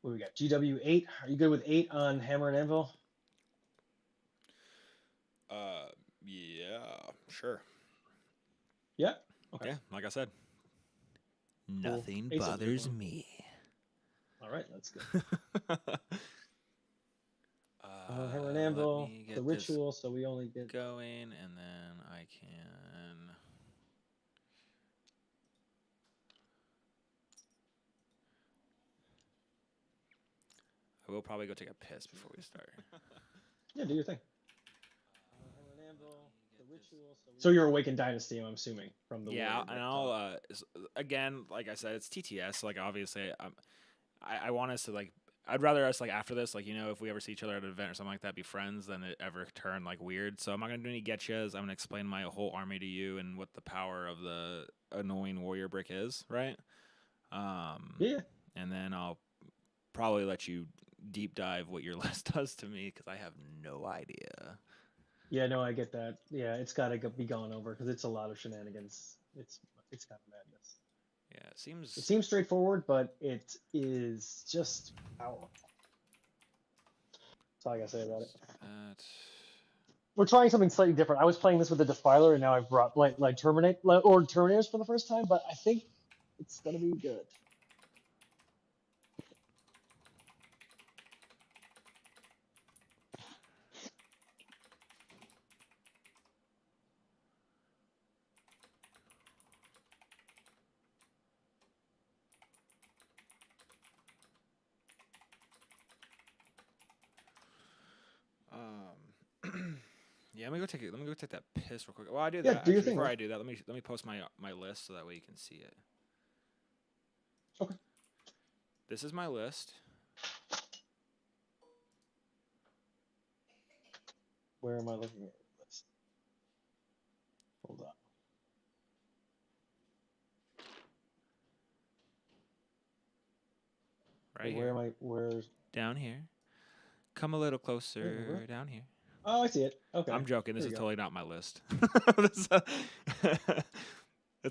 What do we got? GW8. Are you good with 8 on Hammer and Anvil? Uh, yeah, sure. Yeah. Okay. Yeah, like I said, Cool. nothing 8 sounds pretty bothers fun. me. All right, let's go. Hammer and Let Anvil. me The get this ritual, so we only get. going, and then I can. I will probably go take a piss before we start. Yeah, do your thing. Hammer and Let Anvil. me The get this. ritual, so we. So you're Awakened Dynasty, I'm assuming, from the Yeah, warrior and book I'll talk. again, like I said, it's TTS. Like obviously, I want us to like. I'd rather us like after this, like if we ever see each other at an event or something like that, be friends than it ever turn like weird. So I'm not gonna do any getchas. I'm gonna explain my whole army to you and what the power of the annoying warrior brick is, right? Um, Yeah. and then I'll probably let you deep dive what your list does to me because I have no idea. Yeah, no, I get that. Yeah, it's got to be gone over because it's a lot of shenanigans. It's kind of madness. Yeah, it It seems seems straightforward, but it is just powerful. That's all I gotta say about it. that. We're trying something slightly different. I was playing this with the Defiler, and now I've brought like Terminators for the first time, but I think it's gonna be good. Yeah, let me go take it. Let me go take that piss real quick. Well, I do Yeah, that do your actually. thing, Before man. I do that, let me post my list so that way you can see it. Okay. This is my list Where am I looking at this? Hold on. right Wait, where here, am I? Where's? down here. Come a little Wait, where? closer, down here. Oh, I see it. I'm Okay. joking. This Here is we go. totally not my list. This,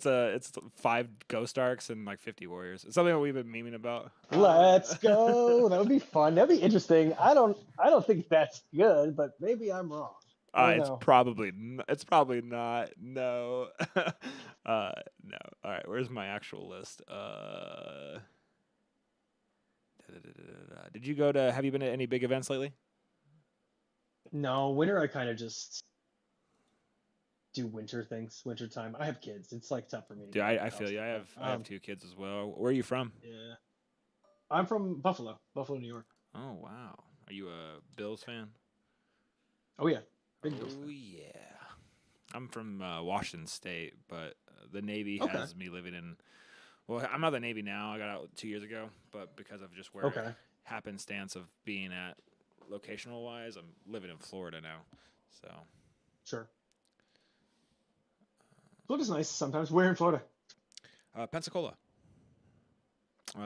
it's 5 ghost arcs and like 50 warriors. It's something that we've been memeing about. Let's go. That would be fun. That'd be interesting. I don't think that's good, but maybe I'm wrong. I don't It's know. probably it's probably not. No, no. All right, where's my actual list? Did you go to? Have you been to any big events lately? No, winter I kind of just do winter things, winter time. I have kids. It's like tough for me to Dude, get out of I the feel house you. like that. I have 2 kids as well. Where are you from? Yeah. I'm from Buffalo, Buffalo, New York. Oh wow, are you a Bills fan? Oh yeah, big Bills Oh fan. yeah. I'm from Washington State, but the Navy Okay. has me living in. Well, I'm not the Navy now. I got out 2 years ago, but because of just where Okay. happenstance of being at locational wise, I'm living in Florida now. So Sure. Florida's nice sometimes. We're in Florida. Pensacola.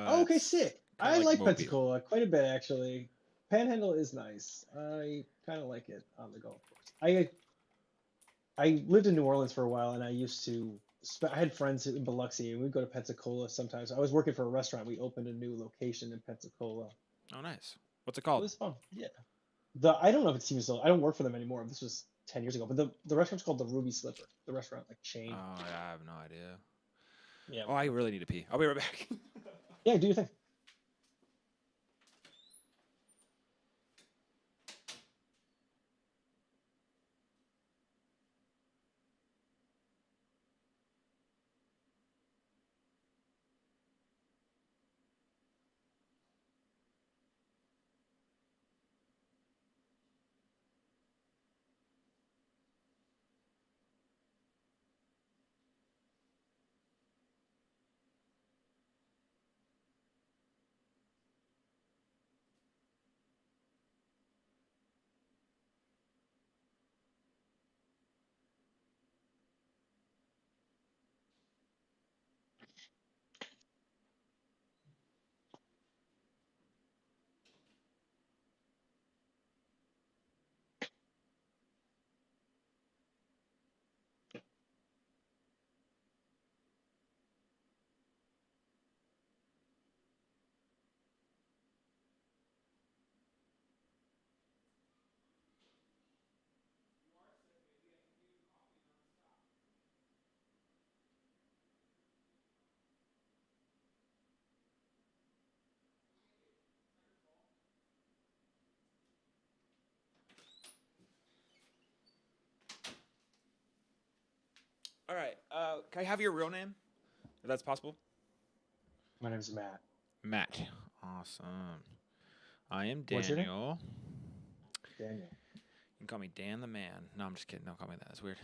Oh, okay, It's sick. kind of I like like Mobile. Pensacola quite a bit actually. Panhandle is nice. I kind of like it on the golf course. I lived in New Orleans for a while, and I used to. I had friends in Biloxi, and we'd go to Pensacola sometimes. I was working for a restaurant. We opened a new location in Pensacola. Oh, nice. What's it It called? was fun. Yeah. I don't know if it's even still. I don't work for them anymore. This was 10 years ago. But the restaurant's called the Ruby Slipper. The restaurant like Oh, chain. yeah, I have no idea. Yeah, Oh, I really need to pee. I'll be right back. yeah. Do you think? All right. Can I have your real name, if that's possible? My name's Matt. Matt. Awesome. I am What's your name? Daniel. Daniel. You can call me Dan the Man. No, I'm just kidding. Don't call me that. That's weird.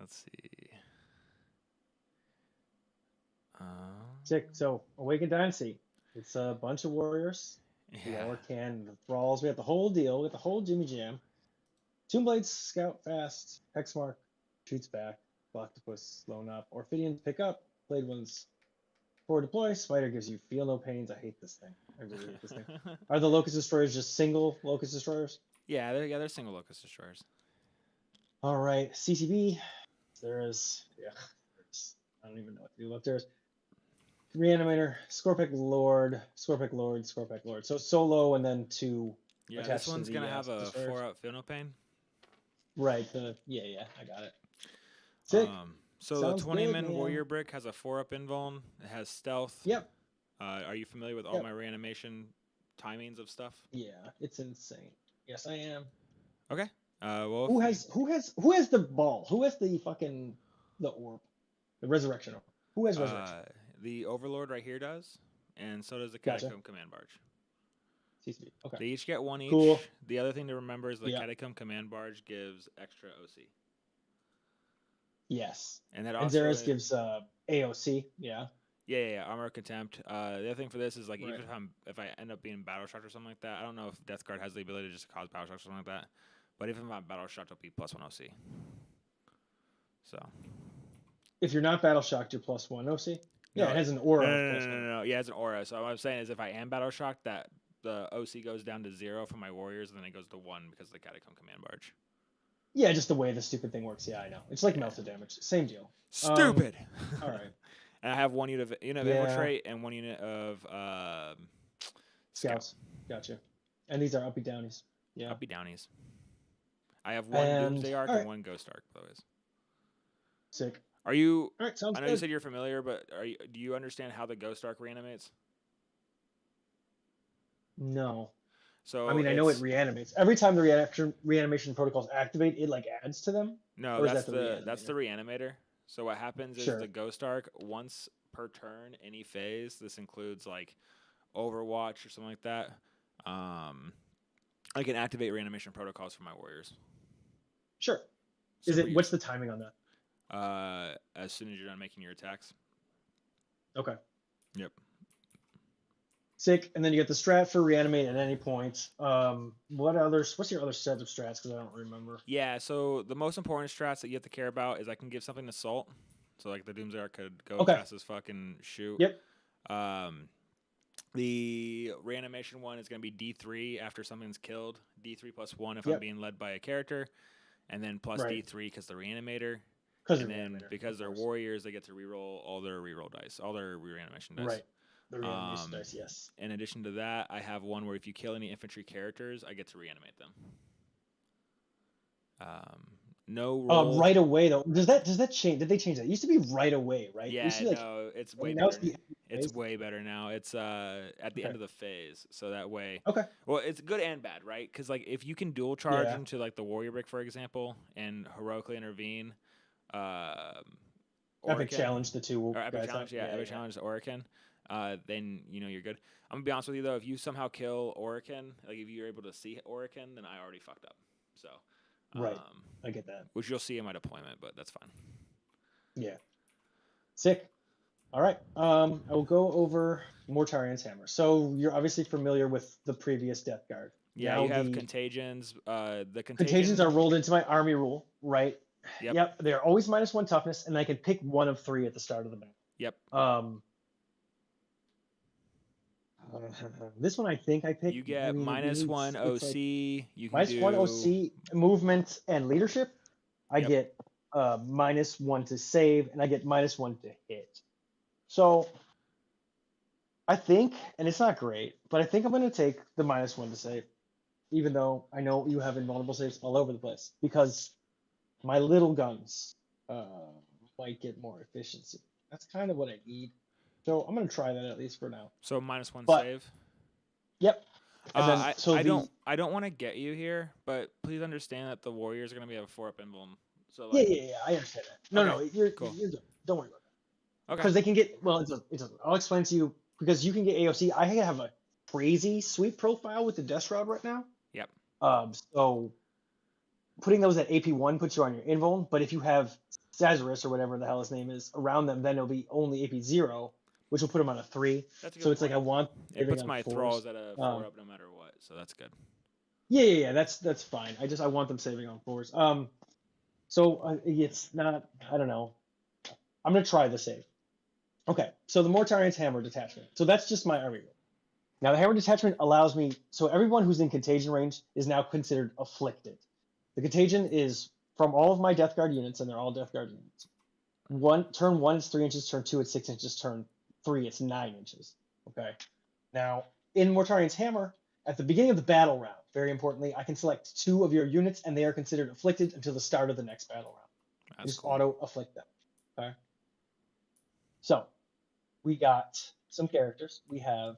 Let's see. Sick. So, Awakened Dynasty. It's a bunch of warriors. The Yeah. Orcan, the Thralls. We got the whole deal. We got the whole Jimmy Jam. Toonblades scout fast. Hexmark shoots back. Octopus loan up. Orphidians pick up. Blade ones forward deploy. Spider gives you feel no pains. I hate this thing. I really hate this thing. Are the Locust Destroyers just single Locust Destroyers? they're single locust destroyers. All right. CCB. There's I don't even know what to do. Up there's Reanimator, Scorpic Lord, Scorpic Lord, Scorpic Lord. So solo and then two Yeah, attached this one's to the gonna have a destroyers. 4-up feel no pain. Right. Yeah, I got it. Sick. So Sounds the 20 good, min man. warrior brick has a 4-up invuln. It has stealth. Yep. Are you familiar with all Yep. my reanimation timings of stuff? Yeah, it's insane. Yes, I am. Okay. Well, Who has the ball? Who has the orb? The resurrection orb. Who has resurrection? The Overlord right here does, and so does the Gotcha. Catacomb Command Barge. CCB. Okay. They each get one each. Cool. The other thing to remember is the Yeah. Catacomb Command Barge gives extra OC. Yes. And that And also Xeris gives AOC. Yeah. Yeah, Armor of Contempt. The other thing for this is like Right. even if I end up being battle shocked or something like that, I don't know if Death Guard has the ability to just cause battle shock or something like that. But even if I'm battle shocked, it'll be +1 OC. So If you're not battle shocked, you're +1 OC. Yeah, it has an aura. No. Yeah, it's an aura. So what I'm saying is if I am battle shocked, that the OC goes down to 0 for my warriors, and then it goes to 1 because of the Catacomb Command Barge. Yeah, just the way the stupid thing works. Yeah, I know. It's like melted damage. Same deal. Stupid. All right. And I have one unit of infiltrate and one unit of Scouts. Gotcha. And these are uppy downies. Yeah. Uppy downies. I have one Doomsday Arc and one Ghost Arc, by the way. Sick. Are you? All right, sounds I know good. you said you're familiar, but do you understand how the Ghost Arc reanimates? No. So I mean, I know it reanimates. Every time the reanimation protocols activate, it like adds to them. No, that's the reanimator. So what happens is the Ghost Arc, once per turn, any phase, this includes like Overwatch or something like that, I can activate reanimation protocols for my warriors. Sure. What's the timing on that? As soon as you're done making your attacks. Okay. Yep. Sick. And then you get the strat for reanimate at any point. What's your other set of strats? Because I don't remember. Yeah, so the most important strats that you have to care about is I can give something assault. So like the Doomsday Arc could go fast as fuck and shoot. Yep. The reanimation one is going to be D3 after something's killed. D3 +1 if I'm being led by a character. And then plus D3 because the reanimator. And then because they're warriors, they get to reroll all their reroll dice, all their reanimation dice. Right. The reanimation dice, yes. In addition to that, I have one where if you kill any infantry characters, I get to reanimate them. No roll. Right away though. Does that change? Did they change that? It used to be right away, right? Yeah, no, it's way better. It's way better now. It's at the end of the phase, so that way. Okay. Well, it's good and bad, right? Because like if you can dual charge into like the warrior brick, for example, and heroically intervene. Epic challenge the two. Epic challenge, Epic challenge the Orican. Then you're good. I'm gonna be honest with you though. If you somehow kill Orican, like if you're able to see Orican, then I already fucked up. So. Right. I get that. Which you'll see in my deployment, but that's fine. Yeah. Sick. All right. I will go over Mortarian's Hammer. So you're obviously familiar with the previous Death Guard. Yeah, now you have contagions. The contagions are rolled into my army rule, right? Yep. They're always -1 toughness, and I can pick one of 3 at the start of the battle. Yep. This one I think I picked. You get -1 OC. You can -1 OC movement and leadership. I get -1 to save, and I get -1 to hit. So I think, and it's not great, but I think I'm going to take the -1 to save, even though I know you have invulnerable saves all over the place, because my little guns might get more efficiency. That's kind of what I need. So I'm going to try that at least for now. So -1 save. Yep. And then, I don't want to get you here, but please understand that the warriors are going to be a 4-up invuln. So Yeah, like, yeah, yeah. I understand that. No, okay, no, you're cool. good. Don't worry about that. Okay. Because they can get well. It's a, I'll explain to you because you can get AOC. I have a crazy sweep profile with the Death Shroud right now. Yep. So putting those at AP1 puts you on your invuln, but if you have Sazarus or whatever the hell his name is around them, then it'll be only AP0, which will put him on a 3. That's a So good it's like I point. want It saving puts on my 4s. thralls at a 4 Um, up no matter what, so that's good. yeah, yeah, yeah, that's fine. I want them saving on 4s. So it's not, I don't know. I'm gonna try the save. Okay, so the Mortarian's Hammer detachment. So that's just my army rule. Now the Hammer detachment allows me, so everyone who's in contagion range is now considered afflicted. The contagion is from all of my Death Guard units, and they're all Death Guard units. Turn 1 is 3 inches, turn 2 it's 6 inches, turn 3 it's 9 inches. Okay. Now in Mortarian's Hammer, at the beginning of the battle round, very importantly, I can select 2 of your units, and they are considered afflicted until the start of the next battle round. I That's just cool. auto afflict them. Okay. So we got some characters. We have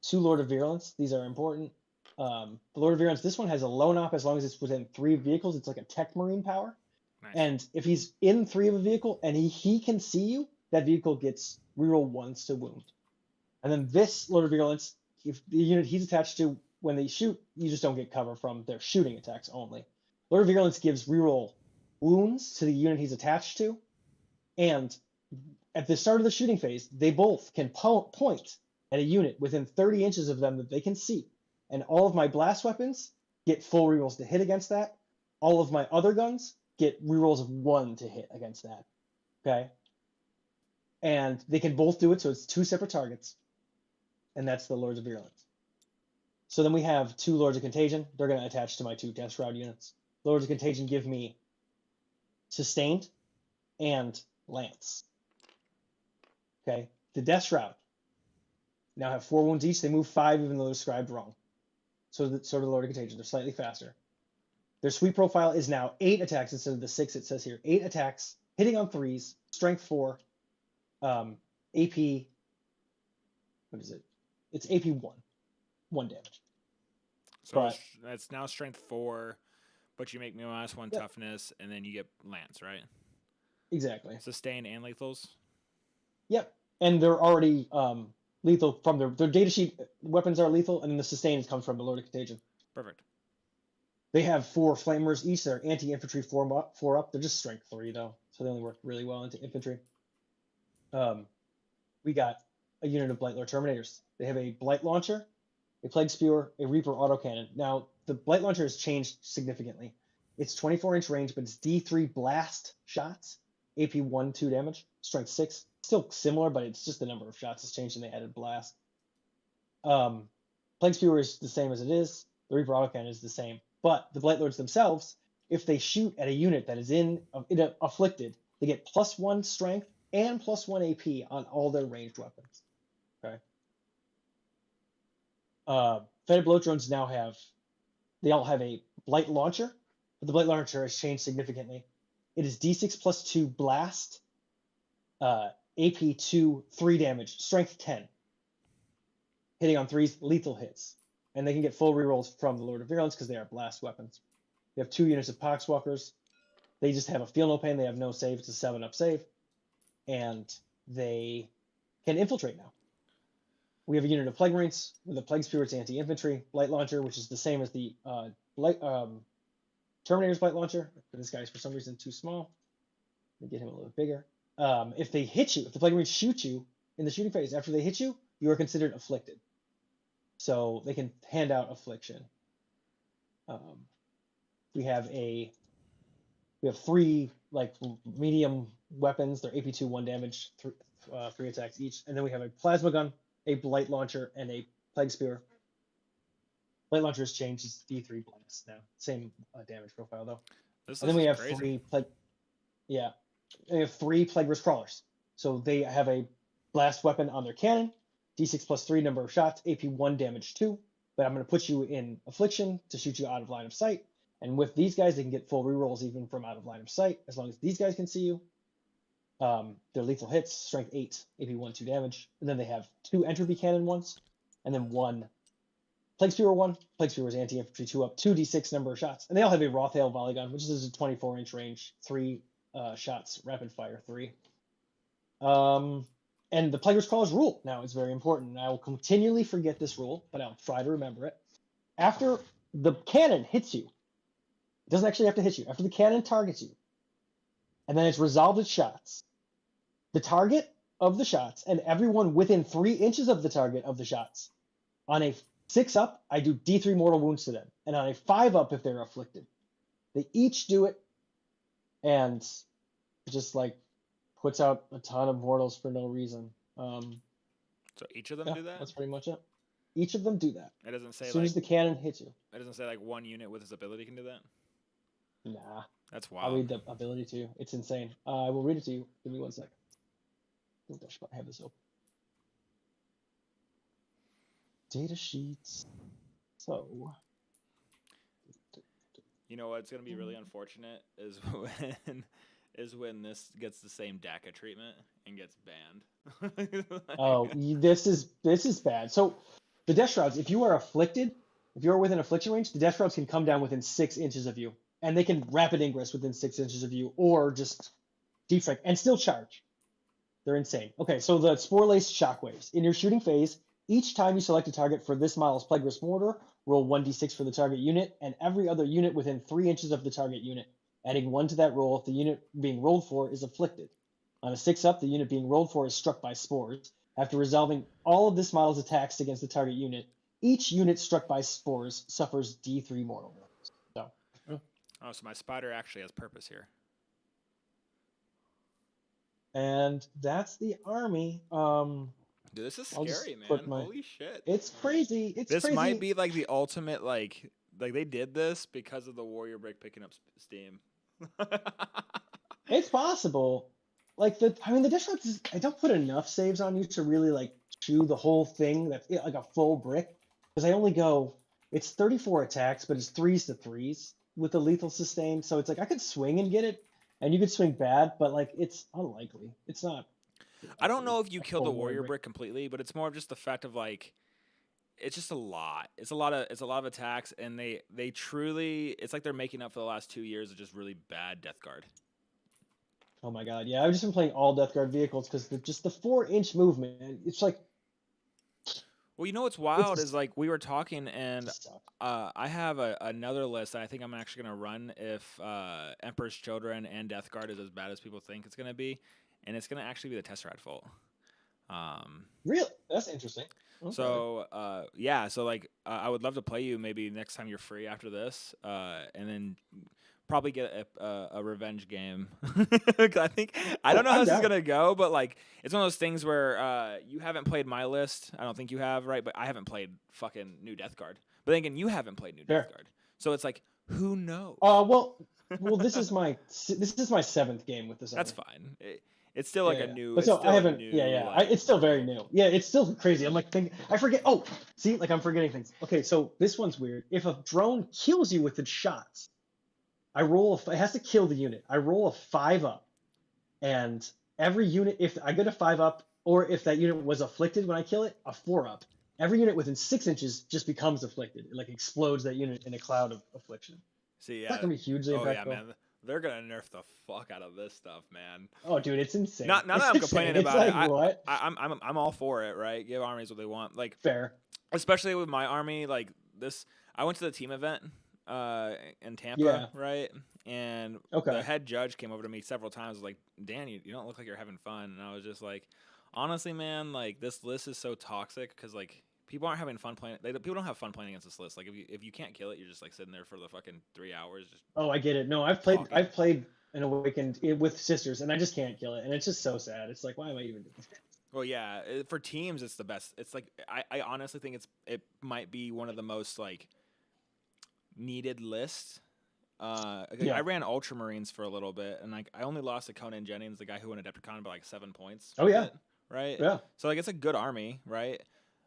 2 Lord of Virulence. These are important. The Lord of Virulence, this one has a lone op as long as it's within 3 vehicles. It's like a tech marine power. Nice. And if he's in 3 of a vehicle and he can see you, that vehicle gets reroll 1s to wound. And then this Lord of Virulence, if the unit he's attached to, when they shoot, you just don't get cover from their shooting attacks only. Lord of Virulence gives reroll wounds to the unit he's attached to. And at the start of the shooting phase, they both can point at a unit within 30 inches of them that they can see. And all of my blast weapons get full rerolls to hit against that. All of my other guns get rerolls of 1 to hit against that. Okay? And they can both do it, so it's 2 separate targets. And that's the Lords of Virulence. So then we have 2 Lords of Contagion. They're going to attach to my 2 Death Shroud units. Lords of Contagion give me Sustained and Lance. Okay? The Death Shroud now have 4 wounds each. They move 5 even though they're described wrong. So do the Lord of Contagion. They're slightly faster. Their sweep profile is now 8 attacks instead of the 6 it says here. 8 attacks, hitting on 3s, strength 4, AP, what is it? It's AP 1. 1 damage. So But, that's now strength 4, but you make me -1 yep, toughness, and then you get lance, right? exactly. Sustain and lethals. Yep. And they're already lethal from their data sheet. Weapons are lethal, and then the sustain comes from the Lord of Contagion. Perfect. They have 4 flamers each. They're anti-infantry 4 up. They're just strength 3 though, so they only work really well into infantry. We got a unit of Blightlord Terminators. They have a Blight Launcher, a Plague Spewer, a Reaper autocannon. Now the Blight Launcher has changed significantly. It's 24-inch range, but it's D3 blast shots, AP 1, 2 damage, strength 6. Still similar, but it's just the number of shots has changed and they added blast. Plague Spewer is the same as it is. The Reaper autocannon is the same. But the Blight Lords themselves, if they shoot at a unit that is in afflicted, they get +1 strength and +1 AP on all their ranged weapons. Okay. Fetid Bloat Drones now they all have a Blight Launcher, but the Blight Launcher has changed significantly. It is D6 +2 blast, AP 2, 3 damage, strength 10. Hitting on 3s, lethal hits. And they can get full rerolls from the Lord of Virulence because they are blast weapons. We have 2 units of Poxwalkers. They just have a feel no pain. They have no save. It's a 7-up save. And they can infiltrate now. We have a unit of Plague Marines with a Plague Spear, it's anti-infantry, Blight Launcher, which is the same as the Terminator's Blight Launcher. But this guy is for some reason too small. Let me get him a little bit bigger. If they hit you, if the Plague Marines shoot you in the shooting phase, after they hit you, you are considered afflicted. So they can hand out affliction. We have 3 like medium weapons. They're AP 2, 1 damage, 3 attacks each. And then we have a plasma gun, a Blight Launcher, and a Plague Spear. Blight Launcher has changed. It's D3 blast now. Same damage profile though. This And then we is have crazy. 3 Plague. Yeah, they have 3 Plague Risk Crawlers. So they have a blast weapon on their cannon, D6 +3 number of shots, AP 1 damage 2. But I'm going to put you in affliction to shoot you out of line of sight. And with these guys, they can get full rerolls even from out of line of sight, as long as these guys can see you. They're lethal hits, strength 8, AP 1, 2 damage. And then they have 2 entropy cannon ones, and then 1 Plague Spear 1, Plague Spear was anti-infantry 2 up, 2d6 number of shots. And they all have a Rothail volley gun, which is a 24-inch range, 3 shots, rapid fire 3. And the Plague's Crawler's rule now is very important. And I will continually forget this rule, but I'll try to remember it. After the cannon hits you, it doesn't actually have to hit you. After the cannon targets you, and then it's resolved its shots, the target of the shots and everyone within 3 inches of the target of the shots, on a 6 up, I do D3 mortal wounds to them. And on a 5 up, if they're afflicted, they each do it, and just like puts out a ton of mortals for no reason. So each of them do that? That's pretty much it. Each of them do that. It doesn't say as soon as the cannon hits you. It doesn't say like one unit with his ability can do that? Nah. That's wild. I'll read the ability to you. It's insane. I will read it to you. Give me 1 sec. I have this open. Data sheets. So. You know what's going to be really unfortunate is when this gets the same DACA treatment and gets banned. Oh, this is bad. So the Death Shrouds, if you are afflicted, if you are within affliction range, the Death Shrouds can come down within 6 inches of you, and they can rapid ingress within 6 inches of you, or just deep strike and still charge. They're insane. Okay, so the Spore-Laced Shockwaves. In your shooting phase, each time you select a target for this model's Plague's Mortar, roll 1d6 for the target unit, and every other unit within 3 inches of the target unit, adding 1 to that roll if the unit being rolled for is afflicted. On a 6 up, the unit being rolled for is struck by spores. After resolving all of this model's attacks against the target unit, each unit struck by spores suffers D3 mortal wounds. So. Oh, so my spider actually has purpose here. And that's the army. Dude, this is scary, man. Holy shit. It's crazy. This might be like the ultimate, like they did this because of the Warrior Brick picking up steam. It's possible. Like the Death Shrouds, I don't put enough saves on you to really like chew the whole thing. That's like a full brick, because I only go. It's 34 attacks, but it's 3s to 3s with the lethal sustain. So it's like I could swing and get it, and you could swing bad, but like it's unlikely. It's not. I don't know if you kill the Warrior Brick completely, but it's more of just the fact of like, it's just a lot. It's a lot of attacks, and they truly, it's like they're making up for the last 2 years of just really bad Death Guard. Oh my god, yeah, I've just been playing all Death Guard vehicles because just the 4-inch movement. It's like. Well, you know what's wild is like we were talking, and I have another list that I think I'm actually gonna run if Emperor's Children and Death Guard is as bad as people think it's gonna be, and it's gonna actually be the Tesseract fault. Really? That's interesting. Okay. So yeah, so like I would love to play you maybe next time you're free after this, and then probably get a revenge game. I don't know how this is gonna go, but like it's one of those things where you haven't played my list. I don't think you have, right? But I haven't played fucking New Death Guard. But then again, you haven't played New Death Guard, so it's like who knows? Well, this is my 7th game with this. That's fine. It's still like a new. But so I haven't. It's still very new. Yeah, it's still crazy. I'm like thinking. I forget. Oh, see, like I'm forgetting things. Okay, so this one's weird. If a drone kills you with its shots, I roll. It has to kill the unit. I roll a 5 up, and every unit, if I get a 5 up, or if that unit was afflicted when I kill it, a 4 up. Every unit within 6 inches just becomes afflicted. It like explodes that unit in a cloud of affliction. See, yeah, that can be hugely impactful. Yeah, man. They're gonna nerf the fuck out of this stuff, man. Oh, dude, it's insane. Not that I'm complaining about like, it. What? I'm all for it, right? Give armies what they want. Like fair. Especially with my army, like this. I went to the team event in Tampa, right? And the head judge came over to me several times. Was like, Dan, you don't look like you're having fun. And I was just like, honestly, man, like this list is so toxic because like people aren't having fun playing. People don't have fun playing against this list. Like if you can't kill it, you're just like sitting there for the fucking 3 hours. Just I get it. No, I've played an Awakened with sisters, and I just can't kill it, and it's just so sad. It's like, why am I even doing this? Well, yeah, for teams, it's the best. It's like I honestly think it might be one of the most like needed lists. I ran Ultramarines for a little bit, and like I only lost to Conan Jennings, the guy who won Adepticon by like 7 points. Oh yeah, right. Yeah. So like it's a good army, right?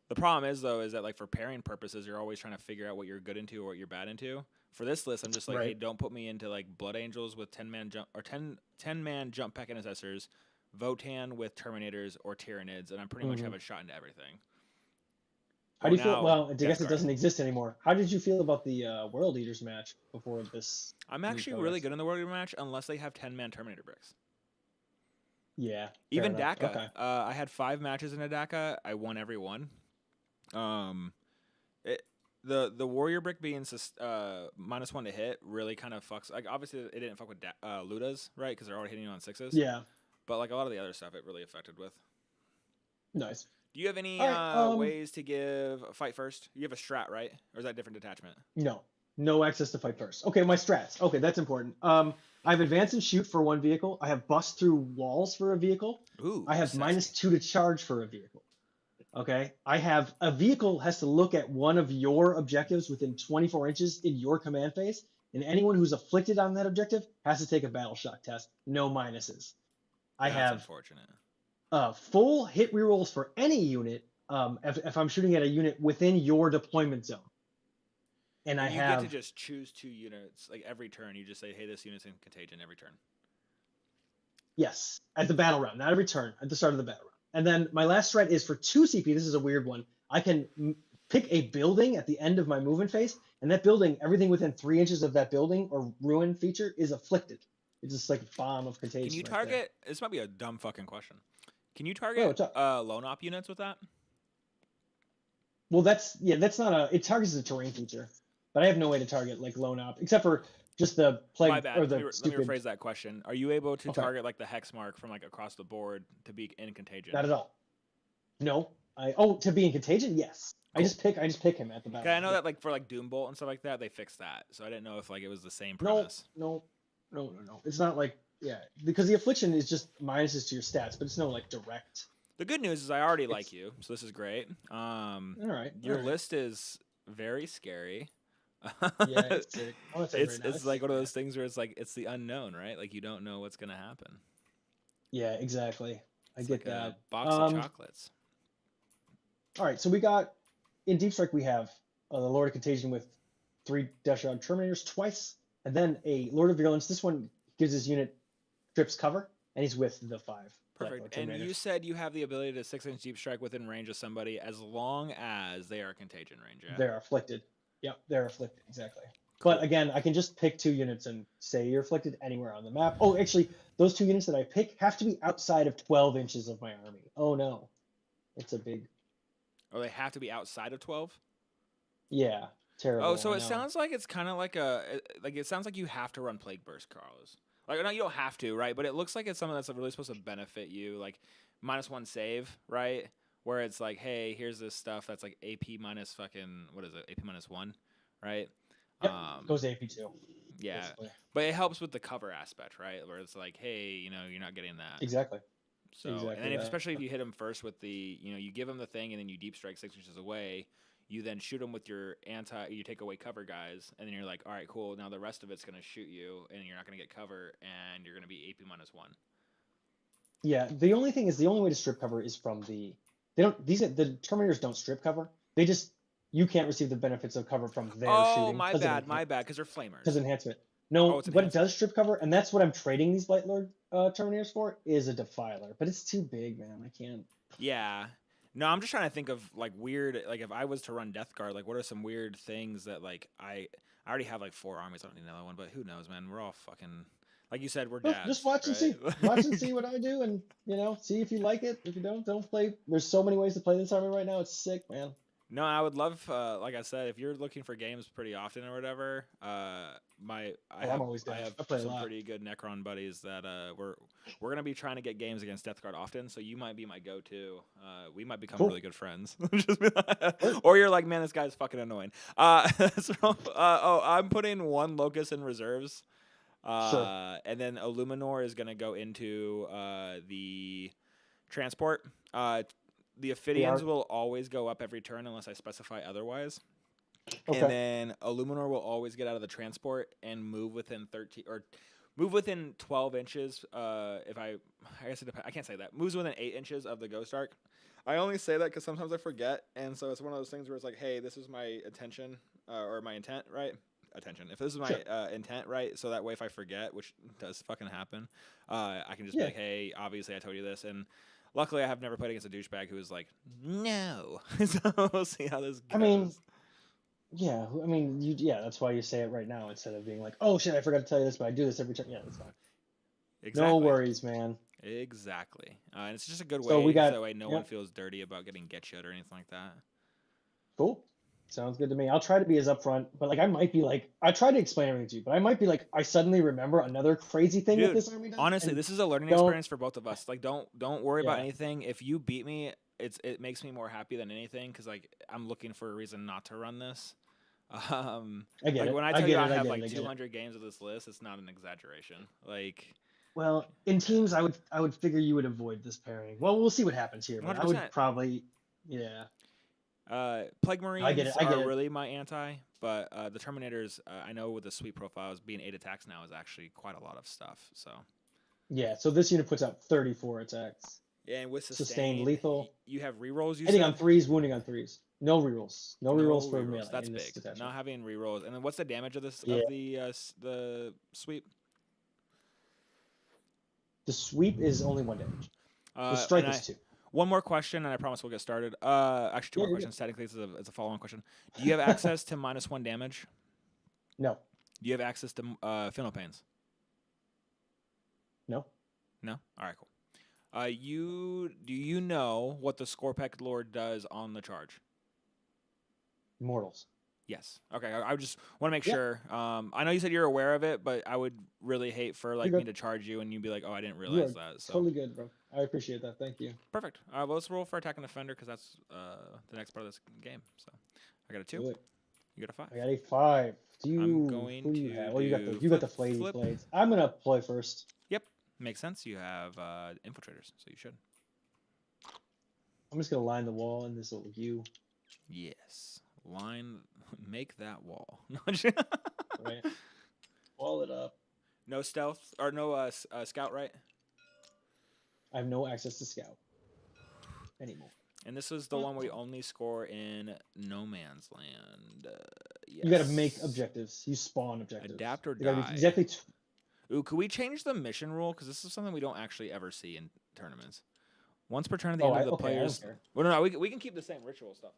The problem is though is that like for pairing purposes, you're always trying to figure out what you're good into or what you're bad into. For this list, I'm just like, hey, don't put me into like Blood Angels with 10-man jump or 10-man jump pack intercessors, Votan with Terminators or Tyranids, and I pretty much have a shot into everything. How Oh, do you feel? now Well, I Death guess it Guard. doesn't exist anymore. How did you feel about the World Eaters match before this I'm new actually really codex? good in the Warrior match unless they have 10-man Terminator bricks. Yeah, fair Even enough. DACA. Okay. I had 5 matches in a DACA. I won every one. Um, it, the warrior brick being -1 to hit really kind of fucks. Like obviously it didn't fuck with Ludas, right? Because they're already hitting you on 6s. Yeah, But like a lot of the other stuff, it really affected with. nice. Do you have any All right. ways to give a fight first? You have a strat, right? Or is that different detachment? No, no access to fight first. Okay, my strats. Okay, that's important. I have advance and shoot for one vehicle. I have bust through walls for a vehicle. I Ooh, have sexy. -2 to charge for a vehicle. Okay, I have a vehicle has to look at one of your objectives within 24 inches in your command phase, and anyone who's afflicted on that objective has to take a battle shock test. No minuses. I That's have unfortunate. full hit rerolls for any unit if I'm shooting at a unit within your deployment zone. And I And you get to have, just choose 2 units like every turn. You just say, "Hey, this unit's in contagion every turn." yes, at the battle round, not every turn, at the start of the battle round. And then my last strat is for 2 CP. This is a weird one. I can pick a building at the end of my movement phase, and that building, everything within 3 inches of that building or ruin feature is afflicted. It's just like a bomb of Can you contagion right there. target? This might be a dumb fucking question. Can you Oh, target what's up? lone op units with that? Well, that's not a. It targets the terrain feature, but I have no way to target like lone op except for just the My plague or bad. the Let me stupid. rephrase that question. Are you able to Okay, target like the hex mark from like across the board to be in contagion? not at all. No, to be in contagion, yes. Cool. I just pick him at the battle 'Cause I round. know Yeah. that like for like Doombolt and stuff like that, they fixed that. So I didn't know if like it was the same No, premise. no, no. It's not like yeah, because the affliction is just minuses to your stats, but it's no like direct. The good news is I already like It's you, so this is great. all right, all Your right. list is very scary. Yeah, it's sick. I want to say it right now. It's It's like sick, one of man. those things where it's like it's the unknown, right? Like you don't know what's gonna happen. Yeah, exactly. I It's get like a that. box of chocolates. All right. So we got in Deep Strike we have the Lord of Contagion with 3 Dash Rod Terminators twice, and then a Lord of Virulence. This one gives his unit trips cover, and he's with the 5 Black Lord Perfect. And you Terminators. said you have the ability to 6-inch deep strike within range of somebody as long as they are contagion range. Yeah. They're afflicted. Yep, they're afflicted exactly. But Cool. again, I can just pick 2 units and say you're afflicted anywhere on the map. Oh, actually, those 2 units that I pick have to be outside of 12 inches of my army. Oh no, it's a big Or they have to be outside of 12. yeah, Oh, terrible. so I it know. sounds like it's kind of like it sounds like you have to run Plague Burst, Carlos. Like no, you don't have to, right? But it looks like it's something that's really supposed to benefit you, like -1 save, right? Where it's like, hey, here's this stuff that's like AP minus fucking what is it? AP -1, right? Yep, Um, goes AP2 yeah, basically. but it helps with the cover aspect, right? Where it's like, hey, you're not getting that. Exactly. So, and Exactly then that. especially if you hit him first with the, you give him the thing and then you deep strike 6 inches away, you then shoot him with your you take away cover guys, and then you're like, all right, cool. Now the rest of it's going to shoot you, and you're not going to get cover, and you're going to be AP -1. Yeah, the only thing is the only way to strip cover is from they don't the Terminators don't strip cover. They just you can't receive the benefits of cover from their Oh, shooting because of my bad, because they're because flamers. enhancement. Oh, No, it's what it enhancement. does strip cover, and that's what I'm trading these Blight Lord Terminators for, is a Defiler. But it's too big, man. I can't. Yeah. No, I'm just trying to think of like weird, like if I was to run Death Guard, like what are some weird things that like I already have like 4 armies. I don't need another one, but who knows, man? We're all fucking, like you said, we're Well, just dads, watch and see. Watch and right? see what I do, and see if you like it. If you don't play. There's so many ways to play this army right now. It's sick, man. No, I would love, like I said, if you're looking for games pretty often or whatever, Oh, I'm always I down. have I play a some lot. pretty good Necron buddies that we're gonna be trying to get games against Death Guard often. So you might be my go-to. We might become really Cool. good friends. Just be Sure. or you're like, man, this guy's fucking annoying. I'm putting 1 Locust in reserves, Sure. and then Illuminor is gonna go into the transport. The The Ophidians arc. will always go up every turn unless I specify otherwise. And Okay. then Illuminor will always get out of the transport and move within 13 or move within 12 inches. If I guess it depends. I can't say that. Moves within 8 inches of the Ghost Arc. I only say that because sometimes I forget, and so it's one of those things where it's like, hey, this is my attention or my intent, right? Attention. If this is my Sure. intent, right? So that way, if I forget, which does fucking happen, I can just be Yeah. like, hey, obviously I told you this, and Luckily, I have never played against a douchebag who was like, no. So we'll see how this I mean, goes. yeah, I mean, yeah, that's why you say it right now instead of being like, oh shit, I forgot to tell you this, but I do this every time. Yeah, that's fine. No Exactly. worries, man. Exactly. And it's just a good So we way, so got, that way no one yep, feels dirty about getting get shit or anything like that. cool. Sounds good to me. I'll try to be as upfront, but like I might be like, I try to explain everything to you, but I might be like, I suddenly remember another crazy thing that Dude, this army does, honestly, and this is a learning don't, experience for both of us. Like, don't worry about yeah, anything. If you beat me, it makes me more happy than anything because like I'm looking for a reason not to run this. I get Like it. when I I tell you get I it. I have get it. like I get it. 200 games of this list, it's not an exaggeration. Like, Well, in teams, I would figure you would avoid this pairing. Well, we'll see what happens here, but I would 100%. probably, yeah, Plague I get it. Marines I are get it. really my anti, but the Terminators, I know with the sweep profiles being 8 attacks now is actually quite a lot of stuff. So, Yeah. So this unit puts out 34 attacks, yeah, and with sustained, sustain, lethal, you have rerolls. You hitting on said threes, wounding on threes. No rerolls. No no rerolls for rerolls. melee That's in this big. detachment. Not having rerolls, and then what's the damage of this Yeah. the sweep? The sweep is only 1 damage. The And strike is I 2. one more question, and I promise we'll get started. Actually, two Yeah, more you're good. questions. Technically, it's a follow-on question. Do you have access to -1 damage? No. Do you have access to Phenopanes? No. No. All right, cool. Do you know what the Scorpec Lord does on the charge? Mortals. Yes. Okay. I just want to make Yeah, sure. I know you said you're aware of it, but I would really hate for you're like me good. to charge you and you'd be like, "Oh, I didn't You realize are that." So totally good, bro. I appreciate that. Thank you. perfect. Well, let's roll for attack and defender because that's the next part of this game. So I got a 2. Do it. You got a 5. I got a 5. I'm Who going do you to have? Well, do you got the flaty flip. blades. I'm gonna play first. Yep, makes sense. You have infiltrators, so you should. I'm just gonna line the wall in this little U. Yes, make that wall. Right. Wall it up. No stealth or no scout, right? I have no access to scout anymore. And this is the one we only score in No Man's Land. Yes. You gotta make objectives. You spawn objectives. Adapt or They gotta be die. exactly. Ooh, could we change the mission rule? Because this is something we don't actually ever see in tournaments. Once per turn at the end of the Okay, I player's. don't care. Well, no, we can keep the same ritual stuff.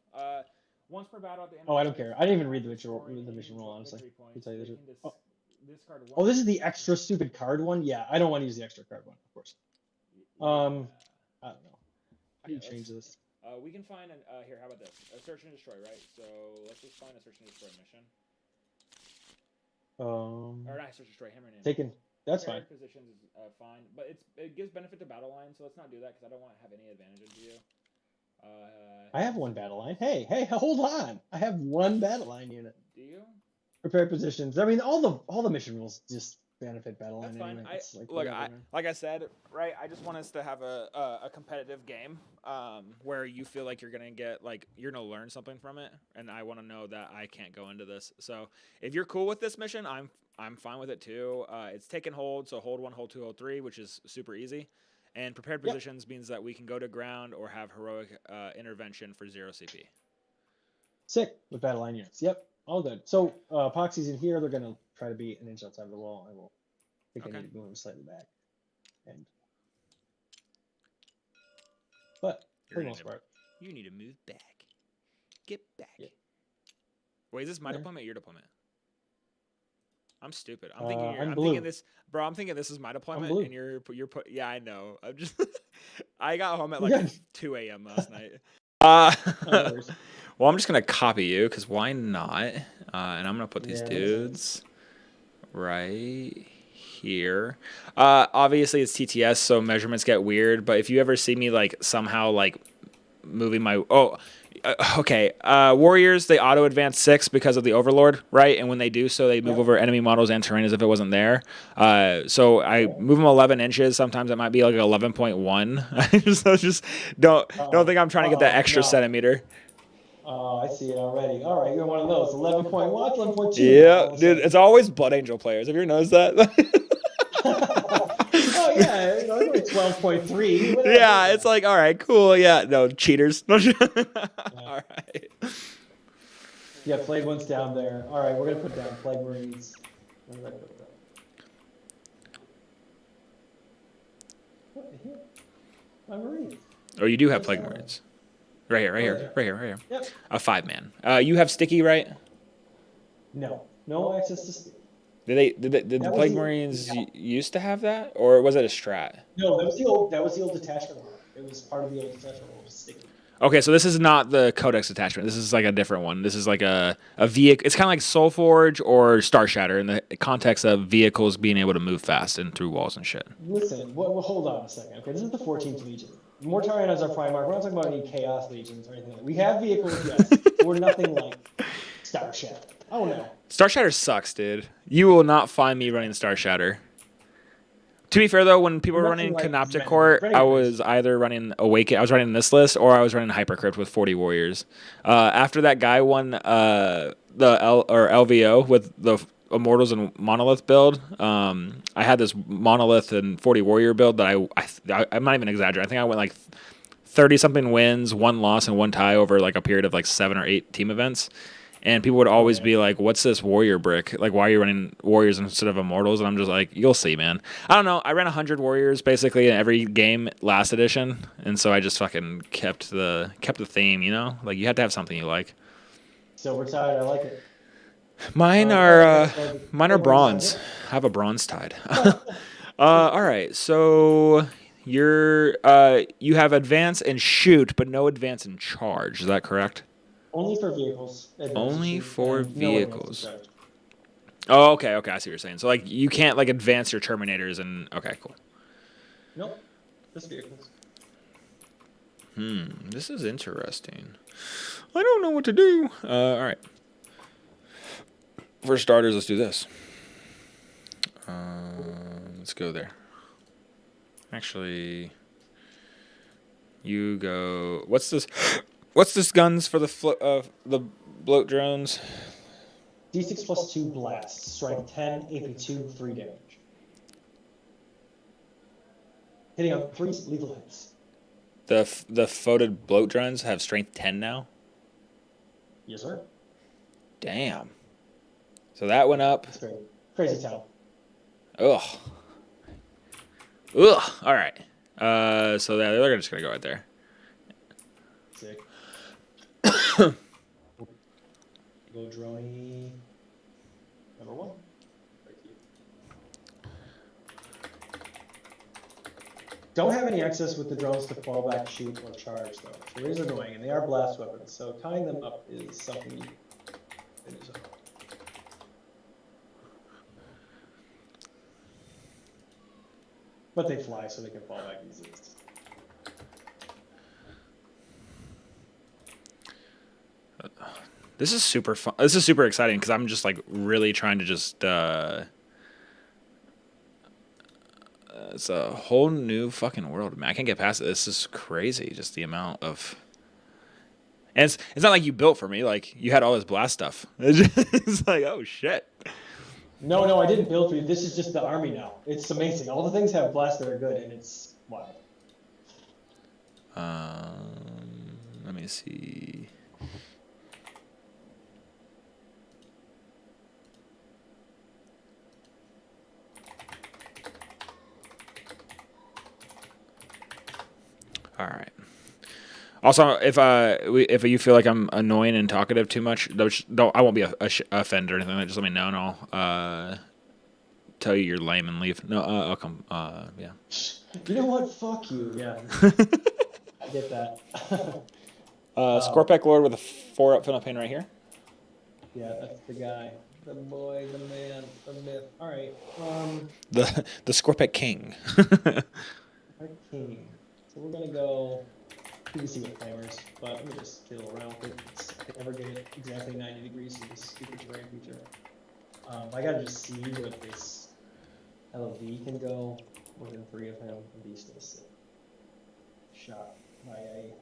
Once per battle at the end. Oh, of I the don't player's care. I didn't even read turn, the mission rule, honestly. victory To tell you the points, truth. they can discard one. Oh, this is the extra stupid card one. Yeah, I don't want to use the extra card one, of course. I don't know. How do you change this? We can find an here. How about this? A search and destroy, right? So let's just find a search and destroy mission. Or not search and destroy. Hammer and Taken. That's Prepared fine. Positions is fine, but it gives benefit to battle line, so let's not do that because I don't want to have any advantage to you. I have one battle line. Hey, hold on. I have one battle line unit. Do you? Prepared positions. I mean, all the mission rules just benefit battle line That's fine. anyway. It's like Look, whatever, man. like I said, right. I just want us to have a competitive game, where you feel like you're gonna get like you're gonna learn something from it, and I want to know that I can't go into this. So if you're cool with this mission, I'm fine with it too. It's take and hold, so hold 1, hold 2, hold 3, which is super easy. And prepared positions means that we can go to ground or have heroic intervention for 0 CP. Sick with battle line units. Yep, all good. So Epoxy's in here. They're gonna try to be an inch outside of the wall. I will. I think I need to move them slightly back. And but for the most part, you need to move back. Get back. Yeah. Wait, is this my Yeah. deployment or your deployment? I'm stupid. I'm thinking I'm thinking blue. this, bro. I'm thinking this is my deployment, blue. and you're put. Yeah, I know. I'm just. I got home at Yeah. like 2 a.m. last night. No worries. Well, I'm just gonna copy you because why not? And I'm gonna put these Yeah, dudes right here. Obviously it's TTS, so measurements get weird. But if you ever see me like somehow like moving my okay, warriors, they auto advance 6 because of the overlord, right? And when they do so, they move over enemy models and terrain as if it wasn't there. So I move them 11 inches. Sometimes it might be like 11.1. So just don't think I'm trying to get that extra centimeter. Oh, I see it already. All right, you're one of those. 11.1, 11.2. Yeah, dude, it's always Blood Angel players. Have you ever noticed that? Oh yeah, it's like 12.3. Yeah, it's like, all right, cool. Yeah, no, cheaters. All right. Yeah, Plague One's down there. All right, we're going to put down Plague Marines. Where did I put that? What the hell? my Marines. Or you do have Yes, Plague I am. Marines. Right here, right Oh, here, yeah. right here, right here. Yep. A 5-man. You have Sticky, right? No access to Sticky. Did the That was Plague the Marines used to have that, or was it a strat? no. That was the old detachment rule. It was part of the old detachment rule. It was Sticky. Okay, so this is not the Codex attachment. This is like a different one. This is like a vehicle. It's kind of like Soulforge or Star Shatter in the context of vehicles being able to move fast and through walls and shit. Listen, well, hold on a second. Okay, this is the 14th Legion. Mortarion is our Primarch. We're not talking about any Chaos Legions or anything like that. We have vehicles, yes. But we're nothing like Star Shatter. Oh, no. Star Shatter sucks, dude. You will not find me running Star Shatter. To be fair, though, when people were running Canoptic Court, I was either running Awaken. I was running this list, or I was running Hypercrypt with 40 warriors. After that guy won the LVO with the Immortals and Monolith build, I had this Monolith and 40 warrior build that I'm not even exaggerating. I think I went like 30-something wins, 1 loss, and 1 tie over like a period of like 7 or 8 team events. And people would always be like, "What's this warrior brick? Like, why are you running warriors instead of immortals?" And I'm just like, "You'll see, man." I don't know. I ran 100 warriors basically in every game last edition, and so I just fucking kept the theme. You know, like you have to have something you like. Silver Tide, I like it. Mine are bronze. I have a bronze tide. All right, so you have advance and shoot, but no advance and charge. Is that correct? Only for vehicles. Only for vehicles. Oh, okay. I see what you're saying. So, like, you can't, like, advance your Terminators and... Okay, cool. Nope. Just vehicles. This is interesting. I don't know what to do. All right. For starters, let's do this. Let's go there. Actually, you go... What's this... What's this guns for the bloat drones? D6 plus 2 blast, strength 10, AP 2, 3 damage. Hitting on 3 lethal hits. The photed bloat drones have strength 10 now? Yes, sir. Damn. So that went up. That's great. Crazy town. Ugh. All right. So they're just gonna go right there. Sick. Go droney. Number 1. Don't have any access with the drones to fall back, shoot, or charge, though. So it is annoying, and they are blast weapons, so tying them up is something you finish up. But they fly, so they can fall back easily. This is super fun. This is super exciting because I'm just like really trying to just. It's a whole new fucking world, man. I can't get past it. This is crazy. Just the amount of. And it's not like you built for me. Like you had all this blast stuff. It's like, oh shit. No, I didn't build for you. This is just the army now. It's amazing. All the things have blast that are good, and it's wild. Let me see. All right. Also, if you feel like I'm annoying and talkative too much, I won't be offended or anything. Just let me know, and I'll tell you you're lame and leave. No, I'll come. Yeah. You know what? Fuck you. Yeah. I get that. Scorpec Lord with a 4-up Philippine right here. Yeah, that's the guy, the boy, the man, the myth. All right. The Scorpec King. Our king. So we're gonna go PVC with flamers, but let me just fiddle around with it. I can never get it exactly 90 degrees for this stupid terrain feature. I gotta just see what this LV can go. More than 3 of him, and be still sick. Shot by a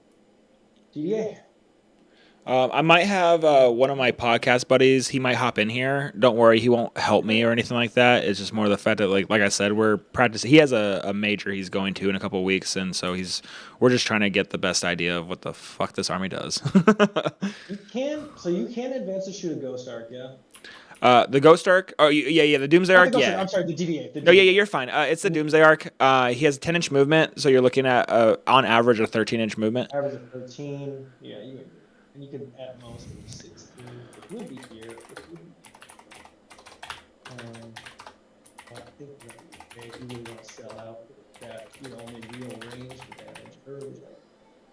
DDA. I might have one of my podcast buddies. He might hop in here. Don't worry, he won't help me or anything like that. It's just more the fact that, like I said, we're practicing. He has a major he's going to in a couple of weeks, and so we're just trying to get the best idea of what the fuck this army does. You can advance to shoot a Ghost Arc, yeah? The Ghost Arc. Oh, yeah, the Doomsday Not the Arc. Ghost Arc, Yeah. I'm sorry, the DVA. The No, yeah, DVA. you're fine. It's the Doomsday Arc. He has 10-inch movement, so you're looking at on average a 13-inch movement. Average of 13. Yeah, you would. And you could at most move 16, which would be here. I think that if you really want to sell out that, only real range for damage early, like,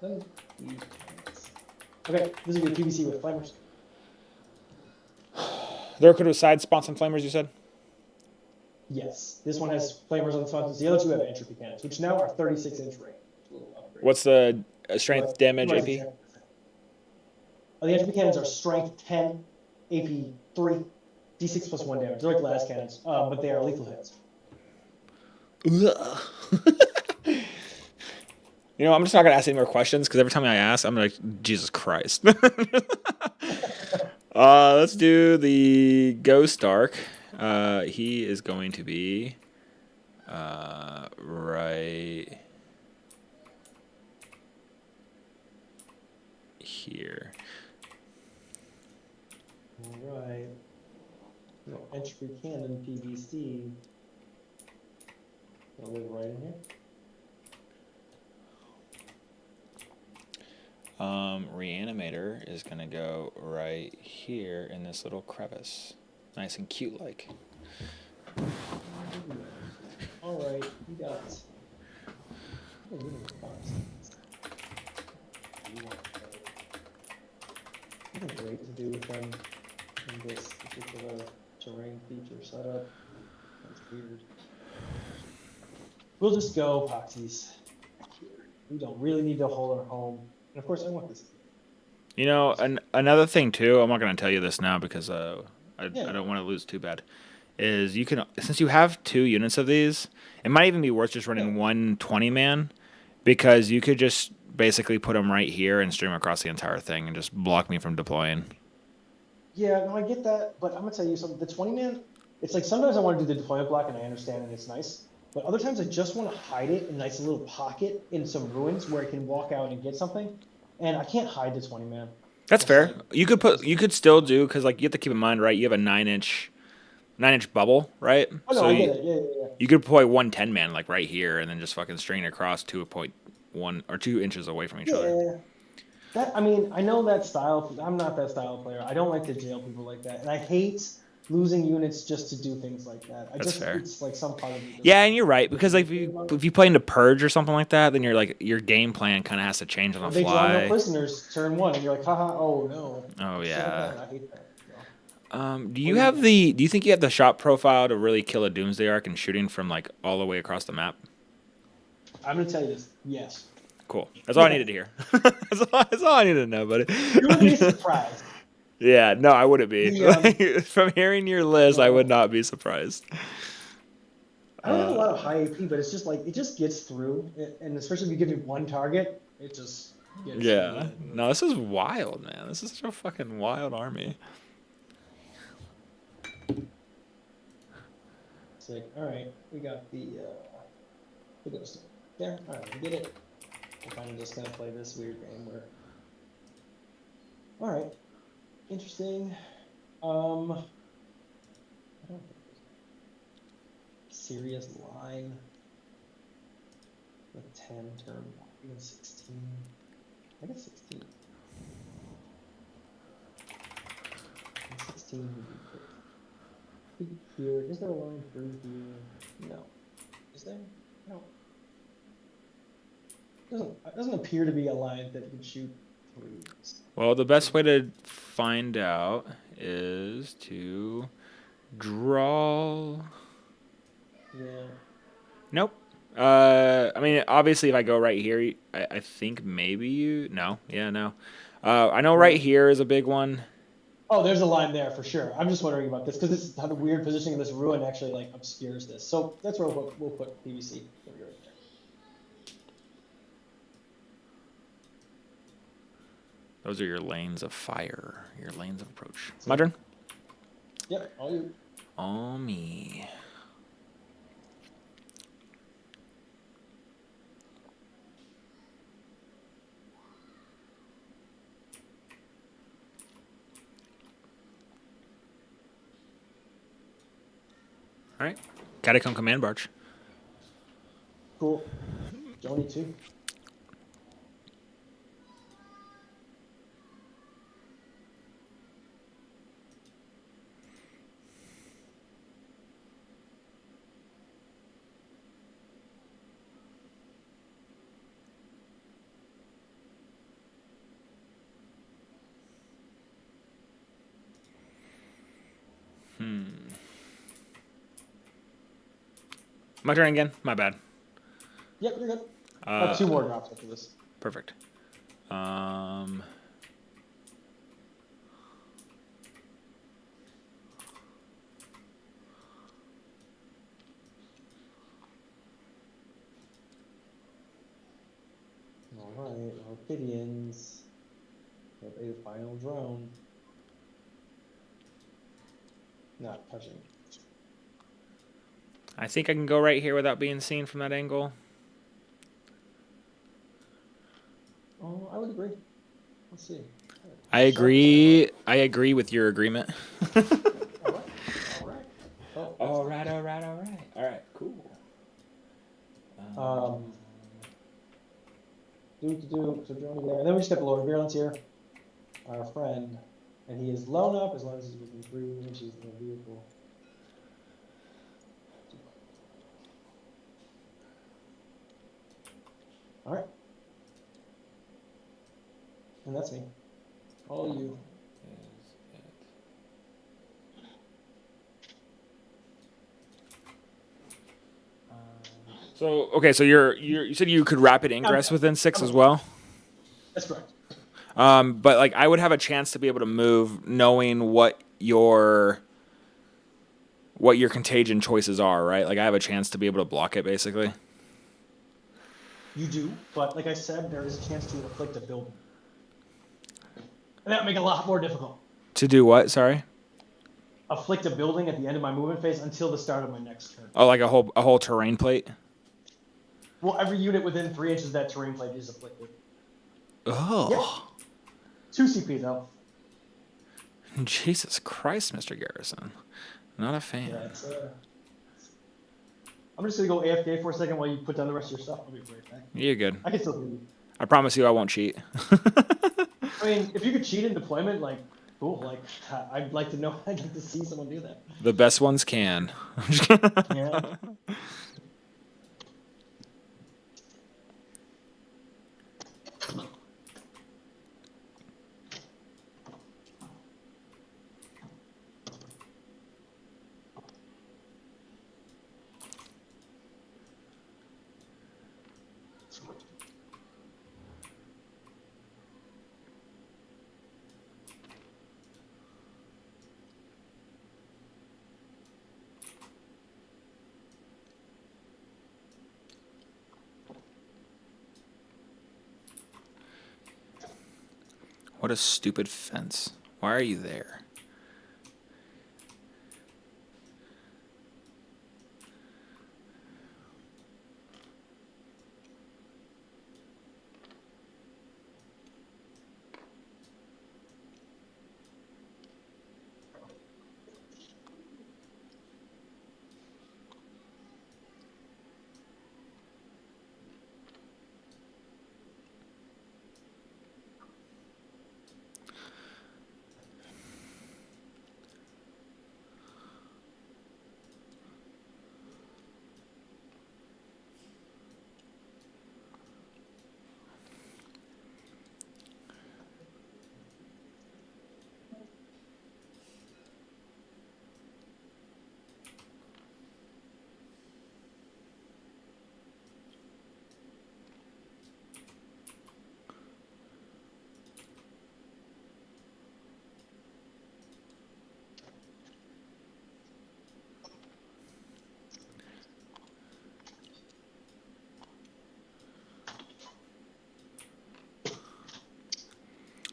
then these points. Okay, this would be PVC with flamers. There could have side spots and flamers, you said? Yes, this one has flamers on the sponsors. The other two have entropy cannons, which now are 36-inch range. What's the strength, damage, AP? The entropy cannons are strength 10, AP 3, D6 plus 1 damage. They're like glass cannons, but they are lethal hits. I'm just not going to ask any more questions because every time I ask, I'm like, Jesus Christ. Let's do the Ghost Arc. He is going to be right here. All right. Entropy cannon PVC. I'll live right in here. Reanimator is going to go right here in this little crevice. Nice and cute like. All right, we got. Something great to do with them in this particular terrain feature setup. That's weird. We'll just go Poxies. We don't really need to hold our home. And of course, I want this. Another thing too, I'm not going to tell you this now because I don't want to lose too bad, is you can, since you have 2 units of these, it might even be worth just running one 20-man because you could just basically put them right here and stream across the entire thing and just block me from deploying. Yeah, no, I get that, but I'm going to tell you something. The 20-man, it's like sometimes I want to do the deployment block and I understand and it's nice, but other times I just want to hide it in a nice little pocket in some ruins where I can walk out and get something. And I can't hide the 20-man. That's fair. You could still do, because like you have to keep in mind, right? You have a 9-inch bubble, right? Oh no, so I get it. Yeah. You could deploy one 10-man like right here, and then just fucking string across 2.1 or 2 inches away from each other. I know that style. I'm not that style of player. I don't like to jail people like that, and I hate losing units just to do things like that. That's fair. It's like some part of me. Yeah, and you're right, because like if you play into Purge or something like that, then your game plan kind of has to change on the fly. They fly. draw no prisoners turn 1, and you're like, haha, oh no. Oh yeah. I hate that. Do you think you have the shot profile to really kill a Doomsday Arc and shooting from like all the way across the map? I'm gonna tell you this. Yes. Cool. That's all I needed to hear. That's all I needed to know, buddy. You would be surprised. Yeah, no, I wouldn't be. From hearing your list, I would not be surprised. I don't have a lot of high AP, but it's just like it just gets through, and especially if you give me one target, it just gets through. No, this is wild, man. This is such a fucking wild army. Sick. All right, we got the ghost there. All right, we get it. We're kind of just gonna play this weird game where. All right, interesting. I don't think serious line with 10 turn, even 16. I guess 16. 16 would be great. Here, is there a line through here? No. Is there? No. It doesn't appear to be a line that can shoot through. Well, the best way to find out is to draw. Yeah. Nope. I mean, obviously, if I go right here, I think maybe you. No. Yeah, no. I know right here is a big one. Oh, there's a line there for sure. I'm just wondering about this because this is how the weird positioning of this ruin actually like obscures this. So that's where we'll put PVC. Those are your lanes of fire, your lanes of approach. My turn? Yep, all you. All me. All right. Catacomb Command Barge. Cool. Joni too. My turn again. My bad. Yep, you're good. I have 2 more drops after this. Perfect. Alright, Orchidians. Have a final drone. Not touching. I think I can go right here without being seen from that angle. Oh, I would agree. Let's see. I agree. I agree with your agreement. All right. All right. Cool. So Joni there. And then we just got the Lord of Virulence here. Our friend. And he is low enough as long as he's within 3 inches of the vehicle. Alright. And that's me. All you. So okay, so you said you could rapid ingress within 6 as well. That's correct. But like I would have a chance to be able to move, knowing what your contagion choices are, right? Like I have a chance to be able to block it, basically. You do, but like I said, there is a chance to afflict a building. And that would make it a lot more difficult. To do what? Sorry. Afflict a building at the end of my movement phase until the start of my next turn. Oh, like a whole terrain plate. Well, every unit within 3 inches of that terrain plate is afflicted. Oh. Yeah. 2 CP though. Jesus Christ, Mr. Garrison. Not a fan. Yeah, I'm just gonna go AFK for a second while you put down the rest of your stuff. I'll be right back. You're good. I can still hear you. I promise you I won't cheat. I mean, if you could cheat in deployment, like, cool. Like, I'd like to know. I'd like to see someone do that. The best ones can. Yeah. What a stupid fence. Why are you there?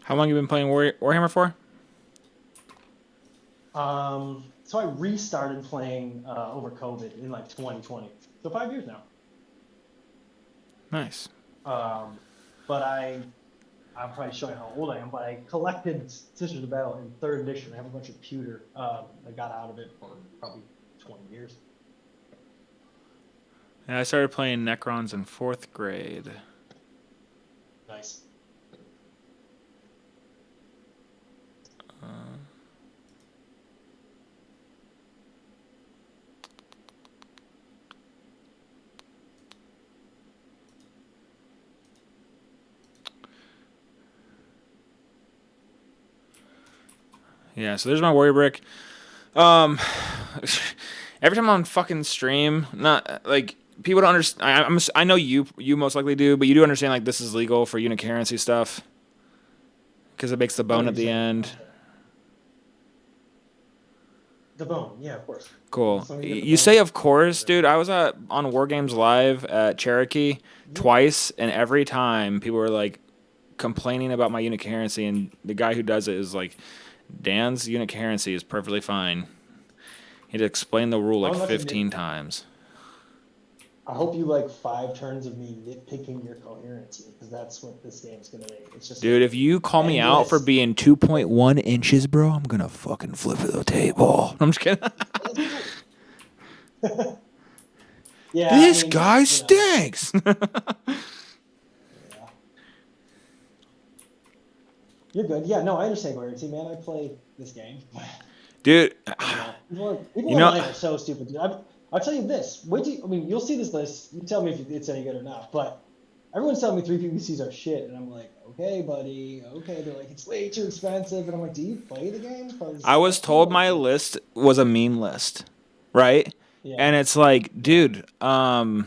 How long you been playing Warhammer for? So I restarted playing over COVID in like 2020. So 5 years now. Nice. But I'm probably showing how old I am, but I collected Sisters of Battle in 3rd edition. I have a bunch of pewter. I got out of it for probably 20 years. Yeah, I started playing Necrons in 4th grade. Nice. Yeah, so there's my warrior brick. Every time I'm on fucking stream, not like people don't understand. I know you most likely do, but you do understand like this is legal for unit currency stuff because it makes the What bone are at you the saying? end. The bone, yeah, of course. Cool. As long as you get the You say bone. of course, dude. I was on War Games Live at Cherokee twice, and every time people were like complaining about my unit currency, and the guy who does it is like, Dan's unit currency is perfectly fine. He had to explain the rule like How much is 15 it? times. I hope you like 5 turns of me nitpicking your coherency, because that's what this game's gonna make. It's just Dude, if you call me out for endless. being 2.1 inches, bro, I'm gonna fucking flip the table. I'm just kidding. Yeah, This I mean, guy you know, stinks. yeah. You're good. Yeah, no, I understand coherency, man. I play this game. Dude, People you know, online are so stupid. Dude. I'll tell you this. I mean, you'll see this list. You tell me if it's any good or not. But everyone's telling me 3 PVCs are shit, and I'm like, okay, buddy. Okay, they're like, it's way too expensive, and I'm like, do you play the game? Because I was that's kind of told like, my list was a meme list, right? yeah, And it's like, dude, I mean,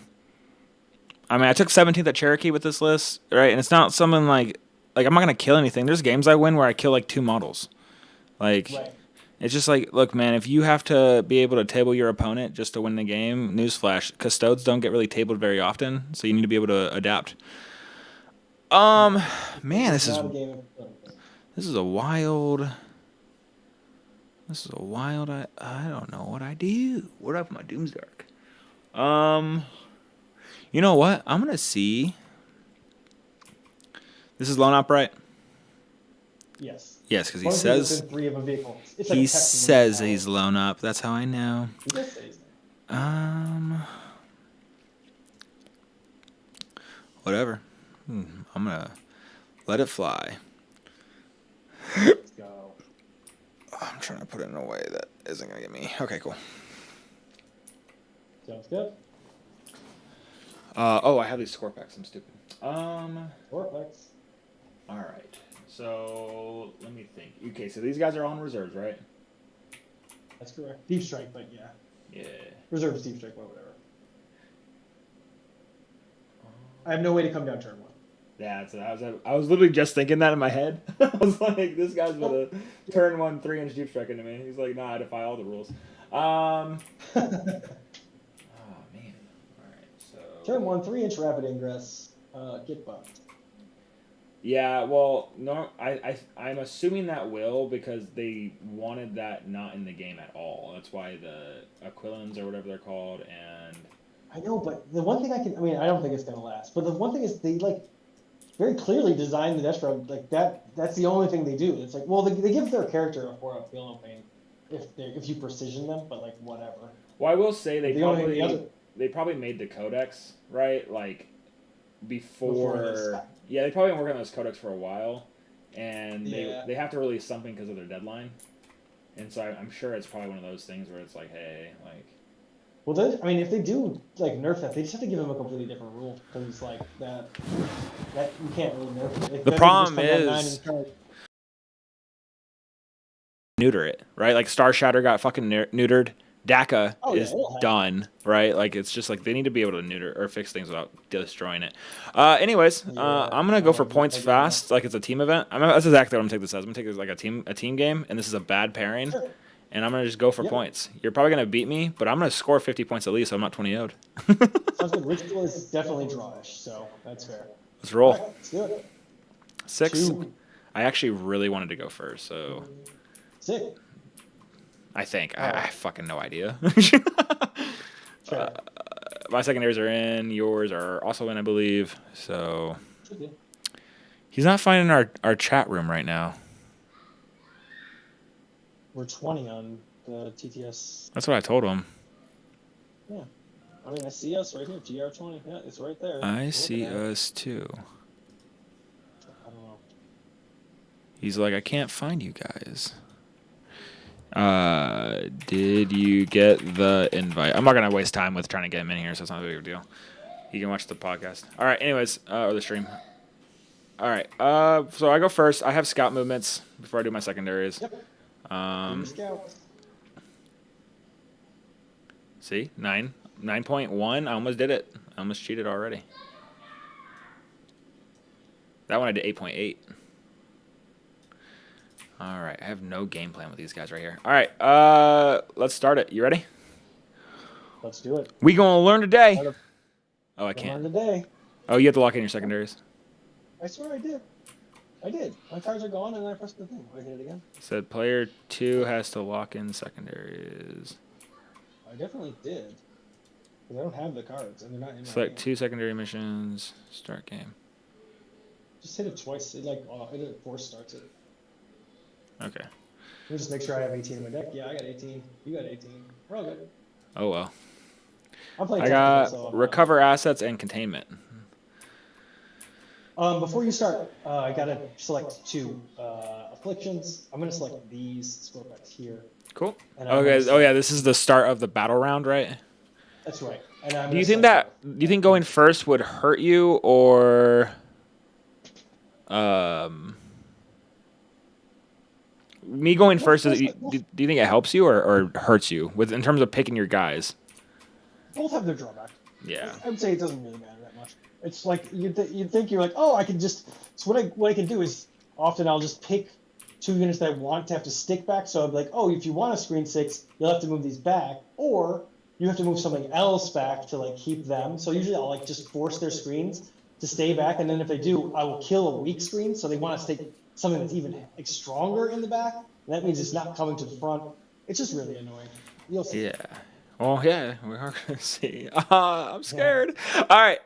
I took 17th at Cherokee with this list, right? And it's not something like I'm not gonna kill anything. There's games I win where I kill like 2 models. Like, right. it's just like, look, man, if you have to be able to table your opponent just to win the game, newsflash, custodes don't get really tabled very often, so you need to be able to adapt. Man, It's not a game. this is a wild. This is a wild. I don't know what I do. Where do I put my Doomsdark? You know what? I'm gonna see. This is Lone Op, right? Yes. Yes, because he As long as he's says within 3 of a vehicle. It's like he a Texan when says you he's Lone Up. That's how I know. He does say his name. Whatever. I'm gonna let it fly. Let's go. I'm trying to put it in a way that isn't gonna get me. Okay, cool. Sounds good. Oh, I have these score packs. I'm stupid. Perfect. All right. So let me think. Okay, so these guys are all in reserves, right? That's correct. Deep strike, but yeah. Yeah. Reserves deep strike, but whatever. I have no way to come down turn 1. Yeah, I was literally just thinking that in my head. I was like, this guy's gonna turn 1 3-inch deep strike into me. He's like, nah, I defy all the rules. Oh man. All right, so Turn 1, 3-inch rapid ingress. Get buffed. yeah, well, no, I'm assuming that will because they wanted that not in the game at all. That's why the Aquilans or whatever they're called and I know, but the one thing I don't think it's gonna last. But the one thing is they like very clearly designed the Death Stroke like that. That's the only thing they do. It's like, well, they give their character a 4-up feel pain if you precision them, but like whatever. Well, I will say The they probably made the codex right like Before this. yeah, they probably been working on this codex for a while, and Yeah. they have to release something because of their deadline, and so I'm sure it's probably one of those things where it's like, hey, like. Well, I mean, if they do like nerf that, they just have to give them a completely different rule because like that you can't really nerf it. The problem is is neuter it, right? Like Star Shatter got fucking neutered. DACA is it'll done, right? Like it's just like they need to be able to neuter or fix things without destroying it. Anyways, I'm gonna go for points fast, like it's a team event. That's exactly what I'm gonna take this as. I'm gonna take this like a team game, and this is a bad pairing, and I'm gonna just go for points. You're probably gonna beat me, but I'm gonna score 50 points at least. So I'm not 20-0'd. Sounds good. Ritual is definitely drawish, so that's fair. Let's roll. Right, let's do it. 6. 2. I actually really wanted to go first, so 6. I think I fucking no idea. Sure. My secondaries are in. Yours are also in, I believe. So he's not finding our chat room right now. We're 20 on the TTS. That's what I told him. Yeah. I mean, I see us right here, GR20. Yeah, it's right there. I We're see looking at it. us too. I don't know. He's like, I can't find you guys. Did you get the invite? I'm not gonna waste time with trying to get him in here, so it's not a big deal. You can watch the podcast. All right. Anyways, or the stream. All right. So I go first. I have scout movements before I do my secondaries. Yep. Do your scouts. See, 9.1. I almost did it. I almost cheated already. That one I did 8.8. All right. I have no game plan with these guys right here. All right. Let's start it. You ready? Let's do it. We gonna learn today. Oh, I Learn can't. today. Oh, you have to lock in your secondaries. I swear I did. I did. My cards are gone, and I pressed the thing. I hit it again. It said player 2 has to lock in secondaries. I definitely did. Because I don't have the cards, and they're not in my Select hand. 2 secondary missions. Start game. Just hit it twice. It force starts it. Okay. Let me just make sure I have 18 in my deck. Yeah, I got 18. You got 18. We're all good. Oh well. I'm playing I technical, got so recover assets and containment. before you start, I gotta select 2 afflictions. I'm gonna select these score packs here. Cool. And I'm Okay. gonna Oh select- yeah, this is the start of the battle round, right? That's right. And I'm Do you gonna think select that? Do you think going first would hurt you, or me going first? Do you think it helps you or hurts you with in terms of picking your guys? both have their drawback. Yeah. I would say it doesn't really matter that much. It's like you'd think you're like, oh, I can just. So what I can do is often I'll just pick 2 units that I want to have to stick back. So I'm like, oh, if you want a screen 6, you'll have to move these back, or you have to move something else back to like keep them. So usually I'll like just force their screens to stay back, and then if they do, I will kill a weak screen. So they want to stay something that's even like stronger in the back, and that means it's not coming to the front. It's just really annoying. You'll see. Yeah. Oh yeah, we are gonna see. I'm scared. Yeah. All right.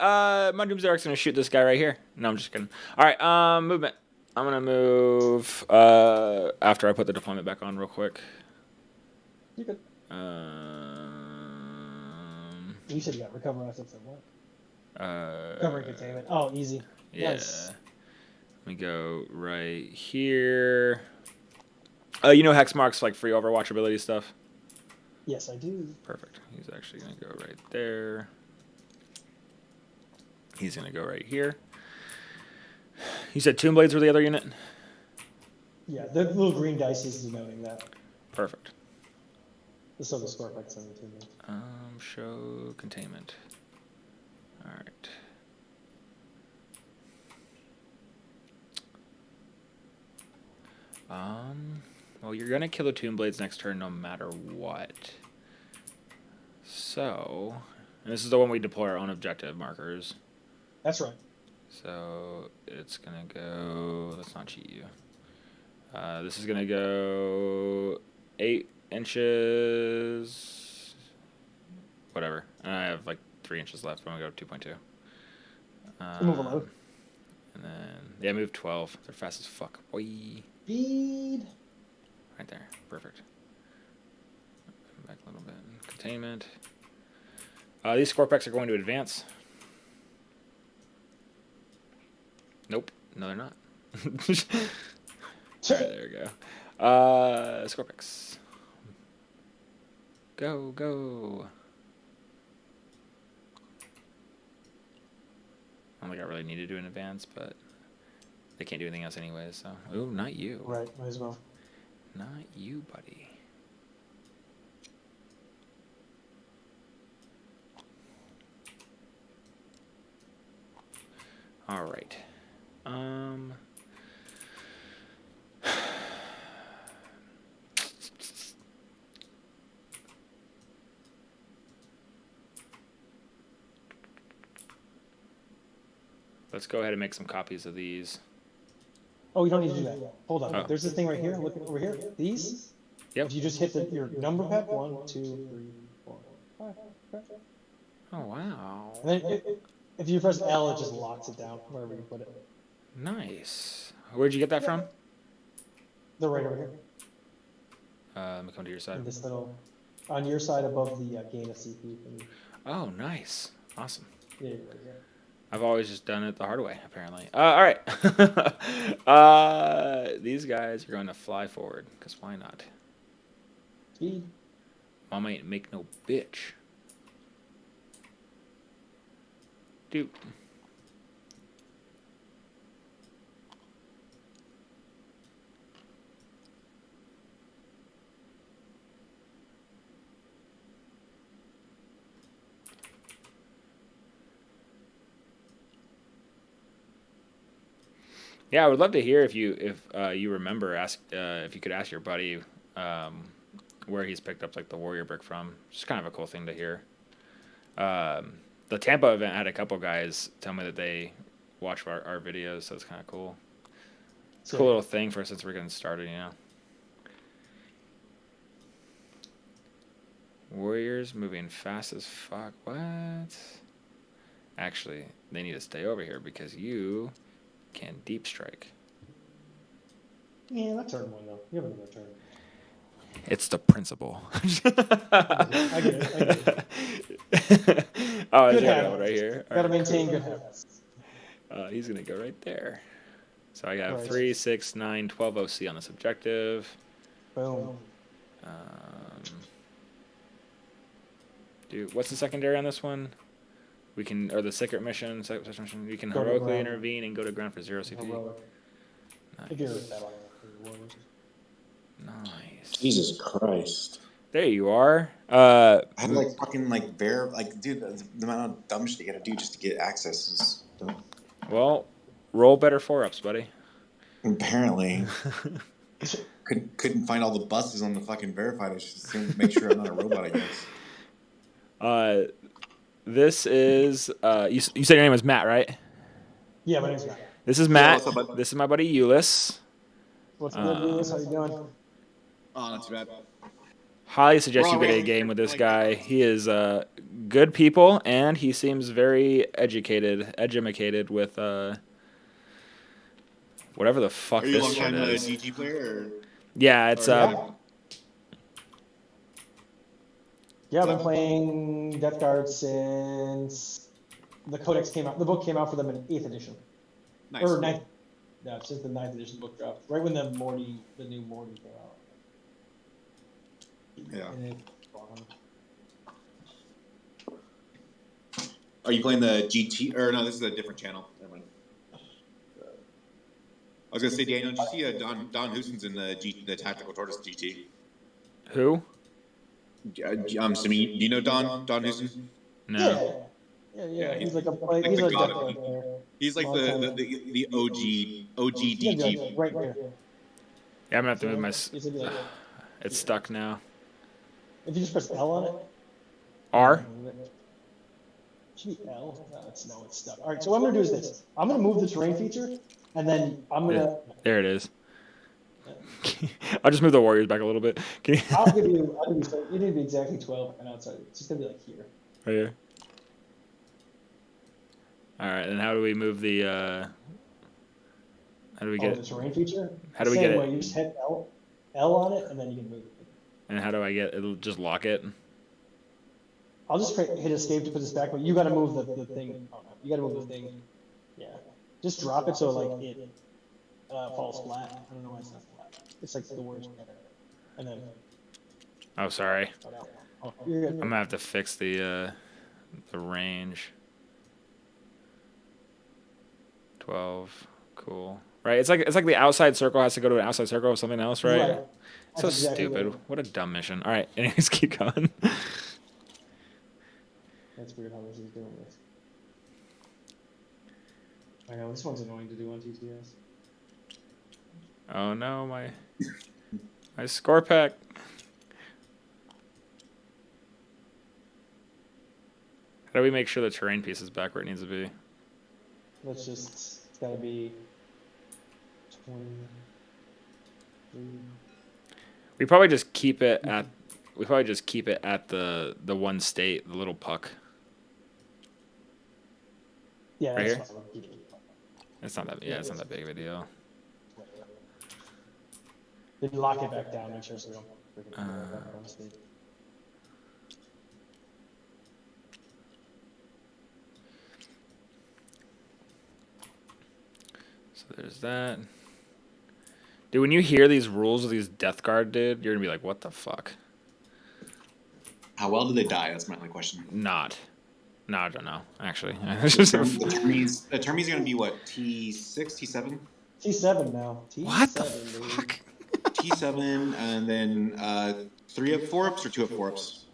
My Doomsday's gonna shoot this guy right here. No, I'm just kidding. All right. Movement. I'm gonna move after I put the deployment back on real quick. You could. You said you got recover assets at what? Recovery containment. Oh, easy. Yeah. Nice. Let me go right here. You know Hexmark's like free Overwatch ability stuff? Yes, I do. Perfect. He's actually going to go right there. He's going to go right here. You said Tomb Blades were the other unit? Yeah, the little green dice is denoting that. Perfect. So the score effects on the Tomb Blades. Show containment. All right. Well, you're gonna kill the Tomb Blades next turn no matter what. So, and this is the one we deploy our own objective markers. That's right. So it's gonna go. Let's not cheat you. This is gonna go 8 inches. Whatever. And I have like 3 inches left. I'm gonna go 2.2. Move a load. And then move 12. They're fast as fuck. Boy. Speed. Right there. Perfect. Back a little bit. Containment. These score packs are going to advance. Nope. No, they're not. Alright, there we go. Score packs. Go, go. I don't think I really need to do an advance, but they can't do anything else anyways, so. Ooh, not you. Right, might as well. Not you, buddy. All right. Let's go ahead and make some copies of these. Oh, you don't need to do that. Hold on. Oh. There's this thing right here. Look over here. These. Yep. If you just hit your number pad, 1, 2, 3, 4, 5. Oh, wow. And then if you press L, it just locks it down wherever you put it. Nice. Where'd you get that from? They're right over here. Let me come to your side. In this little, on your side above the gain of CP thing. Oh, nice. Awesome. Yeah. I've always just done it the hard way, apparently. All right. These guys are going to fly forward, because why not? Speed. Mama ain't make no bitch. Dude. Yeah, I would love to hear if you remember if you could ask your buddy where he's picked up like the warrior brick from. It's kind of a cool thing to hear. The Tampa event had a couple guys tell me that they watch our videos, so it's kind of cool. It's a cool little thing for us since we're getting started, you know. Warriors moving fast as fuck. What? Actually, they need to stay over here because you can deep strike. Yeah, that's turn one though. You have another turn. It's the principle. I get it. Oh, Good there's another habits. one right here. Gotta maintain good habits. He's gonna go right there. So I got Right. 3, 6, 9, 12 OC on this objective. Boom. Dude, what's the secondary on this one? We can, or the secret mission, we can Go to heroically ground. intervene and go to ground for 0 CP. Heroic. Nice. If you're with that, Nice. Jesus Christ. There you are. I had like fucking like dude, the amount of dumb shit you gotta do just to get access is dumb. Well, roll better 4-ups, buddy. Apparently. couldn't find all the buses on the fucking verified. I should assume to make sure I'm not a robot, I guess. This is you said your name was Matt, right? Yeah, my name's Matt. This is Matt. what's up, This is my buddy Ulyss. What's good, Lewis? How you doing? Oh, not too bad. Highly suggest you get a game with this guy. He is good people, and he seems very educated with whatever the fuck this shit is. DG player? Yeah, it's Yeah, I've been playing Death Guard since the Codex came out. The book came out for them in 8th edition. Nice. Or 9th. No, since the 9th edition book dropped. Right when the new Morty came out. Yeah. And Are you playing the GT? Or no, this is a different channel. Never mind. I was gonna say, Daniel, did you see Don Houston's in the Tactical Tortoise GT? who? I'm assuming, do you know Don Houston? No. Yeah. He's like a like he's the like god Death of- Guard player. He's like the OG Yeah, DG. right there. Yeah, I'm gonna have to move my. He's gonna be like, It's stuck now. if you just press L on it. R. Should be L. No, it's stuck. All right, so what I'm gonna do is this. I'm gonna move the terrain feature, and then I'm gonna. There it is. I'll just move the Warriors back a little bit. Can you? I'll give you. So you need to be exactly 12 and outside. It's just gonna be like here. Right here. All right, and how do we move the? How do we get the it? terrain feature. How do we Same get way, it? you just hit L on it, and then you can move it. And how do I get? It'll just lock it. I'll just hit escape to put this back, but you got to move the thing. Oh, no, you got to move the thing. Yeah, just drop it so like it falls flat. I don't know why it's not flat. It's like the words. And then. Oh, sorry. Oh, no. Oh, you're good. I'm gonna have to fix the range. 12. Cool. Right. It's like the outside circle has to go to an outside circle of something else, right? Right. So That's exactly stupid. right. What a dumb mission. All right. Anyways, keep going. That's weird how this is doing this. I know this one's annoying to do on TTS. Oh no, my score pack. How do we make sure the terrain piece is back where it needs to be? Let's just, it's gotta be 20. We probably just keep it at the one state, the little puck. Yeah, Right that's here? fine. It's not that it's not that big of a deal. Then lock it back down, make sure so we don't freaking back on stage. there's that. Dude, when you hear these rules of these Death Guard, dude, you're gonna be like, what the fuck? How well do they die? That's my only question. Not. No, I don't know, actually. The termies are gonna be what? T6, T7? T7 now. T7, What the baby. fuck? T7, and then 3 up 4 ups or 2 up 4 ups?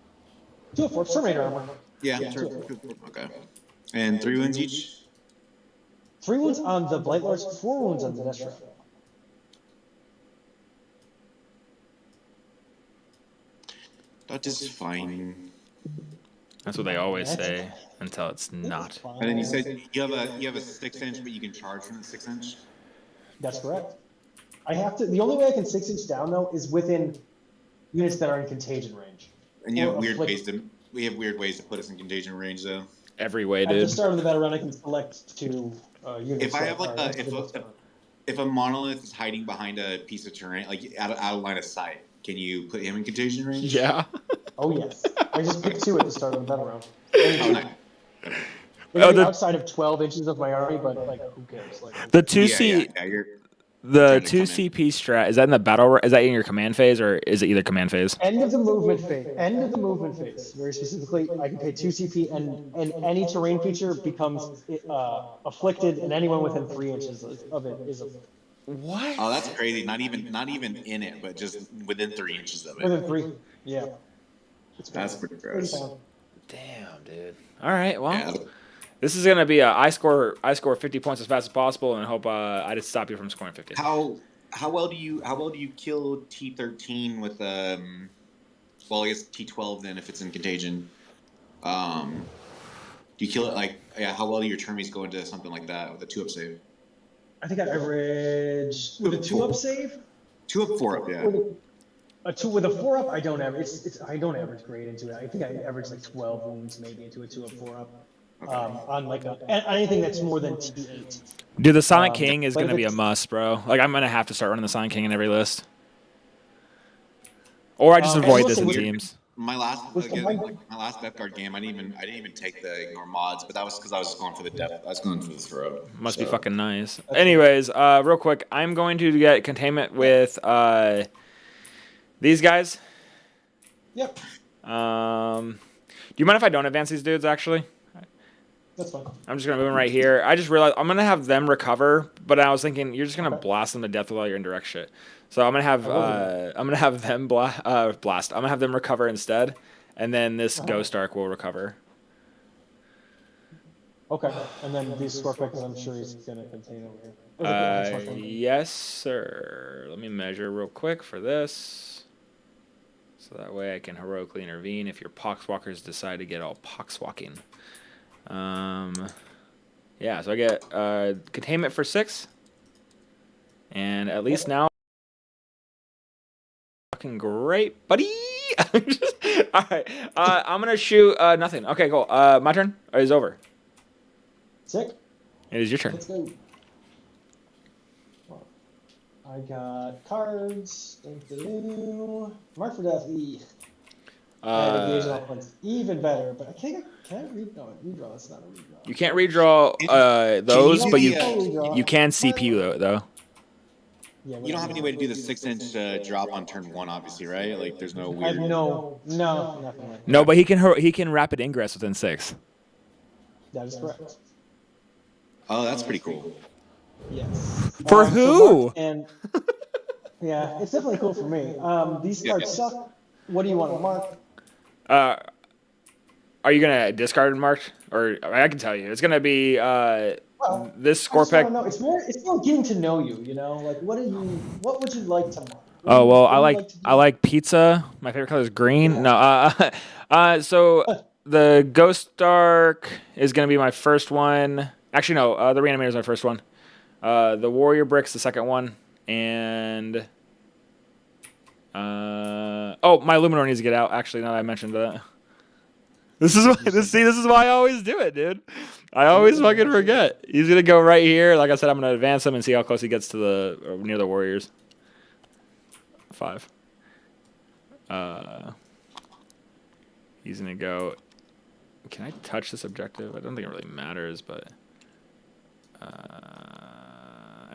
2 of 4, Terminator armor. Yeah, Yeah, 2 up 2 4. Okay. And 3 wounds each? 3 wounds on the Blight Lords, 4 wounds on the Destro. That is fine. That's what they always say until it's not. And then you said you have a 6-inch, but you can charge from the 6-inch. That's correct. I have to. The only way I can 6-inch down though is within units that are in contagion range. And you have weird ways to. We have weird ways to put us in contagion range, though. Every way, At the dude. start of the battle round, I can select 2 units. If I have like that a if a monolith is hiding behind a piece of terrain, like out of line of sight, can you put him in contagion range? Yeah. Oh yes, I just picked 2 at the start of the battle round. Oh, nice. They're outside of 12 inches of my army, but like, who cares? Like, The 2C, you're the trying to come 2CP strat, is that in the battle? Is that in your command phase, or is it either command phase? end of the movement phase. End of the movement phase. Very specifically, I can pay 2 CP, and any terrain feature becomes afflicted, and anyone within 3 inches of it is afflicted. What? Oh, that's crazy. Not even in it, but just within 3 inches of it. Within 3, yeah. That's pretty gross. Damn, dude. All right, well, Yeah. this is gonna be I score 50 points as fast as possible, and hope I just stop you from scoring 50. How well do you kill T13 with well, I guess T12 then if it's in contagion. Do you kill it like how well do your termies go into something like that with a 2-up save? I think I averaged with a 2-up save. 2 up, 4 up, yeah. With a 4-up, I don't average. I don't average great into it. I think I average like 12 wounds maybe into a 2-up, 4-up. Okay. On like anything that's more than T8. Dude, the Sonic King is but gonna if be a it's- must, bro. Like I'm gonna have to start running the Sonic King in every list, or I just avoid this in listen, teams. My last With my last Death Guard game, I didn't even take the ignore mods, but that was because I was just going for the depth. I was going for the throw. Must be So, fucking nice. Anyways, real quick, I'm going to get containment with these guys. Yep, Do you mind if I don't advance these dudes? Actually, that's fine. I'm just gonna move them right here. I just realized I'm gonna have them recover, but I was thinking you're just gonna blast them to death with all your indirect shit. So I'm gonna have them blast. I'm gonna have them recover instead, and then this Ghost Arc will recover. Okay, and then these Scorpicons, I'm sure he's gonna contain over here. Or is it the next one? Yes, sir. Let me measure real quick for this. So that way I can heroically intervene if your poxwalkers decide to get all poxwalking. Yeah, so I get containment for 6. And at least now, fucking great, buddy. All right, I'm going to shoot nothing. Okay, cool. My turn is over. Sick. It is your turn. Let's go. I got cards. Mark for death. Engage all points. Even better, but I can't read. No, redraw. That's not a redraw. You can't redraw those, but you redraw. can CPU though. Yeah, you don't have any way to do the 6-inch drop on turn 1, obviously, right? Like, there's no weird. No, nothing like that. No, but he can rapid ingress within 6. That is correct. Oh, that's pretty cool. Yes. For who? Mark and yeah, it's definitely cool for me. These cards suck. What do you want to mark? Are you gonna discard and mark, or I can tell you, it's gonna be Well, this I just wanna Scorpec. know. It's more getting to know you. You know, like what would you like to mark? Oh well, What do you to do? I like pizza. My favorite color is green. No, so the Ghost Arc is gonna be my first one. Actually, no, the Reanimator is my first one. The Warrior Brick's the second one, and my Luminor needs to get out. Actually, now that I mentioned that. This is why I always do it, dude. I always fucking forget. He's gonna go right here. Like I said, I'm gonna advance him and see how close he gets to near the Warriors. 5. He's gonna go. Can I touch this objective? I don't think it really matters, but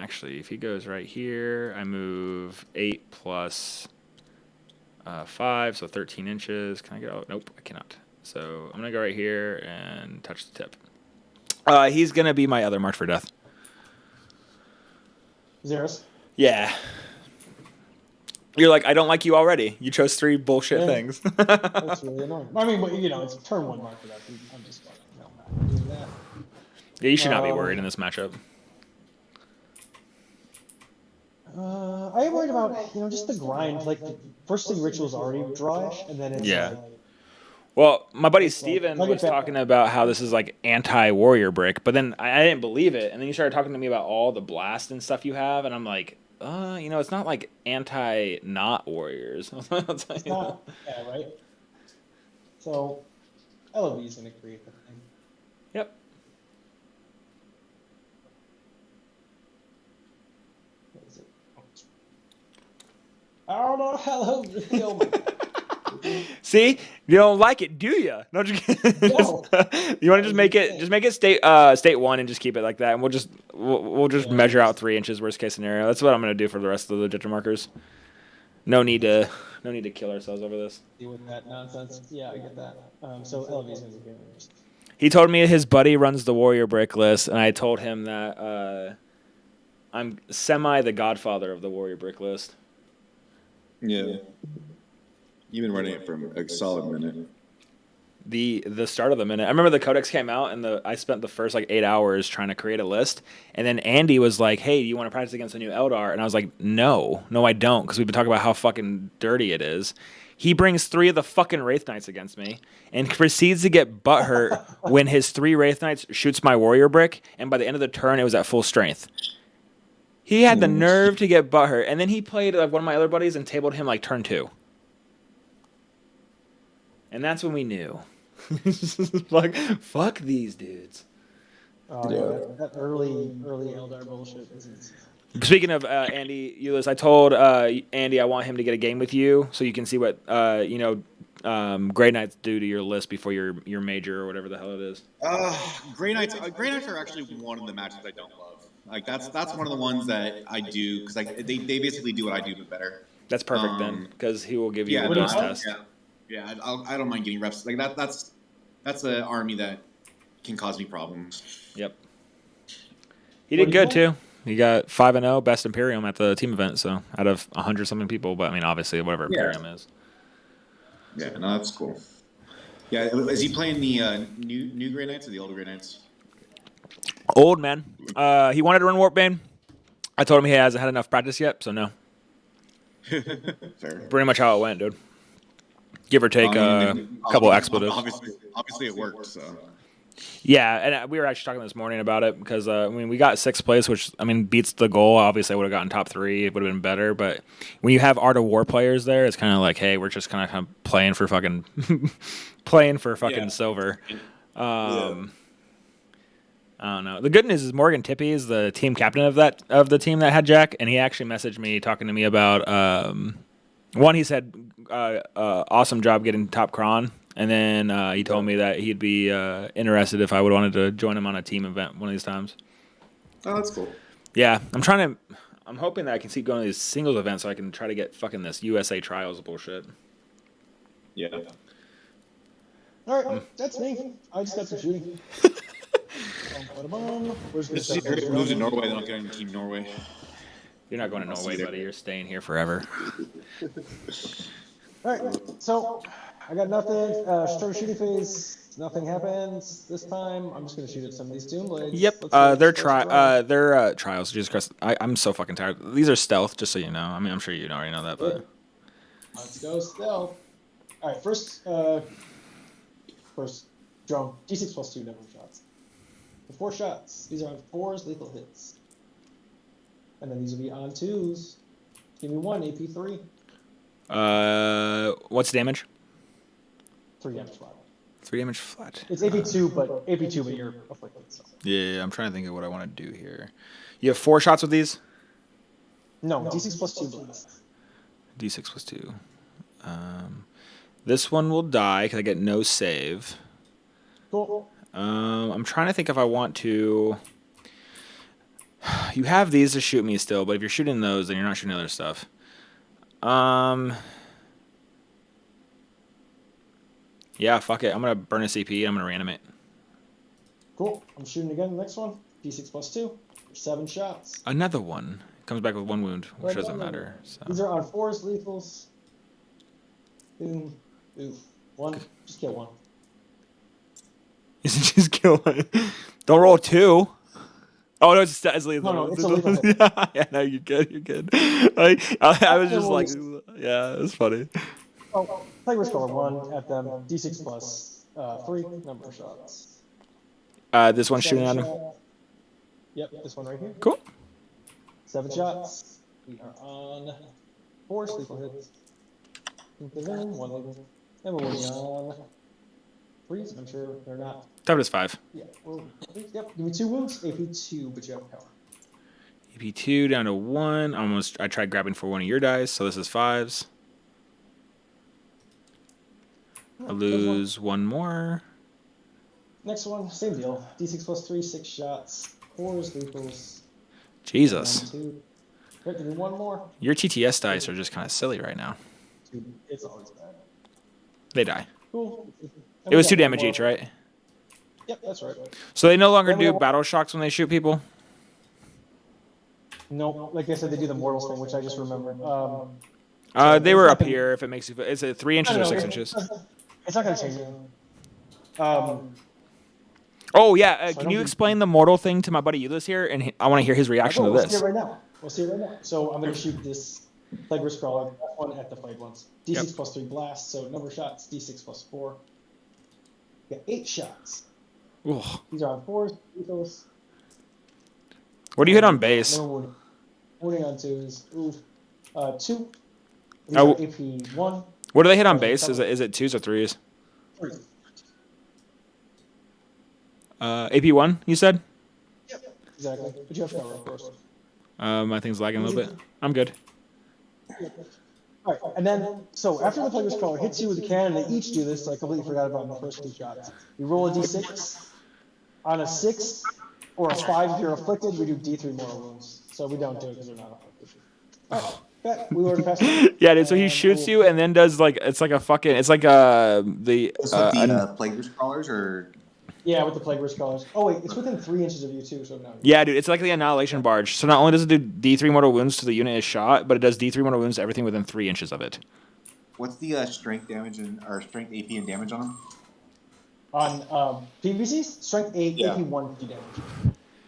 Actually, if he goes right here, I move 8 plus 5, so 13 inches. Can I go? Nope, I cannot. So I'm gonna go right here and touch the tip. He's gonna be my other March for Death. Zeros. Yeah. You're like, I don't like you already. You chose 3 bullshit things. That's really annoying. I mean, but, it's turn 1 mark for that. I'm just like, no, I'm not doing that. Yeah, you should not be worried in this matchup. I am worried about, just the grind. Like, the first thing Ritual's already drawish, and then it's like... Well, my buddy Steven like, was talking about how this is like anti-warrior brick, but then I didn't believe it. And then you started talking to me about all the blast and stuff you have, and I'm like, it's not like anti-not warriors. It's not, yeah, right? So, LOB is going to create the thing. Yep. What is it? Oh, no, hello. Oh, my God. See, you don't like it, do you? No, just kidding. No. You want to just make it state 1 and just keep it like that, and we'll just measure out 3 inches worst case scenario. That's what I'm gonna do for the rest of the objective markers. No need to kill ourselves over this. Deal with that nonsense. Yeah, I get that. So LV is gonna be good. He told me his buddy runs the warrior brick list, and I told him that I'm semi the godfather of the warrior brick list. Yeah. You've been running it for a solid minute. The start of the minute. I remember the codex came out, and I spent the first 8 hours trying to create a list. And then Andy was like, "Hey, do you want to practice against the new Eldar?" And I was like, "No, I don't," because we've been talking about how fucking dirty it is. He brings 3 of the fucking Wraith Knights against me, and proceeds to get butthurt when his 3 Wraith Knights shoots my warrior brick, and by the end of the turn, it was at full strength. He had the nerve to get butthurt, and then he played one of my other buddies and tabled him turn 2. And that's when we knew. Fuck these dudes. Oh, yeah. That early Eldar bullshit is insane. Speaking of Andy Eulis, I told Andy I want him to get a game with you so you can see what Grey Knights do to your list before your major or whatever the hell it is. Grey Knights are actually one of the matches I don't love. That's one of the ones that I do because they basically do what I do but better. That's perfect then, because he will give you the best test. Yeah, I don't mind getting reps like that. That's an army that can cause me problems. Yep. He did good too. He got 5-0, best Imperium at the team event. So out of 100-something people, but I mean, obviously, whatever Imperium is. Yeah, no, that's cool. Yeah, is he playing the new Grey Knights or the older Grey Knights? Old man. He wanted to run Warpbane. I told him he hasn't had enough practice yet, so no. Fair. Pretty much how it went, dude. Give or take a couple expletives. Obviously, it worked. So. Yeah, and we were actually talking this morning about it because we got 6th place, which beats the goal. Obviously, I would have gotten top 3. It would have been better. But when you have Art of War players there, it's kind of like, hey, we're just kind of playing for fucking silver. I don't know. The good news is Morgan Tippy is the team captain of the team that had Jack, and he actually messaged me talking to me about one. He said, "Awesome job getting top Cron," and then he told me that he'd be interested if I would wanted to join him on a team event one of these times. Oh, that's cool. Yeah, I'm hoping that I can keep going to these singles events so I can try to get fucking this USA Trials bullshit. Yeah. All right, that's me. I just got some shooting. Where's This is great. Move to Norway, then I'll get on Team Norway. You're not going to Norway, buddy. You're staying here forever. All right, so I got nothing. Start shooting phase. Nothing happens this time. I'm just gonna shoot at some of these Doom Blades. Yep. They're trials. Jesus Christ. I'm so fucking tired. These are stealth, just so you know. I mean, I'm sure you already know that, but let's go stealth. All right, first drone. D6 plus 2 number of shots. For 4 shots. These are on 4s, lethal hits. And then these will be on 2s. Give me 1 AP3. What's damage? 3 damage flat. 3 damage flat. It's AP2, but you're afflicted. So. Yeah, I'm trying to think of what I want to do here. You have 4 shots with these? No, D6 plus 2 blast. D6 plus 2. This one will die because I get no save. Cool. I'm trying to think if I want to. You have these to shoot me still, but if you're shooting those, then you're not shooting other stuff. Yeah, fuck it. I'm gonna burn a CP. I'm gonna reanimate. Cool. I'm shooting again. The next one. D6 plus 2. 7 shots. Another one comes back with 1 wound, which Right, doesn't another matter. one. So. These are on 4s, lethals. Boom. Oof. 1. Just kill 1. Just kill it. Don't roll 2. Oh no, it's lethal. No, it's a lethal hit. Yeah, no, you're good. You're good. I was just like, yeah, it's funny. Oh, Plague Scholar 1 at them. D6 plus 3 number of shots. This one's shooting at him. Yep, this one right here. Cool. 7 shots. We are on 4 lethal hits. One lethal. And we're working on 3s. I'm sure they're not. Top is 5. Yeah. Yep. Give me 2 wounds. AP 2, but you have power. AP 2 down to 1. I tried grabbing for one of your dice, so this is 5s. I lose 1 more. Next one, same deal. D6 plus 3, 6 shots. 4s, lethals. Jesus. 2. Right, give me 1 more. Your TTS dice are just kind of silly right now. Dude, it's always bad. They die. Cool. It was 2 damage each, right? Yep, that's right. So they no longer do battle shocks when they shoot people? No, like I said, they do the mortals thing, which I just remembered. They were up here. If it makes you, is it 3 inches or 6 inches? It's not gonna change it. Oh yeah, can you explain the mortal thing to my buddy Ulyss here? And I want to hear his reaction to We'll this. see it right now. We'll see it right now. So I'm gonna shoot this Plague Crawler, that one at the Plague ones. D6 plus 3 blasts, so number of shots, D6 plus 4. Got 8 shots. Ooh. These are on 4s, lethals. What do you hit on base? No warning. Warning on 2s. Oof. 2. These Oh. are AP 1. What do they hit on base? Is it 2s or 3s? 3. AP 1, you said? Yep. Exactly. But you have cover, of course. My thing's lagging a little bit. I'm good. Alright, and then, so after the Plague Crawler hits you with the cannon, they each do this, so I completely forgot about the first 2 shots. You roll a d6. On a 6 or a 5 if you're afflicted, we do d3 mortal wounds. So we don't do it because we're not afflicted. Alright, yeah, we already passed it. Yeah, dude. So he shoots you and then does like it's like the Is it the Plague Crawlers or? Yeah, with the Plague Crawlers. Oh wait, it's within 3 inches of you too, so no. Yeah, dude. It's like the Annihilation Barge. So not only does it do D3 mortal wounds to the unit is shot, but it does D3 mortal wounds to everything within 3 inches of it. What's the strength damage or strength AP and damage on them? On PVCs, strength 8, Yeah. AP 1 damage.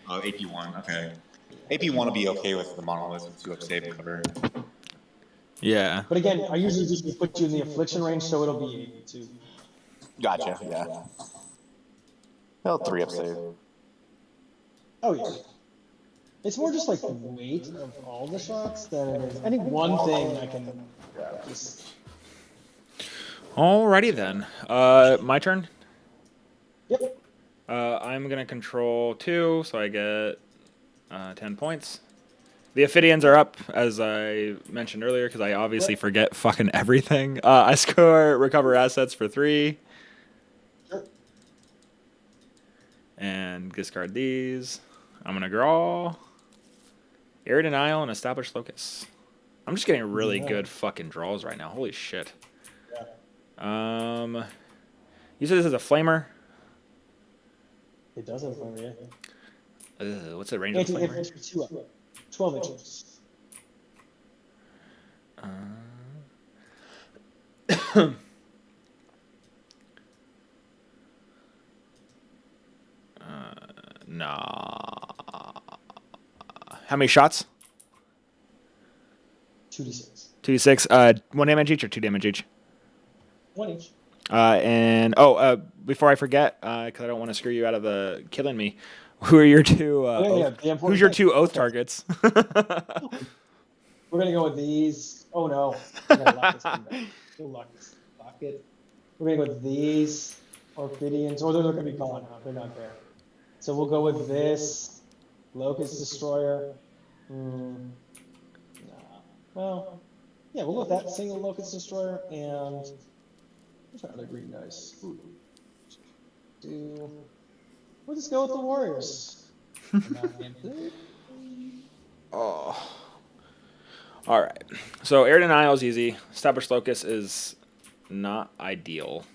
Oh, AP 1. Okay. AP 1 will be okay with the monolith since you have save cover. Yeah. But again, I usually just put you in the affliction range, so it'll be 82. Gotcha. Yeah. Well, 3 up save. Oh yeah. It's more just like the weight of all the shots than it is any one thing I can just. Alrighty then. My turn. Yep. I'm gonna control 2, so I get 10 points. The Ophidians are up, as I mentioned earlier, because I obviously forget fucking everything. I score recover assets for 3. Sure. And discard these. I'm gonna draw Air Denial and Establish Locus. I'm just getting really good fucking draws right now. Holy shit. Yeah. You said this is a flamer? It does have a flamer, yeah. What's the range of the flamer? Infantry 2 up. 12 inches. Nah. How many shots? 2d6. 2d6. 1 damage each or 2 damage each? 1 each. Before I forget, because I don't want to screw you out of the killing me, who are your 2? Who's your 2 oath targets? We're gonna go with these. Oh no. I'm gonna lock this thing down. We'll lock it. We're gonna go with these Orphidians. Or they're gonna be gone now. They're not there. So we'll go with this Locust Destroyer. Nah. Well, yeah, we'll go with that single Locust Destroyer and what's our other green dice? We'll just go with the Warriors. Oh. All right. So air denial is easy. Established locus is not ideal.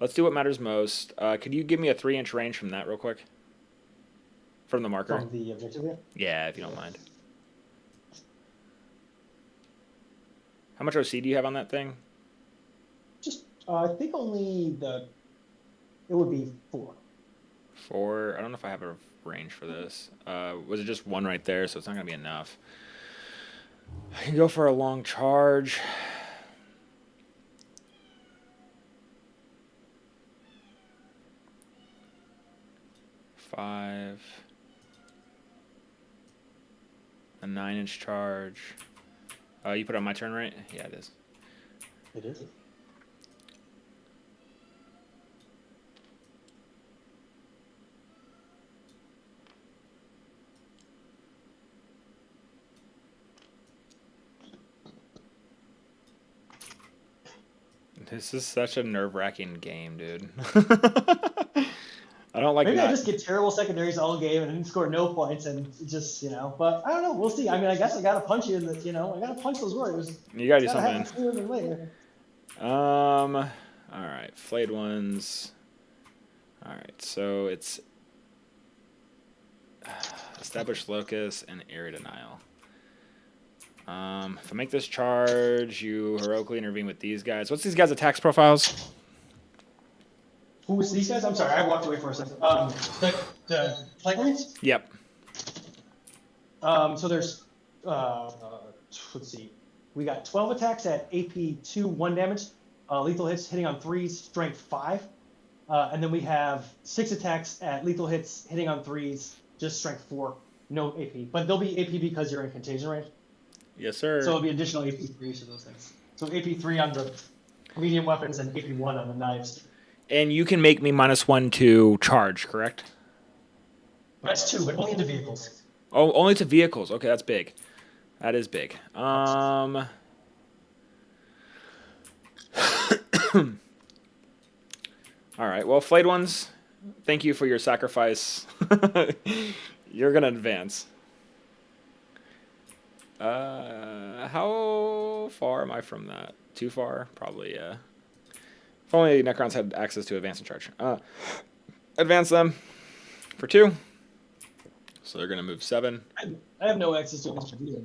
Let's do what matters most. Could you give me a 3-inch range from that real quick? From the marker? From the objective here? Yeah, if you don't mind. How much OC do you have on that thing? Just, I think only it would be 4. 4. I don't know if I have a range for this. Was it just 1 right there? So it's not going to be enough. I can go for a long charge. Five. A 9-inch charge. You put on my turn, right? Yeah, it is. It is. This is such a nerve-wracking game, dude. I don't like Maybe that. I just get terrible secondaries all game and score no points and just, but I don't know. We'll see. I mean, I guess I got to punch you in the, I got to punch those warriors. You got to do Gotta happen something. sooner than later. All right, flayed ones. All right, so it's established locus and area denial. If I make this charge, you heroically intervene with these guys. What's these guys' attacks profiles? Who's these guys? I'm sorry, I walked away for a second. The Plaguelands? Yep. So there's, let's see. We got 12 attacks at AP 2, 1 damage. Lethal hits hitting on 3s, strength 5. And then we have 6 attacks at lethal hits hitting on 3s, just strength 4, no AP. But they'll be AP because you're in contagion range. Yes, sir. So it'll be additional AP for each of those things. So AP 3 on the medium weapons and AP 1 on the knives. And you can make me -1 to charge, correct? That's 2, but only into vehicles. Oh, only to vehicles. Okay, that's big. That is big. All right. Well, flayed ones, thank you for your sacrifice. You're gonna advance. How far am I from that? Too far? Probably, yeah. If only Necrons had access to advance and charge. Advance them for 2. So they're gonna move 7. I have no access to extra either.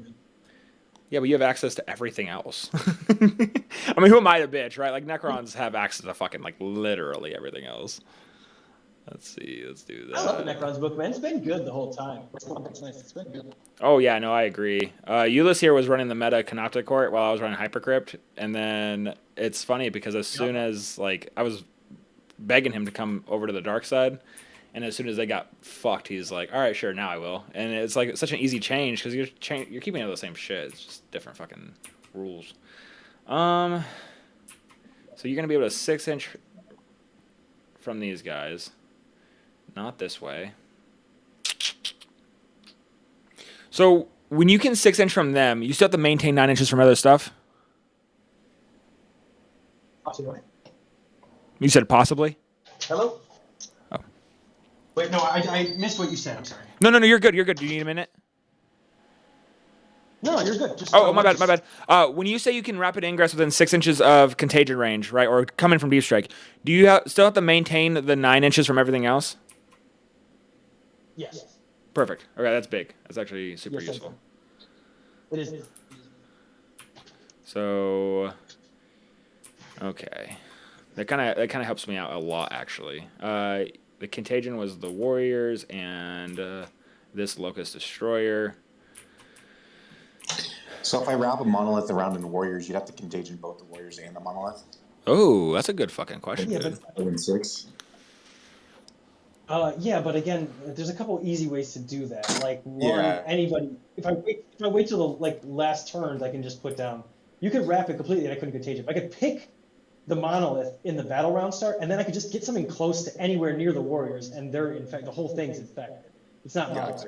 Yeah, but you have access to everything else. I mean, who am I to bitch, right? Like, Necrons have access to fucking, like, literally everything else. Let's see. Let's do that. I love the Necrons book, man. It's been good the whole time. It's nice. It's been good. Oh, yeah, no, I agree. Euless here was running the meta Canoptic Court while I was running Hypercrypt. And then it's funny because as soon as, like, I was begging him to come over to the dark side, and as soon as they got fucked, he's like, all right, sure, now I will. And it's like such an easy change because you're keeping all the same shit. It's just different fucking rules. So you're going to be able to 6-inch from these guys. Not this way. So when you can 6-inch from them, you still have to maintain 9 inches from other stuff? Possibly. You said possibly? Hello? Oh. Wait, no, I missed what you said. I'm sorry. No, you're good. You're good. Do you need a minute? No, you're good. Just, Oh, my bad. When you say you can rapid ingress within 6 inches of contagion range, right, or come in from deep strike, do you still have to maintain the 9 inches from everything else? Yes. Perfect. Okay, that's big. That's actually super Yes, useful. It is. So, okay, that kind of helps me out a lot actually. The contagion was the warriors and this locust destroyer. So if I wrap a monolith around the warriors, you'd have to contagion both the warriors and the monolith. Oh, that's a good fucking question, Yeah, dude. I win 6. Yeah, but again, there's a couple easy ways to do that. Like one, Yeah. anybody. If I wait till the last turns, I can just put down. You could wrap it completely, and I couldn't contagion. I could pick the monolith in the battle round start, and then I could just get something close to anywhere near the warriors, and they're infected. The whole thing's infected. It's not monolith.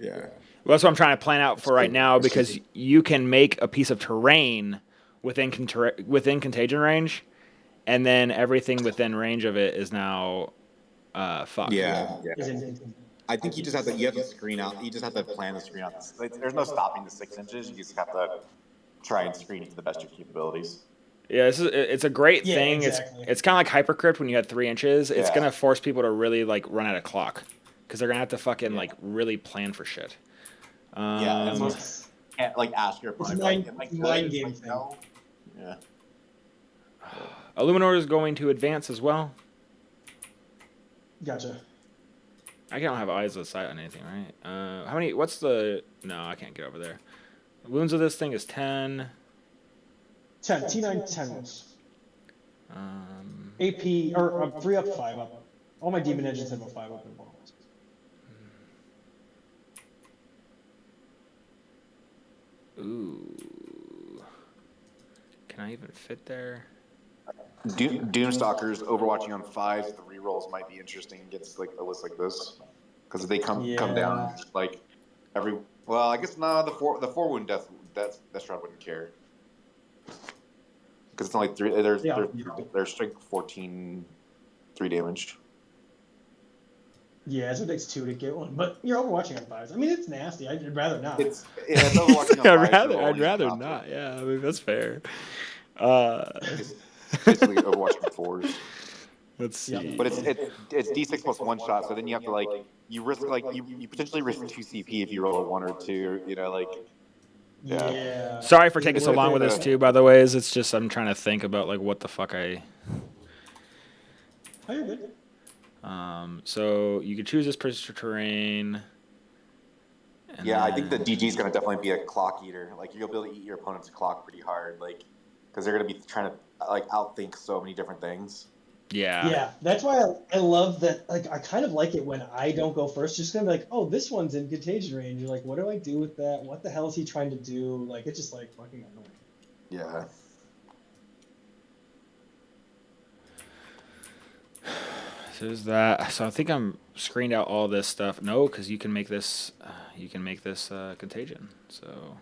Yeah. Well, that's what I'm trying to plan out for right now because you can make a piece of terrain within contagion range, and then everything within range of it is now fucked. Yeah. Is in- I think you have to screen out. You just have to plan to screen out. There's no stopping the 6 inches. You just have to try and screen it to the best of your capabilities. Yeah, it's a great Yeah, thing. exactly. It's kind of like hypercrypt when you had 3 inches. It's Yeah. gonna force people to really like run out of clock because they're gonna have to fucking like really plan for shit. Yeah, and so Yes. can't like ask your It's opponent, a mind, like, am I it's a good? mind It's game like, thing. no. Yeah. Illuminor is going to advance as well. Gotcha. I don't have eyes of sight on anything, right? How many? What's the? No, I can't get over there. The wounds of this thing is 10. 10. T9 10 wounds. Um, AP or 3 up, 5 up. All my demon engines have a 5 up and 1 up. ooh. Can I even fit there? Doomstalkers overwatching on 5s. The rerolls might be interesting against like a list like this because they come down like every. Well, I guess no. The 4 wound death shroud wouldn't care because it's only 3. There's strength 14, 3 damage. Yeah, it takes 2 to get one, but you're overwatching on 5s. I mean, it's nasty. I'd rather not. It's overwatching on 5s. I'd rather not. Yeah, I mean that's fair. It's basically overwatching on 4s. Let's see. But it's D6 plus 1 shot, so then you have to like you risk like you potentially risk 2 CP if you roll a 1 or 2, like Yeah. Sorry for taking so long with this too. By the way, it's just I'm trying to think about like what the fuck I. Oh, you're good. So you could choose this particular terrain. I think the DG is going to definitely be a clock eater. Like you'll be able to eat your opponent's clock pretty hard, like because they're going to be trying to like outthink so many different things. Yeah, that's why I love that. Like, I kind of like it when I don't go first. Just gonna be like, oh, this one's in contagion range. You're like, what do I do with that? What the hell is he trying to do? Like, it's just like fucking annoying. Yeah. So there's that. So I think I'm screened out all this stuff. No, because you can make this. Contagion. So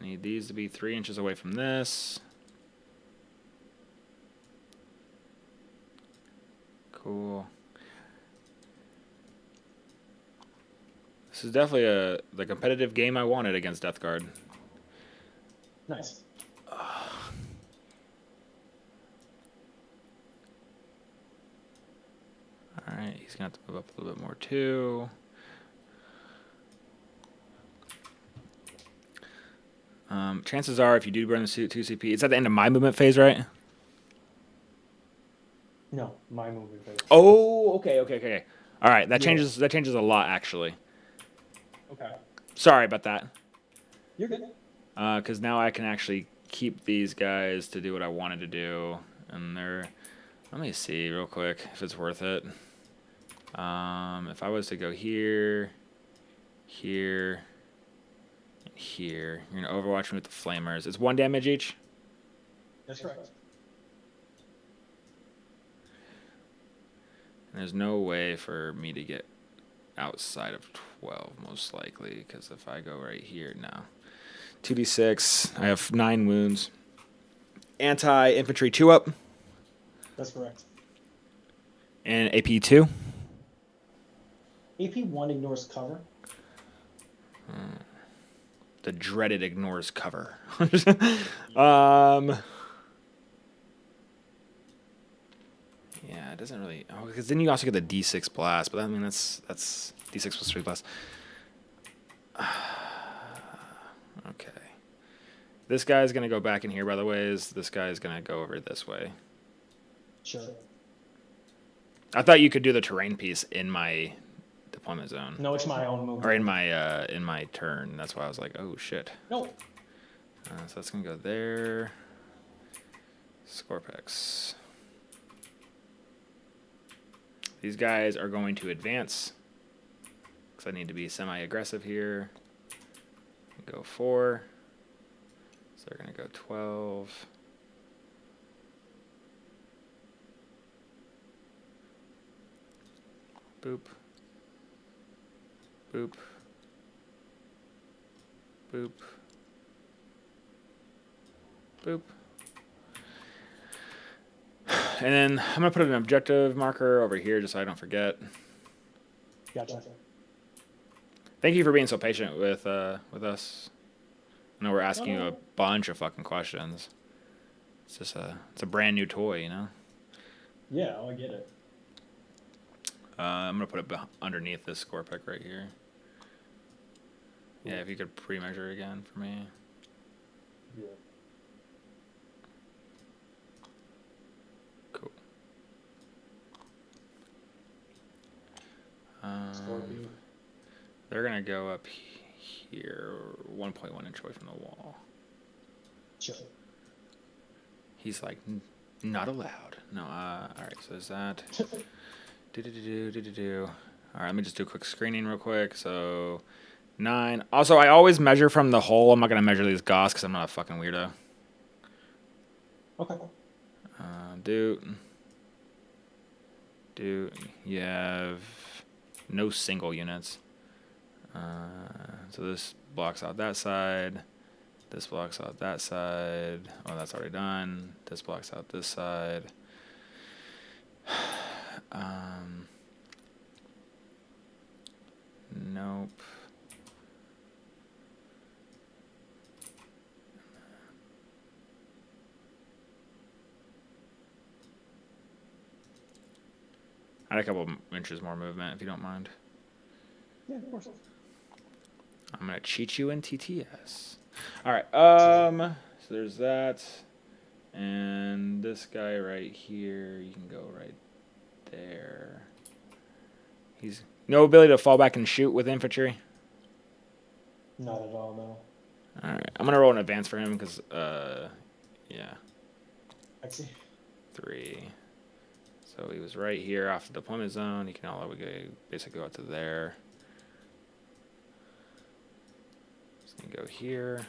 I need these to be 3 inches away from this. Cool. This is definitely the competitive game I wanted against Death Guard. Nice. Alright, he's going to have to move up a little bit more too. Chances are, if you do burn the 2 CP, it's at the end of my movement phase, right? No, my movie phase. Oh, okay. All right, that changes a lot actually. Okay. Sorry about that. You're good. Because now I can actually keep these guys to do what I wanted to do, and they're. Let me see real quick if it's worth it. If I was to go here, here, and here, you're gonna overwatch me with the flamers. It's 1 damage each. That's correct. And there's no way for me to get outside of 12, most likely, because if I go right here now, 2d6, I have 9 wounds. Anti-infantry 2 up. That's correct. And AP 2. AP 1 ignores cover. The dreaded ignores cover. Yeah, it doesn't really. Oh, because then you also get the D6 blast, but I mean that's D6 plus 3 blast. Okay. This guy's gonna go back in here. By the way, this guy's gonna go over this way. Sure. I thought you could do the terrain piece in my deployment zone. No, it's my own movie. Or in my turn. That's why I was like, oh shit. No. So that's gonna go there. Scorpex. These guys are going to advance because I need to be semi-aggressive here. Go 4. So they're going to go 12. Boop. Boop. Boop. Boop. And then I'm gonna put an objective marker over here just so I don't forget. Gotcha. Thank you for being so patient with us. I know we're asking you a bunch of fucking questions. It's just it's a brand new toy, you know. Yeah, I get it. I'm gonna put it underneath this score pick right here. Yeah, if you could pre-measure again for me. Yeah. Cool. Scorpio. They're gonna go up here, 1.1 inch away from the wall. Sure. He's like, not allowed. No. All right. So there's that. All right. Let me just do a quick screening real quick. So 9. Also, I always measure from the hole. I'm not gonna measure these goths because I'm not a fucking weirdo. Okay. Do you have no single units? So this blocks out that side. This blocks out that side. Oh, that's already done. This blocks out this side. Nope. I had a couple inches more movement, if you don't mind. Yeah, of course. I'm gonna cheat you in TTS. All right. So there's that, and this guy right here. You can go right there. He's no ability to fall back and shoot with infantry. Not at all, no. All right. I'm gonna roll an advance for him because yeah. I see. 3. So he was right here off the deployment zone. He can all the way basically go out to there. Just gonna go here.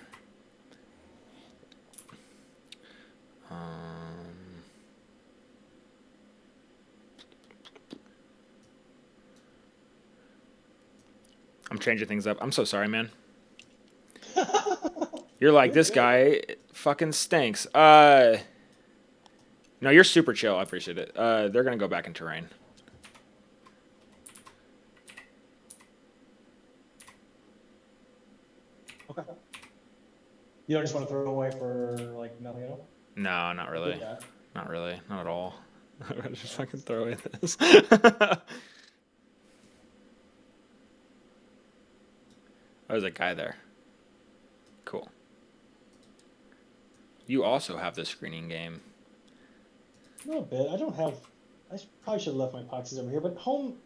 I'm changing things up. I'm so sorry, man. You're like, this guy fucking stinks. No, you're super chill. I appreciate it. They're going to go back in terrain. Okay. You don't just want to throw it away for, like, nothing at all? No, not really. Not really. Not at all. I'm just fucking throw away this. Oh, there's a guy there. Cool. You also have the screening game. No, a bit. I don't have. Probably should have left my proxies over here, but home.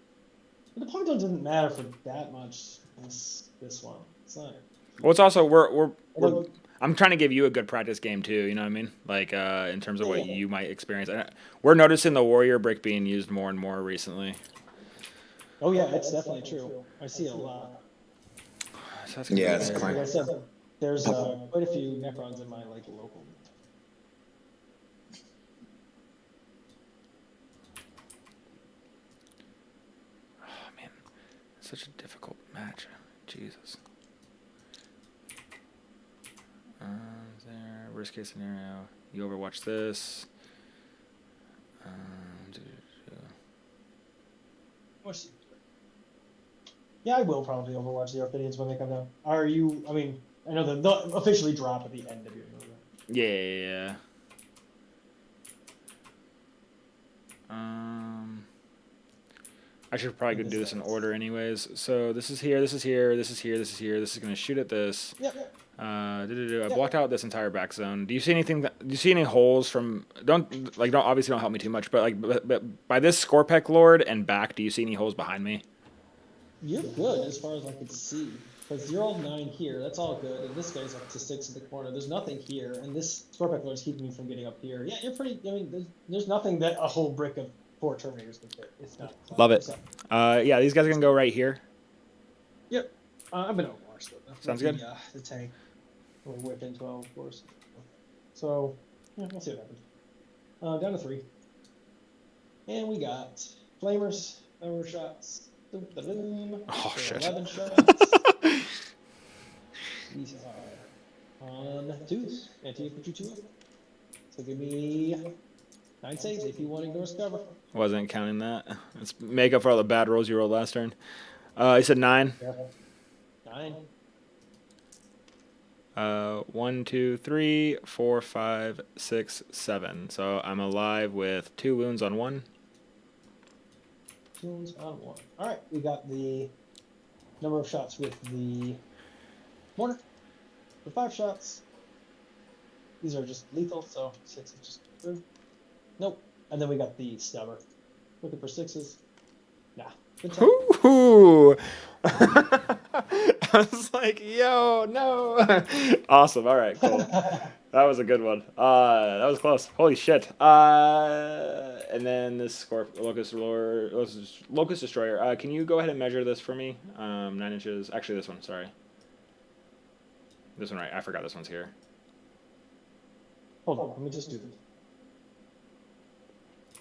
The point zone doesn't matter for that much. This one. It's not. Well, it's also we're I'm trying to give you a good practice game too. You know what I mean? Like in terms of what you might experience. We're noticing the warrior brick being used more and more recently. Oh yeah, it's definitely true. I see it a lot. So that's Yeah, it's Like I said, there's quite a few Necrons in my like local. Oh man, it's such a difficult match. Jesus. There, worst case scenario, you overwatch this. Yeah, I will probably overwatch the Orphidians when they come down. Are you? I mean, I know they'll officially drop at the end of your movement. Yeah. I should probably go do this in order anyways. So this is here, this is here, this is here, this is here. This is going to shoot at this. Yep. I blocked out this entire back zone. Do you see anything? Do you see any holes from? Don't obviously don't help me too much. But but by this Scorpec Lord and back, do you see any holes behind me? You're good as far as I can see. Because you're all 9 here, that's all good. And this guy's up to 6 in the corner. There's nothing here, and this Scorpec Lord's keeping me from getting up here. Yeah, you're pretty. I mean, there's nothing that a whole brick of 4 Terminators can fit. It's not. Love it. Yeah, these guys are gonna go right here. Yep. I've been overwatched though. Sounds good. The tank. We'll whip in 12, of course. So, yeah, we'll see what happens. Down to 3. And we got Flamers, power shots. Oh, shit. 11 shots. These are on 2s. Anti-infantry 2. So give me 9 saves, AP 1 ignores cover. Wasn't counting that. Let's make up for all the bad rolls you rolled last turn. You said 9. Yeah. 9. 1, 2, 3, 4, 5, 6, 7. So I'm alive with 2 wounds on 1. 2 wounds on 1. All right, we got the number of shots with the mortar for 5 shots. These are just lethal, so 6 is just through. Nope. And then we got the stubber. Looking for 6s. Nah. Good time. Ooh. I was like, yo, no. Awesome. All right, cool. That was a good one. That was close. Holy shit. And then this Locust Destroyer. Can you go ahead and measure this for me? 9 inches. Actually, this one. Sorry. This one, right? I forgot this one's here. Hold on. Let me just do this.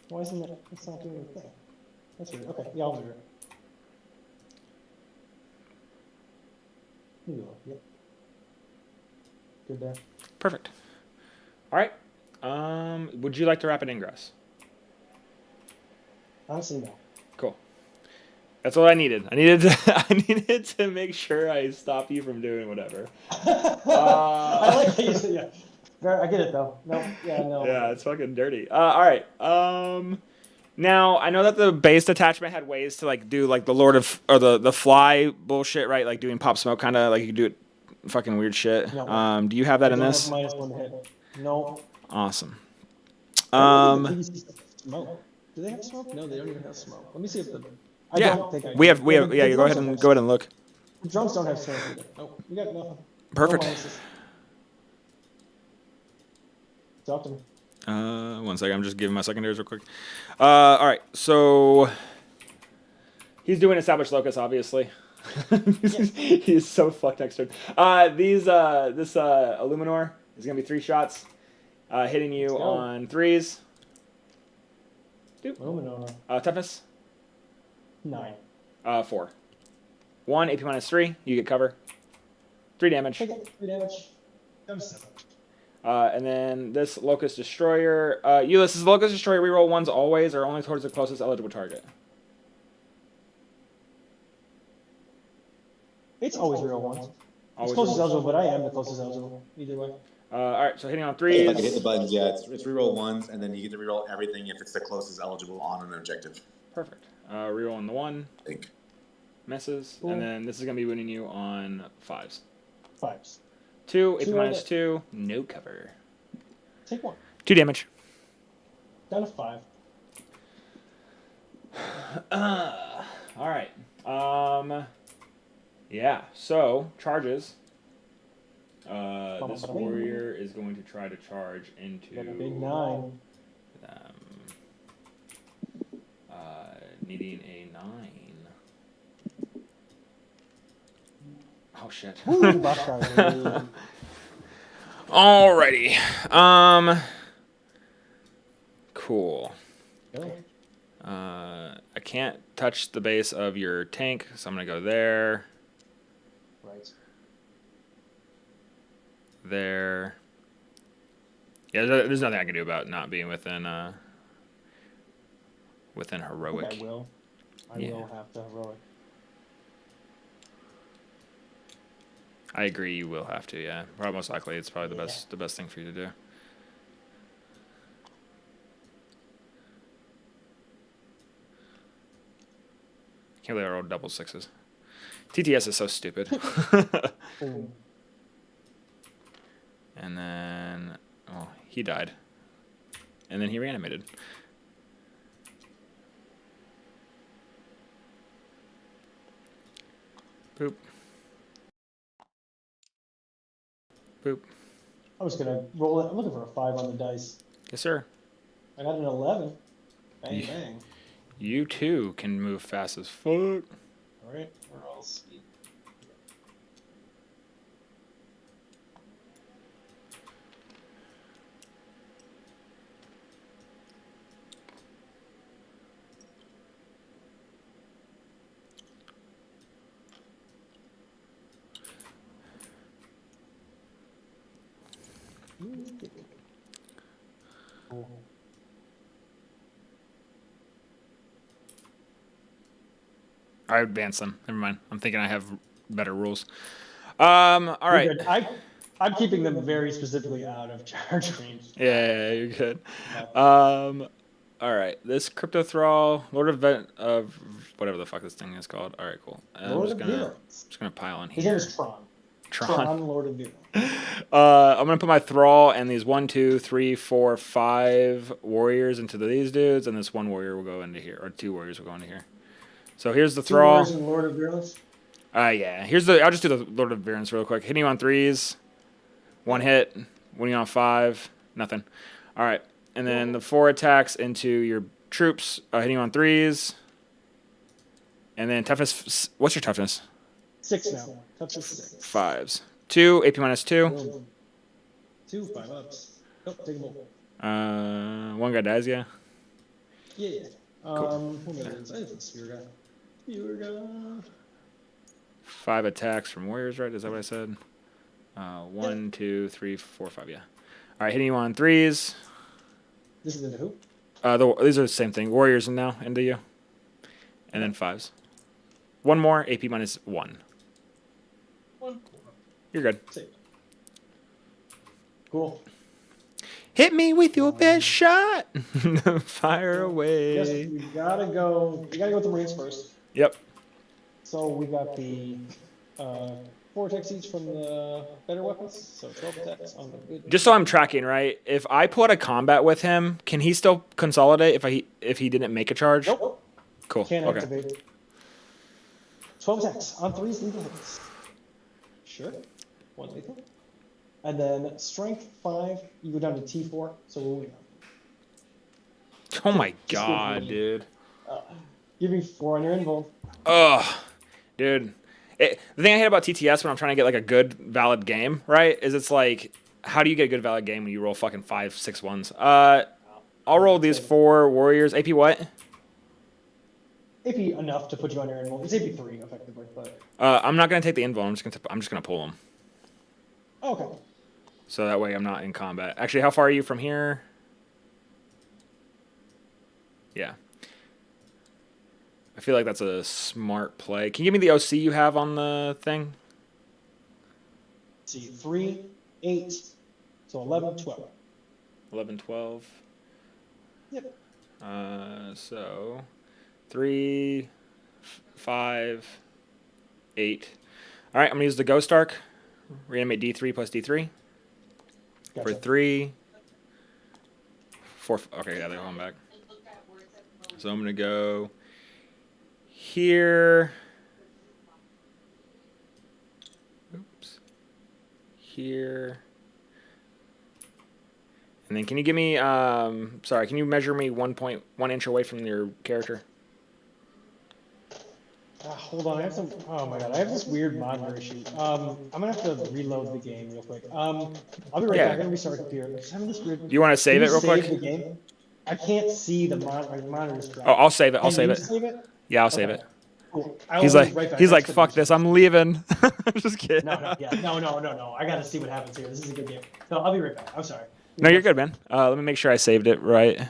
Why isn't it? It's not doing anything. That's weird. Okay. Yeah, I'll measure it. Here you go. Yep. Good there. Perfect. All right. Would you like to rapid ingress? Honestly, no. Cool. That's all I needed. I needed to make sure I stop you from doing whatever. I like how you said, yeah. I get it though. No, yeah, no. Yeah, it's fucking dirty. All right. Now I know that the base detachment had ways to like do like the Lord of or the fly bullshit, right? Like doing pop smoke, kind of like you could do it, fucking weird shit. No. Do you have that in this? -1 to hit. No. Awesome. Smoke. Do they have smoke? No, they don't even have smoke. Let me see if the. I don't think I we do. have. Yeah, you go ahead and look. The drunks don't have smoke either. Nope, we got nothing. Perfect. No minuses. Talk to me. 1 second. I'm just giving my secondaries real quick. All right. So he's doing established locus, obviously. He's so fucked next turn. This Illuminor is gonna be 3 shots, hitting you on 3s. Illuminor. Toughness. 9. 4. 1 AP -3. You get cover. 3 damage. Take it. 3 damage. That was 7. And then this Locust Destroyer. Ulysses, is the Locust Destroyer reroll 1s always or only towards the closest eligible target? It's always real ones. Always It's closest reroll. eligible, but I am the closest eligible. Either way. All right, so hitting on If I can 3s. hit the buttons, yeah, it's reroll 1s, and then you get to reroll everything if it's the closest eligible on an objective. Perfect. Rerolling the 1. I think. Misses. Cool. And then this is going to be winning you on 5s. 5s. 2, AP 2 on it. -2. No cover. Take 1. 2 damage. Down to 5. All right. Yeah, so charges. This warrior is going to try to charge into Got a big 9. needing a 9. Oh shit. Ooh, buff card. Alrighty. Cool. Go. I can't touch the base of your tank, so I'm gonna go there. Right. There. Yeah, there's nothing I can do about not being within heroic. I will. I will have to heroic. I agree. You will have to. Yeah, probably most likely it's probably the best thing for you to do. Can't believe I rolled double 6s. TTS is so stupid. And then, oh, he died. And then he reanimated. Boop. Boop. I'm just gonna roll it. I'm looking for a 5 on the dice. Yes, sir. I got an 11. Bang Yeah. bang. You too can move fast as fuck. All right, we're all speed. I advance them. Never mind. I'm thinking I have better rules. All right. You're good. I'm keeping them very specifically out of charge range. Yeah, you're good. No. All right. This Crypto Thrall, Lord of whatever the fuck this thing is called. All right, cool. I'm Lord just of gonna Virulence. pile in His name here. is Tron. Tron. Lord of Virulence. I'm gonna put my Thrall and these 1, 2, 3, 4, 5 warriors into these dudes, and this one warrior will go into here, or 2 warriors will go into here. So here's the 2 Thrall. warriors and Lord of Virulence. Yeah. I'll just do the Lord of Virulence real quick. Hitting you on 3s, 1 hit. Winning on 5, nothing. All right, and then the 4 attacks into your troops, hitting you on 3s, and then toughness. What's your toughness? 6 now. Toughness 6. 5s. 2 AP minus 2. Boom. 2 5 ups. Nope, take them all. 1 guy dies. Yeah. Yeah. Who knows? I think it's Spear guy. Spear guy. 5 attacks from warriors, right? Is that what I said? 1, 2, 3, 4, 5. Yeah. All right, hitting you on 3s. This is into who? These are the same thing. Warriors now into you, and then 5s. 1 more. AP minus 1. 1. You're good. Save. Cool. Hit me with your best shot. Fire away. Yes, we gotta go. We gotta go with the Marines first. Yep. So we got the 4 attacks each from the better weapons. So 12 attacks on the good. Just so I'm tracking, right? If I put a combat with him, can he still consolidate if he didn't make a charge? Nope. Cool. Can't Okay. activate. 12 attacks on 3s lethal hits. Sure. 1 lethal. And then strength 5, you go down to T4, so we'll win. Oh my god, dude. Give me 4 on your invul. Ugh, dude. The thing I hate about TTS when I'm trying to get like a good valid game, right, is it's like, how do you get a good valid game when you roll fucking 5, 6 ones? I'll roll these 4 warriors. AP what? AP enough to put you on your invul. It's AP 3 effectively, but. I'm not gonna take the invul. I'm just gonna pull them. Oh, okay. So that way I'm not in combat. Actually, how far are you from here? Yeah. I feel like that's a smart play. Can you give me the OC you have on the thing? Let's see, 3, 8, so 11, 12. 11, 12. Yep. So 3, 5, 8. All right, I'm gonna use the Ghost Arc. Reanimate D3 plus D3. Gotcha. For 3, 4. Okay, yeah, they're going back. So I'm gonna go here. Oops. Here. And then can you give me sorry, can you measure me 1.1 inch away from your character? Hold on, I have some. Oh my god, I have this weird monitor issue. I'm gonna have to reload the game real quick. I'll be right back. I'm gonna restart the computer. I'm just having this weird. Do you want to save Can it you real quick? save the game? I can't see the monitor. My monitor's trapped. Oh, I'll save it. I'll Can save you it. Save it? Yeah, I'll save it. Cool. He's like, fuck this. I'm leaving. I'm just kidding. No. I gotta see what happens here. This is a good game. No, I'll be right back. I'm sorry. No, you're good, man. Let me make sure I saved it right. Did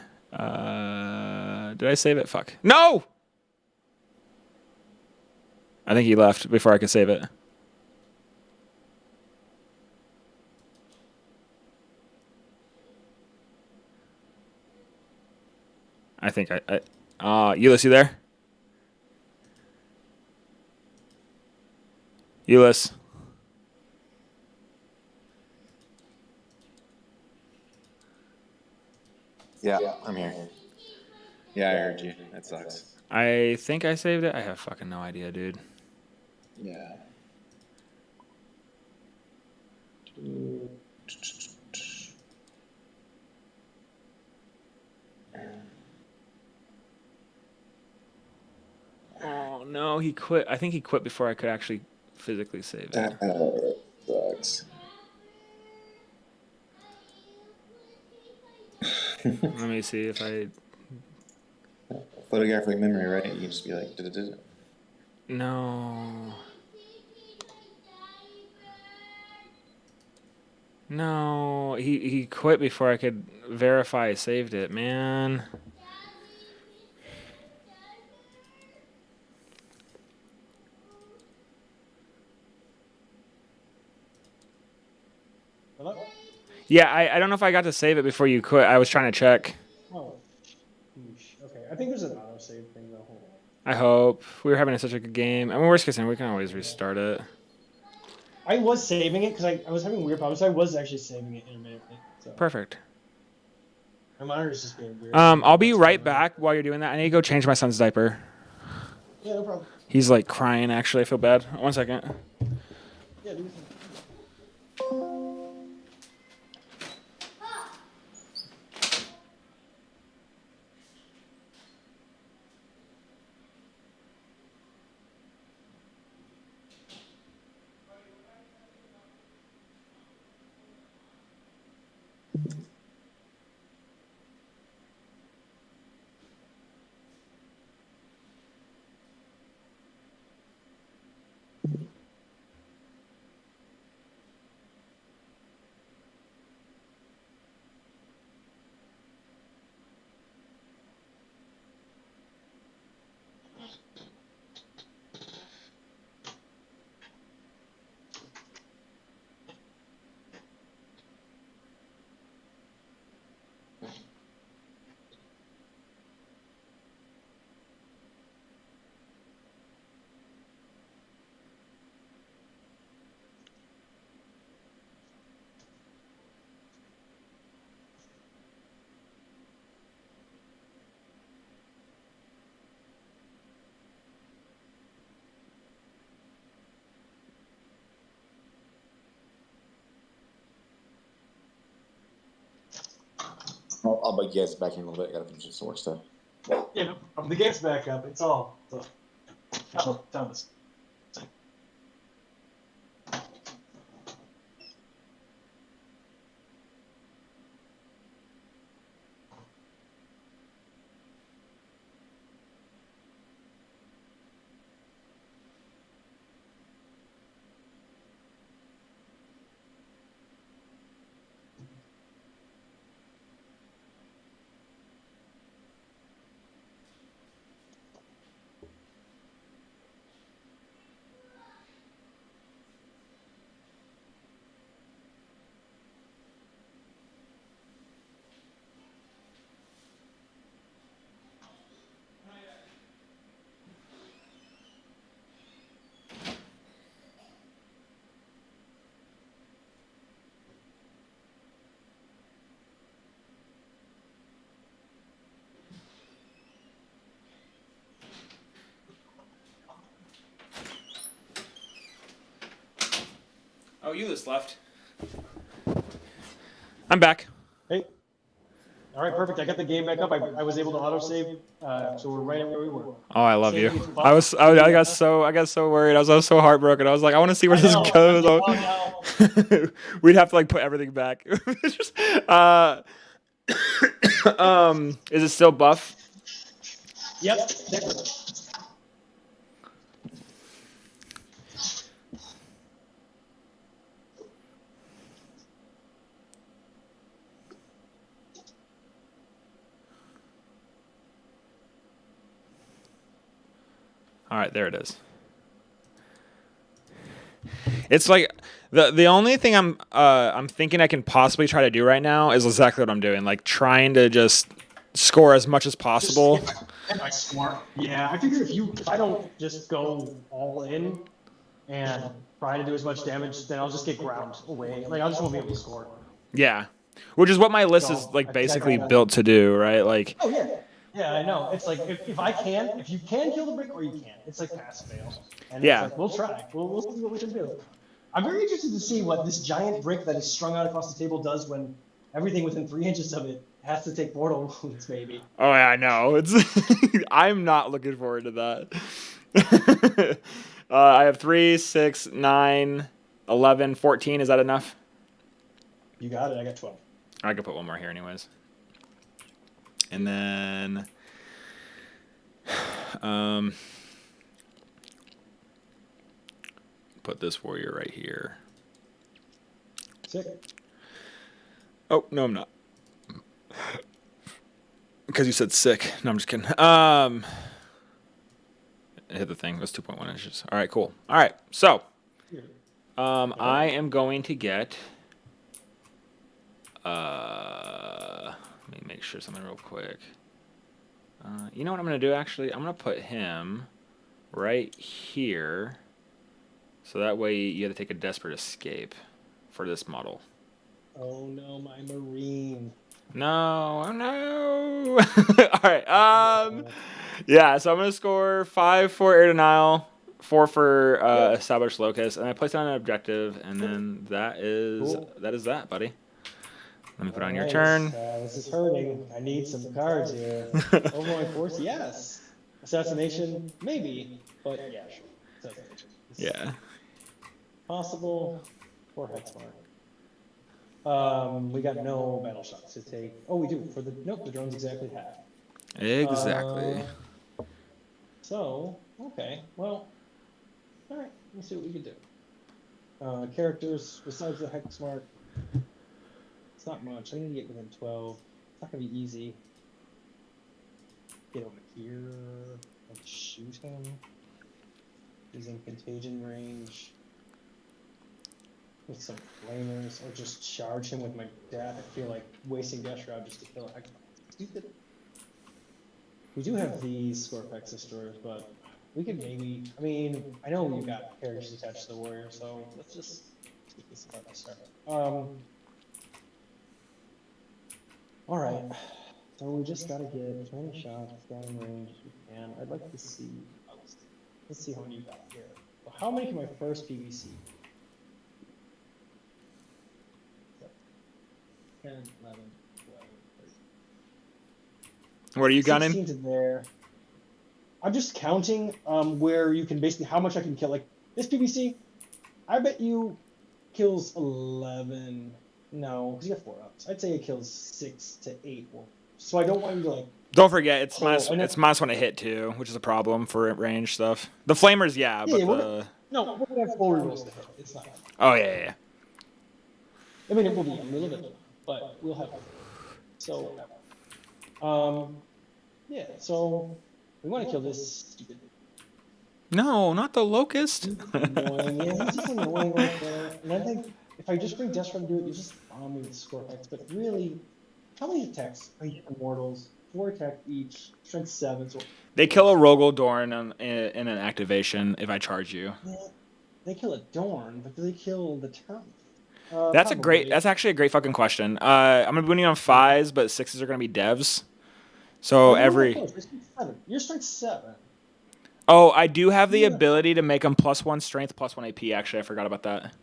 I save it? Fuck. No! I think he left before I could save it. I think Euless, you there? Euless. Yeah, I'm here. Yeah, I heard you. That sucks. I think I saved it. I have fucking no idea, dude. Yeah. Oh no, he quit. I think he quit before I could actually physically save it. That sucks. Let me see if I. Photographic memory, right? You can just be like, "Duh-duh-duh." No. No, he quit before I could verify I saved it, man. Hello? Yeah, I don't know if I got to save it before you quit. I was trying to check. Oh. Yeesh. Okay. I think there's an autosave thing though. Hold I hope. We were having such a good game. I mean, worst case scenario, we can always restart it. on. I was saving it because I was having weird problems. So I was actually saving it intermittently. So Perfect. my monitor is just being weird. I'll be right back while you're doing that. I need to go change my son's diaper. Yeah, no problem. He's like crying, actually. I feel bad. 1 second. Yeah, do your thing. I'll bug you guys back in a little bit. I gotta finish some work stuff. Yeah, no, the game's back up. It's all. Thomas. Oh, you just left. I'm back. Hey. All right, perfect. I got the game back up. I was able to autosave, so we're right at where we were. Oh, I love you. Saving it. I got so worried. I was so heartbroken. I was like, I want to see where this goes. We'd have to like put everything back. Is it still buff? Yep. All right, there it is. It's like the only thing I'm thinking I can possibly try to do right now is exactly what I'm doing, like trying to just score as much as possible. I score. Yeah, I figure if I don't just go all in and try to do as much damage, then I'll just get ground away. Like I just won't be able to score. Yeah, which is what my list is like basically built to do, right? Like. Oh yeah. Yeah, I know. It's like if you can kill the brick or you can't. It's like pass fail. And Yeah. it's like, we'll try. We'll see what we can do. I'm very interested to see what this giant brick that is strung out across the table does when everything within 3 inches of it has to take mortal wounds, maybe. Oh yeah, I know. It's I'm not looking forward to that. I have 3, 6, 9, 11, 14. Is that enough? You got it. I got 12. I could put one more here anyways. And then put this warrior right here. Sick. Oh, no, I'm not. Because you said sick. No, I'm just kidding. I hit the thing. It was 2.1 inches. All right, cool. All right, so I am going to get Let me make sure something real quick. You know what I'm gonna do? Actually, I'm gonna put him right here, so that way you have to take a desperate escape for this model. Oh no, my Marine. No, no. All right. Yeah. So I'm gonna score 5 for air denial, 4 for established locus, and I place down an objective, and then that is Cool. that, buddy. Let me put on your Alright, turn. this is hurting. I need some cards here. Overwhelming force, yes. Assassination, maybe. But yeah, sure. Assassination. Yeah. Possible. Or Hexmark. We got no battle shots to take. Oh, we do. For the nope, the drone's exactly half. Exactly. So, okay. Well, alright, let's see what we can do. Characters besides the Hexmark. It's not much. I need to get within 12. It's not gonna be easy. Get over here and shoot him. He's in contagion range. With some flamers, or just charge him with my death. I feel like wasting Death Shroud just to kill a Stupid. We do have these Scorpex destroyers, but we could maybe. I mean, I know we've got characters attached to the warrior, so let's just keep this about to start. Alright, so we just gotta get 20 shots down range if we can. I'd like to see, let's see how many you got here. So how many can my first PVC? 10, 11, 12, 13. What are you gunning? 16 to there. I'm just counting where you can basically, how much I can kill. Like, this PVC, I bet you kills 11. No, because you got 4 ups. I'd say it kills 6 to 8. So I don't want you to like. Don't forget, it's Oh, it's minus 1 to hit too, which is a problem for range stuff. The flamers, yeah, but no, we're gonna have full rerolls to hit. It's not. Oh yeah. I mean, it will be a little bit, but we'll have. So, yeah. So we want to kill this stupid. No, not the locust. Annoying. Yeah, he's just annoying right there. And I think if I just bring Destron to do it, you just bomb me with Scorpex. But really, how many attacks are you immortals? 4 attack each, strength 7. So They kill a Rogel Dorn in an activation if I charge you. yeah, they kill a Dorn, but do they kill the turn? That's Probably. That's actually a great fucking question. I'm gonna boon you on 5s, but 6s are gonna be devs. So You're strength 7. Oh, I do have the ability to make them +1 strength, +1 AP. Actually, I forgot about that.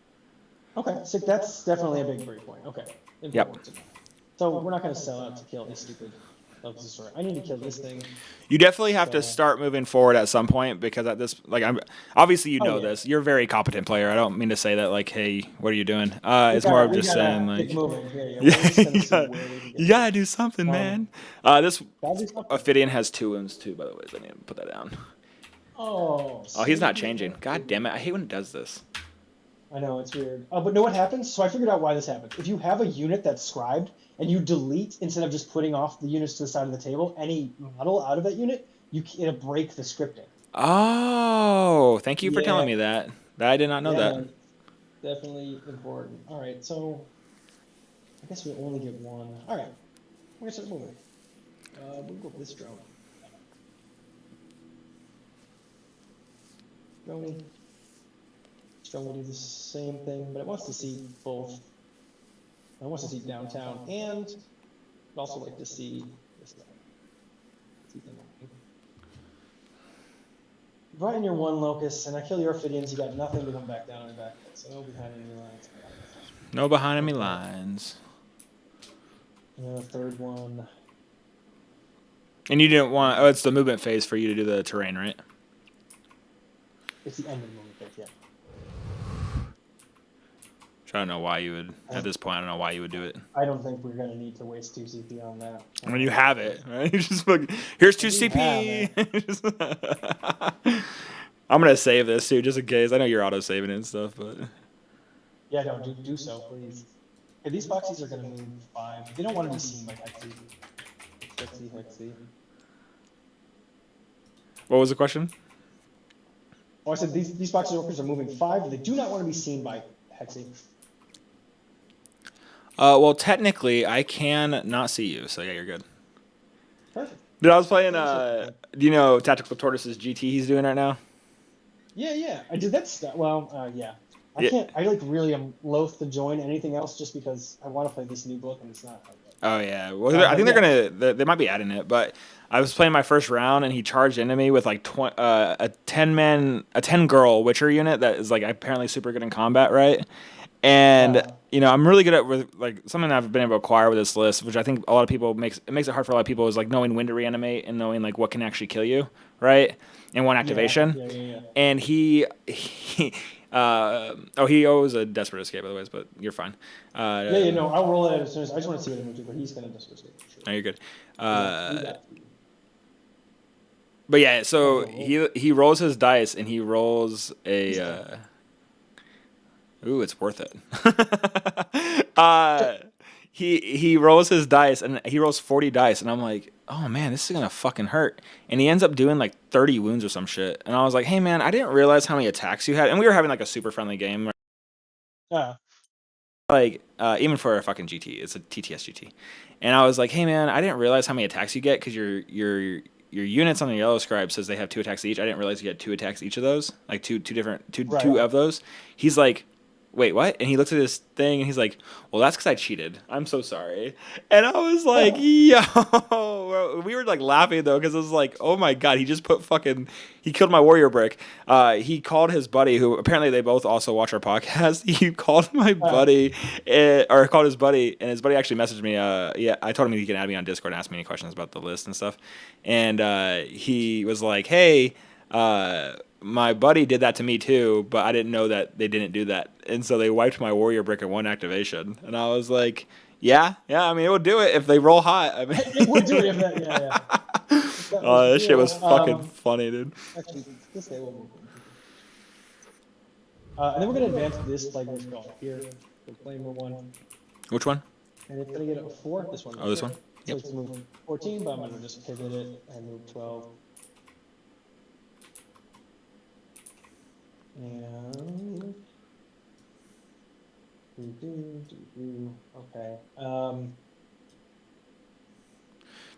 Okay, so that's definitely a big breakpoint. Okay. Yep. So we're not going to sell out to kill this stupid Locust Destroyer. I need to kill this thing. You definitely have to start moving forward at some point because at this, like, I'm obviously you know this. You're a very competent player. I don't mean to say that like, hey, what are you doing? It's more of just saying like, you gotta do something, man. This Ophidian has 2 wounds too, by the way. So I need to put that down. Oh, he's not changing. God damn it! I hate when it does this. I know, it's weird. But know what happens? So I figured out why this happens. If you have a unit that's scribed and you delete instead of just putting off the units to the side of the table, any model out of that unit, it'll break the scripting. Oh, thank you for telling me that. I did not know that. Definitely important. All right, so I guess we only get 1. All right, we're gonna start moving. We'll go with this drone. Drone will do the same thing, but it wants to see both. It wants to see downtown, and I'd also like to see this guy. Brought in your 1 locus, and I kill your Ophidians. You got nothing to come back down and back. So no behind enemy lines. No behind enemy lines. And then a 3rd one. And you didn't want. Oh, it's the movement phase for you to do the terrain, right? It's the end of the movement phase, yeah. I don't know why you would. At this point, I don't know why you would do it. I don't think we're gonna need to waste 2 CP on that. I mean, you have it, right? You just look. Here's 2 CP. I'm gonna save this too, just in case. I know you're auto saving it and stuff, but. Yeah, no, do so, please. Okay, these boxies are gonna move 5. They don't want to be seen by Hexy. Hexy. What was the question? Oh, I said these boxes workers are moving 5, but they do not want to be seen by Hexy. Well, technically, I can not see you, so yeah, you're good. Perfect. Dude, I was playing. Do you know Tactical Tortoise's GT he's doing right now? Yeah. I did that stuff. Well, yeah. I Yeah. can't. I like really am loath to join anything else just because I want to play this new book and it's not. Oh yeah. Well, I think they're gonna. They might be adding it, but I was playing my first round and he charged into me with like a 10 girl Witcher unit that is like apparently super good in combat, right? And you know, I'm really good at with like something that I've been able to acquire with this list, which I think a lot of people makes it hard for a lot of people is like knowing when to reanimate and knowing like what can actually kill you, right? In one activation. Yeah. And he he owes a desperate escape otherwise, but you're fine. No, I'll roll it as soon as I just want to see what I'm going to do, but he's going to desperate escape for sure. No, you're good. But yeah, so he rolls his dice and he rolls a. Ooh, it's worth it. He rolls his dice and he rolls 40 dice and I'm like, oh man, this is gonna fucking hurt. And he ends up doing like 30 wounds or some shit. And I was like, hey man, I didn't realize how many attacks you had. And we were having like a super friendly game. Like even for a fucking GT, it's a TTS GT. And I was like, hey man, I didn't realize how many attacks you get because your units on the yellow scribe says they have 2 attacks each. I didn't realize you had 2 attacks each of those, like two of those. He's like, wait, what? And he looks at his thing and he's like, well, that's because I cheated. I'm so sorry. And I was like, yo. We were like laughing though because it was like, oh my God, he just he killed my warrior brick. He called his buddy, who apparently they both also watch our podcast. He called my buddy, or called his buddy, and his buddy actually messaged me. I told him he can add me on Discord and ask me any questions about the list and stuff. And he was like, hey, my buddy did that to me too, but I didn't know that they didn't do that. And so they wiped my warrior brick in 1 activation. And I was like, yeah, I mean, it would do it if they roll hot. I mean, it would do it if that, yeah. Oh, that shit was fucking funny, dude. Actually, this guy will move. And then we're going to advance this Flamer spell here. So Flamer 1. Which one? And it's going to get a 4. This one. Oh, this one? So it's move 14, but I'm going to just pivot it and move 12. And okay.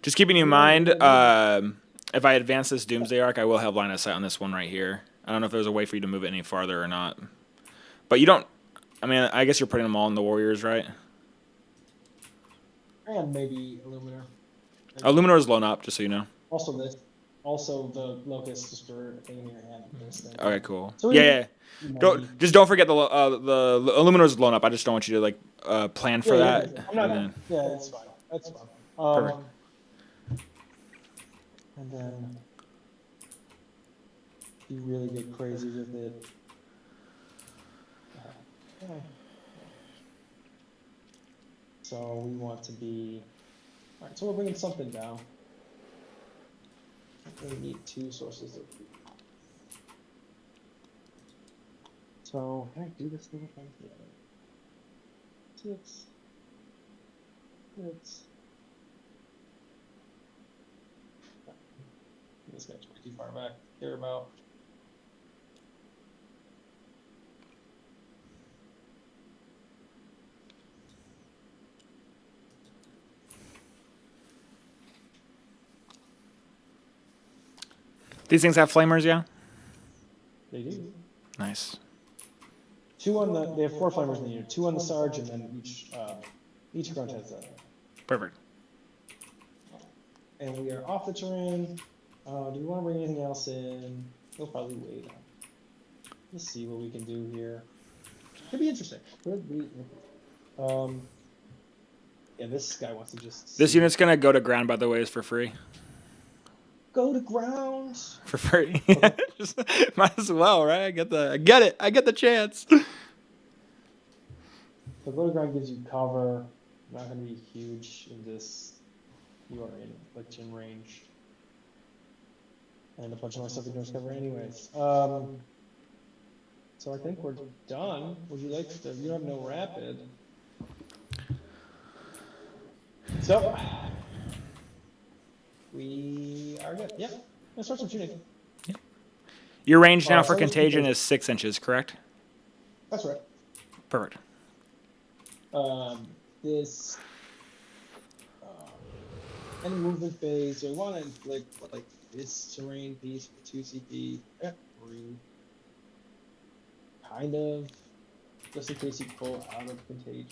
Just keeping in mind, if I advance this Doomsday Arc, I will have line of sight on this one right here. I don't know if there's a way for you to move it any farther or not. But you don't. I mean, I guess you're putting them all in the Warriors, right? And maybe Illuminor. Illuminor is blown up, just so you know. Also this. Also the Locust Destroyer thing in your hand. Okay, cool. So yeah. Don't forget the Illuminor is blown up. I just don't want you to like plan for that. Yeah, that's fine. That's fine. Perfect. And then you really get crazy with it. So we want to be. All right, so we're bringing something down. We need 2 sources of food. So can I do this thing again? Yeah. 6. This guy's way too far back. Care about. These things have flamers, yeah? They do. Nice. 2 on the. They have 4 flamers in the unit. 2 on the Sarge, and then each grunt has that. Perfect. And we are off the terrain. Do we want to bring anything else in? We'll probably wait. Let's see what we can do here. Could be interesting. Yeah, this guy wants to just. This unit's gonna go to ground, by the way, is for free. Go to ground. For free. Just, might as well, right? I get the chance. The go to ground gives you cover. Not going to be huge in this. You are in affliction range. And a bunch of my stuff ignores cover anyways. So I think we're done. Would you like to? You have no rapid. So we are good. Yeah. Let's start some shooting. Yeah. Your range now for contagion is 6 inches, correct? That's right. Perfect. this any movement phase, so I want to inflict like this terrain piece for 2 CP. Yeah, 3. Kind of, just in case you pull out of contagion.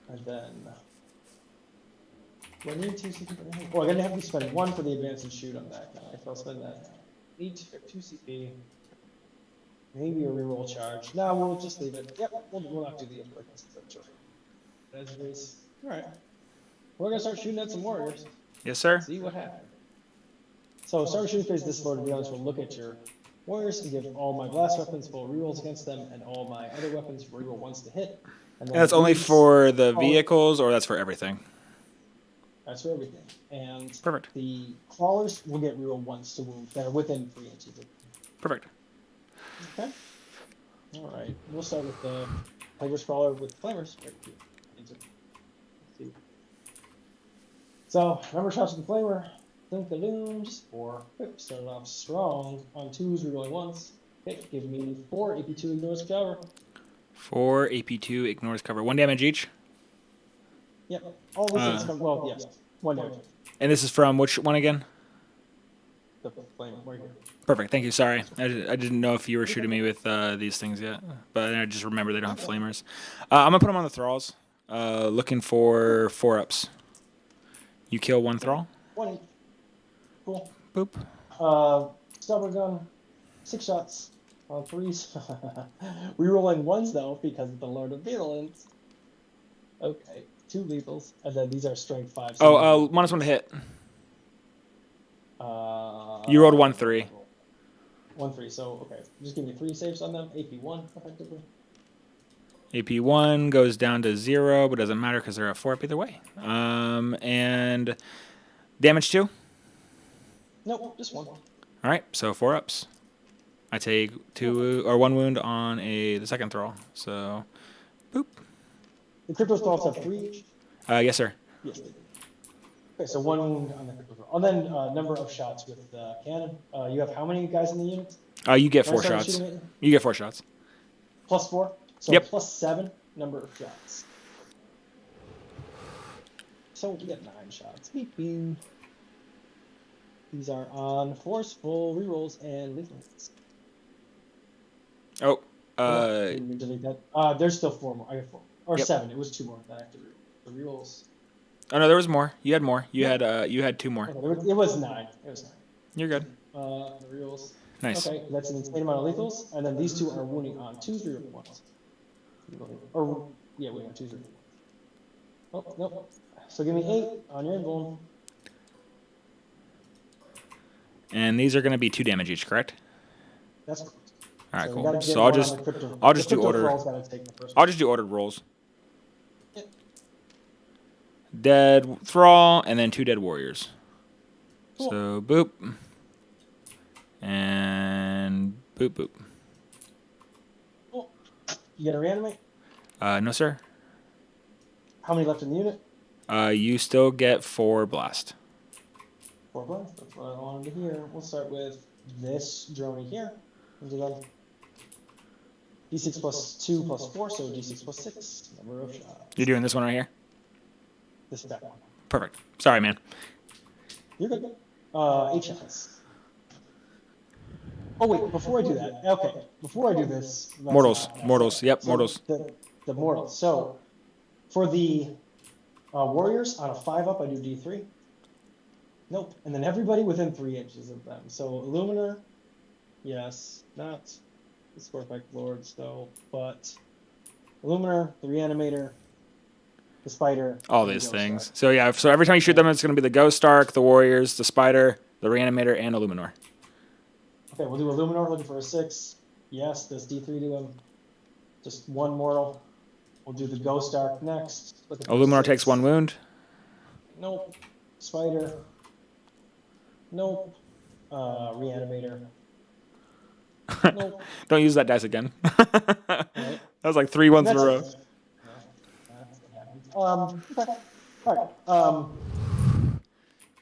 And then, do I need 2 CP for anything? Oh, I'm gonna have to spend 1 for the advance and shoot on that guy. So I'll spend that now. Need 2 CP. Maybe a reroll charge. No, we'll just leave it. Yep, we'll not do the inflict. Sure. As it is. All right. We're gonna start shooting at some warriors. Yes, sir. See what happens. So start shooting phase this Lord of Violence will look at your warriors and give all my blast weapons full rerolls against them, and all my other weapons reroll once to hit. And that's only for the vehicles, or that's for everything? That's for everything. And Perfect. the crawlers will get reroll once to wound that are within 3 inches of. Perfect. Okay. All right. We'll start with the Tiger's Crawler with Flamers. Right here. Let's see. So, number of shots with the Flamer. Think the looms. 4. Started off strong on 2s, rerolling once. Okay, give me 4. AP2 ignores cover. 4 AP2 ignores cover. 1 damage each. Yep. All these things come. Well, yes. 1 damage. And this is from which one again? The Flamer. Right here. Perfect. Thank you. Sorry, I didn't know if you were shooting me with these things yet, but I just remember they don't have flamers. I'm gonna put them on the thralls. Looking for 4-ups. You kill 1 thrall. 1. Cool. Boop. Stubborn gun. 6 shots on 3s. Rerolling 1s though because of the Lord of Violence. Okay. 2 lethals, and then these are strength 5. So -1 to hit. You rolled 1-3. 1-3. So okay, just give me 3 saves on them. AP1 effectively. AP1 goes down to 0, but doesn't matter because they're at 4 up either way. And damage 2. Nope, just 1. All right, so 4-ups. I take 2 or 1 wound on the second thrall. So, boop. The Crypto Thralls have 3 each? Yes, sir. Yes, they do. Okay, so 1 wound on the Crypto Thrall. And then number of shots with the cannon. You have how many guys in the unit? You get When I 4 started shots. shooting it? You get 4 shots. Plus 4? So Yep. plus 7 number of shots. So we get 9 shots. Beep, beep. These are on forceful rerolls and lethal hits. Oh, Didn't we delete that? There's still 4 more. I got 4 or Yep. 7. It was 2 more that I have to reroll. The rerolls. oh no, there was more. You had more. You had 2 more. Okay, it was 9. It was 9. You're good. The rerolls. Nice. Okay, that's an insane amount of lethals, and then these 2 are wounding on 2s, reroll 1s. Or yeah, we have 2s. Oh nope. So give me 8 on your invuln. And these are going to be 2 damage each, correct? That's correct. All right, So we cool. gotta get So one I'll on just the crypto. I'll just The do crypto order. thrall's gotta take the first I'll one. just do ordered rolls. Yep. Dead thrall and then 2 dead warriors. Cool. So boop and boop boop. Cool. You gonna reanimate? No sir. How many left in the unit? You still get 4 blast. 4 blast. That's what I wanted to hear. We'll start with this droney here. D6 plus 2 plus 4, so D6 plus 6. Number of shots. You're doing this one right here. This back one. Perfect. Sorry, man. You're good. 8 shots. Oh wait, before I do that, okay. Before I do this, Mortals. Mortals. Yep, so mortals. The mortals. So for the warriors on a 5-up, I do D3. Nope. And then everybody within 3 inches of them. So Illuminer, yes, not the Scorpic Lords though, but Illuminer, the Reanimator, the Spider. All and the these Ghost things. Star. So yeah, so every time you shoot them, it's going to be the Ghost Stark, the Warriors, the Spider, the Reanimator, and Illuminor. Okay, we'll do Illuminor looking for a 6. Yes, does D3 to him? Just 1 mortal. We'll do the Ghost Dark next. Looking for a Illuminor 6. takes 1 wound. Nope. Spider. Nope. Reanimator. Nope. Don't use that dice again. Right. That was like 3 ones in a row. Okay. Alright.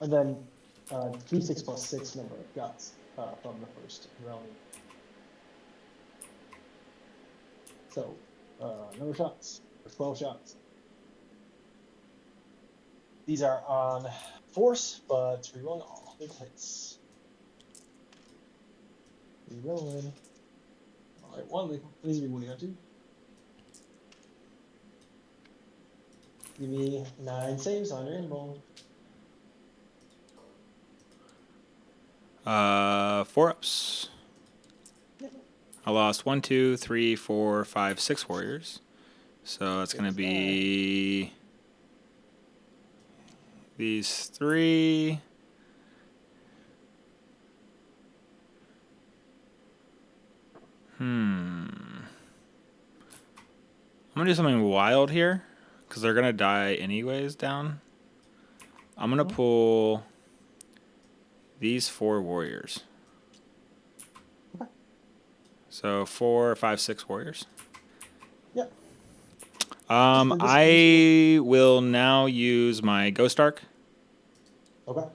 And then D6 plus 6 number of guts from the first realm. So, number of shots. for 12 shots. These are on force, but rerolling all big hits. Rerolling. All right, one lethal. These are wounding on 2. Give me 9 saves on your invuln. 4 ups. Yep. I lost 1, 2, 3, 4, 5, 6 warriors. So that's going to be these 3. I'm going to do something wild here because they're going to die anyways down. I'm going to pull these 4 warriors. Okay. So 4, 5, 6 warriors. Yep. I will now use my Ghost Arc. Okay.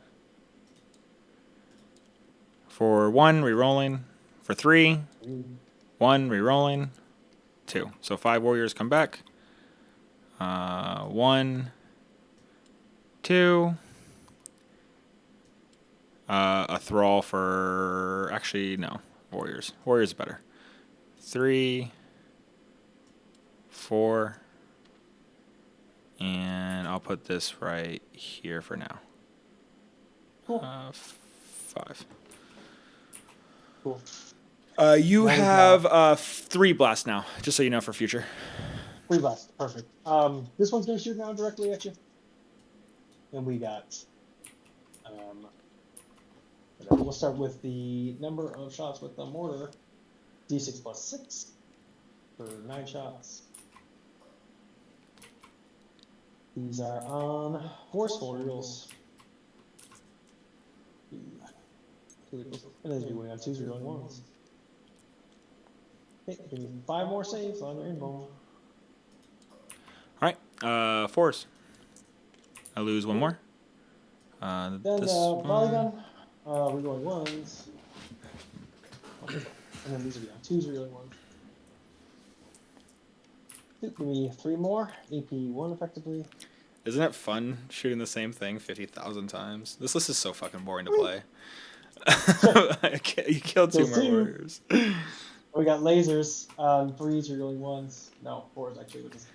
For 1, rerolling. For 3, 1, rerolling. 2. So 5 warriors come back. 1, 2. A thrall for... Actually, no. Warriors. Warriors is better. 3, 4. And I'll put this right here for now. Cool. 5. Cool. You That is, have 3 blasts now, just so you know for future. 3 blast. Perfect. This one's going to shoot now directly at you. And we got... we'll start with the number of shots with the mortar. D6 plus 6 for 9 shots. These are on forceful rolls. And then do one on 2s, you're rolling 1s. Okay, give me 5 more saves on your invuln. Alright, 4s. I lose 1 more. Then this volley one. gun, we're going 1s. And then these will be on 2s, you're rolling 1s. Give me 3 more, AP 1 effectively. Isn't it fun shooting the same thing 50,000 times? This list is so fucking boring to play. You killed 2 more warriors. We got lasers on 3s, you're rolling 1s. No, 4s actually. Which is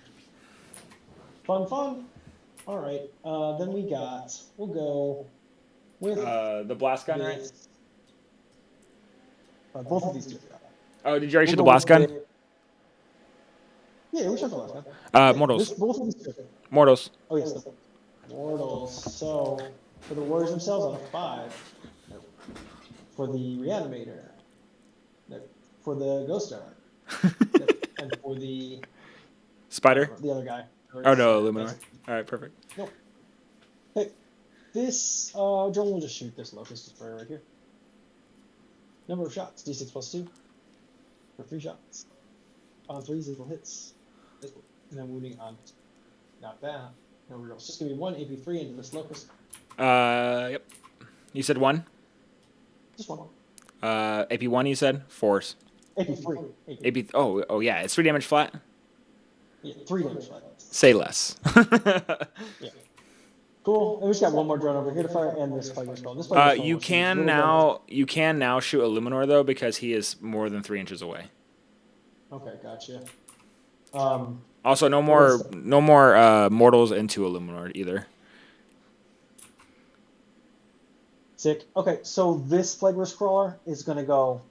fun. All right. Then we got. We'll go with The blast gun, right? Both of these two. Oh, did you already shoot the We'll go blast gun? with- Yeah, we shot the blast gun. Mortals. Both of these two. Mortals. Oh yes, the mortals. So for the warriors themselves on a 5. Nope. For the reanimator. Nope. For the ghost arc. Nope. And for the Spider? the other guy. Oh no, Illuminor. Alright, perfect. Nope. Hey, this Joel will just shoot this locust destroyer right here. Number of shots, D6 plus 2 for 3 shots. On 3s, lethal hits. And then wounding on not bad. No rerolls. Just give me 1 AP3 into this locust. Yep. You said 1? Just 1. AP1 you said? 4s. AP3. AP oh yeah, it's 3 damage flat. Yeah, 3 damage flat. Say less. Yeah. Cool. And we just got 1 more drone over here to fire, and this fighter skull. This You can now shoot Illuminor though because he is more than 3 inches away. Okay, gotcha. Also, no more mortals into Illuminor either. Sick. Okay, so this Plagueburst Crawler is going to go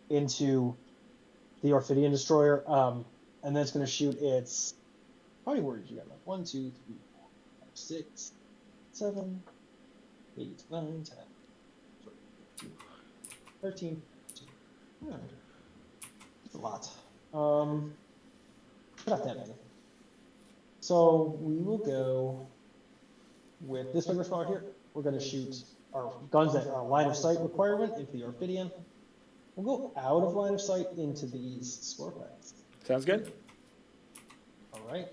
into the Orphidian Destroyer, and then it's going to shoot its... How many words you got left? 1, 2, 3, 4, 5, 6, 7, 8, 9, 10, 13. That's a lot. Not that many. So we will go with this Plagueburst Crawler here. We're going to shoot our guns that are line of sight requirement into the Orphidian. We'll go out of line of sight into these Scorpions. Sounds good. All right.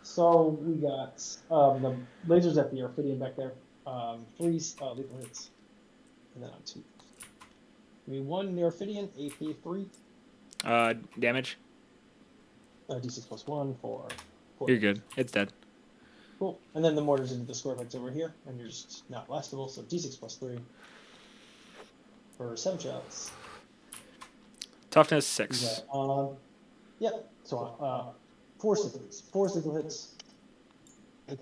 So we got the lasers at the Orphidian back there. 3s lethal hits. And then on 2. Give me 1 Orphidian, AP 3. Damage. D6 plus 1 for. You're good. It's dead. Cool. And then the mortars into the score effects over here, and you're just not blastable, so D6 plus 3 for 7 shots. Toughness You 6. got, yep. So 4 sickles. 4 sickle hits. I've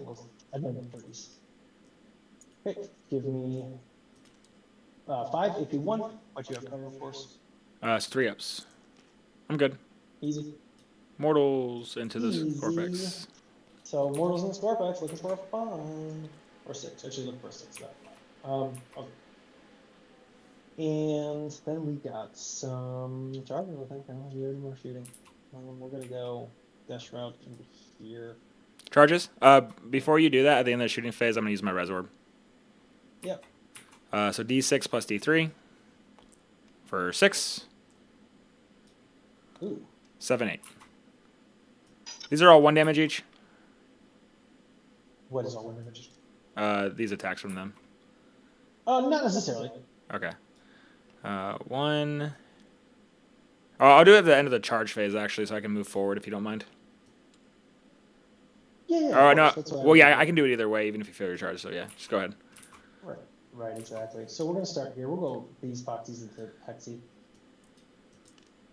done 30s. Okay, give me 5 AP1, but you have cover, of course. It's 3 ups. I'm good. Easy. Mortals into the Easy. Scorpex. So mortals in the Scorpex looking for a 5 or 6. Actually, looking for a 6. Okay. And then we got some charges. I think. We already more shooting. We're gonna go dash route into here. Charges? Before you do that, at the end of the shooting phase, I'm gonna use my Res Orb. Yep. So D6 plus D3 for 6. Ooh. 7, 8. These are all 1 damage each. What is all one damage? These attacks from them. Not necessarily. Okay. 1. Oh, I'll do it at the end of the charge phase, actually, so I can move forward if you don't mind. Yeah. Oh, no. Well, yeah, I can do it either way, even if you fail your charge, so yeah, just go ahead. Right, exactly. So we're going to start here. We'll go these boxies into Hexy.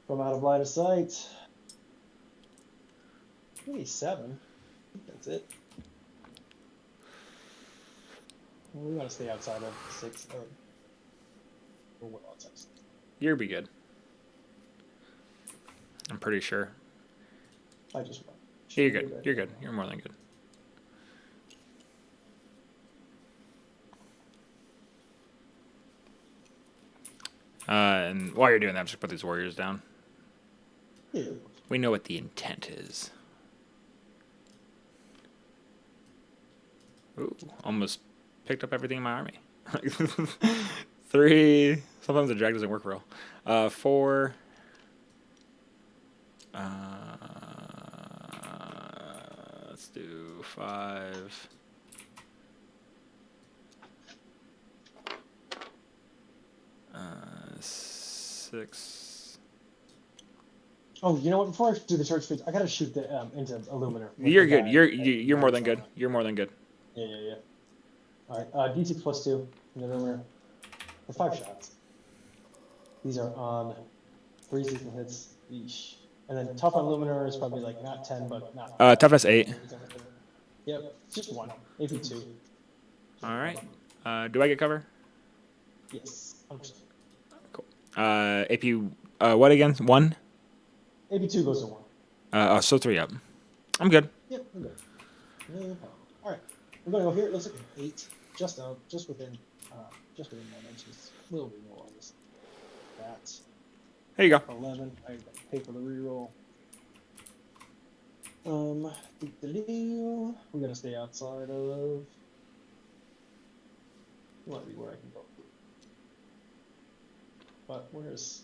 From out of line of sight. Maybe 7. I think that's it. We want to stay outside of 6. Or well outside of 6. You'll be good. I'm pretty sure. I just want. You're good. You're good. You're more than good. And while you're doing that, just put these warriors down. Yeah. We know what the intent is. Ooh, almost picked up everything in my army. 3. Sometimes the drag doesn't work real. 4. Let's do 5. Six. Oh, you know what? Before I do the charge phase, I gotta shoot the into Illuminer. You're good. You're more than good. You're more than good. Yeah. All right. D6 plus 2 in the Illuminer for 5 shots. These are on 3 season hits each. And then tough on Luminar is probably like not 10, but not. Toughness 8. Yep, just 1. AP2. All right. Do I get cover? Yes. Cool. AP. What again? 1. AP2 goes to 1. So 3 up. I'm good. Yep, we're good. No problem. All right, we're gonna go here. It looks like an 8, just out, just within 9 inches. A little bit more on this. That. There you go. 11. I pay for the reroll. We're gonna stay outside of. You want to be where I can go. But where's?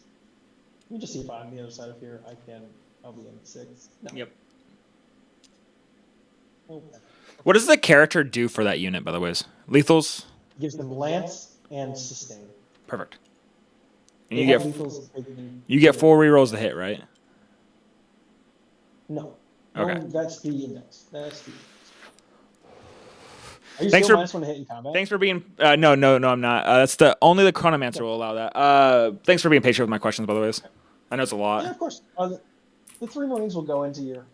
Let me just see if I'm the other side of here. I'll be in 6. No. Yep. Oh. What does the character do for that unit, by the way? Lethals? Gives them lance and sustain. Perfect. And They you have get lethals, you get 4 rerolls to hit, right? No. Okay. No, that's the index. That's the index. Are you Thanks still for- -1 to hit in combat? Thanks for being. No, I'm not. That's only the Chronomancer will allow that. Thanks for being patient with my questions, by the way. I know it's a lot. Yeah, of course. The 3 Marines will go into your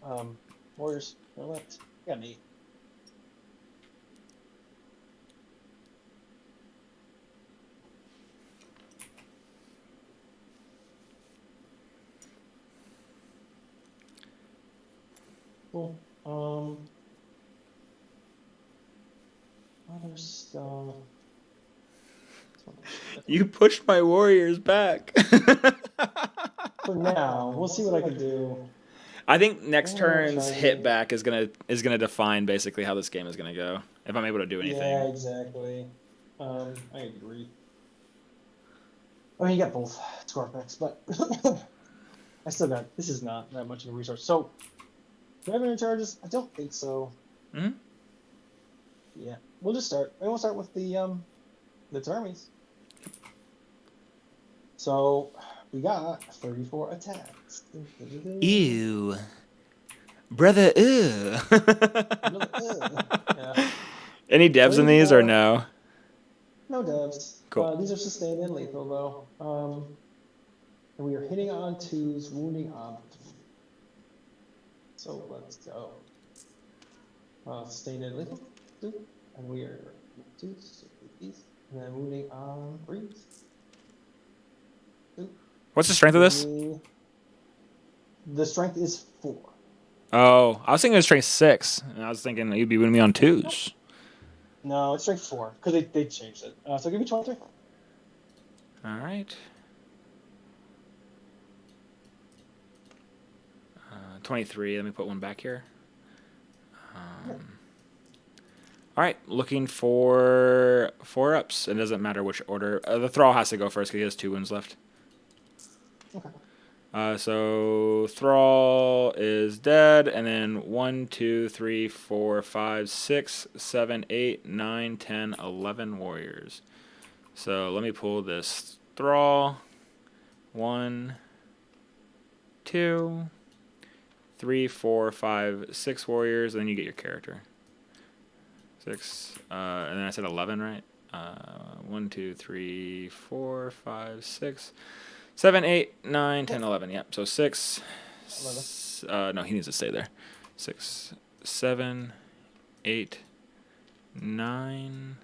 warriors. They're left. You got an 8. Cool. Other stuff. You pushed my warriors back. For now, we'll see what I can do. I think next turn's try hit to- back is gonna define basically how this game is gonna go. If I'm able to do anything. Yeah, exactly. I agree. I mean, you got both Scorpex, but I still got. This is not that much of a resource. So, do I have any charges? I don't think so. Hmm. Yeah, we'll just start. And we'll start with the armies. So we got 34 attacks. Ew. Brother, Yeah. Any devs in these or no? No devs. Cool. These are sustained and lethal though. And we are hitting on twos, wounding on three. So let's go. Sustained and lethal, two, and we are twos, so these, and then wounding on threes. Two. What's the strength of this? The strength is 4. Oh, I was thinking it was strength 6, and I was thinking you'd be winning me on 2s. No, it's strength 4 because they changed it. So give me 23. All right. 23. Let me put one back here. All right, looking for 4-ups. It doesn't matter which order. The Thrall has to go first because he has 2 wounds left. Okay. So Thrall is dead, and then 1, 2, 3, 4, 5, 6, 7, 8, 9, 10, 11 warriors. So let me pull this Thrall. 1, 2, 3, 4, 5, 6 warriors, and then you get your character. 6, and then I said 11, right? 1, 2, 3, 4, 5, 6, 7, 8, 9, 10, 11. Yep. So 6. 11. No, he needs to stay there. 6, 7, 8, 9,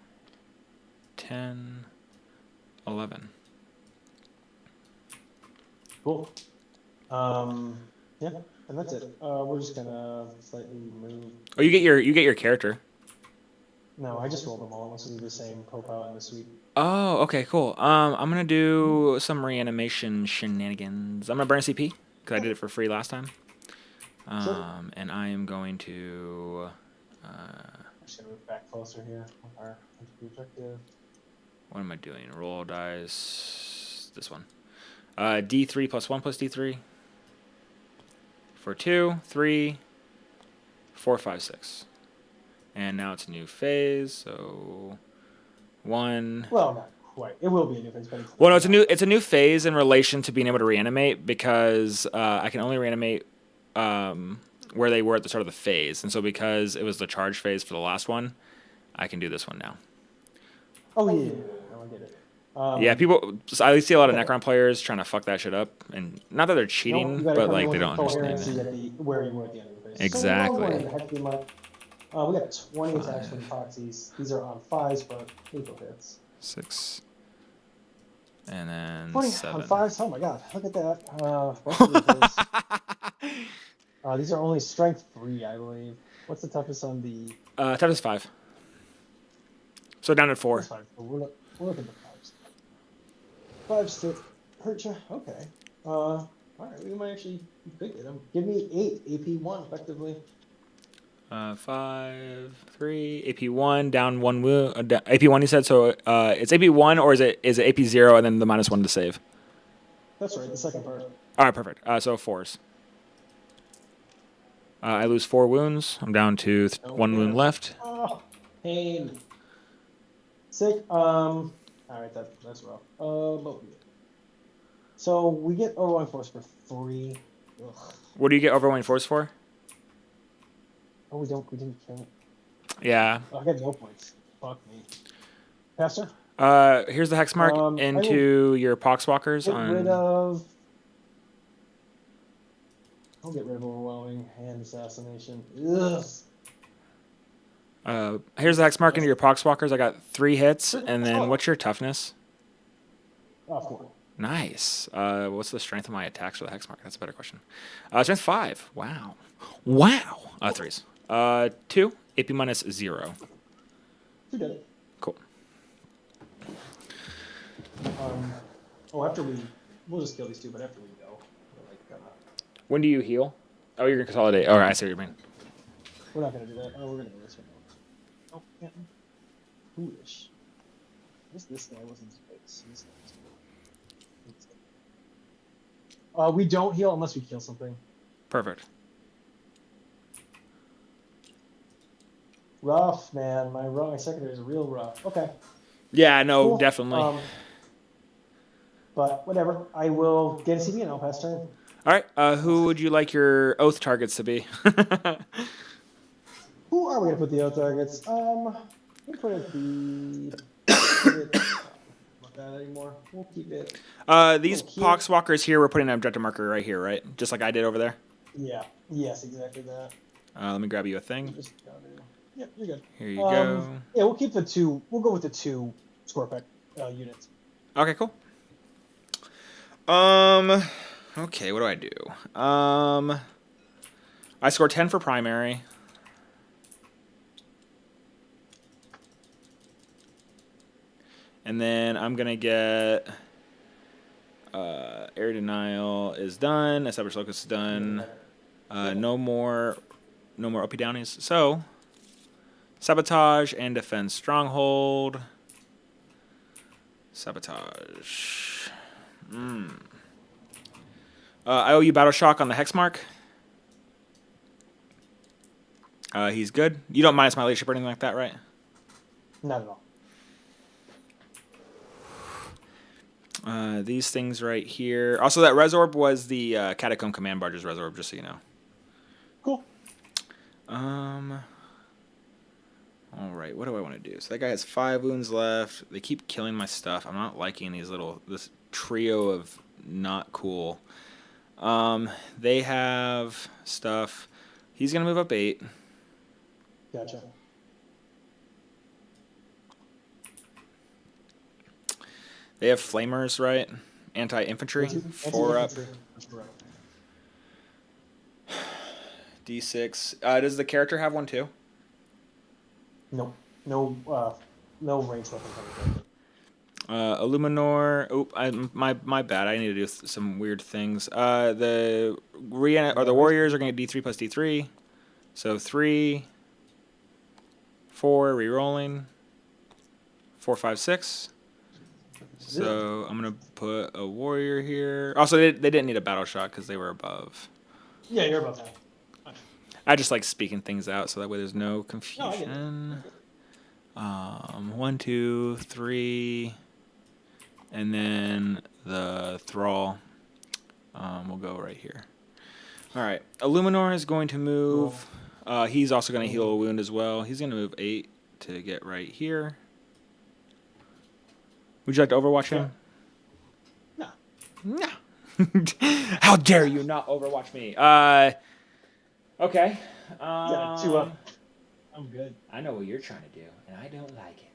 10, 11. Cool. Yeah, and that's it. We're just gonna slightly move. Oh, you get your character. No, I just rolled them all. Unless we do the same profile in the suite. Oh, okay, cool. I'm gonna do some reanimation shenanigans. I'm gonna burn a CP because I did it for free last time. Sure. And I am going to. I'm just gonna move back closer here with our objective. What am I doing? Roll dice. This one. D3 plus 1 plus D3. For 2, 3, 4, 5, 6. And now it's a new phase, so 1. Well, not quite. It will be a new phase, but well, no, it's a new phase in relation to being able to reanimate because I can only reanimate where they were at the start of the phase, and so because it was the charge phase for the last one, I can do this one now. Oh yeah, no, I get it. Yeah, people. I see a lot of Necron players trying to fuck that shit up, and not that they're cheating, but like they don't understand it. Where you were at the end of the phase. Exactly. So we got 20 attacks from proxies. These are on 5s, but lethal hits. 6. And then 20 7. on 5s. Oh my god, look at that. These are only strength 3, I believe. What's the toughest on the? Toughest 5. So down at 4. That's fine. We're looking at 5s. 5s to hurt you. Okay. All right. We might actually could get them. Give me 8 AP1 effectively. 5, 3, AP1, down 1 wound. AP1, you said, so it's AP1 or is it AP0 and then the -1 to save? That's right, the second part. All right, perfect. So 4s. I lose 4 wounds. I'm down to 1 wound left. Oh, pain. Sick. All right, that's rough. So we get overwhelming force for 3. Ugh. What do you get overwhelming force for? Oh, we didn't kill it. Yeah. Oh, I got no points. Fuck me. Pastor? Here's the hex mark into your poxwalkers. I'll get rid of overwhelming hand assassination. Ugh. Here's the hex mark into your poxwalkers. I got 3 hits, and then what's your toughness? 4. Nice. What's the strength of my attacks for the hex mark? That's a better question. Strength 5. Wow. 3s. 2. AP -0. 2 dead. Cool. We'll just kill these 2, but after we go. When do you heal? Oh, you're gonna consolidate. All right, I see what you mean. We're not gonna do that. Oh, we're gonna do this one. Oh, yeah. Foolish. This guy wasn't space. We don't heal unless we kill something. Perfect. Rough, man. My secondary is real rough. Okay. Yeah, no, Cool. definitely. But whatever. I will get a CB and I'll pass turn. All right. Who would you like your oath targets to be? Who are we gonna put the out targets? We'll put it the. Is it? Not that anymore. We'll keep it. These Oh, here. poxwalkers here, we're putting an objective marker right here, right? Just like I did over there. Yeah. Yes, exactly that. Let me grab you a thing. Just down there. Yep, you're good. Here you go. Yeah, we'll keep the two. We'll go with the two score pack units. Okay, cool. Okay, what do I do? I score 10 for primary. And then I'm gonna get air denial is done. Established locus is done. No more OP downies. So sabotage and defense stronghold. Sabotage. I owe you battle shock on the hex mark. He's good. You don't minus my leadership or anything like that, right? Not at all. These things right here. Also, that Resorb was the Catacomb Command Barge's Resorb, just so you know. Cool. All right, what do I want to do? So that guy has 5 wounds left. They keep killing my stuff. I'm not liking this trio of not cool. They have stuff. He's gonna move up 8. Gotcha. They have flamers, right? Anti-infantry, 4 up. That's correct. D6. Does the character have one too? No, no range weapon coming. Illuminor. Oh, my bad. I need to do some weird things. The warriors are going to get D3 plus D3. So 3, 4, re-rolling. 4, 5, 6. So I'm going to put a warrior here. Also, they didn't need a battle shot because they were above. Yeah, you're above that. I just like speaking things out so that way there's no confusion. 1, 2, 3, and then the thrall will go right here. All right, Illuminor is going to move. He's also going to heal a wound as well. He's going to move 8 to get right here. Would you like to Overwatch him? No. No. How dare you not Overwatch me? Okay. Yeah, 2 up. I'm good. I know what you're trying to do, and I don't like it.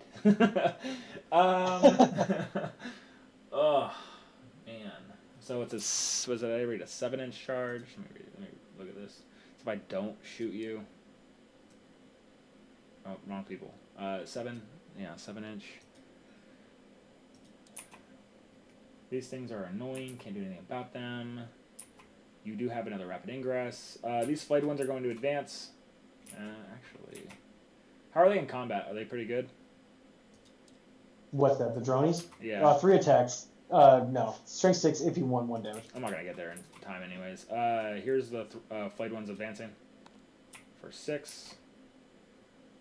Oh, man. So it's I read a 7-inch charge. Let me look at this. So if I don't shoot you. Oh, wrong people. 7 7-inch. These things are annoying. Can't do anything about them. You do have another rapid ingress. These flayed ones are going to advance. Actually, how are they in combat? Are they pretty good? What's that? The dronies? Yeah. 3 attacks. No. Strength 6 if you won 1 damage. I'm not gonna get there in time, anyways. Here's the flayed ones advancing for 6.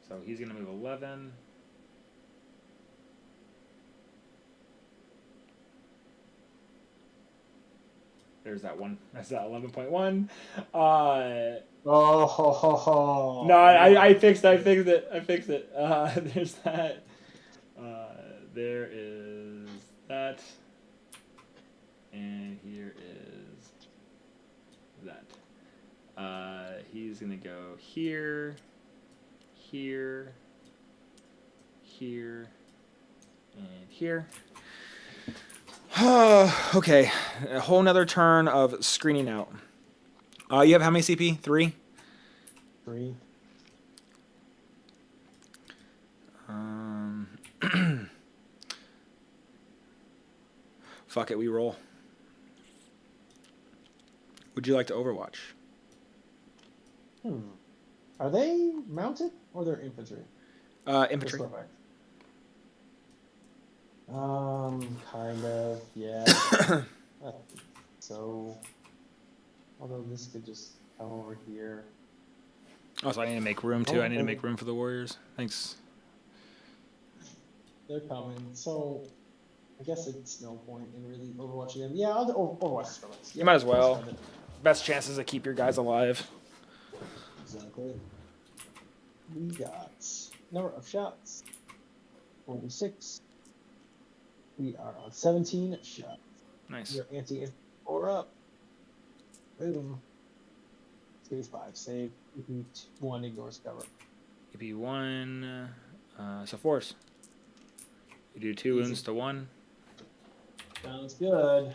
So he's gonna move 11. There's that one. That's that 11.1. No, I fixed it. There's that. There is that. And here is that. He's going to go here, here, here, and here. Okay, a whole nother turn of screening out. You have how many CP? 3? 3. Fuck it, we roll. Would you like to Overwatch? Are they mounted or they're infantry? Infantry. Kind of, yeah. So, although this could just come over here. Oh, so I need to make room too. I need to make room for the warriors. Thanks. They're coming. So, I guess it's no point in really overwatching them. Yeah, I'll overwatch this for us. You might as well. best chances to keep your guys alive. Exactly. We got number of shots 46. We are on 17 shots. Nice. Your ante is 4 up. Boom. Space 5. Save. 1 ignores cover. EP1. So force. You do 2 wounds to 1. Sounds good.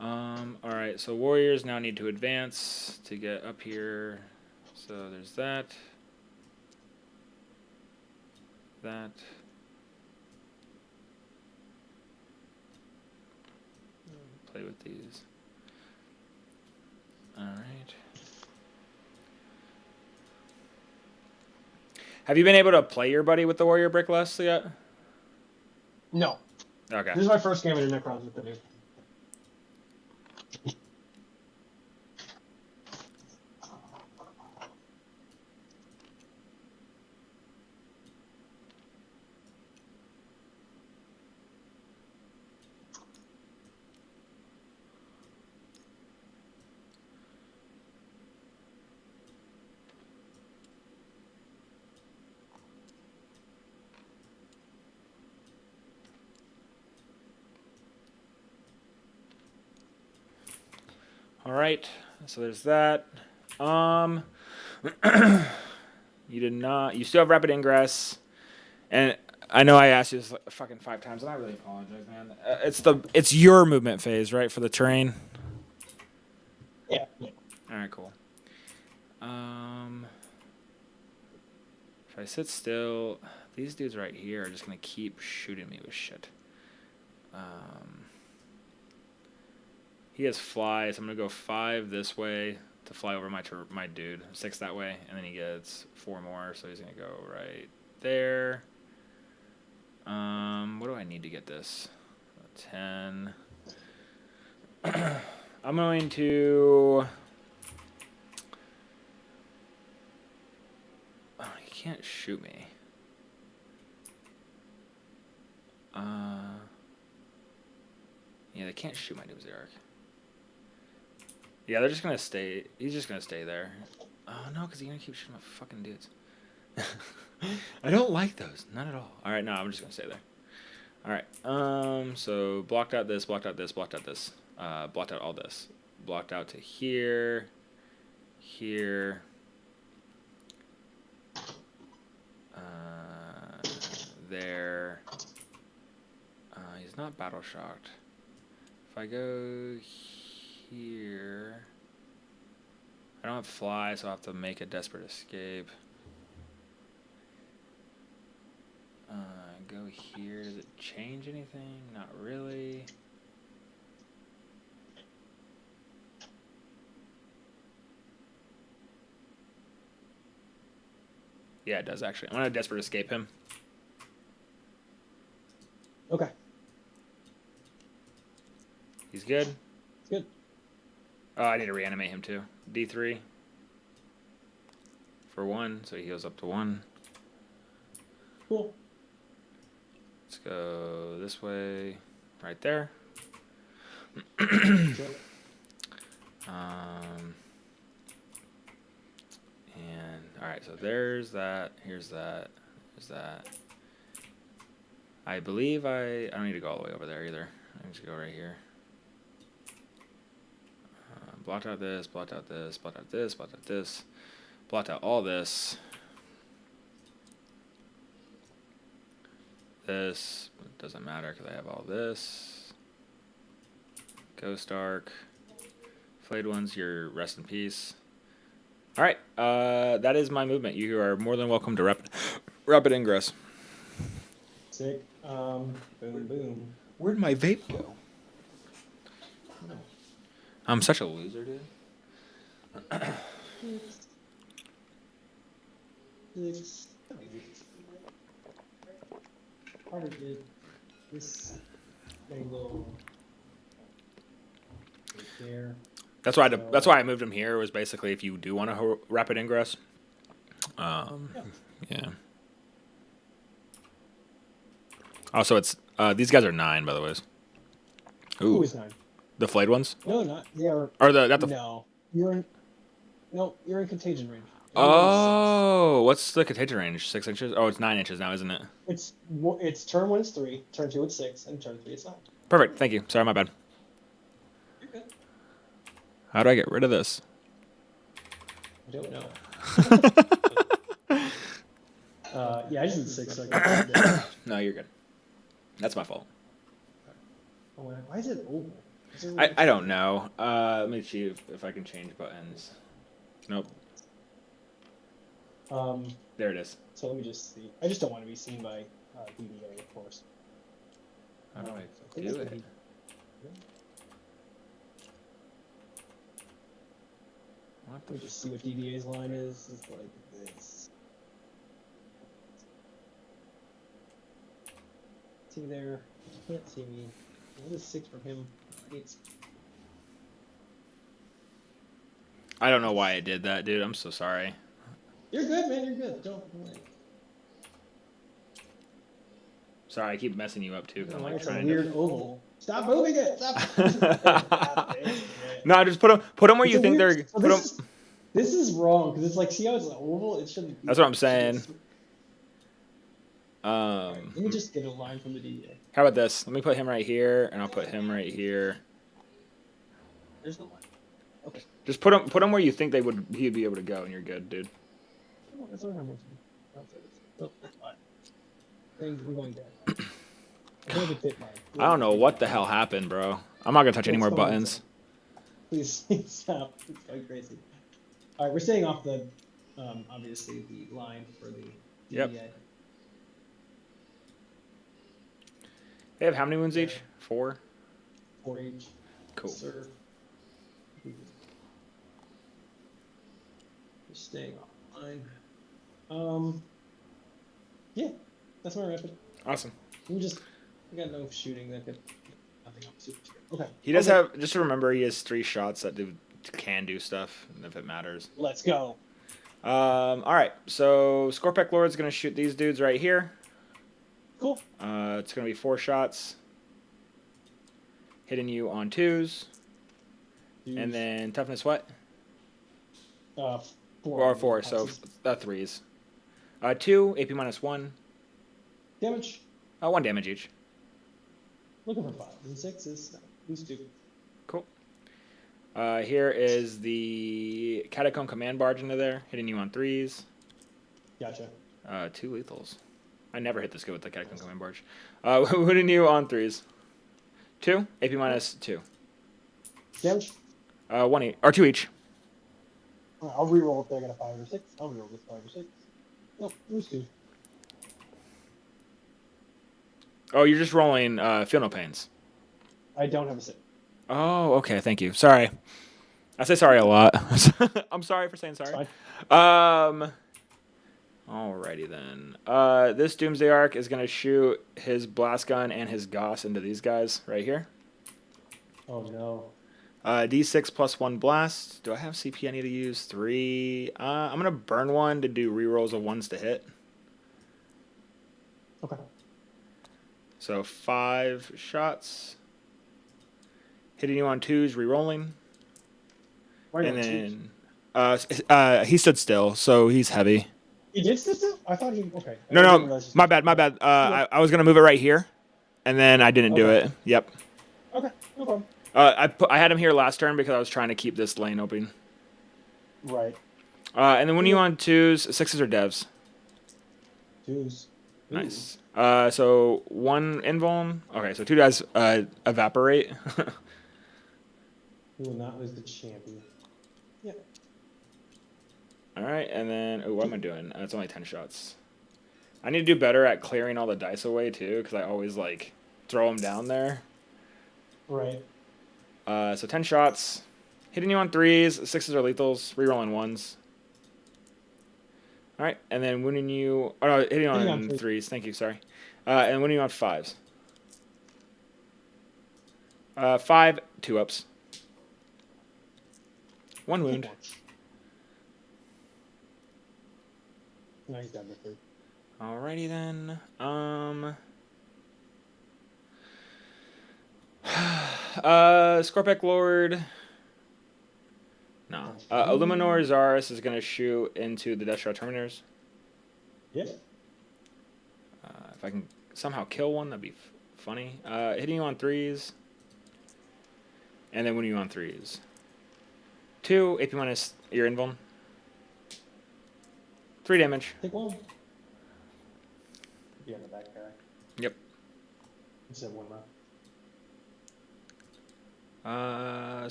All right. So warriors now need to advance to get up here. So there's that. That. Play with these. All right. Have you been able to play your buddy with the warrior brick list yet? No. Okay. This is my first game in Necrons with the new. All right. So there's that. You did not. You still have rapid ingress, and I know I asked you this like fucking 5 times, and I really apologize, man. It's your movement phase, right, for the terrain. Yeah. All right, cool. If I sit still, these dudes right here are just gonna keep shooting me with shit. He has fly, so I'm gonna go 5 this way to fly over my dude, 6 that way, and then he gets 4 more, so he's gonna go right there. What do I need to get this? 10. I'm going to. Oh, he can't shoot me. Yeah, they can't shoot my Doomsday. Yeah, they're just gonna stay. He's just gonna stay there. Oh no, because he's gonna keep shooting my fucking dudes. I don't like those, not at all. All right, no, I'm just gonna stay there. All right. So blocked out this, blocked out this, blocked out this, blocked out all this, blocked out to here, here. There. He's not battle shocked. If I go here, I don't have fly, so I'll have to make a desperate escape. Go here. Does it change anything? Not really. Yeah, it does actually. I'm gonna desperate escape him. Okay. He's good. Good. Oh, I need to reanimate him too. D3 for 1, so he heals up to 1. Cool. Let's go this way, right there. And all right, so there's that. Here's that. There's that. I believe I don't need to go all the way over there either. I need to go right here. Blocked out this, blocked out this, blocked out this, blocked out this, blocked out all this. This doesn't matter because I have all this. Ghost Arc. Flayed ones, your rest in peace. All right, that is my movement. You are more than welcome to rapid ingress. Sick. Boom, boom. Where'd my vape go? I'm such a loser, dude. Probably did this angle right there. That's why that's why I moved him here. Was basically if you do want a rapid ingress. Yeah. Also, it's these guys are 9, by the way. Ooh, he's 9. The flayed ones? No, not yeah. Or not the. No, you're in contagion range. Oh, what's the contagion range? 6 inches? Oh, it's 9 inches now, isn't it? It's turn 1 is 3, turn 2 it's 6, and turn 3 it's 9. Perfect. Thank you. Sorry, my bad. You're good. How do I get rid of this? I don't know. Yeah, I just did 6. So I can No, you're good. That's my fault. Why is it oval? I don't know. Let me see if I can change buttons. Nope. There it is. So let me just see. I just don't want to be seen by DDA, of course. How do I think do it's it? gonna be- Let me just see what DDA's line is. It's like this. See there. You can't see me. What is 6 from him? 8. I don't know why I did that, dude. I'm so sorry. You're good, man. You're good. Don't worry. Sorry, I keep messing you up too. 'Cause I'm like It's a trying weird to. oval. Stop moving it. Stop. No, just put them where It's you a think weird- they're. so Put 'em- this is wrong because it's like, see how it's an oval? It shouldn't be. That's what I'm it should be a saying. s- Alright, let me Um. just get a line from the DDA. How about this? Let me put him right here, and I'll put him right here. There's no line. Okay. Just put him where you think he'd be able to go, and you're good, dude. Oh, that's what I'm looking for. Oh, that's fine. We're going down. I think I can fit mine. I don't know what the hell happened, bro. I'm not gonna touch any more What's going on? buttons. Please stop. It's going crazy. All right, we're staying off the, obviously the line for the DDA. Yep. They have how many wounds each? 4. 4 each. Cool. Sir. Just staying off line. Yeah, that's my rapid. Awesome. We got no shooting that could. Nothing else super scary. Okay. He does Okay, have. Just to remember, he has 3 shots that can do stuff if it matters. Let's go. All right. So Scorpec Lord's gonna shoot these dudes right here. Cool. It's gonna be 4 shots, hitting you on 2s, and then toughness what? 4. Or 4. So 3s. 2 AP -1. Damage. 1 damage each. Looking for 5 and 6 is who's 2. Cool. Here is the Catacomb Command Barge into there, hitting you on 3s. Gotcha. 2 lethals. I never hit this good with the Catacomb Command Barge. Hitting you on 3s. 2 AP -2. Damage. 1 each or 2 each. I'll reroll if they're gonna 5 or 6. I'll reroll this 5 or 6. Nope, who's 2? Oh, you're just rolling Feel No Pains. I don't have a 6. Oh, okay. Thank you. Sorry. I say sorry a lot. I'm sorry for saying sorry. Alrighty then. This Doomsday Arc is gonna shoot his blast gun and his Gauss into these guys right here. Oh no. D6 plus 1 blast. Do I have CP I need to use? 3. I'm gonna burn 1 to do rerolls of 1s to hit. Okay. So 5 shots. Hitting you on 2s, rerolling. Why And not 2s? then he stood still, so he's heavy. He did still? I thought he. Okay. I didn't No, realize he- my bad. I was gonna move it right here, and then I didn't do Okay. it. Yep. Okay, no problem. I had him here last turn because I was trying to keep this lane open. Right. And then when you on 2s, 6s are devs. 2s. Ooh. Nice. So 1 invuln. Okay, so 2 guys evaporate. He will not lose the champion. Yeah. All right, and then what am I doing? It's only 10 shots. I need to do better at clearing all the dice away too, because I always like throw them down there. Right. So 10 shots, hitting you on 3s, 6s are lethals, rerolling 1s. All right, and then wounding you. Oh no, hitting on 3s. Thank you, sorry. And wounding you on 5s. 5 2-ups. 1 wound. No, he's down to 3. Alrighty then. Scorpec Lord. No. Illuminor Zaris is going to shoot into the Death Shroud Terminators. Yeah. If I can somehow kill one, that'd be funny. Hitting you on 3s. And then winning you on 3s. 2, AP minus your invuln. 3 damage. Take one. Be on the back guy. Yep. You said one left.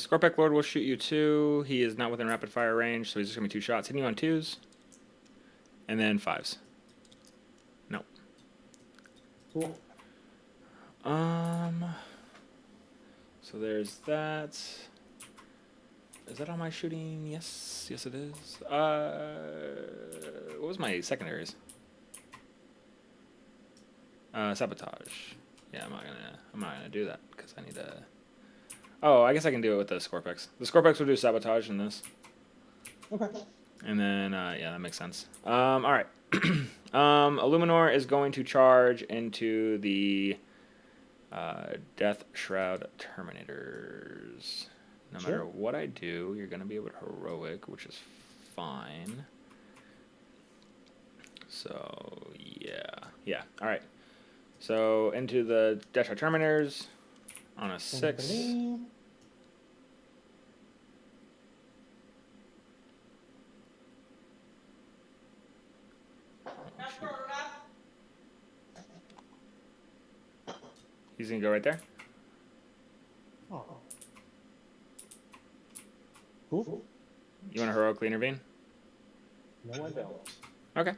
Scorpec Lord will shoot you 2. He is not within rapid fire range, so he's just going to be 2 shots. Hitting you on 2s. And then 5s. No. Cool. So there's that. Is that all my shooting? Yes. Yes, it is. What was my secondaries? Sabotage. Yeah, I'm not gonna do that because I need to. Oh, I guess I can do it with the Scorpex. The Scorpex will do sabotage in this. Okay. And then, yeah, that makes sense. All right. Illuminor is going to charge into the Death Shroud Terminators. No matter what I do, you're going to be able to heroic, which is fine. So, yeah. Yeah, all right. So, into the Death Shroud Terminators on a 6. He's going to go right there. Oh. Cool. You want to heroically intervene? No, I don't. Okay.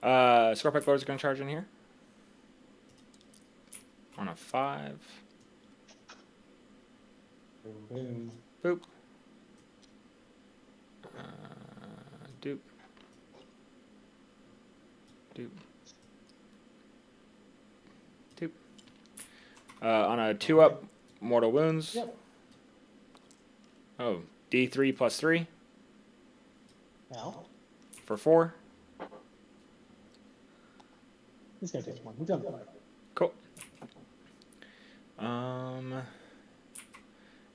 Scorpec Lord's going to charge in here. On a 5. Boom, boom. Boop. Doop. Doop. Doop. On a 2-up, mortal wounds. Yep. Oh, D3 plus 3 Now, for 4. he's gonna take one. He's done 5. Cool.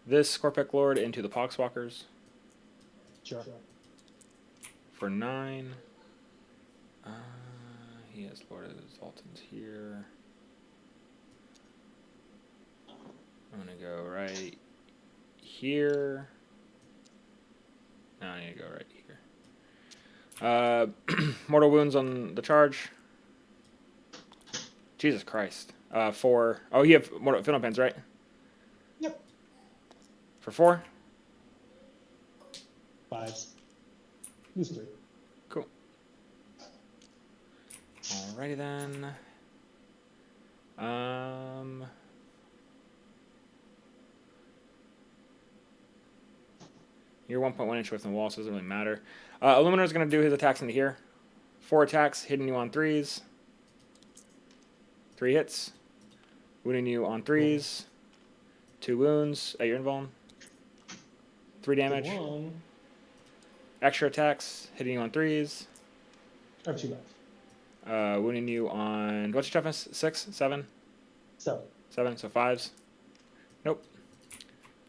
This Scorpec Lord into the Poxwalkers Sure. for 9. He has Lord of the Zoltans here. I'm gonna go right here. No, I need to go right here. Mortal wounds on the charge. Jesus Christ. 4. Oh, you have mortal Fiddle Pens, right? Yep. For 4? 5s. Use 3. Cool. Alrighty then. You're 1.1 inch away from the wall, so it doesn't really matter. Illuminor's going to do his attacks into here. 4 attacks, hitting you on 3s. 3 hits. Wounding you on 3s. 2 wounds at your invuln. 3 damage. 1. Extra attacks, hitting you on 3s. I have 2 left. Wounding you on... What's your toughness? 6? 7? 7. 7, so 5s. Nope.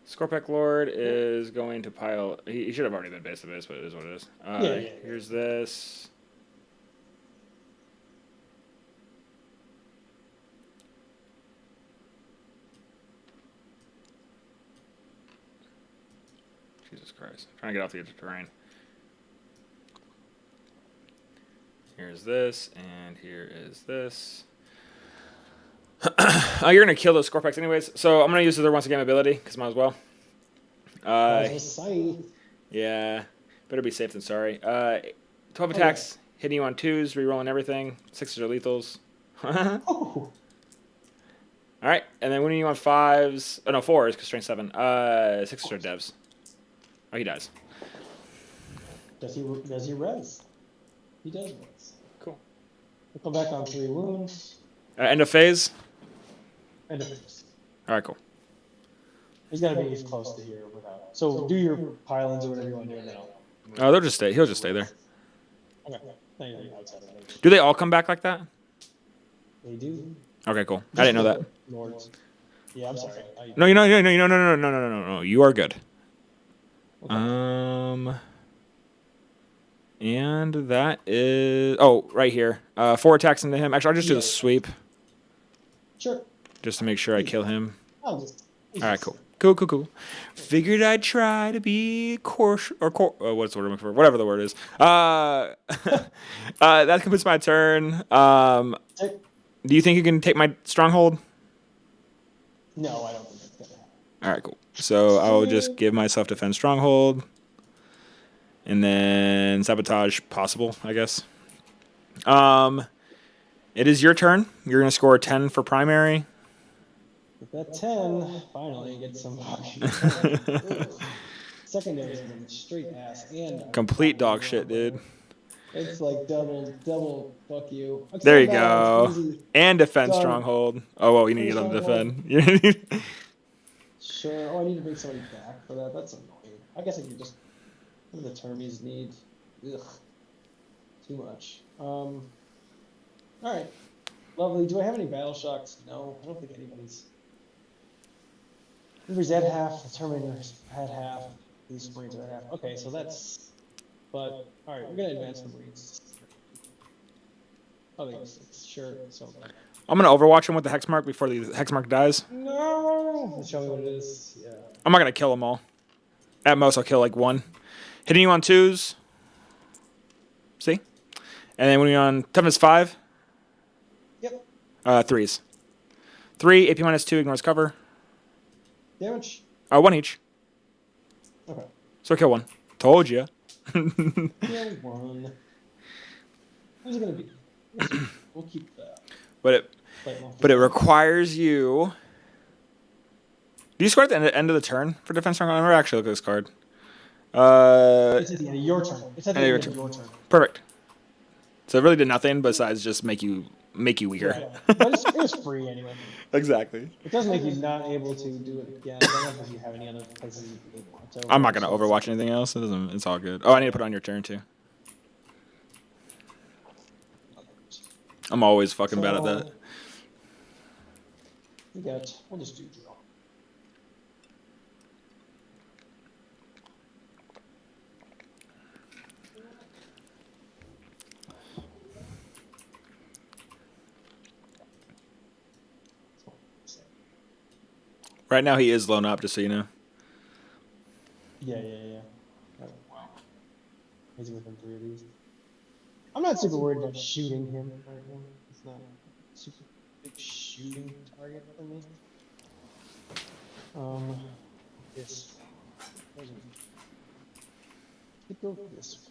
Scorpec Lord is going to pile... He should have already been base to base, but it is what it is. Yeah. Here's this. Jesus Christ. I'm trying to get off the edge of terrain. Here's this, and here is this. Oh, you're going to kill those Scorpex anyways, so I'm going to use their once again ability, because might as well. Yeah, better be safe than sorry. 12 attacks, hitting you on 2s, rerolling everything. 6s are lethals. Oh. Alright, and then winning you on 5s. Oh, no, 4s, because strength 7. 6s are devs. Oh, he dies. Does he res? He does res. Cool. He'll come back on 3 wounds. End of phase? End of phase. Alright, cool. He's got to be as close to here without. So do your pylons or whatever you want to do, and then I'll. Oh, they'll just stay. He'll just stay there. Okay. Then you're outside of it. Do they all come back like that? They do. Okay, cool. I didn't know that. Lords. Yeah, I'm sorry. No, no. You are good. Okay. And that is right here. 4 attacks into him. Actually, I'll just do the sweep. Sure. Just to make sure I kill him. I'll just. All right, cool. Cool. Figured I'd try to be what's the word I'm looking for? Whatever the word is. That completes my turn. Do you think you can take my stronghold? No, I don't think that's gonna happen. All right, cool. So I will just give myself defense stronghold, and then sabotage possible, I guess. It is your turn. You're gonna score 10 for primary. With that 10, finally get some fucking secondary is gonna be straight ass and Complete dog shit, dude. It's like double fuck you. Okay, There you go. easy. And defense Done. stronghold. Oh well, you need to get them to defend. Sure. Oh, I need to bring somebody back for that. That's annoying. I guess I can just. What do the termies need? Ugh. Too much. All right. Lovely. Do I have any battle shocks? No, I don't think anybody's. Everybody's at half. The Terminators had half. These Marines are at half. Okay, so that's. But all right, we're gonna advance the Marines. Oh, they have 6. Sure. So. I'm gonna overwatch him with the hex mark before the hex mark dies. No. Show me what it is. Yeah. I'm not gonna kill them all. At most, I'll kill like 1. Hitting you on 2s. See? And then when you're on toughness 5. Yep. 3s. 3 AP minus 2 ignores cover. Damage. 1 each. Okay. So kill 1. Told you. Kill 1. Who's it gonna be? We'll keep that. But it requires you. Do you score at the end of the turn for defense stronghold? I never actually look at this card. It's at the end of your turn. It's at the end of your turn. Perfect. So it really did nothing besides just make you weaker. Yeah. But it was free anyway. Exactly. It does make you not able to do it again. I don't know if you have any other places you want to. I'm not gonna overwatch anything else. It doesn't. It's all good. Oh, I need to put it on your turn too. I'm always fucking bad at that. We'll just do drill. Right now he is blown up, just so you know. Yeah. Oh, wow. He's within 3 of these. I'm not super worried about shooting him right now. It's not a super big shooting target for me. This. Let's go for this.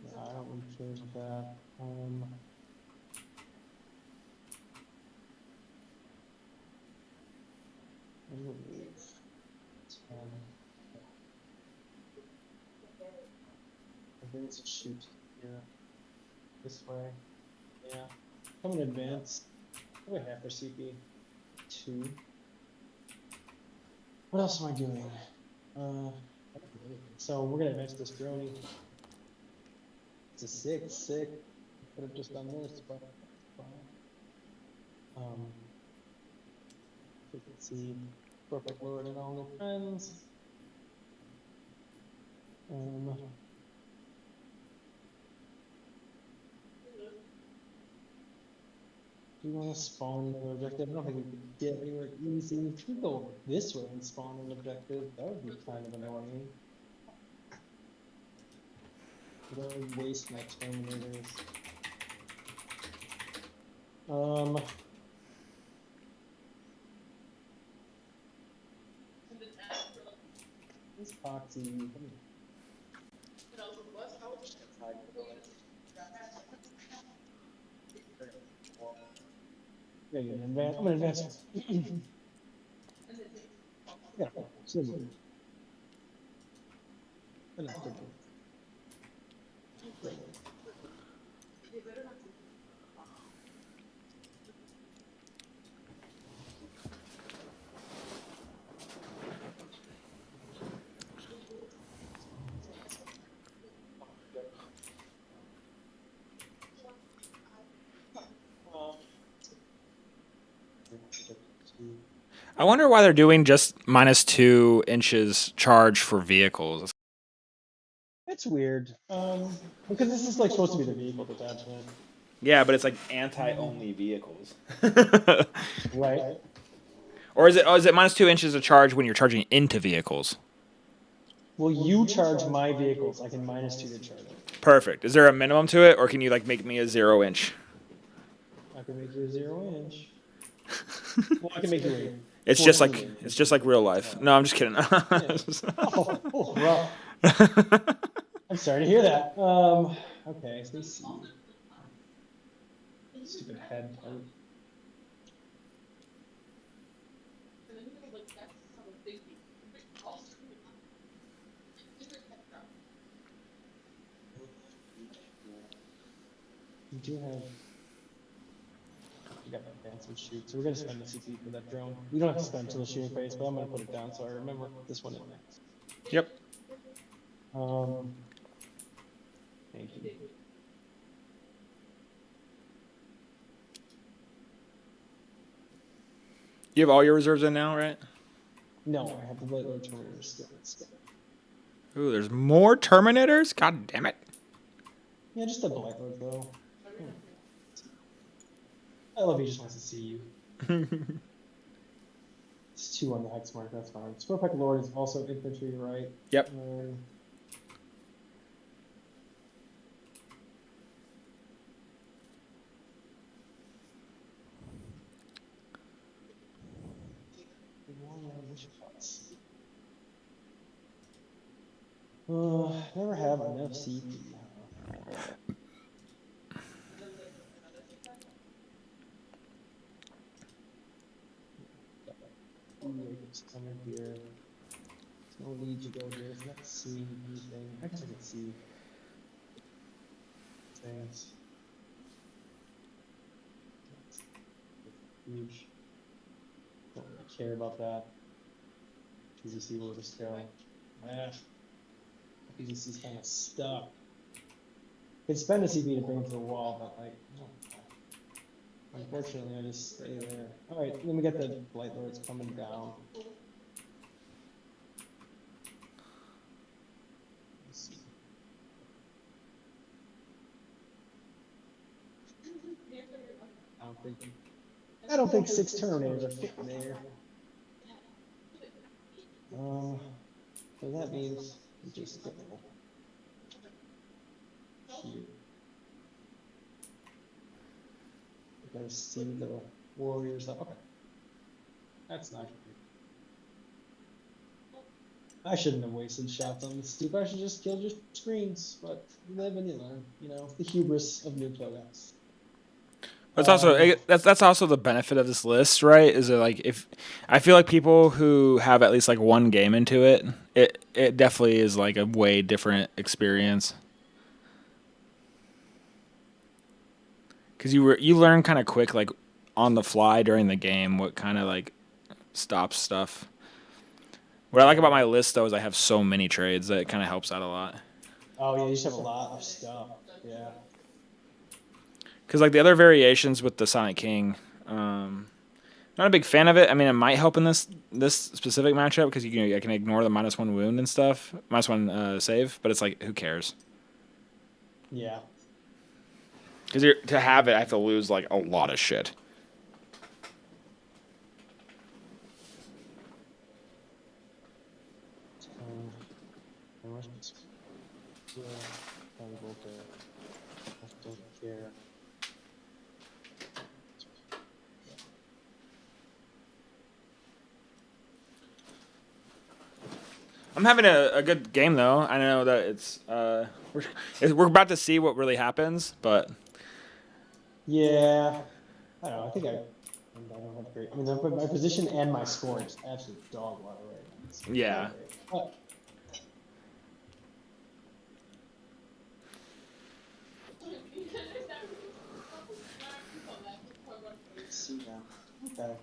No, I don't really care about that. I think it's a shoot here. This way. Yeah. I'm gonna advance. Probably half for CP. 2. What else am I doing? So we're gonna advance this droney. It's a 6, sick. Could have just done this, but fine. Frequency, perfect lord and all the friends. Do you want to spawn another objective? I don't think we can get anywhere easy. If we go this way and spawn an objective, that would be kind of annoying. That would waste my Terminators. This Foxy. Yeah, I'm gonna advance. Yeah, simple. I wonder why they're doing just -2 inches charge for vehicles. It's weird. Because this is like supposed to be the vehicle detachment. Yeah, but it's like anti-only vehicles. Right. Or is it? Oh, is it -2 inches of charge when you're charging into vehicles? Well, you charge my vehicles. I can -2 the charge. Perfect. Is there a minimum to it, or can you like make me a 0 inch? I can make you a 0 inch. Well, I can make you a. It's just like real life. No, I'm just kidding. Oh, rough. I'm sorry to hear that. Okay, so let's see. Stupid head part. We do have. We got that fancy shoot, so we're gonna spend the CP for that drone. We don't have to spend until the shooting phase, but I'm gonna put it down so I remember this one in next. Yep. Thank you. You have all your reserves in now, right? No, I have the Light Lord Terminator still. Ooh, there's more Terminators? God damn it. Yeah, just the Light Lord though. I love he just wants to see you. It's 2 on the hex mark, that's fine. Spurpack Lord is also infantry, right? Yep. Never have enough CP. Coming here. There's no need to go here. It's not seeing anything. I guess I can see things. Huge. Don't really care about that. PZC will just go. PZC's kind of stuck. Could spend a CP to bring it to the wall, but like, no. Unfortunately, I just stay there. All right, then we get the Light Lords coming down. Let's see. I don't think 6 Terminators are fitting there. So that means we just go here. We gotta see the warriors up. Okay. That's not good. I shouldn't have wasted shots on this stupid. I should just kill your screens, but you live and you learn. You know, the hubris of new products. That's also the benefit of this list, right? Is it like if I feel like people who have at least like one game into it, it definitely is like a way different experience. Because you learn kind of quick, like on the fly during the game, what kind of like stops stuff. What I like about my list though is I have so many trades that it kind of helps out a lot. Oh yeah, you just have a lot of stuff. Yeah. Because like the other variations with the Sonic King, not a big fan of it. I mean, it might help in this specific matchup because I can ignore the -1 wound and stuff, -1 save. But it's like, who cares? Yeah. Because to have it, I have to lose like a lot of shit. Don't care. I'm having a good game though. I know that it's we're about to see what really happens, but Yeah. I don't know. I don't have great. I mean, my position and my score is absolute dog water right now. yeah. See now. Okay.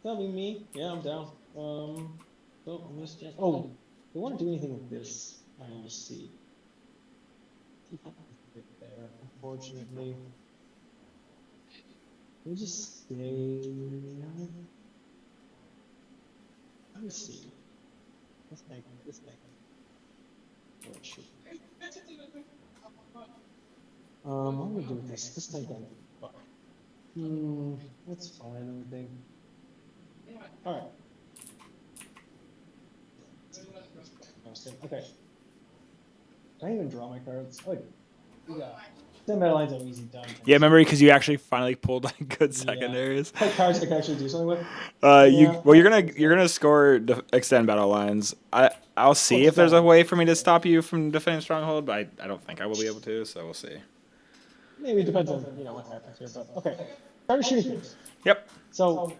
That'll be me. Yeah, I'm down. So I'm just. Oh, they want to do anything with this? I need to see. There, unfortunately. We just stay. Let me see. This thing. Oh, shoot. What am I gonna do with this? This thing. That's fine. I think. All right. Okay. Can I even draw my cards? Oh, I do. Yeah. Then battle lines are easy done. Yeah, remember because you actually finally pulled like good secondaries. Play cards I can actually do something with. You're gonna score extend battle lines. I'll see if there's a way for me to stop you from defending stronghold, but I don't think I will be able to. So we'll see. Maybe it depends on what happens here, but okay. Start shooting things. Yep. So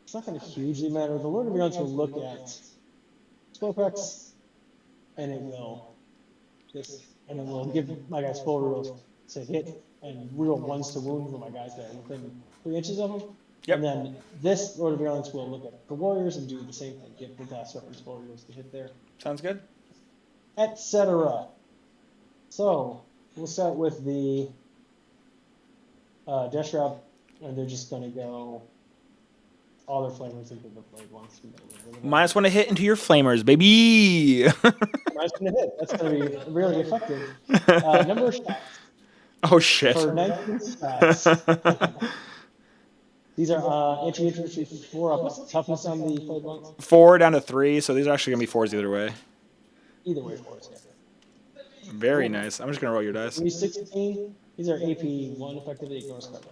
it's not going to hugely matter. The Lord of Realms will look at Scopex, and it will and it will give my guys full rerolls to hit and reroll ones to wound for my guys that are within 3 inches of them. Yep. And then this Lord of Realms will look at the warriors and do the same thing. Give the last weapons full rerolls to hit there, Sounds good. etc. So we'll start with the Death Shroud, and they're just going to go all their flamers into the blade ones. -1 to hit into your flamers, baby. -1 to hit. That's going to be really effective. Number of shots. Oh shit. For 19 shots. These are anti-infantry 4 up. Toughness on the blade ones. 4 down to 3, so these are actually gonna be 4s either way. Either way, 4s. Yeah. Very nice. I'm just gonna roll your dice. 16. These are AP 1 effectively ignores cover.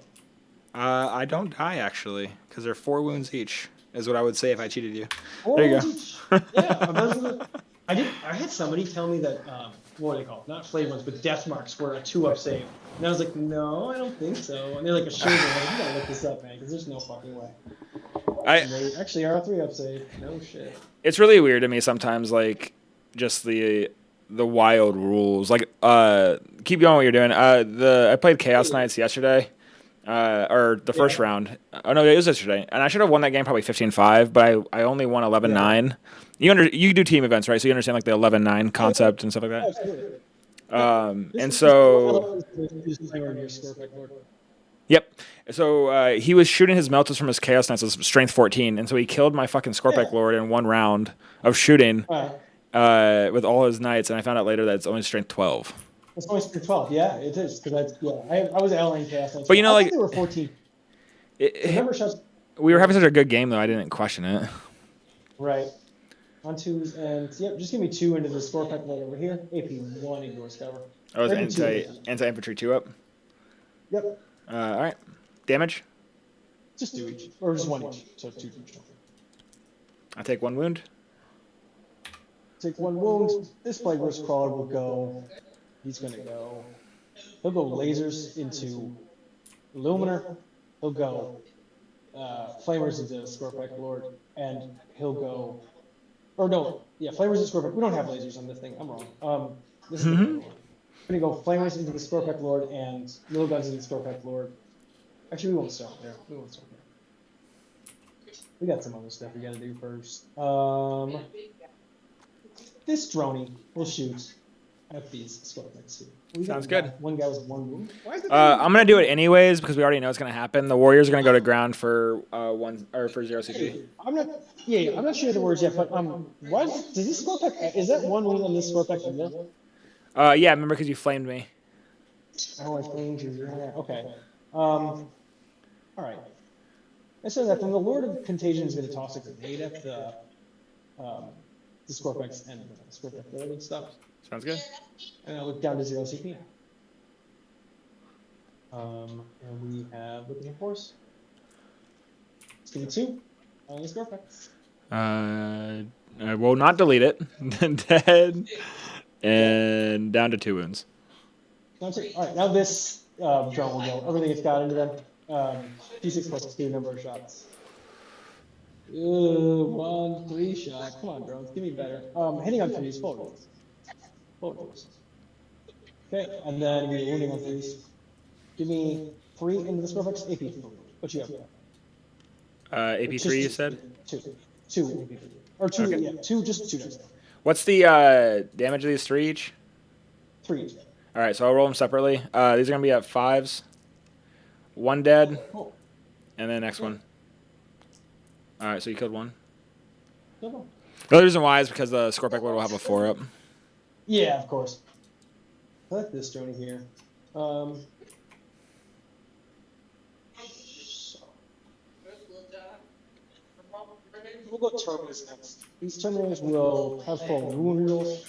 I don't die actually, because they're 4 wounds each. Is what I would say if I cheated you. There you go. Yeah, I had somebody tell me that what are they called? Not flame ones, but death marks were a 2-up save. And I was like, no, I don't think so. And they're like, assured me, like, you gotta look this up, man, because there's no fucking way. And they actually are a 3-up save. No shit. It's really weird to me sometimes, like just the wild rules. Like keep going what you're doing. I played Chaos Knights yesterday. Or the first round. Oh no, it was yesterday, and I should have won that game probably 15-5, but I only won 11-9. You do team events, right? So you understand like the 11-9 concept and stuff like that. Absolutely. And so, yep. So he was shooting his meltas from his Chaos Knights with strength 14, and so he killed my fucking Scorpec Lord in 1 round of shooting with all his knights, and I found out later that it's only strength 12. It's only strength 12. Yeah, it is because I was LA Chaos Knights. But I think they were 14. We were having such a good game though, I didn't question it. Right. On 2s and just give me 2 into the Scorpec Lord over here. AP 1 ignores cover. Oh, it's anti-infantry 2 up? Yep. All right. Damage? Just 2 each. Or just 1 each. So 2 each. I take 1 wound. Take 1 wound. This Plague Burst Crawler will go. He's going to go. He'll go lasers into Illuminator. He'll go flamers into Scorpec Lord. And he'll go. Or no. Yeah, flamers into Scorpec. We don't have lasers on this thing. I'm wrong. This is the one. I'm going to go flamers into the Scorpec Lord and little guns into the Scorpec Lord. Actually, we won't start there. We got some other stuff we got to do first. This droney will shoot at these Scorpecs here. Sounds good. One guy was 1 wound. I'm gonna do it anyways because we already know it's gonna happen. The Warriors are gonna go to ground for 0 CP. I'm not sure the words yet, but what does this Scorpec? Is that 1 wound on this Scorpec? Yeah, remember because you flamed me. Oh, I flamed you. Yeah. Okay. All right. I said that then the Lord of Contagion is going to toss a grenade at the Scorpex and the Scorpec Lord and stuff. Sounds good. And I'll look down to 0 CP. And we have Whipping Force. Let's give it 2 on the Scorpex. I will not delete it. Dead. And down to 2 wounds. All right, now this drone will go. Everything it's got into them. D6 plus 2 number of shots. 1, 3 shot. Come on, drones. Give me better. Hitting on 3s. Full rolls. Okay, and then we're wounding on 3s. Give me 3 into the Scorpex. AP 3. What you have? AP 3 you said? 2 AP 3. Or 2, okay. Yeah, 2, just 2 dice. What's the damage of these 3 each? 3 each. All right, so I'll roll them separately. These are going to be at 5s. 1 dead. Cool. And then next one. All right, so you killed one. No problem. The other reason why is because the Scorpion Lord will have a 4-up. Yeah, of course. I like this Joni here. So- We'll go Terminus next. These Terminators will have 4 wound rolls.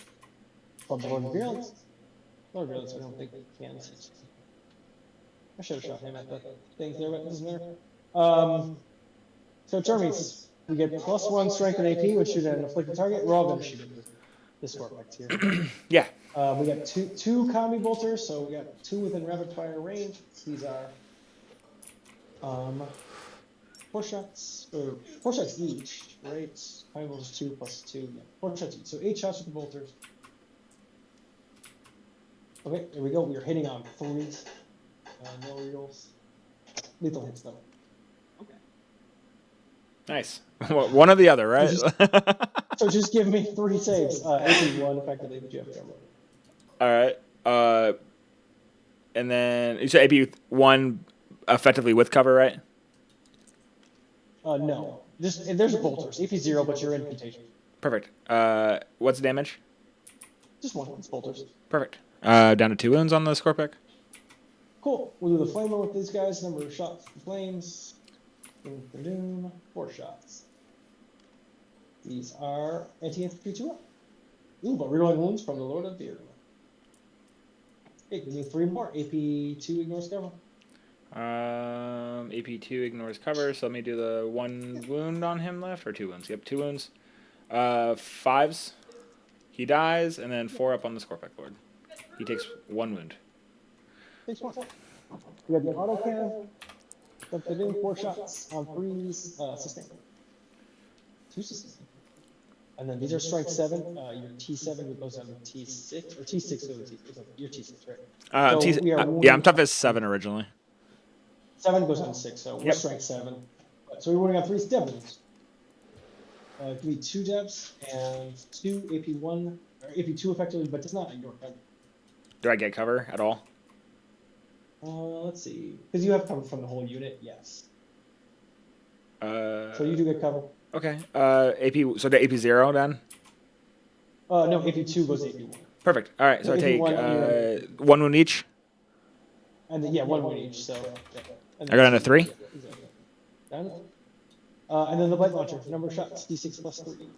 From Lord Virulence. Lord Virulence, I don't think he can. I should have shot him at the things there, but it doesn't matter. So Terminus, we get +1 strength and AP when shooting at an afflicted target. We're all going to shoot at the Scorpex here. Yeah. We got two combi bolters, so we got 2 within rapid fire range. These are 4 shots, or 4 shots each, right? Combi bolters 2 plus 2, yeah, 4 shots each. So 8 shots with the bolters. Okay, there we go. We are hitting on 3s. No rerolls. Lethal hits though. Okay. Nice. One or the other, right? So just give me 3 saves. AP1 effectively, but you have cover. All right. And then you said AP1 effectively with cover, right? No. Just there's bolters. AP0, but you're in contagion. Perfect. What's the damage? Just 1. It's bolters. Perfect. Down to 2 wounds on the Scorpic. Cool. We'll do the flamer with these guys. Number of shots for flames. 4 shots. These are anti-infantry 2-up. Ooh, but rerolling wounds from the Lord of Beer. Hey, give me 3 more. AP2 ignores cover. AP2 ignores cover, so let me do the 1 wound on him left, or 2 wounds. Yep, 2 wounds. 5s. He dies, and then 4 up on the Scorpic Lord. He takes 1 wound. Takes 1. We have the auto cannon. Dumped it in 4 shots on 3s. Sustain. 2 sustain. And then these are strength 7. Your T7 goes down to T6, or T6 goes to T6. Your T6, right? Yeah, I'm tough as 7 originally. 7 goes down to 6, so we're strength 7. So we're running on 3 devs. Give me 2 devs and 2 AP1 or AP2 effectively, but does not ignore cover. Do I get cover at all? Let's see, because you have cover from the whole unit. Yes. So you do get cover. Okay. AP. So the AP0 then. No, AP2 goes to AP1. Perfect. All right. So I take 1 wound each. And then, 1 wound each. So. Yeah. I go down to 3. Yeah, exactly. And then the blight launcher. Number of shots. D6 plus 3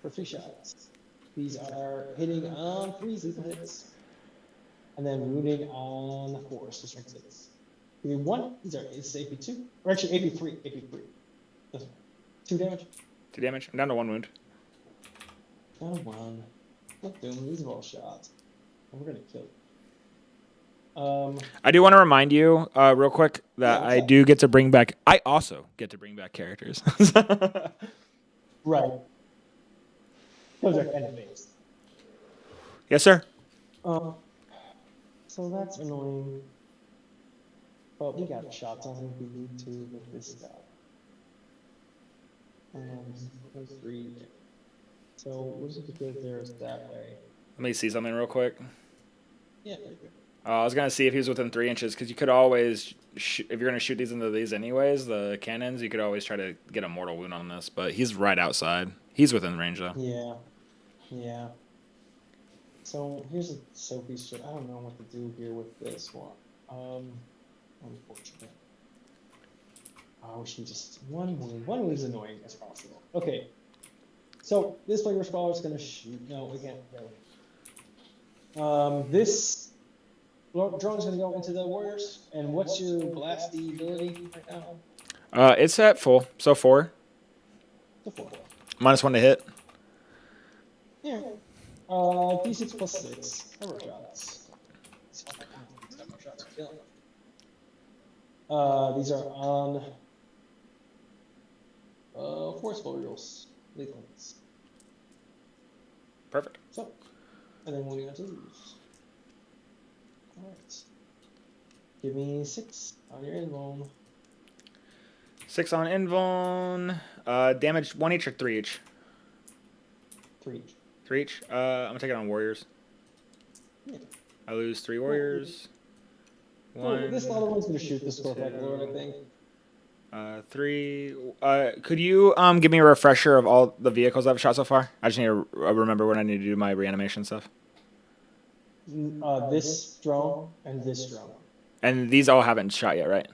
for 3 shots. These are hitting on 3s. Lethal hits. And then wounding on 4s. So strength 6. Give me 1. These are AP2. Or actually AP3. AP3. 2 damage. 2 damage. I'm down to 1 wound. Down to 1. Look, doom. These are all shots. And we're gonna kill it. I do want to remind you, real quick, that I do get to bring back. I also get to bring back characters. Right. Those are kind of based. Yes, sir. So that's annoying. But we got shots on him if we need to with this guy. 3. So we'll just go there that way. Let me see something real quick. Yeah, very good. I was gonna see if he was within 3 inches, because you could always, if you're gonna shoot these into these anyways, the cannons, you could always try to get a mortal wound on this. But he's right outside. He's within range though. Yeah. Yeah. So here's a Sophie shit. I don't know what to do here with this one. Unfortunate. I wish he just one wound is annoying as possible. Okay. So this flavor scholar is gonna shoot. No, we can't go. This drone is gonna go into the warriors. And what's your blasty ability right now? It's at full, so 4. The 4. -1 to hit. Yeah. D6 plus 6. Cover shots. These are on forceful rules. Lethal hits. Perfect. So, and then moving on to lose. Alright. Give me 6 on your invuln. 6 on invuln. Damage 1 each or 3 each? 3 each. 3 each? I'm gonna take it on warriors. Yeah. I lose 3 warriors. 1. This other one's gonna shoot the Scorpion Lord, I think. 3. Could you give me a refresher of all the vehicles I've shot so far? I just need to remember when I need to do my reanimation stuff. This drone and this drone. And these all haven't shot yet, right?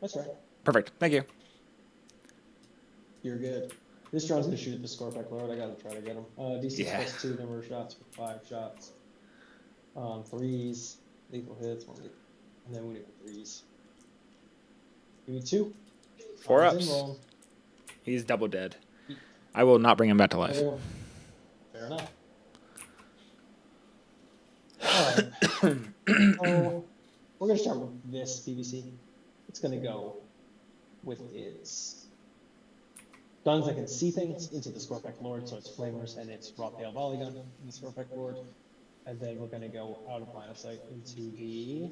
That's right. Perfect. Thank you. You're good. This drone's gonna shoot at the Scorpic Lord. I gotta try to get him. D6 Yeah. plus 2 number of shots for 5 shots. 3s, lethal hits, 1 lethal, and then we do 3s. Give me 2. 4 Odds ups. in, roll 'em. He's double dead. I will not bring him back to life. Fair enough. Alright. So, we're gonna start with this PVC. It's gonna go with its guns that can see things into the Scorpic Lord, so it's flamers and it's raw tail volley gun in the Scorpic Lord. And then we're gonna go out of line of sight into the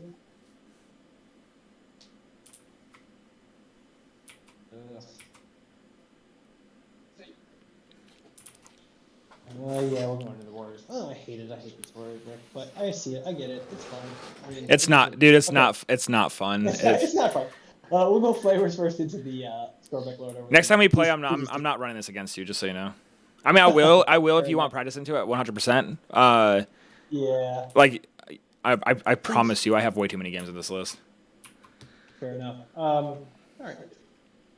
yeah, we're going to the Warriors. Oh, I hate it. I hate this Warrior brick, but I see it. I get it. It's fine. I mean, It's not, dude. It's okay. not. It's not fun. It's not fun. We'll go flavors first into the Scorpic Lord. Over Next there. time we play, Please- I'm not. please I'm do. not running this against you, just so you know. I mean, I will. I will if you want practice into it, 100%. Yeah, Like, I promise you, I have way too many games on this list. fair enough. All right.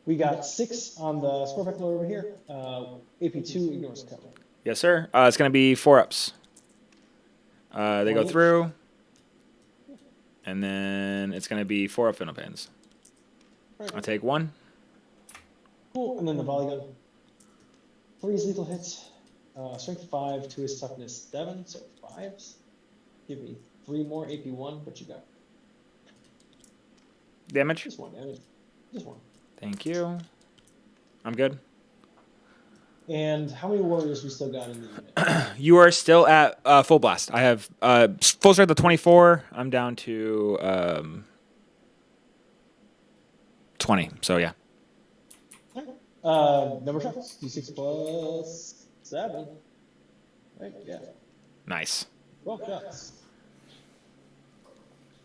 We got 6 on the Scorpic Lord over here. AP2 ignores cover. Yes, sir. It's gonna be 4 ups. They go through, and then it's gonna be 4 up Final Pans. Right. I'll take 1. Cool. And then the volley gun. 3 is lethal hits. Strength 5, 2 is toughness 7, so 5s. Give me 3 more AP1, but you got Damage. just 1 damage. Just 1. Thank you. I'm good. And how many warriors we still got in the unit? You are still at full blast. I have full strength of 24. I'm down to 20. So yeah. Number shots. D6 plus 7. Right, yeah. Nice. 12 shots.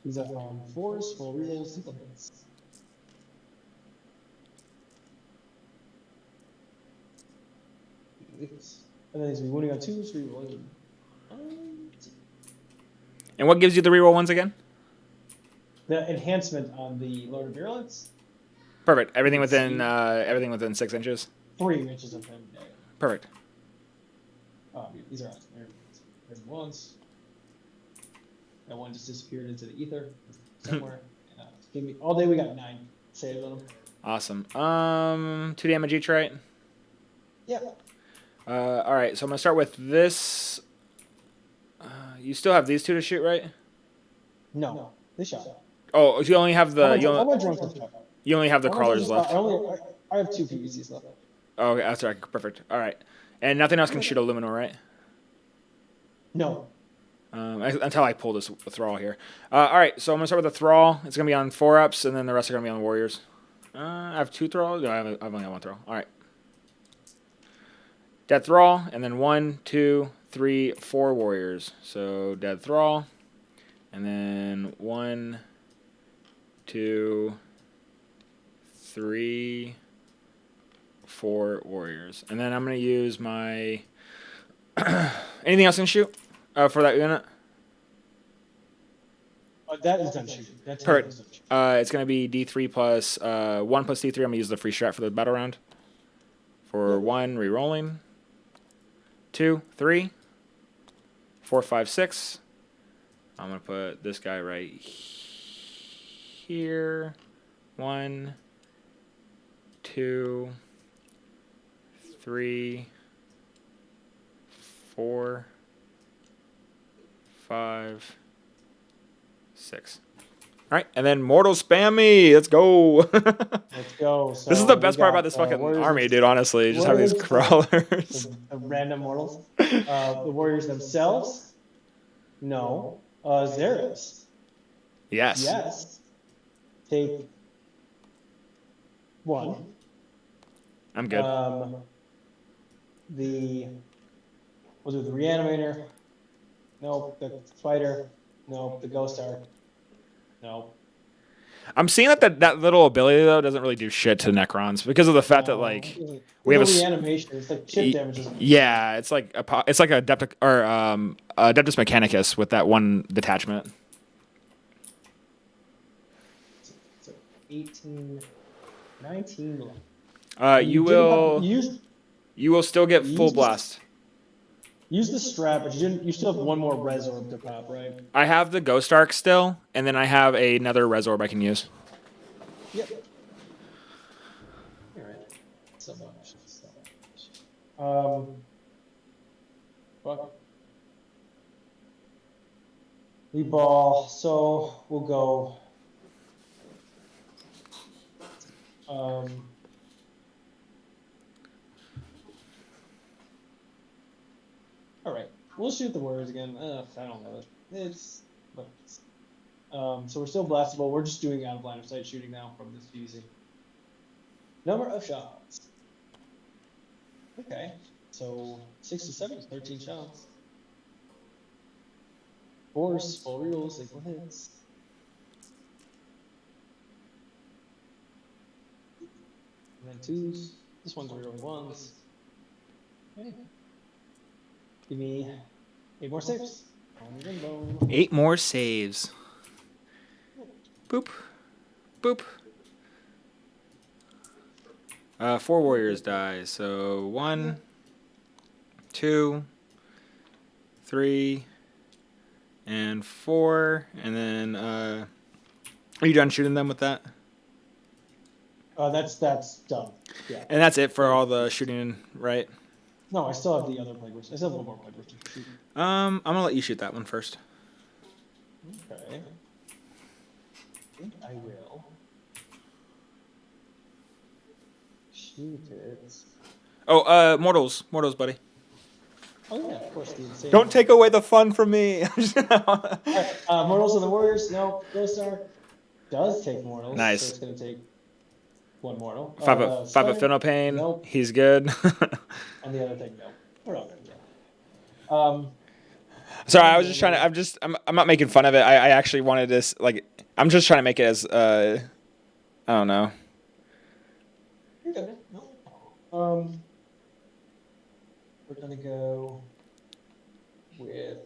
These are 4s, full rerolls, lethal hits. And then he's wounding on 2s, rerolling. And what gives you the reroll ones again? The enhancement on the Lord of Virulence, Perfect. Everything within 6 inches. 3 inches of him. Yeah. Perfect. Oh, dude, these are awesome. There's ones. That one just disappeared into the ether somewhere. Give me all day. We got 9 saves on them. Awesome. 2 damage each, right? Yeah. All right. So I'm gonna start with this. You still have these 2 to shoot, right? No, this shot. Oh, you only have the All my drones are shot. you only have the crawlers left. I have 2 PVCs left. Oh, okay, that's right. Perfect. All right. And nothing else can shoot a luminor, right? No. Until I pull this thrall here. All right, so I'm gonna start with the thrall. It's gonna be on 4 ups, and then the rest are gonna be on warriors. I have 2 thralls. No, I've only got 1 thrall. All right. Dead thrall, and then 1, 2, 3, 4 warriors. So dead thrall, and then 1, 2, 3, 4 warriors, and then I'm gonna use my anything else in shoot for that unit. That is done shooting. That's Perfect. done shooting. It's gonna be D3 plus 1 plus D3. I'm gonna use the free strat for the battle round. For 1, re-rolling. 2, 3, 4, 5, 6. I'm gonna put this guy right here. 1, 2, 3, 4, 5, 6. All right, and then mortal spam me. Let's go. Let's go. So This is the best we part got, about this fucking Warriors army, dude. Honestly, just having these Warriors- crawlers. The random mortals. The warriors themselves? No. Xeris? Yes. Yes. Take 1. I'm good. We'll do the reanimator. Nope. The fighter. Nope. The ghost arc. Nope. I'm seeing that little ability though doesn't really do shit to Necrons because of the fact that like we have a reanimation. It's like chip damage. Yeah, it's like a Adeptus Mechanicus with that one detachment. So 18, 19 left. You will still get full blast. Use the strap, but you still have one more res orb to pop, right? I have the Ghost Arc still, and then I have another res orb I can use. Yep. All right. So much. Fuck. We ball, so we'll go. All right, we'll shoot the warriors again. I don't know. So we're still blastable. We're just doing out of line of sight shooting now from this PVC. Number of shots. Okay, so 67 is 13 shots. Force, full rerolls, equal hits. And then twos. This one's reroll ones. Okay. Give me 8 more saves. 8 more saves. Boop. Boop. 4 warriors die. So 1, 2, 3, and 4. And then, are you done shooting them with that? That's done. Yeah. And that's it for all the shooting, right? No, I still have the other plaguers. I still have one more plaguers to shoot. I'm gonna let you shoot that one first. Okay. I think I will shoot it. Oh, mortals, buddy. Oh yeah, of course, Steve. Don't take away the fun from me. All right, mortals of the warriors. No, Ghost Star does take mortals. Nice. So it's gonna take 1 mortal. 5 of Phenopain. Nope. He's good. On the other thing, no. We're all good. Sorry, I was just trying to. I'm not making fun of it. I actually wanted this. Like, I'm just trying to make it as. I don't know. You're good. No. We're gonna go with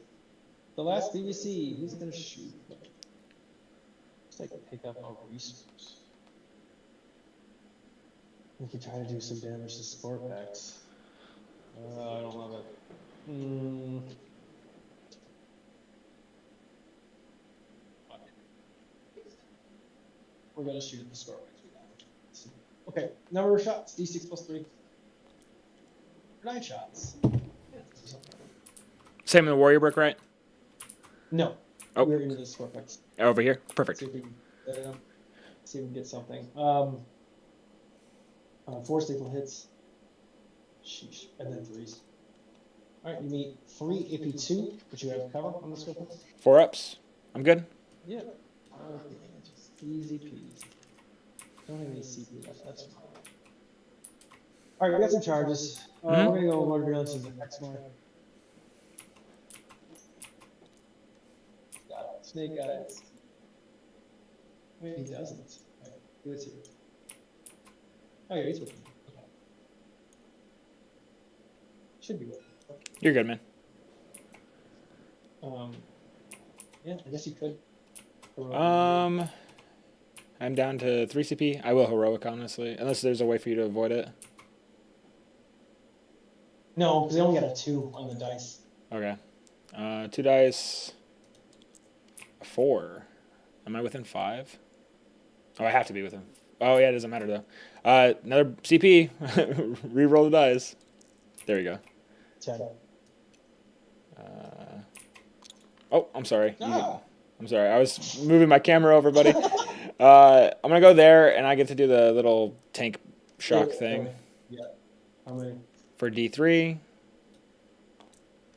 the last DVC. Who's gonna shoot? Just like pick up a resource. We could try to do some damage to spore packs. I don't love it. We're gonna shoot at the spore packs. Okay, number of shots, D6 plus 3. 9 shots. Same in the warrior brick, right? No. Oh. We're into the spore packs. Over here. Perfect. See if we can get something. 4 staple hits. Sheesh. And then 3s. Alright, you meet 3 AP2, which you have cover on the scope. 4 ups. I'm good. Yeah. Okay. Just easy peasy. Don't have any CP left. That's fine. Alright, we got some charges. We're gonna go Lord Virulence as the next one. Got it. Snake got it. Wait, he doesn't. Alright, do it here. Oh yeah, he's working. Okay. Should be working. You're good, man. Yeah, I guess you could. I'm down to 3 CP. I will heroic, honestly, unless there's a way for you to avoid it. No, because they only got a 2 on the dice. Okay. 2 dice. 4. Am I within 5? Oh, I have to be within. Oh yeah, it doesn't matter though. Another CP. Reroll the dice. There we go. 10. Oh, I'm sorry. Ah! I'm sorry. I was moving my camera over, buddy. I'm gonna go there, and I get to do the little tank shock thing. Yeah. How many? For D3.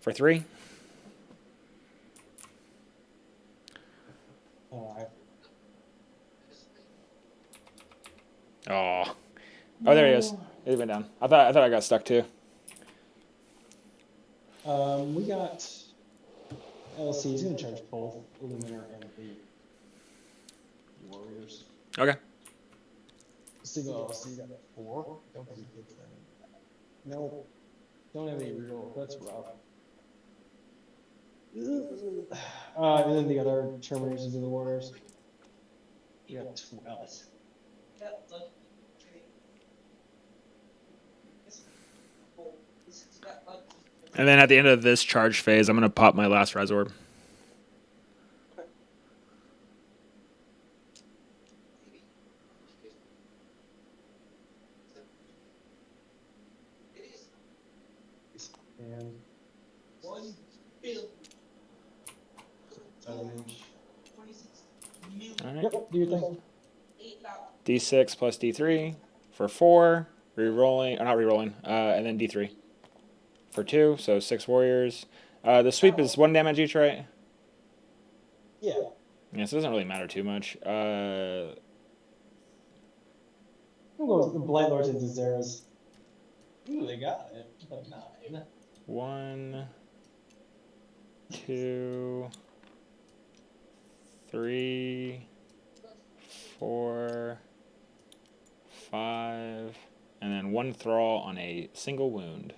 For 3. Oh, there he is. He went down. I thought I got stuck too. We got LC. He's gonna charge both Illuminator and warriors. Okay. So you got 4. Don't think you get that. No, don't have any reroll. That's rough. And then the other Terminators into the warriors. You got 12. And then at the end of this charge phase, I'm going to pop my last Res Orb. And 1 damage. All right. Yep, do your thing. D6 plus D3 for 4. Rerolling, or not rerolling, and then D3 for 2, so 6 warriors. The sweep is 1 damage each, right? Yeah. Yeah, so it doesn't really matter too much. We'll go with the Blight Lords into Zera's. Ooh, they got it. 9. 1, 2, 3, 4, 5, and then 1 thrall on a single wound.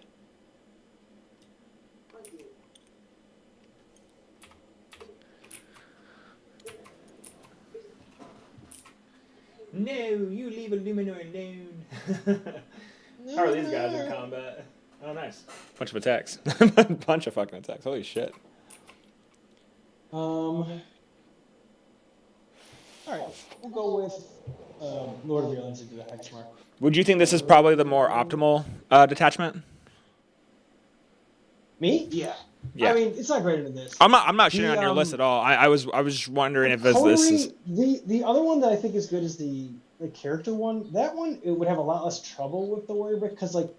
No, you leave a Luminor alone. How are these guys in combat? Oh, nice. Bunch of attacks. Bunch of fucking attacks. Holy shit. Alright, we'll go with Lord of Realms into the Hexmark. Would you think this is probably the more optimal detachment? Me? Yeah. Yeah. I mean, it's not greater than this. I'm not shitting on your list at all. I was just wondering if this is the other one that I think is good is the character one. That one, it would have a lot less trouble with the warrior brick because like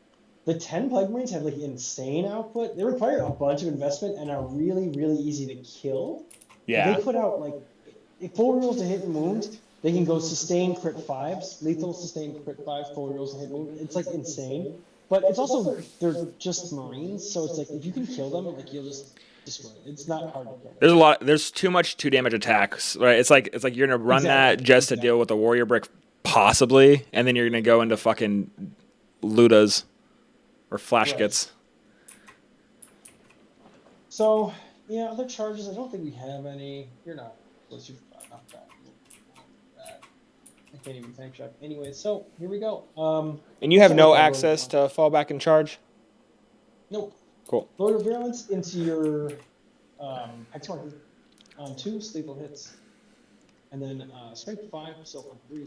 the 10 Plague Marines have like insane output. They require a bunch of investment and are really, really easy to kill. yeah. They put out like full rules to hit and wound. They can go sustain crit 5s, lethal sustain crit 5, full rules to hit and wound. It's like insane. But it's also they're just Marines, so it's like if you can kill them, like you'll just destroy it. It's not hard to kill. There's too much 2 damage attacks, right? It's like you're gonna run that just to deal with the warrior brick possibly, and then you're gonna go into fucking Ludas or Flashgets. So yeah, other charges. I don't think we have any. You're not. Close. You're not bad. I can't even tank check. Anyway, so here we go. And you have no access to fall back and charge? Nope. Cool. Lord of Virulence into your Hexmark on 2 lethal hits. And then strength 5, so for 3.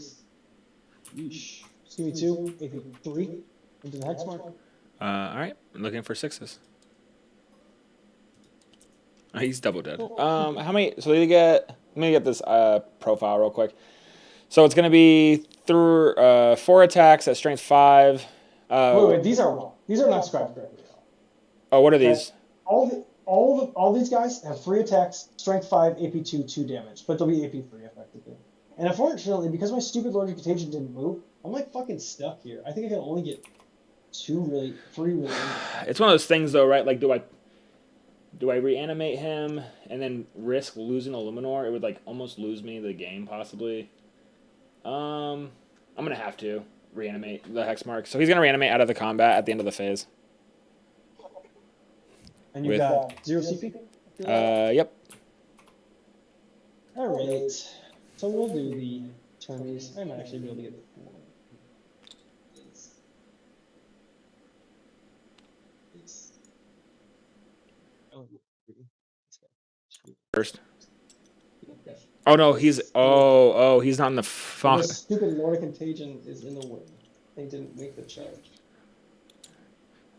Yeesh. Just give me 2, AP 3 into the Hexmark. Alright. I'm looking for 6s. Oh, he's double dead. Cool. How many let me get this profile real quick. So it's gonna be through 4 attacks at strength 5. Wait, these are not scribed correctly. Oh, what are these? All these guys have 3 attacks, strength 5, AP 2, 2 damage, but they'll be AP 3 effectively. And unfortunately, because my stupid Lord of Contagion didn't move, I'm like fucking stuck here. I think I can only get 3 really. It's one of those things though, right? Like do I reanimate him and then risk losing a Luminor? It would like almost lose me the game possibly. I'm gonna have to reanimate the Hexmark. So he's gonna reanimate out of the combat at the end of the phase. And you got 0 CP? Yep. Alright. So we'll do the turnies. I might actually be able to get 4. First. Oh no, he's not in the fuck. The stupid Lord of Contagion is in the way. They didn't make the charge.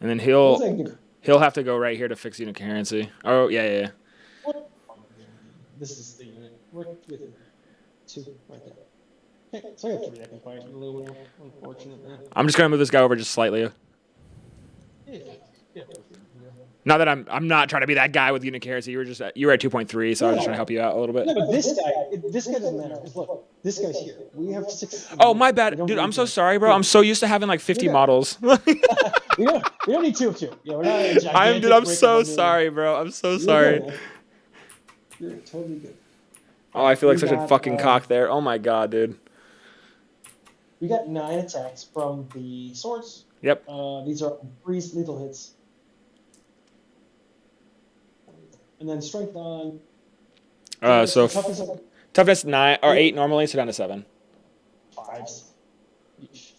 And then he'll have to go right here to fix unit coherency. Oh yeah. This is the unit. Work with it. 2 right there. Okay, so I got 3 I can fire a little more, unfortunately. I'm just gonna move this guy over just slightly. Yeah. Not that I'm not trying to be that guy with unit coherency. You were at 2.3, so I was just trying to help you out a little bit. No, but this guy doesn't matter. Look, this guy's here. We have 6. Oh my bad, dude. I'm so sorry, bro. I'm so used to having like 50 models. we don't need 2 of 2. Yeah, we're not. A gigantic I'm so sorry, bro. I'm so sorry. You're totally good. Oh, I feel like We such a got, fucking cock there. Oh my god, dude. We got 9 attacks from the swords. Yep. These are 3 lethal hits. And then strength on. So toughness on toughness 9 or 8 normally, so down to 7. 5s. Each.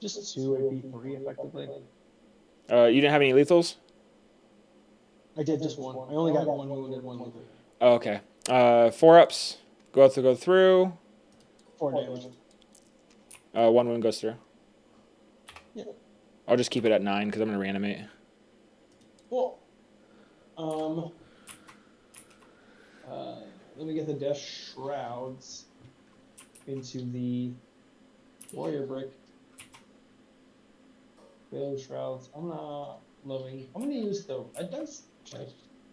Just 2 AP 3 effectively. You didn't have any lethals? I did just 1. I only got 1 wound and 1 lethal. Oh, okay. 4 ups. Go through. 4 damage. 1 wound goes through. Yeah. I'll just keep it at 9 because I'm gonna reanimate. Cool. Let me get the Death Shrouds into the Warrior Brick. Failure Shrouds. I'm not loving. I'm gonna use the red dice.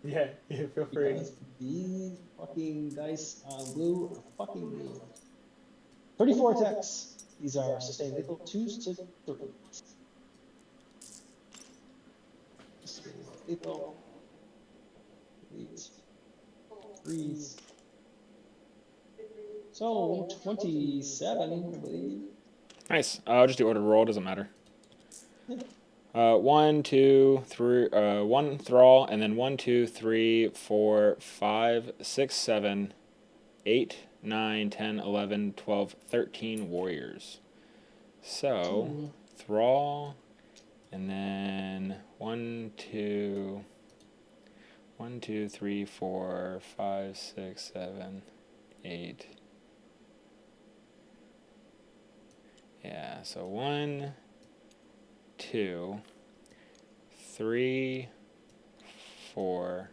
Yeah, feel Because these fucking dice on blue are fucking me. 34 attacks. These are sustained lethal 2s to 3. Sustained lethal. 8s. 3s. So 27, I believe. Nice. I'll just do order roll. Doesn't matter. 1, 2, 3. 1 thrall, and then 1, 2, 3, 4, 5, 6, 7, 8, 9, 10, 11, 12, 13 warriors. So thrall, and then 1, 2, 3, 4, 5, 6, 7, 8. Yeah, so 1, 2, 3, 4,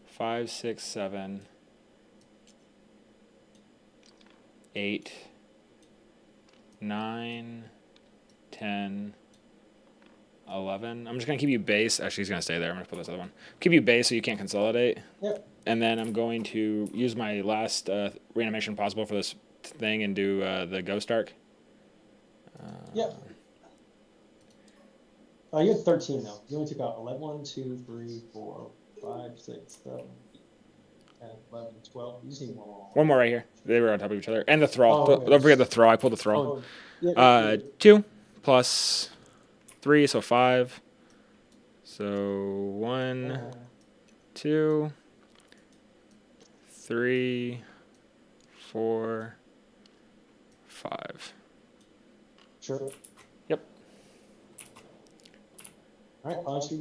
5, 6, 7, 8, 9, 10, 11. I'm just going to keep you base. Actually, he's going to stay there. I'm going to put this other one. Keep you base so you can't consolidate. Yep. And then I'm going to use my last reanimation possible for this thing and do the Ghost Arc. Yep. You had 13 though. You only took out 11, 1, 2, 3, 4, 5, 6, 7, 8, 10, 11, 12. You just need one more. One more right here. They were on top of each other. And the thrall. Oh, okay. Don't forget the thrall. I pulled the thrall. Oh, yeah. 2 plus 3, so 5. So 1, 2, 3, 4, 5. Sure. Yep. All right, punch me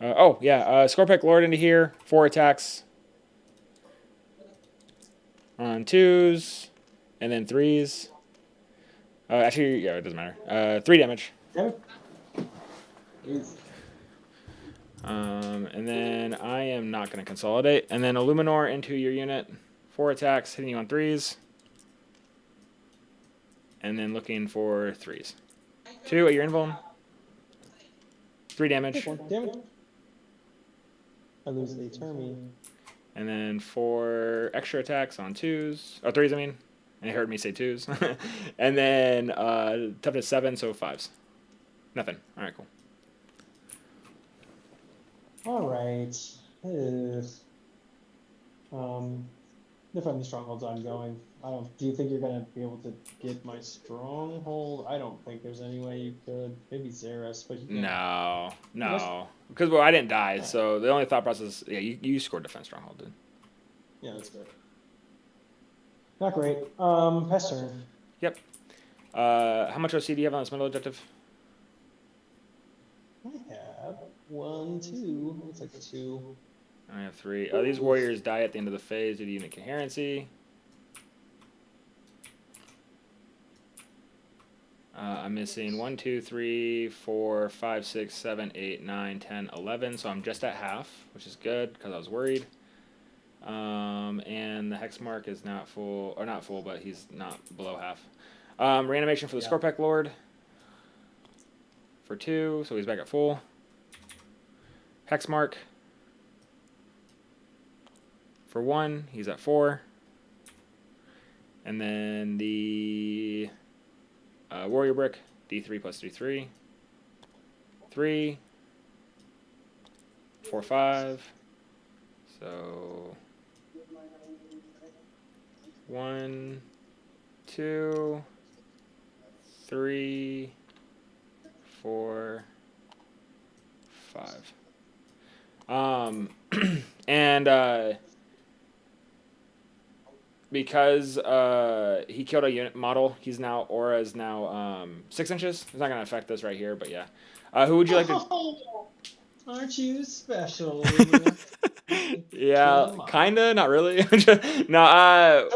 back. Scorpic Lord into here. 4 attacks. On 2s. And then 3s. Actually, yeah, it doesn't matter. 3 damage. Damn. And then I am not going to consolidate. And then Illuminor into your unit. 4 attacks, hitting you on 3s. And then looking for 3s. 2 at your invuln. 3 damage. Damn it. I lose a turn me. And then 4 extra attacks on 2s. Or 3s, I mean. And it heard me say 2s. And then toughness 7, so 5s. Nothing. All right, cool. All right. If I'm the strongholds, I'm going. Do you think you're gonna be able to get my stronghold? I don't think there's any way you could. Maybe Xeris, but you can't. No. Because I didn't die, so the only thought process. Yeah, you scored defense stronghold, dude. Yeah, that's good. Not great. Pass turn. Yep. How much OC do you have on this middle objective? I have 1, 2. Looks like 2. I have 3. These warriors die at the end of the phase due to unit coherency. I'm missing 1, 2, 3, 4, 5, 6, 7, 8, 9, 10, 11. So I'm just at half, which is good because I was worried. And the hex mark is not full, but he's not below half. Reanimation for the Scorpec Lord for 2, so he's back at full. Hex mark for 1, he's at 4. And then the Warrior Brick, D3 plus D3. 3, 4, 5. So 1, 2, 3, 4, 5. And because he killed a unit model, aura is now 6 inches. It's not gonna affect this right here, but yeah. Who would you like to? Oh, aren't you special? Yeah, Kill 'em all. kinda, not really. No,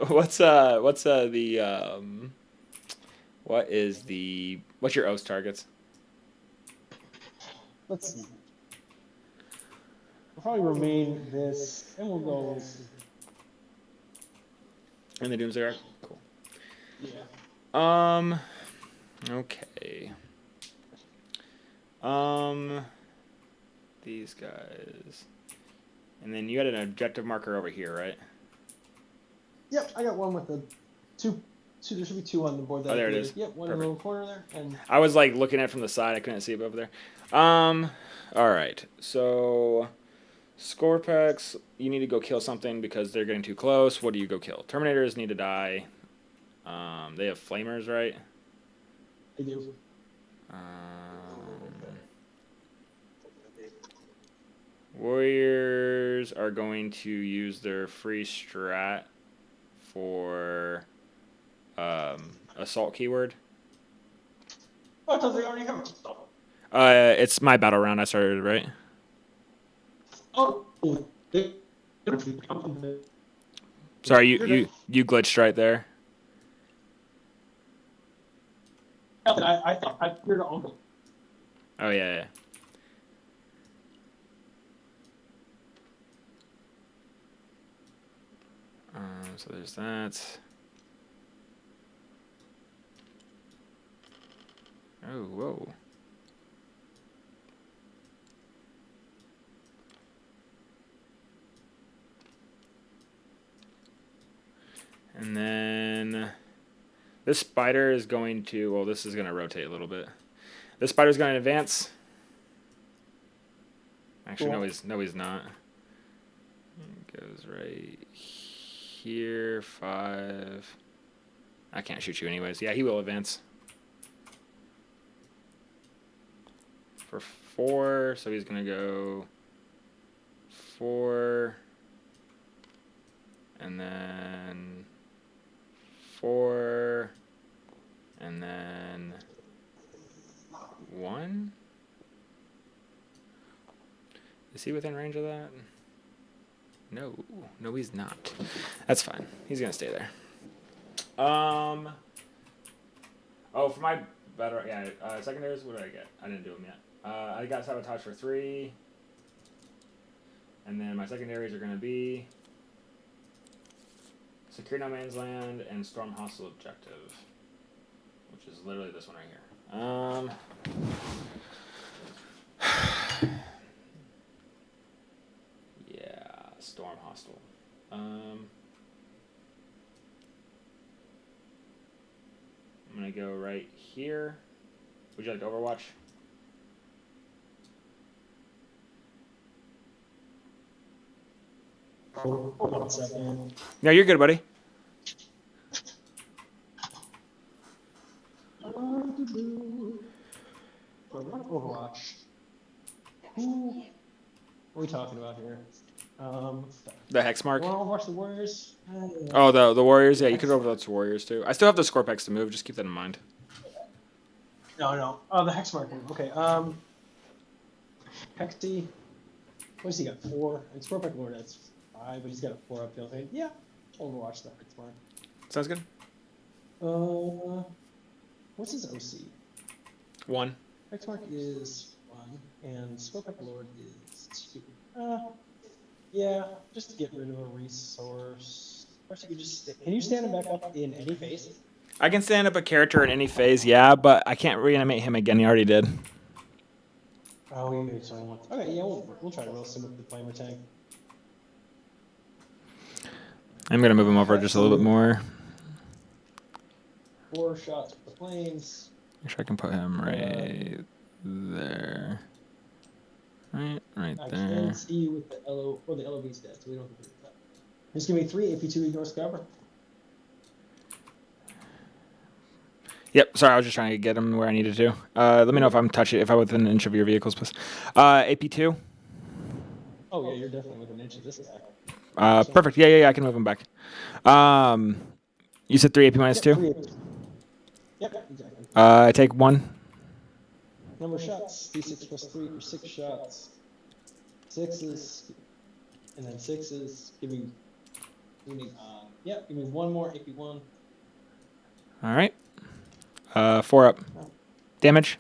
what's what's your OS targets? Let's see. We'll probably remain this, and we'll go. In the Doomsday Arc? Cool. Yeah. Okay. These guys. And then you had an objective marker over here, right? Yep, I got one with the two. There should be 2 on the board. Oh, there it is. Yep, one in the little corner there, and I was like looking at it from the side. I couldn't see it over there. All right. So, Scorpex, you need to go kill something because they're getting too close. What do you go kill? Terminators need to die. They have flamers, right? they do. Warriors are going to use their free strat for assault keyword. Oh, I thought they already have. It's my battle round. I started, right? Oh. Sorry, you glitched right there. I thought I heard it on. Oh yeah. So there's that. Oh, whoa. And then this spider is going to, well, this is going to rotate a little bit. This spider's going to advance. Actually, no, he's not. It goes right here, 5. I can't shoot you anyways. Yeah, he will advance. For 4, so he's going to go 4, and then 4, and then 1. Is he within range of that? No, he's not. That's fine. He's gonna stay there. Oh, for my better, yeah. Secondaries. What did I get? I didn't do them yet. I got sabotage for 3, and then my secondaries are gonna be secure no man's land and storm hostile objective, which is literally this one right here. Yeah, storm hostile. I'm gonna go right here. Would you like to Overwatch? Hold on a second. No, you're good, buddy. Overwatch. Who are we talking about here? The hex mark. Want to Overwatch the Warriors? Oh, the Warriors. Yeah, you could Overwatch the Warriors too. I still have the Scorpex to move. Just keep that in mind. No. Oh, the hex mark one. Okay. Hexy. What does he got? 4. And Scorpion Lord that's 5, but he's got a 4 uphill. Yeah, Overwatch the hex mark. Sounds good. What's his OC? 1. Hex mark is 1, and Scorpion Lord is 2. Yeah, just to get rid of a resource. Or you could just can you stand him back up in any phase? I can stand up a character in any phase, yeah, but I can't reanimate him again. He already did. Oh, you maybe only once. Okay, yeah, we'll try to roast him with the flamer tank. I'm gonna move him over just a little bit more. 4 shots with the flames. Make sure I can put him right there. Right I there. can see you with the LO or the LOV's dead, so we don't have to do that. Just give me 3 AP2 ignore scrapper. Yep. Sorry, I was just trying to get him where I needed to. Let me know if I'm within an inch of your vehicles, please. AP2. Oh yeah, you're definitely within an inch of this guy. Perfect. Yeah. I can move him back. You said 3 AP minus 2? 3 AP. Yep, exactly. I take 1. Number of shots. D6 plus 3 for 6 shots. 6s. And then 6s. Give me 1 more AP1. All right. 4 up. Damage?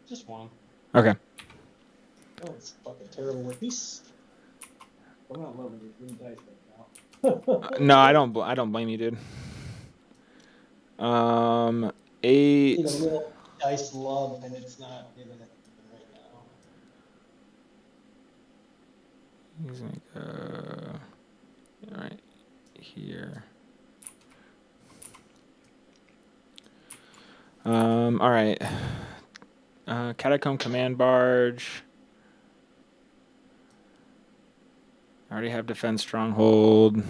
Just 1. Okay. Oh, it's fucking terrible with these. I'm not loving these green dice right now. No, I don't blame you, dude. 8. You know, real dice love, and it's not giving it right now. He's gonna go right here. All right. Catacomb Command Barge. I already have Defense Stronghold.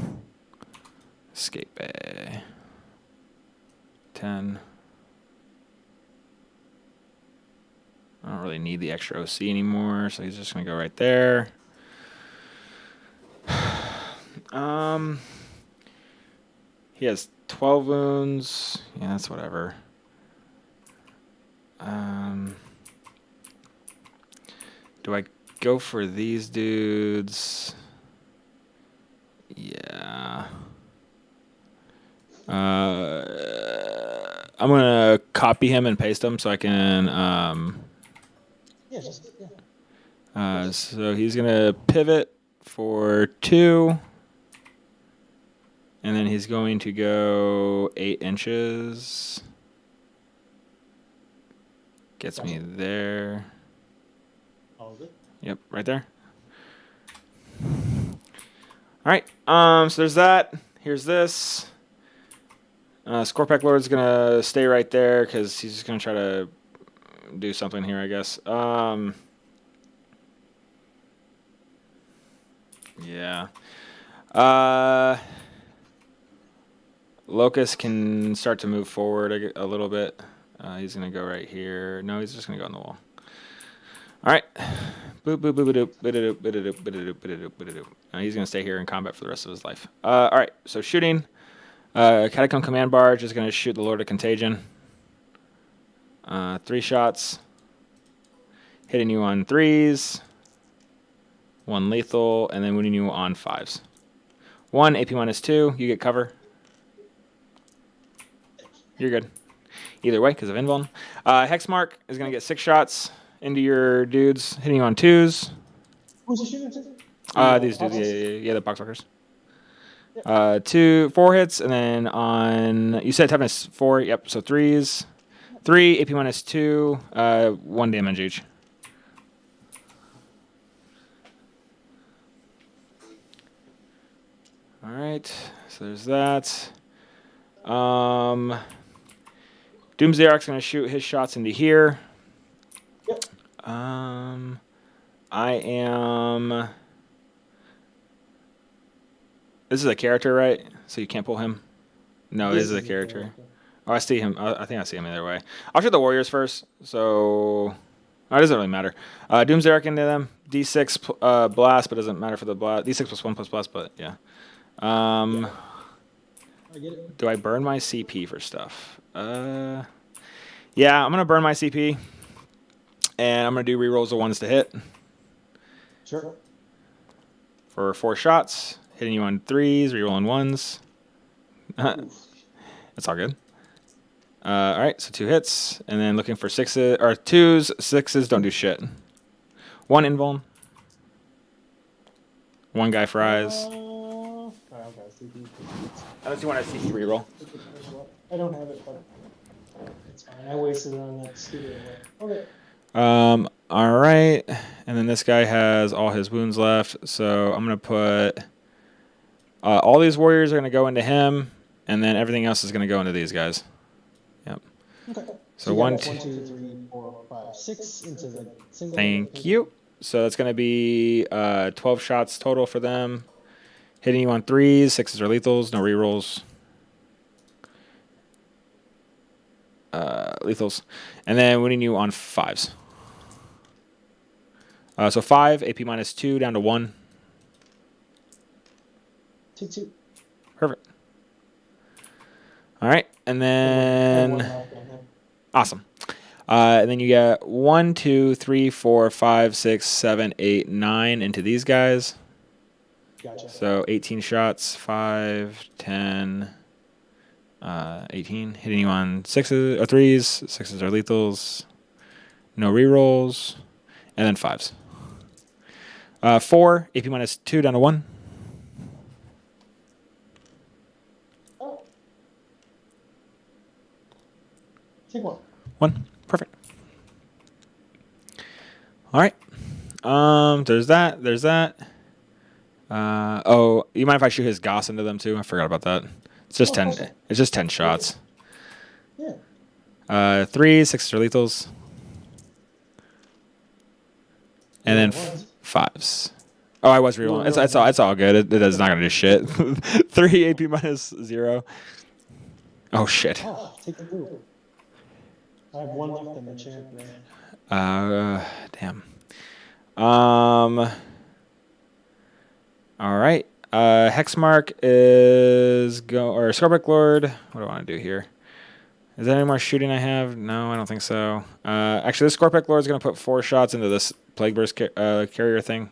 Escape Bay. 10. I don't really need the extra OC anymore, so he's just gonna go right there. He has 12 wounds. Yeah, that's whatever. Do I go for these dudes? Yeah. I'm gonna copy him and paste him so I can. So he's gonna pivot for 2, and then he's going to go 8 inches. Gets me there. All of it? Yep, right there. All right. So there's that. Here's this. Scorpack Lord's gonna stay right there because he's just gonna try to do something here, I guess. Yeah. Locust can start to move forward a little bit. He's gonna go right here. No, he's just gonna go on the wall. All right. Boop, boop, boop, boop, boop, boop, boop, boop, boop, boop, boop, boop. He's going to stay here in combat for the rest of his life. All right, so shooting. Catacomb Command Barge is going to shoot the Lord of Contagion. 3 shots. Hitting you on 3s. 1 lethal, and then wounding you on 5s. 1 AP minus 2. You get cover. You're good. Either way, because of invuln. Hexmark is going to get 6 shots into your dudes, hitting you on 2s. Who's the shooter? These dudes, yeah, the boxwalkers. 4 hits, and then on, you said toughness 4, yep, so 3s. 3, AP minus 2, 1 damage each. All right, so there's that. Doomsdayark's going to shoot his shots into here. Yep. I am. This is a character, right? So you can't pull him. No, this is a character. Oh, I see him. I think I see him either way. I'll shoot the warriors first. So it doesn't really matter. Doomsdayark into them. D6 blast, but doesn't matter for the blast. D6 plus 1 plus blast, but yeah. I get it. Do I burn my CP for stuff? Yeah, I'm gonna burn my CP, and I'm gonna do rerolls of 1s to hit. Sure. For 4 shots, hitting you on 3s, rerolling 1s. That's all good. All right, so 2 hits, and then looking for 6s or 2s. 6s don't do shit. 1 invuln. 1 guy fries. Unless you want to CP reroll. I don't have it, but it's fine. I wasted it on that stupid one. Okay. All right, and then this guy has all his wounds left, so I'm gonna put all these warriors are gonna go into him, and then everything else is gonna go into these guys. Yep. Okay. So you 1, got 2, 1, 2, 3, 4, 5, 6 into the single. thank you. So that's gonna be 12 shots total for them. Hitting you on 3s, 6s or lethals, no rerolls. Lethals. And then winning you on 5s. So 5, AP -2, down to 1. 2-2. Perfect. All right, and then awesome. And then you get 1, 2, 3, 4, 5, 6, 7, 8, 9 into these guys. Gotcha. So 18 shots, 5, 10, 18. Hitting you on 6s or 3s, 6s are lethals, no rerolls, and then 5s. 4, AP -2, down to 1. Take 1. 1. Perfect. All right. There's that. There's that. Oh, you mind if I shoot his Goss into them too? I forgot about that. It's just 10. Awesome. It's just 10 shots. Yeah. 3, 6 are lethals, and then 5s. Oh, I was rerolling. It's all good. It is not gonna do shit. 3 AP -0. Oh shit. Oh, take the blue. I have 1 left in the champ, man. Damn. All right. Hexmark is or Scorpic Lord. What do I want to do here? Is there any more shooting I have? No, I don't think so. Actually, this Scorpic Lord is going to put 4 shots into this Plague Burst carrier thing.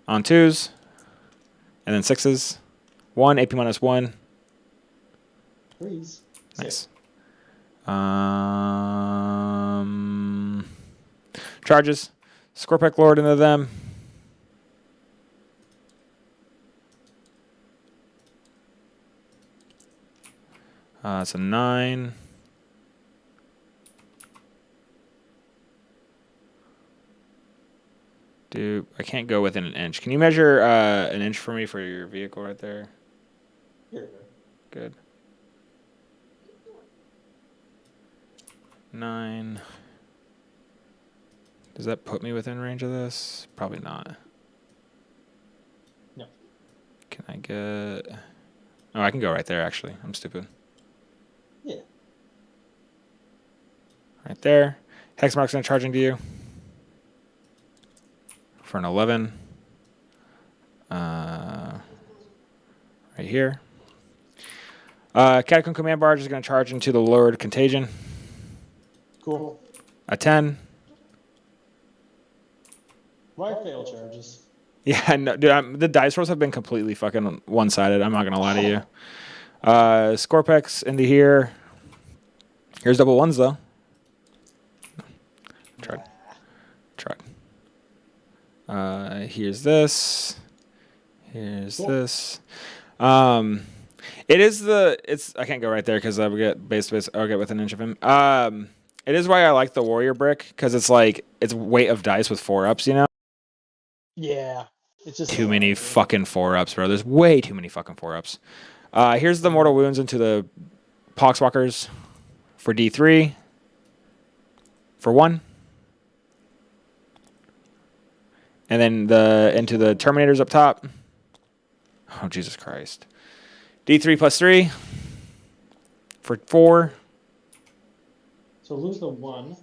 On 2s. And then 6s. 1, AP -1. 3s. Nice. Charges. Scorpic Lord into them. It's a 9. Dude, I can't go within an inch. Can you measure an inch for me for your vehicle right there? Here. Good. 9. Does that put me within range of this? Probably not. No. Can I get... Oh, I can go right there, actually. I'm stupid. Yeah. Right there. Hexmark's going to charge into you. For an 11. Right here. Catacomb Command Barge is going to charge into the Lord Contagion. Cool. A 10. Why fail charges? Yeah, no, dude, the dice rolls have been completely fucking one-sided. I'm not going to lie to you. Scorpex into here. Here's double 1s, though. Tried. Here's this. Here's this. I can't go right there because I would get I'll get within an inch of him. It is why I like the Warrior Brick, because it's like it's weight of dice with 4-ups, you know? Yeah. It's just too many fucking 4-ups, bro. There's way too many fucking 4-ups. Here's the Mortal Wounds into the Poxwalkers for D3. For 1. And then into the Terminators up top. Oh, Jesus Christ. D3 plus 3 for 4. So lose the 1,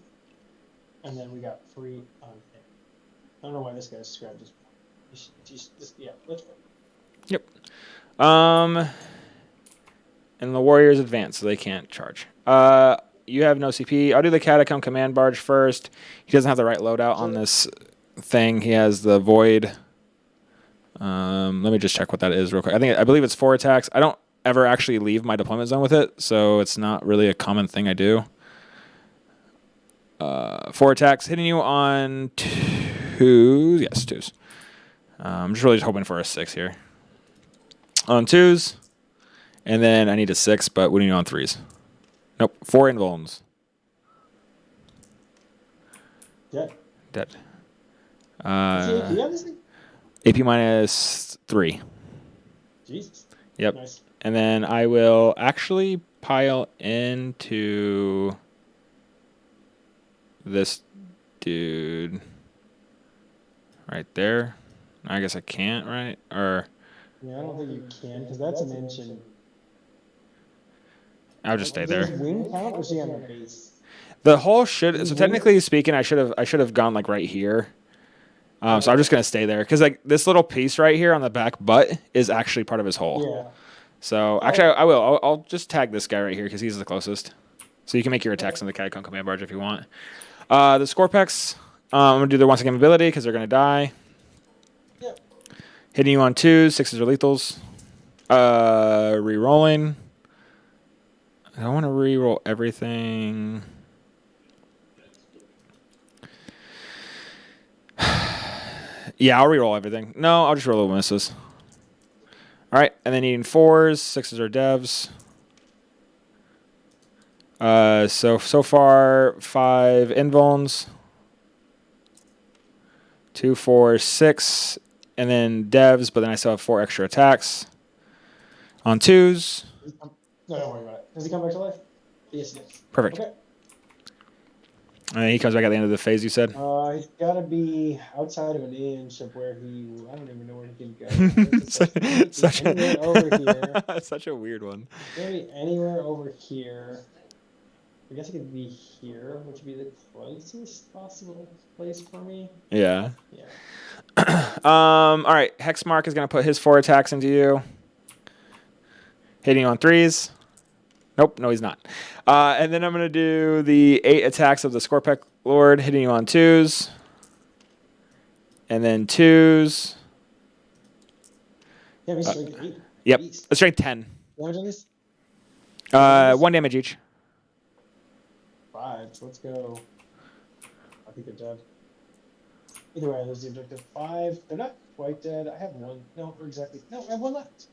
and then we got 3 on him. I don't know why this guy's described as yeah, let's go. Yep. And the Warriors advance, so they can't charge. You have no CP. I'll do the Catacomb Command Barge first. He doesn't have the right loadout on this thing. He has the Void. Let me just check what that is real quick. I believe it's 4 attacks. I don't ever actually leave my deployment zone with it, so it's not really a common thing I do. 4 attacks, hitting you on 2s. Yes, 2s. I'm just really hoping for a 6 here. On 2s. And then I need a 6, but winning on 3s. Nope, 4 invulns. Dead. Dead. Is the AP on this thing? AP minus 3. Jesus. Yep. Nice. And then I will actually pile into this dude right there. I guess I can't, right? Or Yeah, I don't think you can because that's an engine. I'll just stay Does there. wing count or is he on the base? The hole should. So Wing- technically speaking, I should have gone like right here. So I'm just gonna stay there because like this little piece right here on the back butt is actually part of his hole. Yeah. So actually, I will. I'll just tag this guy right here because he's the closest. So you can make your attacks on the Catacomb Command Barge if you want. The Scorpex, I'm gonna do their once again ability because they're gonna die. Yep. Hitting you on 2s, 6s are lethals. Rerolling. I don't want to reroll everything. Yeah, I'll reroll everything. No, I'll just roll the misses. All right, and then needing 4s, 6s are devs. So far 5 invulns, 2, 4, 6, and then devs. But then I still have 4 extra attacks on 2s. No, don't worry about it. Does he come back to life? Yes, yes. Perfect. Okay. And then he comes back at the end of the phase. You said. He's got to be outside of an inch of where he. I don't even know where he can go. Anywhere over here. Such a weird one. Maybe anywhere over here. I guess it could be here, which would be the closest possible place for me. Yeah. Yeah. All right. Hexmark is gonna put his 4 attacks into you. Hitting you on 3s. Nope, no, he's not. And then I'm going to do the 8 attacks of the Scorpec Lord, hitting you on 2s. And then 2s. Yeah, he's strength 8. Yep, Beast. let's strength 10. Damage on this? 1 damage each. 5. So let's go. I think they're dead. Either way, there's the objective. 5. They're not quite dead. I have 1. No, exactly. No, I have 1 left.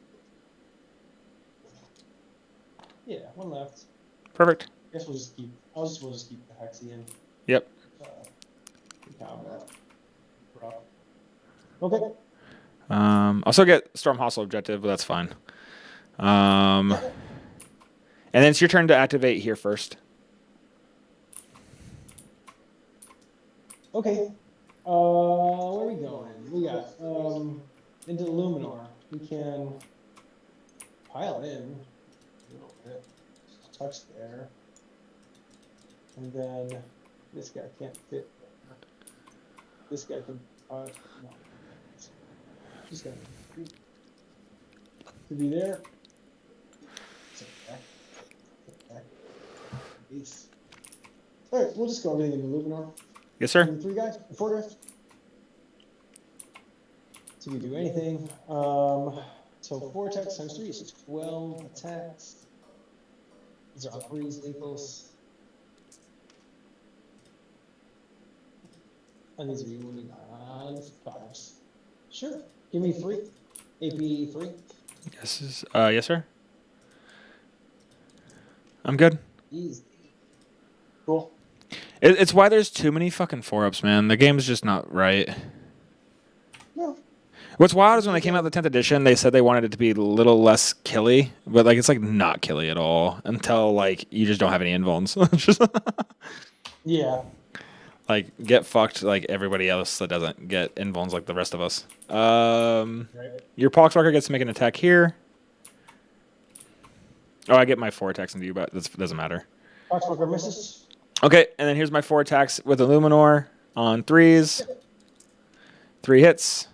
Yeah, 1 left. Perfect. I guess we'll just keep. We'll just keep the Hexian. Yep. Combat. Okay. I'll still get Storm Hostile objective, but that's fine. And then it's your turn to activate here first. Okay. Where are we going? We got into Luminor. We can pile in a little bit. Just touch there. And then this guy can't fit there. This guy can no. Just gonna to be there. Sit back. Sit back. Peace. Alright, we'll just go everything into Luminor. Yes, sir. 3 guys, 4 guys. So we do anything. So 4 attacks times 3 is 12 attacks. These are all 3s, lethals. And these are usually on 5s. Sure. Give me 3. AP 3. Yes, sir. I'm good. Easy. Cool. It's why there's too many fucking 4-ups, man. The game's just not right. No. What's wild is when they came out with the 10th edition, they said they wanted it to be a little less killy, but like it's like not killy at all until like you just don't have any invulns. Yeah. Like get fucked like everybody else that doesn't get invulns like the rest of us. Right. Your Poxwalker gets to make an attack here. Oh, I get my 4 attacks into you, but that doesn't matter. Poxwalker misses. Okay, and then here's my 4 attacks with Illuminor on 3s. 3 hits.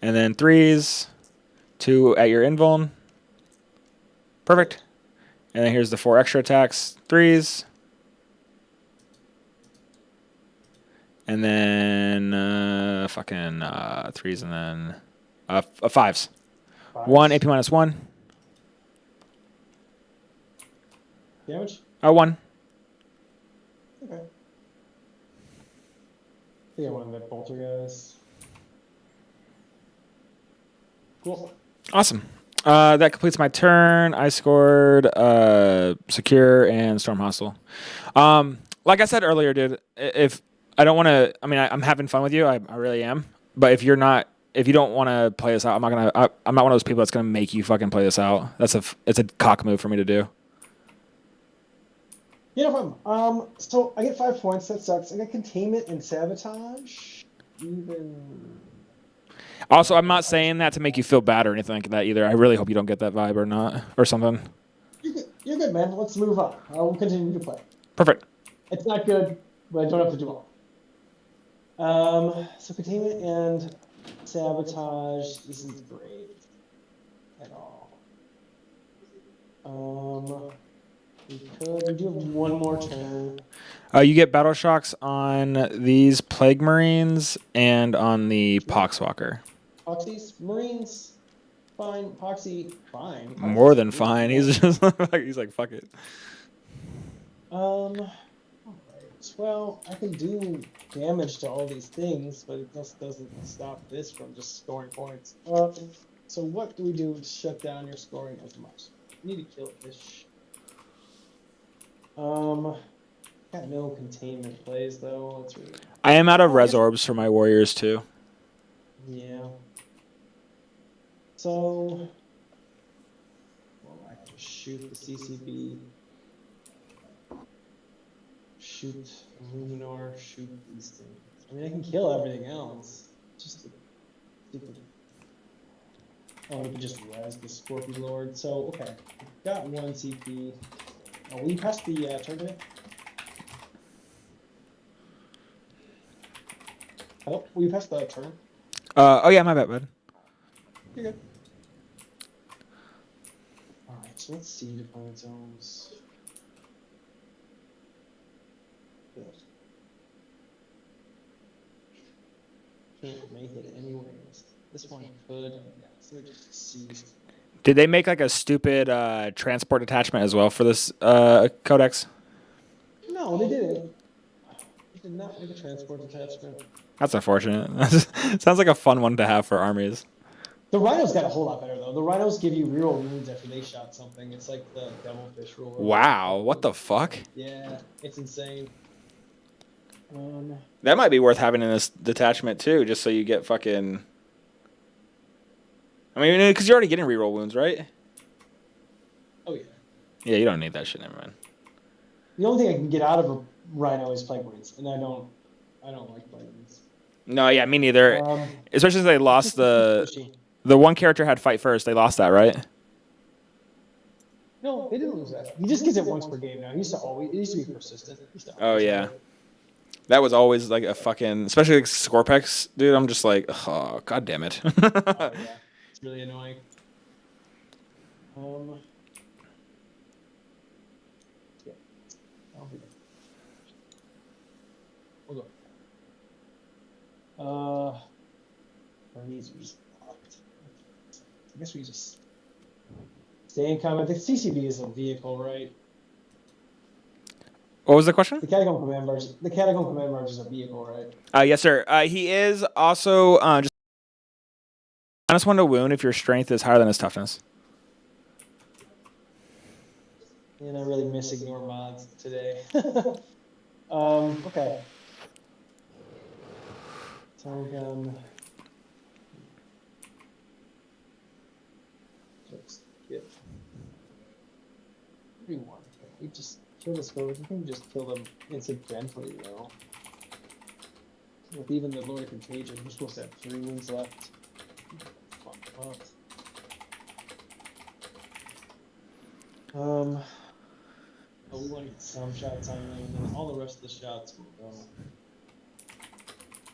And then 3s. 2 at your invuln. Perfect. And then here's the 4 extra attacks. 3s. And then 3s and then 5s. 1 AP minus 1. Damage? 1. Okay. I think I wanted that bolter guys. Cool. Awesome. That completes my turn. I scored Secure and Storm Hostile. Like I said earlier, dude, if I don't want to, I mean, I'm having fun with you. I really am. But if you don't want to play this out, I'm not one of those people that's gonna make you fucking play this out. It's a cock move for me to do. Yeah, no problem. So I get 5 points. That sucks. I got containment and sabotage. Even. Also, I'm not saying that to make you feel bad or anything like that either. I really hope you don't get that vibe or not or something. You're good, man. Let's move on. I will continue to play. Perfect. It's not good, but I don't have to do all. So containment and sabotage isn't great at all. We do have one more turn. You get battle shocks on these plague marines and on the poxwalker. Poxy's Marines, fine. Poxy, fine. Poxy's More than really fine. good. He's just he's like, fuck it. Alright. Well, I can do damage to all these things, but it just doesn't stop this from just scoring points. So what do we do to shut down your scoring as much? We need to kill this. Got no containment plays though. That's really. I am out of res orbs for my warriors too. Yeah. So. Well, I can shoot the CCB. Shoot Luminor, shoot these things. I mean, I can kill everything else. Just the stupid. Oh, we can just res the Scorpion Lord. So, okay. Got one CP. Oh, will you pass the turn today? Hello? Will you pass the turn? Oh yeah, my bad, bud. You're good. Alright, so let's see opponent zones. Good. It may hit anyways. This one could. Yeah, so it just seized. Did they make like a stupid transport attachment as well for this codex? No, they didn't. They did not make a transport attachment. That's unfortunate. Sounds like a fun one to have for armies. The rhinos got a whole lot better though. The rhinos give you reroll wounds after they shot something. It's like the devilfish rule. Wow, what the fuck? Yeah, it's insane. That might be worth having in this detachment too, just so you get fucking. I mean, because you're already getting reroll wounds, right? Oh yeah. Yeah, you don't need that shit, never mind. The only thing I can get out of a rhino is plague wounds, and I don't like plague wounds. No, yeah, me neither. Especially since they lost the one character had fight first. They lost that, right? No, they didn't lose that. He just gets it once per game now. He used to be persistent. Oh yeah. That was always like a fucking, especially like Scorpex, dude. I'm just like, oh, god damn it. Oh, yeah. It's really annoying. Yeah. I'll be there. We'll go. These are just locked. I guess we just stay in combat. The CCB is a vehicle, right? What was the question? The Catacomb Command Barge is a vehicle, right? Yes, sir. He is also just -1 to wound if your strength is higher than his toughness. And I really miss ignore mods today. Okay. Targon. Just get everyone. We just kill this guy. I think we just kill them incidentally, though. With even the Lord of Contagion, we're supposed to have 3 wounds left. Fuck up. Oh, we want to get some shots on them, and then all the rest of the shots will go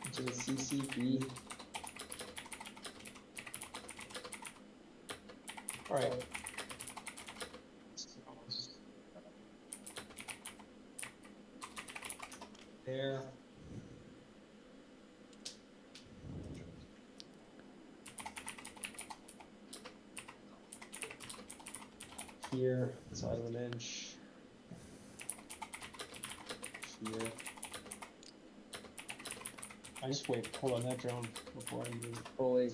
into the CCB. Alright. There. Here, inside of an inch. Here. I just wait, hold on that drone before I move it fully. In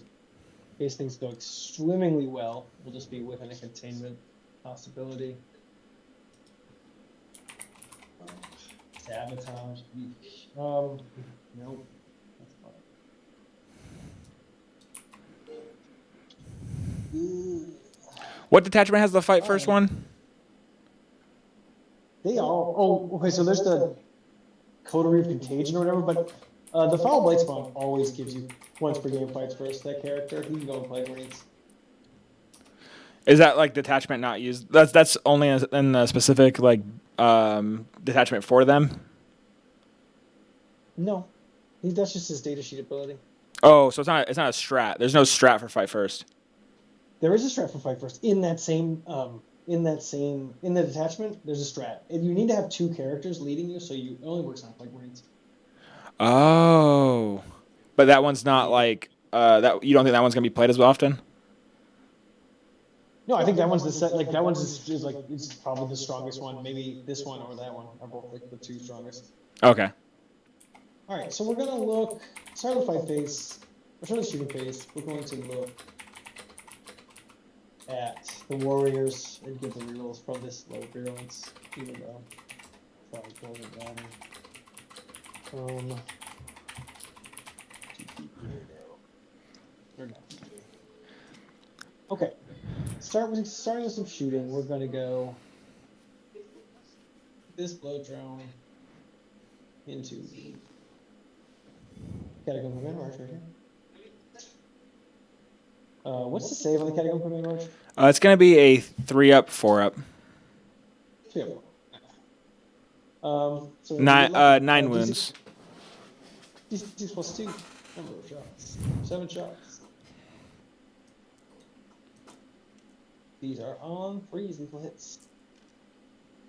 case things go swimmingly well, we'll just be within a containment possibility. Sabotage. Nope. That's fine. What detachment has the fight first one? They all. Oh, okay. So there's the Coterie of Contagion or whatever, but The Foul Blight spawn always gives you once per game fights first. That character, he can go and play Marines. Is that like detachment not used? That's only in the specific like detachment for them. No, that's just his data sheet ability. Oh, so it's not a strat. There's no strat for fight first. There is a strat for fight first in the detachment. There's a strat, and you need to have 2 characters leading you, so it only works on Plague Marines. Oh, but that one's not like that. You don't think that one's gonna be played as often? No, I think that one's the set. Like that one's is like it's probably the strongest one. Maybe this one or that one are both like the 2 strongest. Okay. All right, so we're gonna start with fight phase. We're starting the shooting phase. We're going to look at the warriors and get the rerolls from this low virulence, even though probably doesn't matter. Okay. Starting with some shooting. We're gonna go this blow drone into the Catacomb Command March right here. What's the save on the Catacomb Command March? It's gonna be a 3-up, 4-up. 3-up. So 9 wounds. D6 plus 2. Number of shots. 7 shots. These are on freeze lethal hits.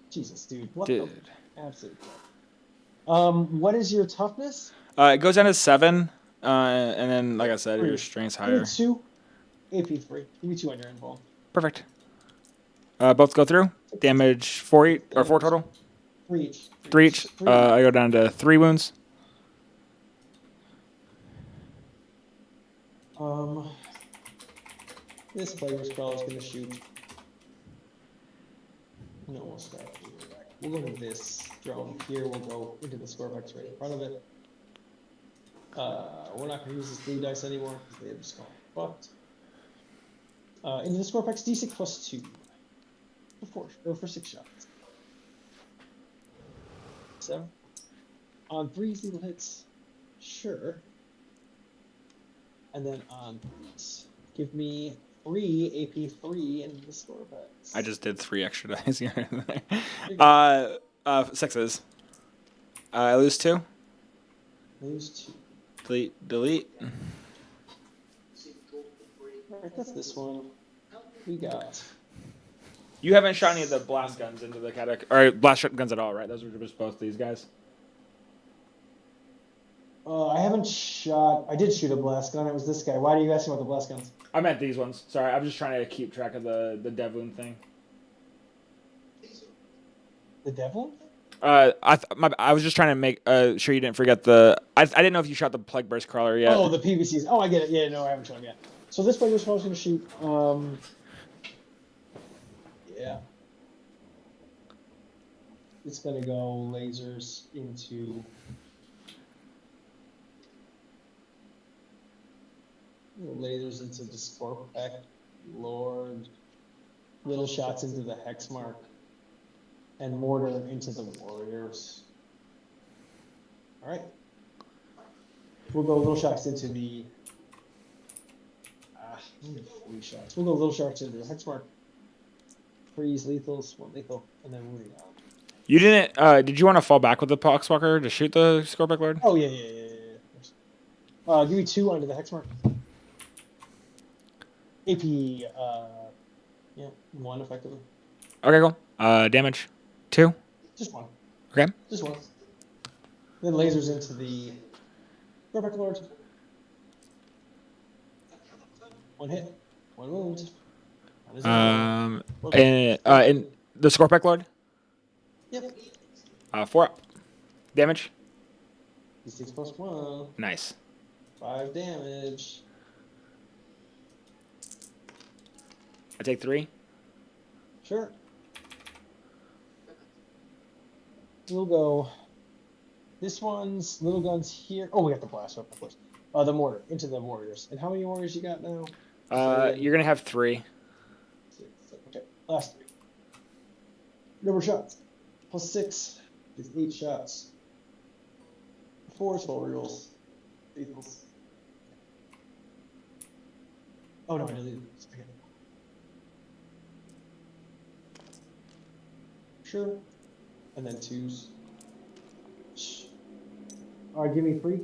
Jesus, dude. What the absolute what is your toughness? It goes down to 7, and then like I said, your strength's higher. 2, AP 3. Give me 2 on your invuln. Perfect. Both go through. Damage 4 total. 3 each. 3 each. I go down to 3 wounds. This player's crawl is gonna shoot. No, we'll start. We'll go to this drone here. We'll go into the Scorpex right in front of it. We're not gonna use this blue dice anymore because they have just gone fucked. Into the Scorpex, D6 plus 2 for 6 shots. 7 on 3 lethal hits. Sure. And then on these, give me 3 AP 3 into the Scorpex. I just did 3 extra dice here. 6s. I lose 2. Lose 2. Delete. Alright, that's this one. We got. You haven't shot any of the blast guns into the or blast guns at all, right? Those were just both these guys. I haven't shot. I did shoot a blast gun. It was this guy. Why are you asking about the blast guns? I meant these ones. Sorry, I'm just trying to keep track of the Devlin thing. The Devlin? I was just trying to make sure you didn't forget the. I didn't know if you shot the Plague Burst Crawler yet. Oh, the PVCs. Oh, I get it. Yeah, no, I haven't shot them yet. So this Plague Burst Crawler is going to shoot. Yeah. It's going to go lasers into. Lasers into the Scorpex Lord. Little shots into the Hex Mark. And mortar into the warriors. All right. We'll go little shots into the. 3 shots. We'll go little shots into the Hex Mark. Freeze lethals, 1 lethal, and then moving on. You didn't. Did you want to fall back with the Poxwalker to shoot the Scorpex Lord? Oh yeah. Give me 2 onto the Hex Mark. AP, 1 effectively. Okay, cool. Damage 2. Just 1. Okay. Just 1. Then lasers into the Scorpex Lord. 1 hit, 1 wound. And the Scorpex Lord. Yep. 4 up. Damage. D6 plus 1. Nice. 5 damage. I take 3. Sure. We'll go. This one's little guns here. Oh, we got the blast weapon, of course. The mortar into the warriors. And how many warriors you got now? You're gonna have 3. 6. Okay, last 3. Number of shots. Plus 6 is 8 shots. 4 is full rerolls. Faithfuls. Oh no, I deleted this. Okay. Sure. And then 2s. All right, give me 3.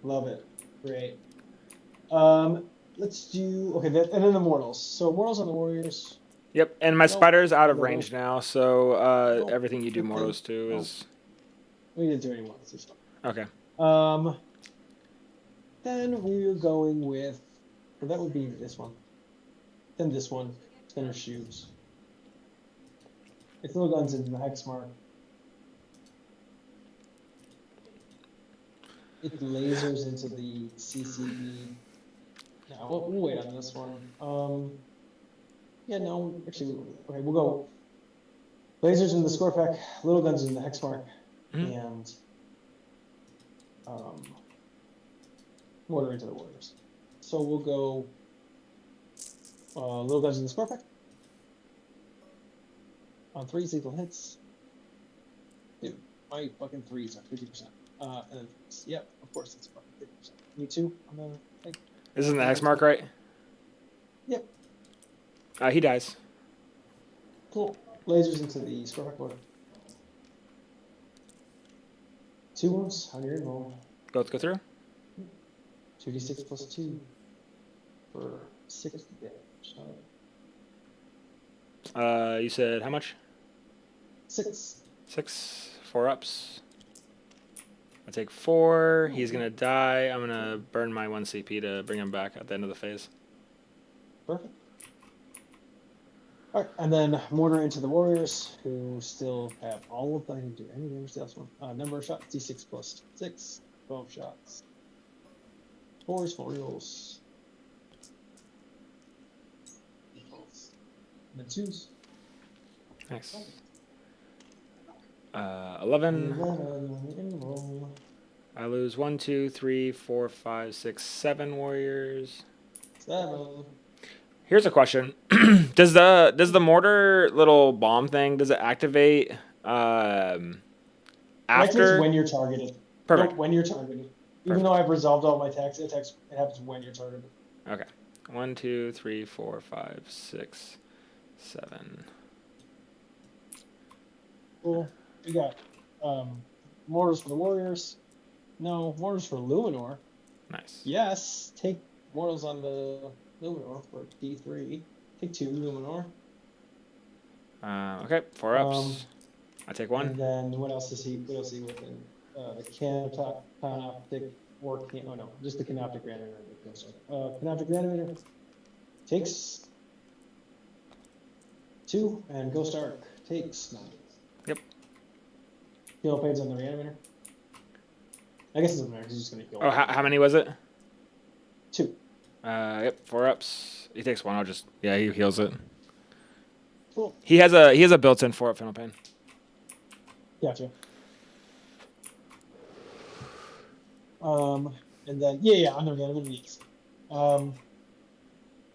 Love it. Great. Let's do okay. And then the mortals. So mortals on the warriors. Yep, and my No, spider's out of no, range now, so no. everything you do Okay. mortals to No. is We didn't do any mortals this time. okay. Then we're going with. Well, that would be this one. Then this one. Spinner shoes. It's little guns into the hex mark. It lasers into the CCB. No, we'll wait on this one. Yeah, no, actually, okay, we'll go lasers in the score pack, little guns in the hex mark, and mortar into the warriors. So we'll go little guns in the score pack. On 3 lethal hits. Dude, my fucking 3s are 50%. And then, yep, of course it's fucking 50%. Me too on the thing. This is in the X mark, right? Yep. He dies. Cool. Lasers into the score pack order. 2 wounds on your invuln. Both go through. 2d6 plus 2 for 6 damage. You said how much? 6. 6. 4 ups. I take 4. He's gonna die. I'm gonna burn my 1 CP to bring him back at the end of the phase. Perfect. Alright, and then mortar into the warriors, who still have all of them. I didn't do any damage to this one. Number of shots, d6 plus 6, 12 shots. 4s, 4 rolls. And then 2s. Nice. 11. Invuln. I lose 1, 2, 3, 4, 5, 6, 7 warriors. 7. Here's a question: Does the mortar little bomb thing activate after? Activates when you're targeted. Perfect. No, when you're targeted. Even Perfect. though I've resolved all my attacks, it happens when you're targeted. Okay. 1, 2, 3, 4, 5, 6, 7. Cool. We got mortars for the warriors. No, mortars for Luminor. Nice. Yes, take mortals on the Luminor for D3. Take 2 Luminor. Okay. 4 ups. I take 1. And then what else is he? What else is he within? The canoptic working. Oh no, just the canoptic reanimator. Canoptic reanimator takes 2, and Ghost Arc takes 9. Yep. Heal pairs on the reanimator. I guess it doesn't matter. He's just gonna heal. Oh, how many was it? 2. Yep. 4 ups. He takes 1. I'll just he heals it. Cool. He has a built-in 4 up final pain. Gotcha. And then on the reanimator weeks.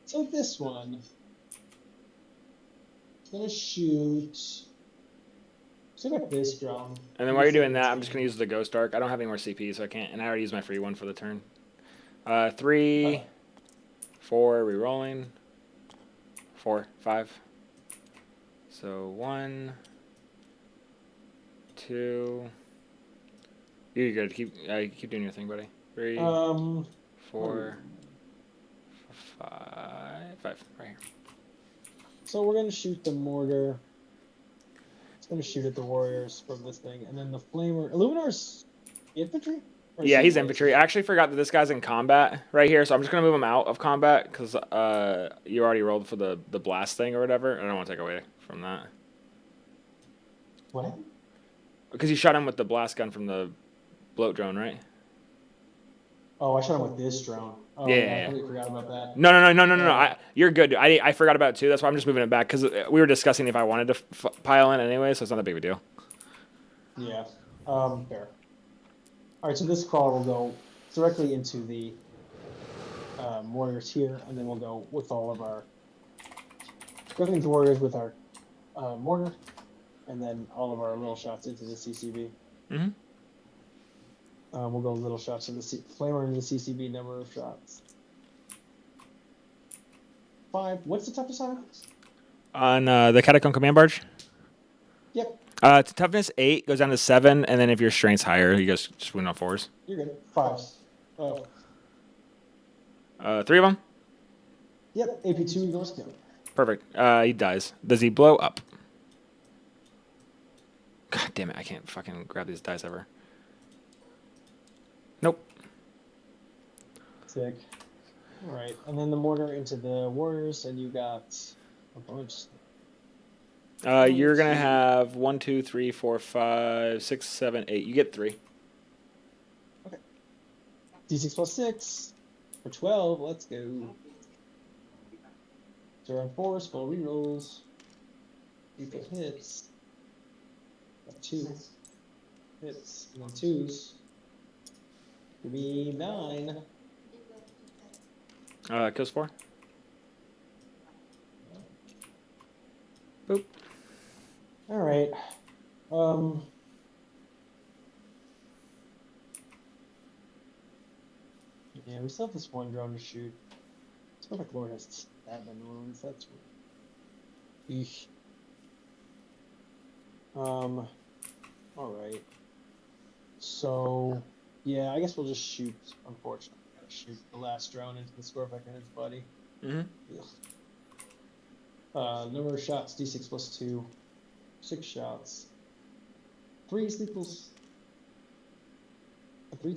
So this one, it's gonna shoot. So I got this drone. And then while you're doing that, I'm just gonna use the Ghost Arc. I don't have any more CP, so I can't. And I already used my free one for the turn. 3, 4, re-rolling. 4, 5. So 1, 2. You're good. Keep doing your thing, buddy. 3, 4, 5. Right here. So we're gonna shoot the mortar. It's gonna shoot at the warriors from this thing, and then the flamer. Illuminar's infantry. Or Yeah, is he he's melee? infantry. I actually forgot that this guy's in combat right here, so I'm just gonna move him out of combat because you already rolled for the blast thing or whatever. I don't want to take away from that What happened? because you shot him with the blast gun from the bloat drone, right? Oh, I shot him with this drone. Oh, Yeah, I yeah. completely forgot about that. No. You're good. I forgot about it too. That's why I'm just moving it back because we were discussing if I wanted to pile in anyway, so it's not that big of a deal. Yeah. Fair. All right, so this crawler will go directly into the warriors here, and then we'll go with all of our directly into warriors with our mortar, and then all of our little shots into the CCB. Mm-hmm. We'll go little shots of the flamer into the CCB number of shots. 5. What's the toughest on it? On the Catacomb Command Barge? Yep. Toughness 8 goes down to 7, and then if your strength's higher, you just win on 4s. You're good. 5s. Oh. 3 of them? Yep. AP2 goes down. Perfect. He dies. Does he blow up? God damn it, I can't fucking grab these dice ever. Nope. Sick. Alright, and then the mortar into the warriors, and you got a bunch. You're going to have 1, 2, 3, 4, 5, 6, 7, 8. You get 3. Okay. D6 plus 6 for 12. Let's go. So on 4s, full rerolls. People hits. Got 2 hits, and then 2s. Give me 9. Kills 4. Boop. All right. Yeah, we still have this one drone to shoot. It's not like Lord has 7 wounds. That's weird. Eesh. All right. So, yeah, I guess we'll just shoot. Unfortunately, gotta shoot the last drone into the Scorpion and its buddy. Mm-hmm. Number of shots, D6 plus 2. 6 shots. 3 equals 3.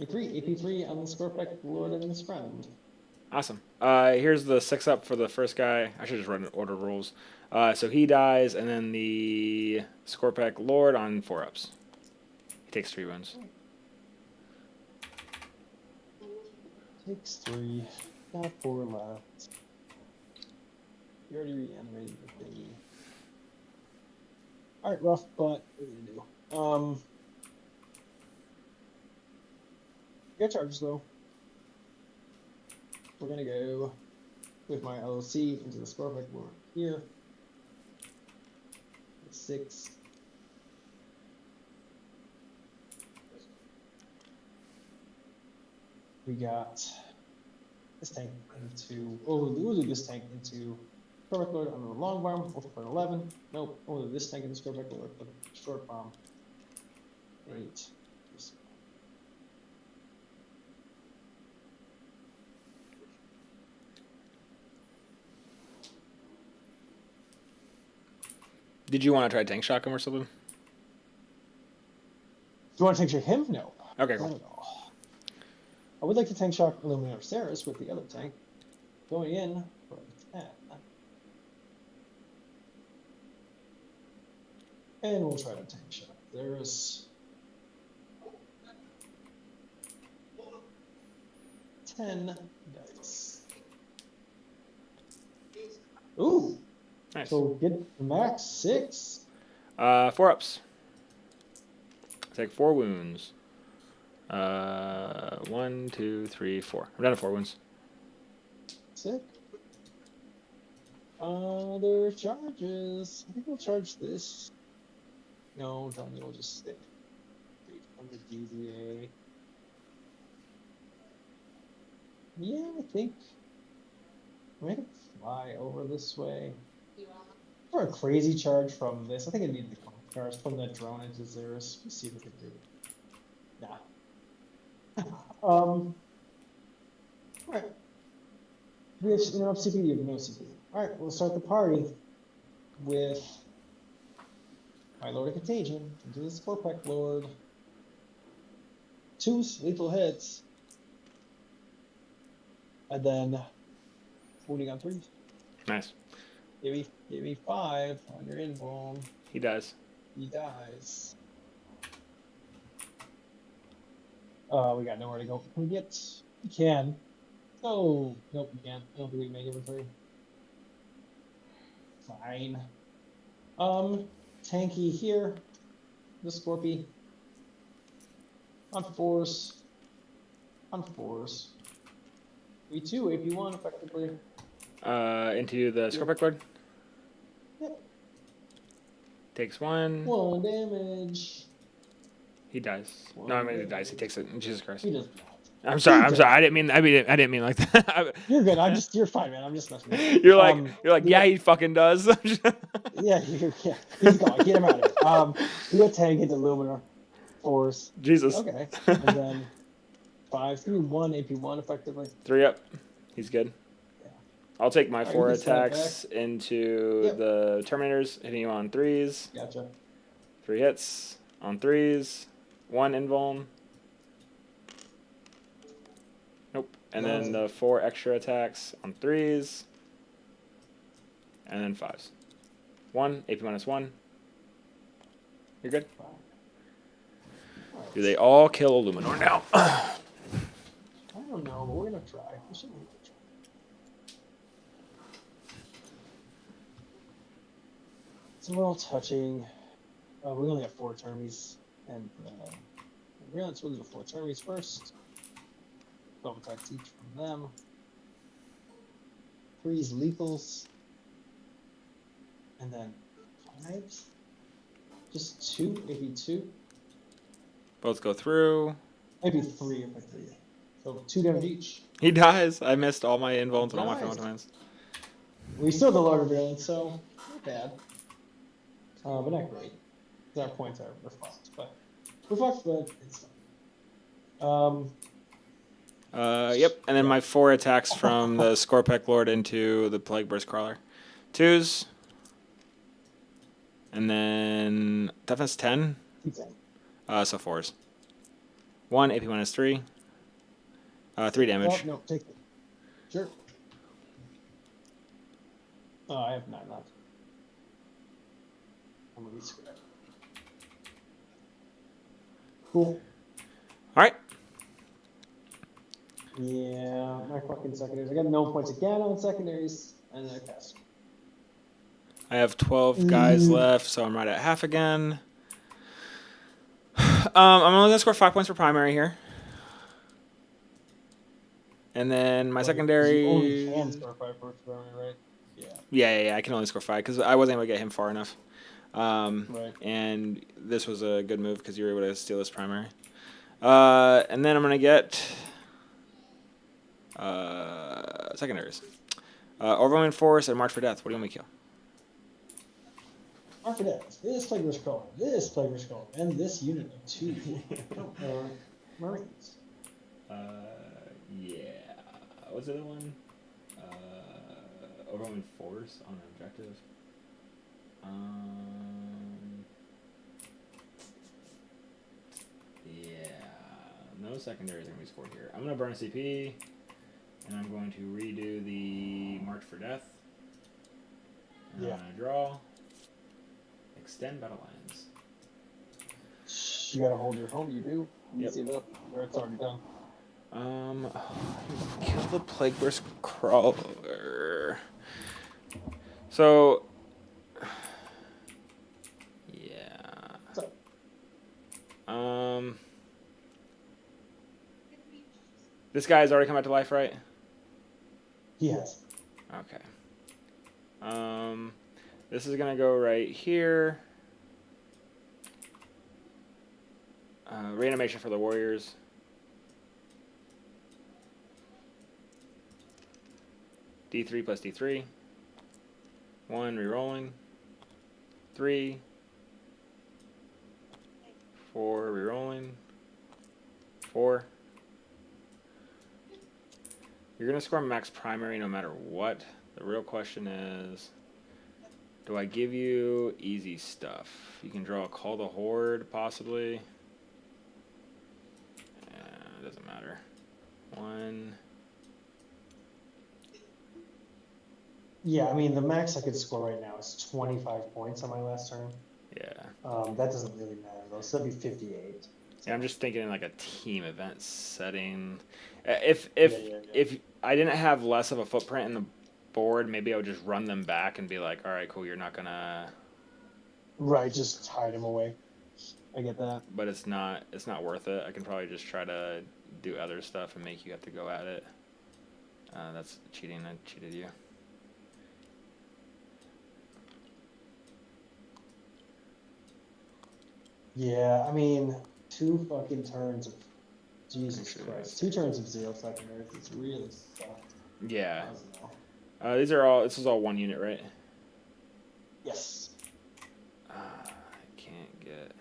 AP3. AP3 on the Scorpion Lord and his friend. Awesome. Here's the 6 up for the first guy. I should just run order rules. So he dies, and then the Scorpion Lord on 4 ups. He takes 3 wounds. Takes 3. Got 4 left. You already reanimated the thingy. Alright, rough, but what are we gonna do? Got charges though. We're gonna go with my LOC into the Scorpion Lord here. 6. We got this tank into. Oh, we'll do this tank into Scorpion Lord on the long bomb. We'll for an 11. Nope. We'll do this tank into Scorpion Lord for the short bomb. 8. Did you want to try tank shock him or something? Do you want to tank shock him? No. Okay, Not cool. at all. I would like to tank shock Illuminator Ceres with the other tank. Going in for a 10. And we'll try to tank shock. There's 10 dice. Ooh. Nice. So get the max 6. 4 ups. Take 4 wounds. 1, 2, 3, 4. I'm down to 4 wounds. Sick. Other charges. I think we'll charge this. No, Johnny will just stick. 800 DVA. Yeah, I think. I can fly over this way. For a crazy charge from this, I think I need the cars from that drone into Xeris. Let's see if we can do it. Nah. Alright. We have enough CPU, you have no CPU. Alright, we'll start the party with my Lord of Contagion into the Scorpion Lord. 2 lethal hits. And then wounding on 3s. Nice. Give me 5 on your invuln. He dies. He dies. We got nowhere to go. Can we get? We can. Oh, nope, we can't. I don't think we can make it for 3. Fine. Tanky here. The Scorpy. On 4s. On 4s. V2, AP1 effectively. Into the Scorpion Lord. Yep. Takes 1. 1 damage. He dies. No, I mean he dies. He takes it. Jesus Christ. He does not. I'm sorry. He I'm does. sorry. I didn't mean like that. You're good. You're fine, man. I'm just messing with you. You're like, yeah, he fucking does. Yeah, he's gone. Get him out of here. We got tank into Luminar. 4s. Jesus. Okay. And then 5, 3, 1, AP 1 effectively. 3 up. He's good. Yeah. I'll take my Alright, 4 you can step attacks into Yep. the Terminators, hitting you on 3s. Gotcha. 3 hits on 3s. 1 invuln. Nope. And then the 4 extra attacks on 3s. And then 5s. 1, AP minus 1. You're good. Do they all kill Illuminor now? I don't know, but we're gonna try. We should try. So we're all touching. We only have 4 termies, and we're gonna do the 4 termies first. 12 attacks each from them. 3's lethals, and then 5s. Just 2, maybe 2. Both go through. Maybe 3 if I tell you. So 2 damage each. He dies. I missed all my invulns and all my Nice. Feral Commands. We still have the Lord of Brilliance, so not bad. But not great. Our points we're fucked, but it's fine. Yep. And then my 4 attacks from the Scorpec Lord into the Plague Burst Crawler. 2s. And then toughness 10. So 4s. 1, AP minus 3. 3 damage. Oh, no, take it. Sure. Oh, I have 9 left. I'm gonna be screwed. Cool. Alright. Yeah, my fucking secondaries. I got no points again on secondaries, and I cast. I have 12 guys left, so I'm right at half again. I'm only going to score 5 points for primary here. And then my secondary... You only can score 5 points for primary, right? Yeah, I can only score 5 because I wasn't able to get him far enough. Right. And this was a good move because you were able to steal this primary. And then I'm going to get secondaries. Overwhelming Force and March for Death. What do you want me to kill? Mark for Death. This Plague Rush Call. This Plague Rush Call. And this unit of 2 Marines. Yeah. What's the other one? Overwhelming Force on an objective. Yeah. No secondaries are going to be scored here. I'm going to burn a CP, and I'm going to redo the March for Death. And I'm going to draw. Extend Battle Lines. You gotta hold your home, you do. Yep. Easy enough, or it's already done. Kill the Plague Burst Crawler. So, yeah. This guy's already come back to life, right? He has. Okay. This is gonna go right here. Reanimation for the Warriors. D3 plus D3. 1, rerolling. 3. 4, rerolling. 4. You're going to score max primary no matter what. The real question is, do I give you easy stuff? You can draw a Call the Horde, possibly. It doesn't matter. 1. Yeah, I mean, the max I could score right now is 25 points on my last turn. Yeah. That doesn't really matter, though. So that'd be 58. Yeah, I'm just thinking in like a team event setting. If I didn't have less of a footprint in the board, maybe I would just run them back and be like, all right, cool, you're not gonna. Right, just hide him away. I get that. But it's not worth it. I can probably just try to do other stuff and make you have to go at it. That's cheating. I cheated you. Yeah, I mean, 2 fucking turns of Jesus Actually, Christ. 2 turns of 0 second Earth is really sucked. Yeah. This This is all 1 unit, right? Yes. I can't get.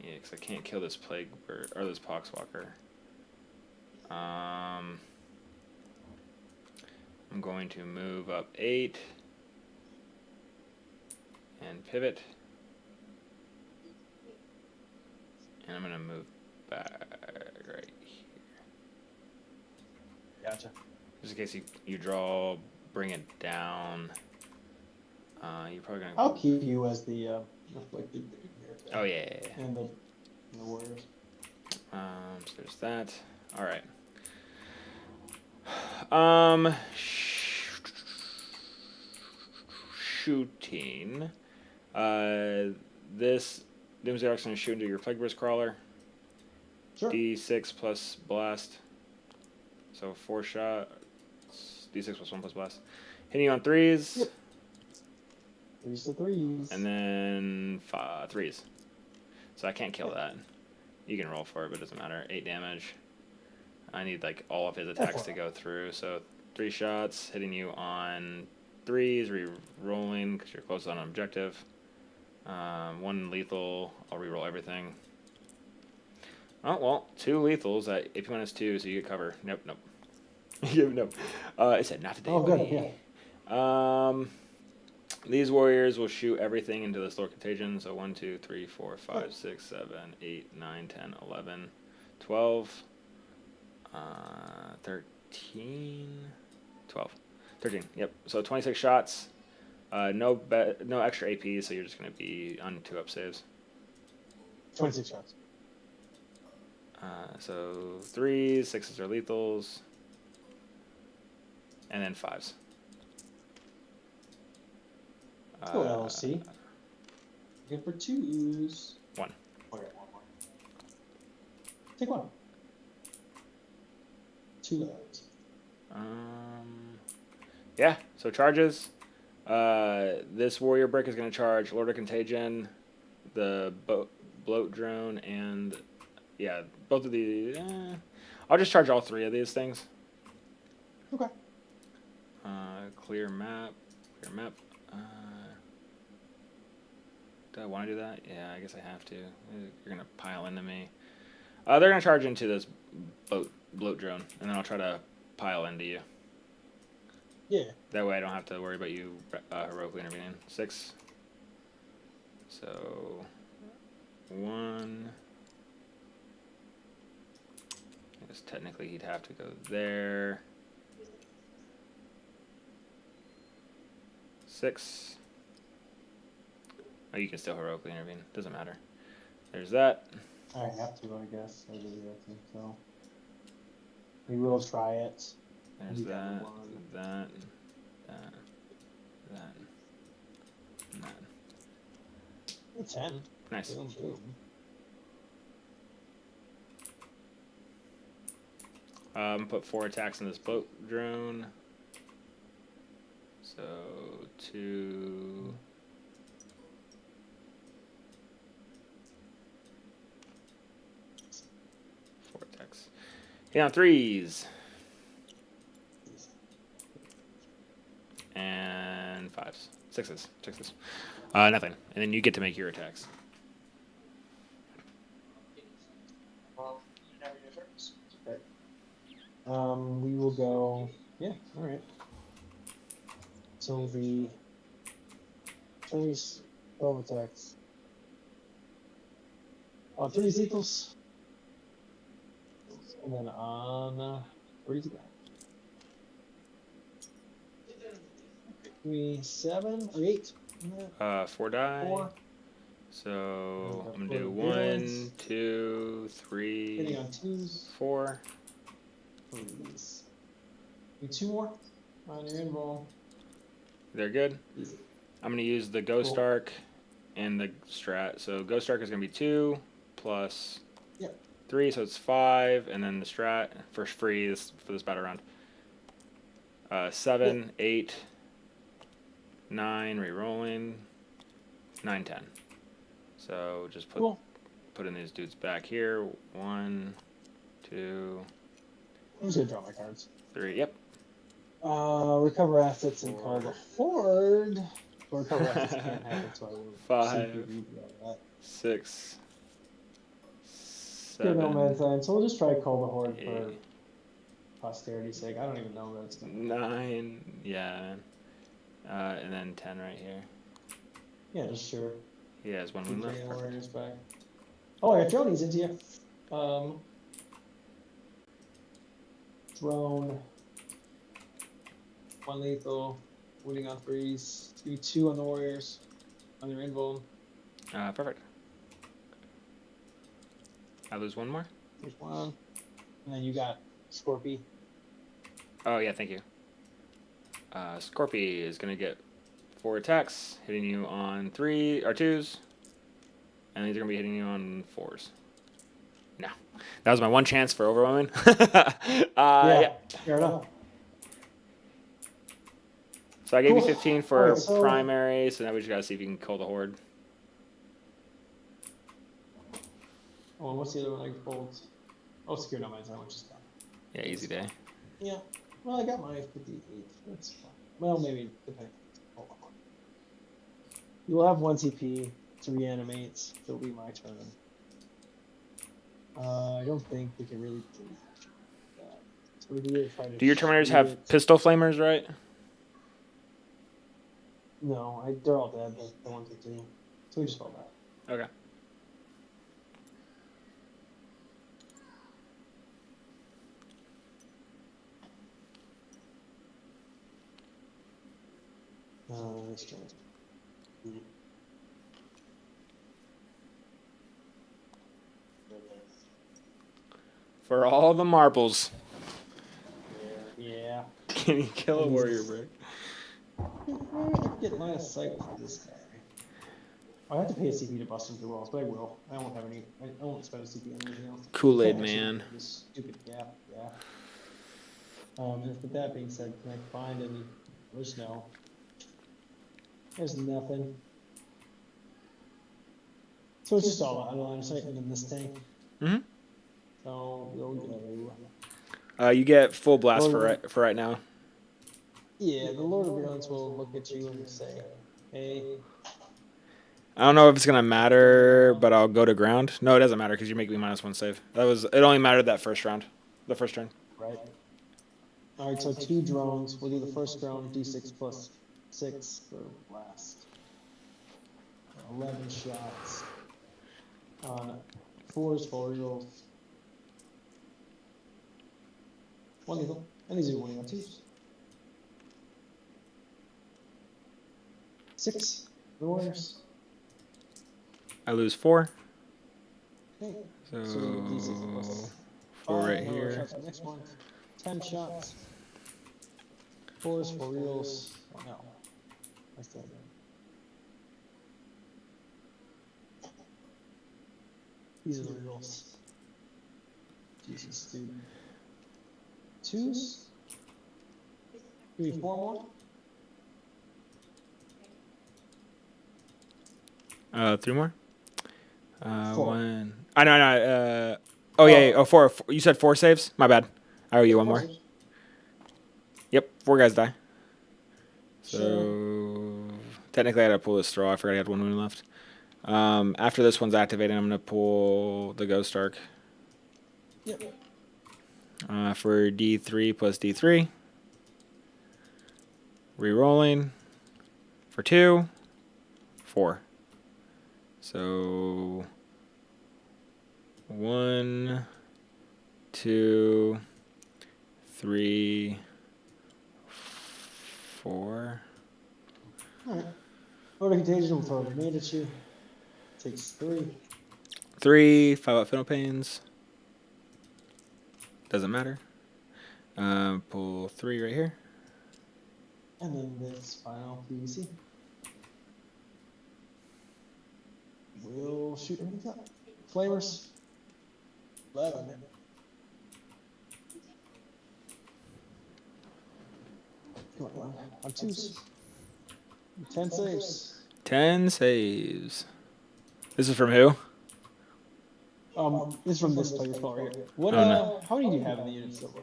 Yeah, because I can't kill this plague bird or this poxwalker. I'm going to move up 8 and pivot, and I'm going to move back right here. Gotcha. Just in case you draw, bring it down. You're probably gonna. I'll keep you as the afflicted here. Oh yeah. And the warriors. So there's that. All right. Shooting. This Doomsday Arc's gonna shoot into your Plague Burst Crawler. Sure. D6 plus blast. So 4 shots. D6 plus 1 plus blast. Hitting you on 3s. Yep. 3s to 3s. And then 3s. So I can't kill that. You can roll for it, but it doesn't matter. 8 damage. I need like all of his attacks to go through. So 3 shots, hitting you on 3s, re-rolling because you're close on an objective. 1 lethal. I'll re-roll everything. Oh, well, 2 lethals. AP minus 2, so you get cover. Nope. Nope. It said not today. Oh, good. Yeah. These warriors will shoot everything into this Lord Contagion. So 1, 2, 3, 4, 5, 6, 7, 8, 9, 10, 11, 12, 13, 12. 13, yep. So 26 shots. No extra AP, so you're just going to be on 2-up saves. 26 shots. So 3s, 6s are lethals, and then 5s. Let's go LOC. Good for 2s. 1. Okay, 1 more. Take 1. 2 loads. Yeah, so charges. This warrior brick is going to charge Lord of Contagion, the bloat drone, and yeah, both of these. I'll just charge all 3 of these things. Okay. Clear map. Do I want to do that? Yeah, I guess I have to. You're going to pile into me. They're going to charge into this bloat drone, and then I'll try to pile into you. Yeah. That way I don't have to worry about you heroically intervening. 6. So 1. I guess technically he'd have to go there. 6. Oh, you can still heroically intervene. Doesn't matter. There's that. I have to, I guess. I really have to, so. We will try it. There's that, and that. 10. Nice. Boom, boom. Put 4 attacks in this boat drone. So 2. Attacks. Hit on 3s. And 5s. 6s. Nothing. And then you get to make your attacks. Okay. We will go. Yeah, alright. So the Chinese 12 attacks. On 3 lethals. And then on 3 to go. 7 or 8. 4 die. 4. So I'm gonna do Four 1, 2, 3, Hitting on 2s. 4. Please. Do 2 more on your invul. They're good. Easy. I'm gonna use the Ghost Arc and the Strat. So Ghost Arc is gonna be 2 plus 3, so it's 5, and then the Strat for free for this battle round. 7, 8, 9, re-rolling, 9, 10. So just put putting these dudes back here. 1, 2, I'm just gonna draw my cards. 3. Yep. Recover assets and call the horde. Or recover assets can't happen, so I will 5, CP that. 6, Good 7, no sign. So we'll just try call the horde for 8, posterity's sake. I don't even know that it's gonna 9. Yeah. And then 10 right here. Yeah, just sure. He has 1 wound left. Warriors back. Oh, I got dronies into you. Drone. 1 lethal. Winning on freeze. Give me 2 on the warriors. On your invuln. Perfect. I lose 1 more. There's 1. And then you got Scorpy. Oh, yeah, thank you. Scorpy is going to get 4 attacks, hitting you on 3 or 2s. And these are going to be hitting you on 4s. No. That was my one chance for overwhelming. Yeah. Fair enough. So I gave you Cool. 15 for Alright, so- primary, so now we just got to see if you can call the horde. Oh, and what's the other one I pulled? Oh, Secure No Man's Land, which is done. Yeah, easy day. Yeah. Well, I got my 58. That's fine. Well, maybe depending. You will have 1 CP to reanimate. So it'll be my turn. I don't think we can really do that. So we can really try to. Do your Terminators shoot have it. pistol flamers, right? No, they're all dead. The ones that do. So we just roll that. Okay. Let's try it. For all the marbles. Yeah. Can you kill a warrior brick? I get line of sight with this guy. I have to pay a CP to bust him through walls, but I will. I won't have any. I won't spend a CP on anything else. Kool-Aid Actually, man. This stupid gap. Yeah. And with that being said, can I find any? There's no. There's nothing. So it's just all out of line of sight and then this tank. Mm-hmm. So we'll go. You get full blast for right now. Yeah, the Lord of Virulence will look at you and say, "Hey." I don't know if it's gonna matter, but I'll go to ground. No, it doesn't matter because you make me -1 save. It only mattered that first round, the first turn. Right. All right, so 2 drones. We'll do the first drone, D6 plus 6 for blast. 11 shots. On 4s, 4 rerolls. 1 lethal. And these are 1 on 2s. 6. The Warriors. I lose 4. Okay. So D6 plus 4 5, right no here. shots on the next one. 10 shots. 4s, 4 reels. Oh no. I still have that. These are the reels. Jesus, dude. 2s? Give me 4 more? 3 more. 4. 1. I know. Oh yeah. Oh, 4. You said 4 saves. My bad. I owe you 1 more. Yep. 4 guys die. So technically, I gotta pull this straw. I forgot I had 1 wound left. After this one's activated, I'm gonna pull the Ghost Arc. Yep. For D3 plus D3. Rerolling. For 2. 4. So 1, 2, 3, 4. Alright. Lord of Contagion will throw a grenade at you. Takes 3. 3, 5 out Final Pains. Doesn't matter. Pull 3 right here. And then this final PVC. We'll shoot everything up. Flamers. 11. Come on 2s. 10 saves. 10 saves. This is from who? This is from this player's call right here. What Oh, no. how many do you have in the unit so far?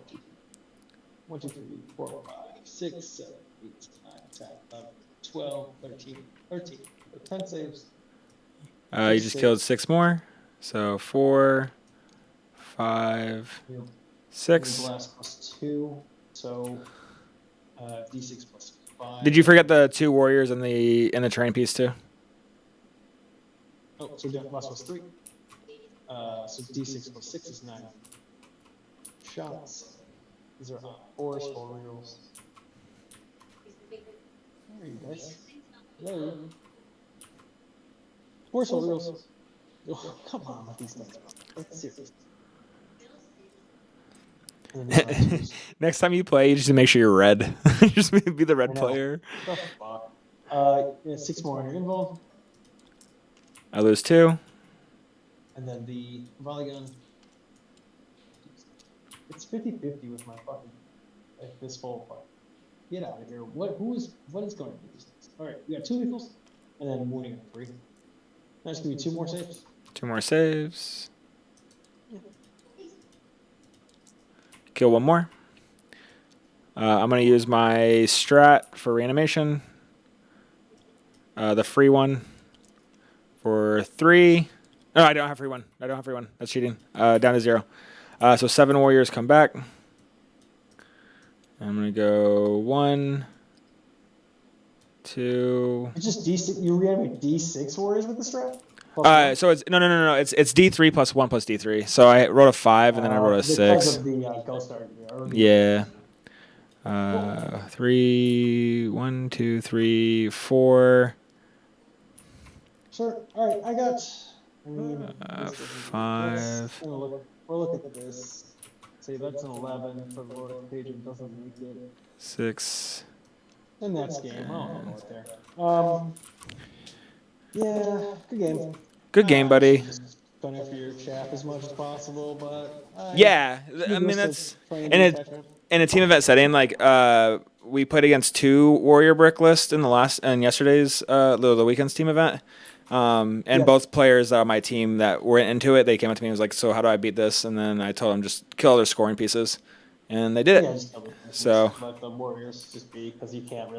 1, 2, 3, 4, 5, 6, 7, 8, 9, 10, 11, 12, 13, 13. So 10 saves. You just killed 6 more. So 4, 5, Your 6. blast plus 2. So d6 plus 5. Did you forget the 2 warriors in the terrain piece too? Oh, so blast plus 3. So d6 plus 6 is 9 shots. These are 4 rerolls. Where are you guys? Hello. 4 rerolls. Oh, come on with these things. That's serious. And then these are 2s. Next time you play, you just make sure you're red. Just be the red I know. player. The fuck? Yeah, 6 more on your invul. I lose 2. And then the volley gun. It's 50-50 with my fucking like this whole part. Get out of here. What is going on with these things? Alright, we got 2 lethals, and then wounding at 3. That's gonna be 2 more saves. 2 more saves. Kill 1 more. I'm going to use my strat for reanimation. The free one for 3. No, I don't have free one. That's cheating. Down to 0. So 7 warriors come back. I'm going to go 1, 2. It's just D6. You reanimate D6 warriors with the strat? So it's no. It's D3 plus 1 plus D3. So I rolled a 5 and then I rolled a because 6. of the ghost art. Yeah. 3, 1, 2, 3, 4. Sure. All right. I got. 5. We'll look at this. Say that's an 11 for the loading page. It doesn't make it. 6. And that's game. I don't know what there. Yeah. Good game. Good game, buddy. Just going after your chaff as much as possible, but. Yeah, I mean that's in a team event setting. Like we played against 2 warrior brick lists in yesterday's the weekend's team event. And both players on my team that were into it, they came up to me and was like, "So how do I beat this?" And then I told them just kill all their scoring pieces, and they did it. So let the warriors just be because you can't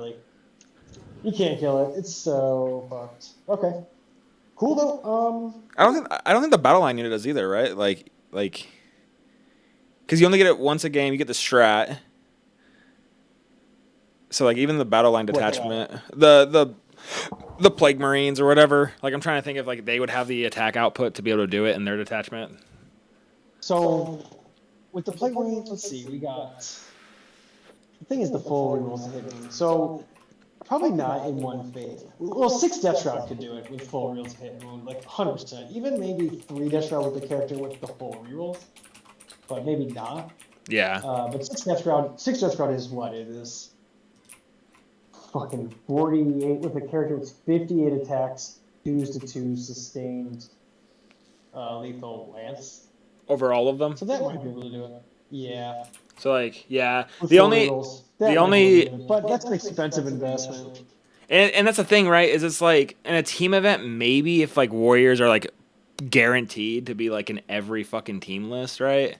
kill it. It's so fucked. Okay, cool though. I don't think the battle line unit does either, right? Like, because you only get it once a game. You get the strat. So like even the battle line detachment, the plague marines or whatever. Like I'm trying to think if like they would have the attack output to be able to do it in their detachment. So with the plague marines, let's see. We got the thing is the full rerolls hitting. So probably not in one phase. Well, 6 Death Shroud could do it with full rerolls hit and wound, like 100%. Even maybe 3 Death Shroud with the character with the full rerolls, but maybe not. Yeah. But 6 Death Shroud is what it is. Fucking 48 with a character with 58 attacks, 2s to 2 sustained lethal lance. Over all of them. So that might be able to do it. Yeah. So like yeah, With the full only rerolls. the That might only be able to do it, but that's an expensive investment. and that's the thing, right? Is it's like in a team event, maybe if like warriors are like guaranteed to be like in every fucking team list, right?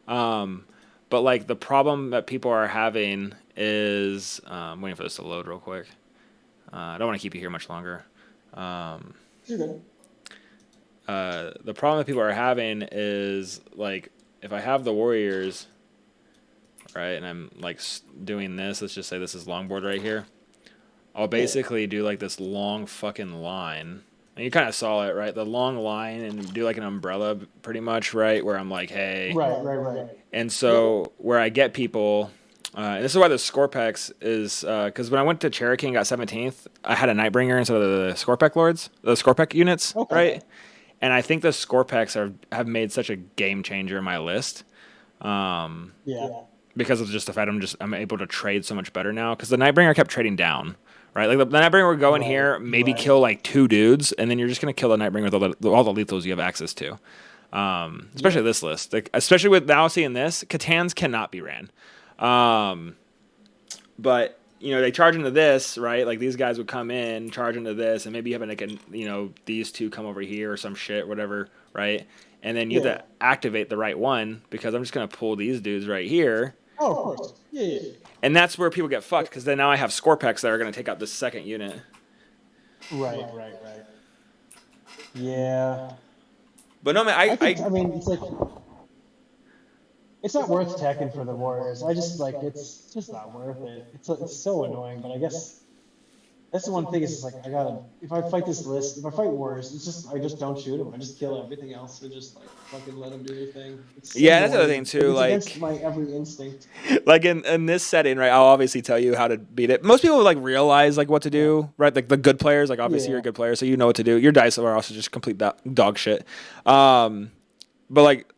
But like the problem that people are having is I'm waiting for this to load real quick. I don't want to keep you here much longer. You're good. The problem that people are having is like if I have the warriors, right, and I'm like doing this, let's just say this is longboard right here. I'll basically do like this long fucking line. And you kind of saw it, right? The long line and do like an umbrella pretty much, right? Where I'm like, hey. Right. And so where I get people, and this is why the Scorpex is, because when I went to Cherokee and got 17th, I had a Nightbringer instead of the Scorpec Lords, the Scorpec units, right? And I think the Scorpex have made such a game changer in my list. Because of just the fact I'm able to trade so much better now. Because the Nightbringer kept trading down. Right, like the Nightbringer would go in here, maybe kill like 2 dudes, and then you're just gonna kill the Nightbringer with all the lethals you have access to. Especially this list, like, especially with now seeing this, Catans cannot be ran. But you know they charge into this, right? Like these guys would come in, charge into this, and maybe you have like these 2 come over here or some shit, whatever, right? and then you have to activate the right one because I'm just gonna pull these dudes right here. Oh, of course. Yeah. And that's where people get fucked because then now I have score packs that are gonna take out this second unit. Right. Yeah. But no, man, I mean, it's like it's not worth attacking for the Warriors. I just like it's just not worth it. It's so annoying, but I guess that's the one thing is like if I fight this list, if I fight Warriors, I just don't shoot them. I just kill everything else and just like fucking let them do their thing. It's so that's the other annoying. thing too. It's Like against my every instinct. like in this setting, right? I'll obviously tell you how to beat it. Most people like realize like what to do, right? Like the good players, like obviously you're a good player, so you know what to do. Your dice are also just complete dog shit. But like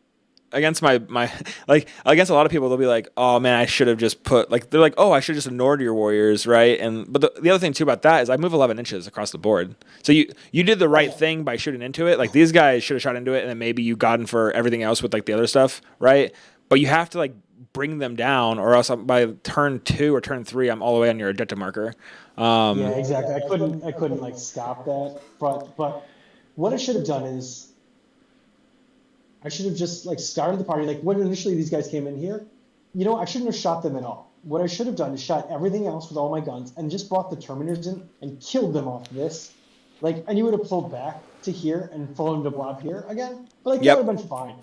against my like against a lot of people, they'll be like, oh man, I should have just put like they're like, oh, I should have just ignored your Warriors, right? And but the other thing too about that is I move 11 inches across the board, so you did the right thing by shooting into it. Like these guys should have shot into it, and then maybe you got in for everything else with like the other stuff, right? But you have to like bring them down, or else by turn 2 or turn 3, I'm all the way on your objective marker. Yeah, exactly. I couldn't like stop that, but what I should have done is I should have just like started the party. Like when initially these guys came in here, I shouldn't have shot them at all. What I should have done is shot everything else with all my guns and just brought the Terminators in and killed them off this. Like, and you would have pulled back to here and followed them to blob here again. But like that would have been fine.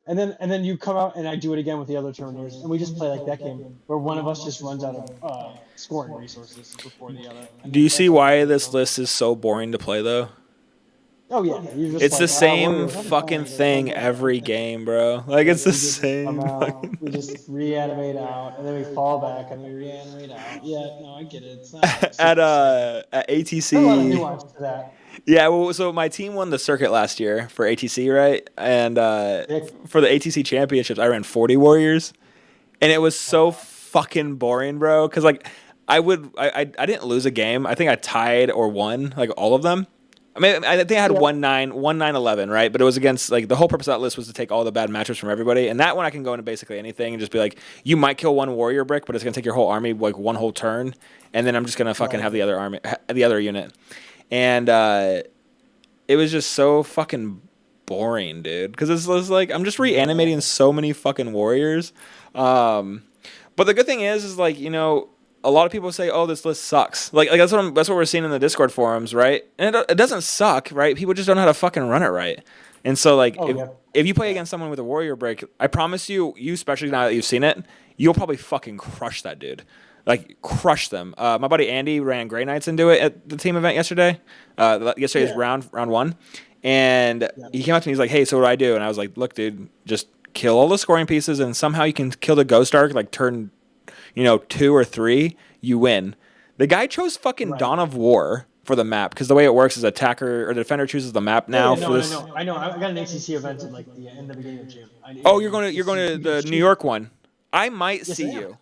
And then you come out and I do it again with the other Terminators, and we just play like that game where one of us just runs out of scoring resources before the other. Do you see why this list is so boring to play though? Oh yeah, it's the same fucking thing every game, bro. Like it's the same. We just reanimate out, and then we fall back, and we reanimate out. Yeah, no, I get it. It's not at ATC. There's a lot of nuance to that. Yeah, well, so my team won the circuit last year for ATC, right? And for the ATC championships, I ran 40 Warriors, and it was so fucking boring, bro. Because like I didn't lose a game. I think I tied or won like all of them. I mean, I think I had 1-9-11, right? But it was against, like, the whole purpose of that list was to take all the bad matchups from everybody. And that one I can go into basically anything and just be like, you might kill one warrior brick, but it's going to take your whole army, like, one whole turn. And then I'm just going to fucking have the other unit. And it was just so fucking boring, dude. Because it was like, I'm just reanimating so many fucking warriors. But the good thing is like, a lot of people say, "Oh, this list sucks." Like that's what we're seeing in the Discord forums, right? And it doesn't suck, right? People just don't know how to fucking run it right. And so, like, if you play against someone with a warrior break, I promise you especially now that you've seen it, you'll probably fucking crush that dude, like crush them. My buddy Andy ran Grey Knights into it at the team event yesterday. Yesterday's round 1, and he came up to me. He's like, "Hey, so what do I do?" And I was like, "Look, dude, just kill all the scoring pieces, and somehow you can kill the Ghost Ark, like turn." 2 or 3, you win. The guy chose fucking Dawn of War for the map because the way it works is attacker or the defender chooses the map now for this. I know. I got an ACC event in the beginning of June. You're going to the New York one. I might see you.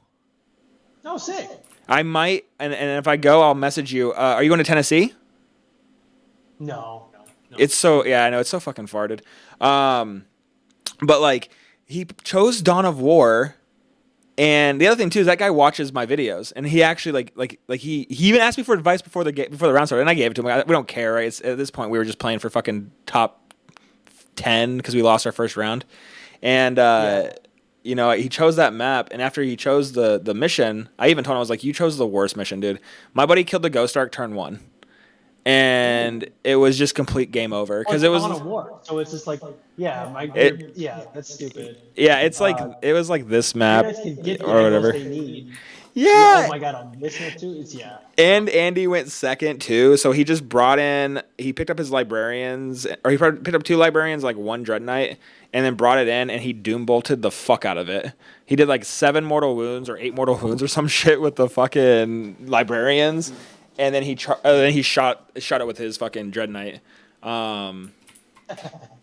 No, sick. I might, and if I go, I'll message you. Are you going to Tennessee? No. It's so I know it's so fucking farted. But like he chose Dawn of War. And the other thing too is that guy watches my videos, and he actually like he even asked me for advice before the round started, and I gave it to him. We don't care, right? At this point, we were just playing for fucking top 10 because we lost our first round, and he chose that map. And after he chose the mission, I even told him, I was like, "You chose the worst mission, dude." My buddy killed the Ghost Ark turn 1, and it was just complete game over because it was on a war. So it's just like that's stupid. Yeah, it's like it was like this map or whatever. Yeah. Oh my god, on this map too. It's And Andy went second too, so he just he picked up his librarians, or he picked up 2 librarians, like 1 Dread Knight, and then brought it in, and he doom bolted the fuck out of it. He did like 7 mortal wounds or 8 mortal wounds or some shit with the fucking librarians. And then he shot it with his fucking Dread Knight.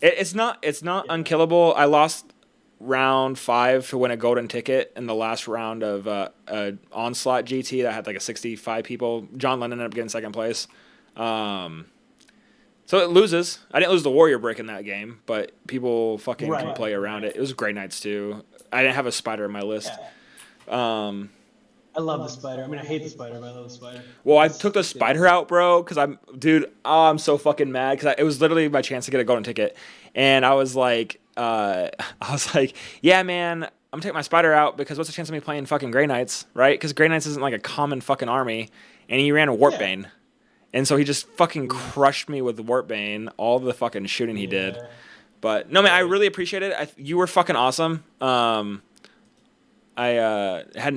It's not unkillable. I lost round 5 to win a golden ticket in the last round of Onslaught GT that had like a 65 people. John Lennon ended up getting second place. So it loses. I didn't lose the warrior brick in that game, but people fucking can play around it. It was Grey Knights too. I didn't have a spider in my list. I love the spider. I mean, I hate the spider, but I love the spider. Well, I It's- took the it's good. spider out, bro, because I'm so fucking mad because it was literally my chance to get a golden ticket, and I was like, yeah, man, I'm gonna take my spider out because what's the chance of me playing fucking Grey Knights, right? Because Grey Knights isn't like a common fucking army, and he ran a Warpbane, and so he just fucking crushed me with the Warpbane, all the fucking shooting he did. Yeah. But no, man, I really appreciate it. You were fucking awesome. I hadn't.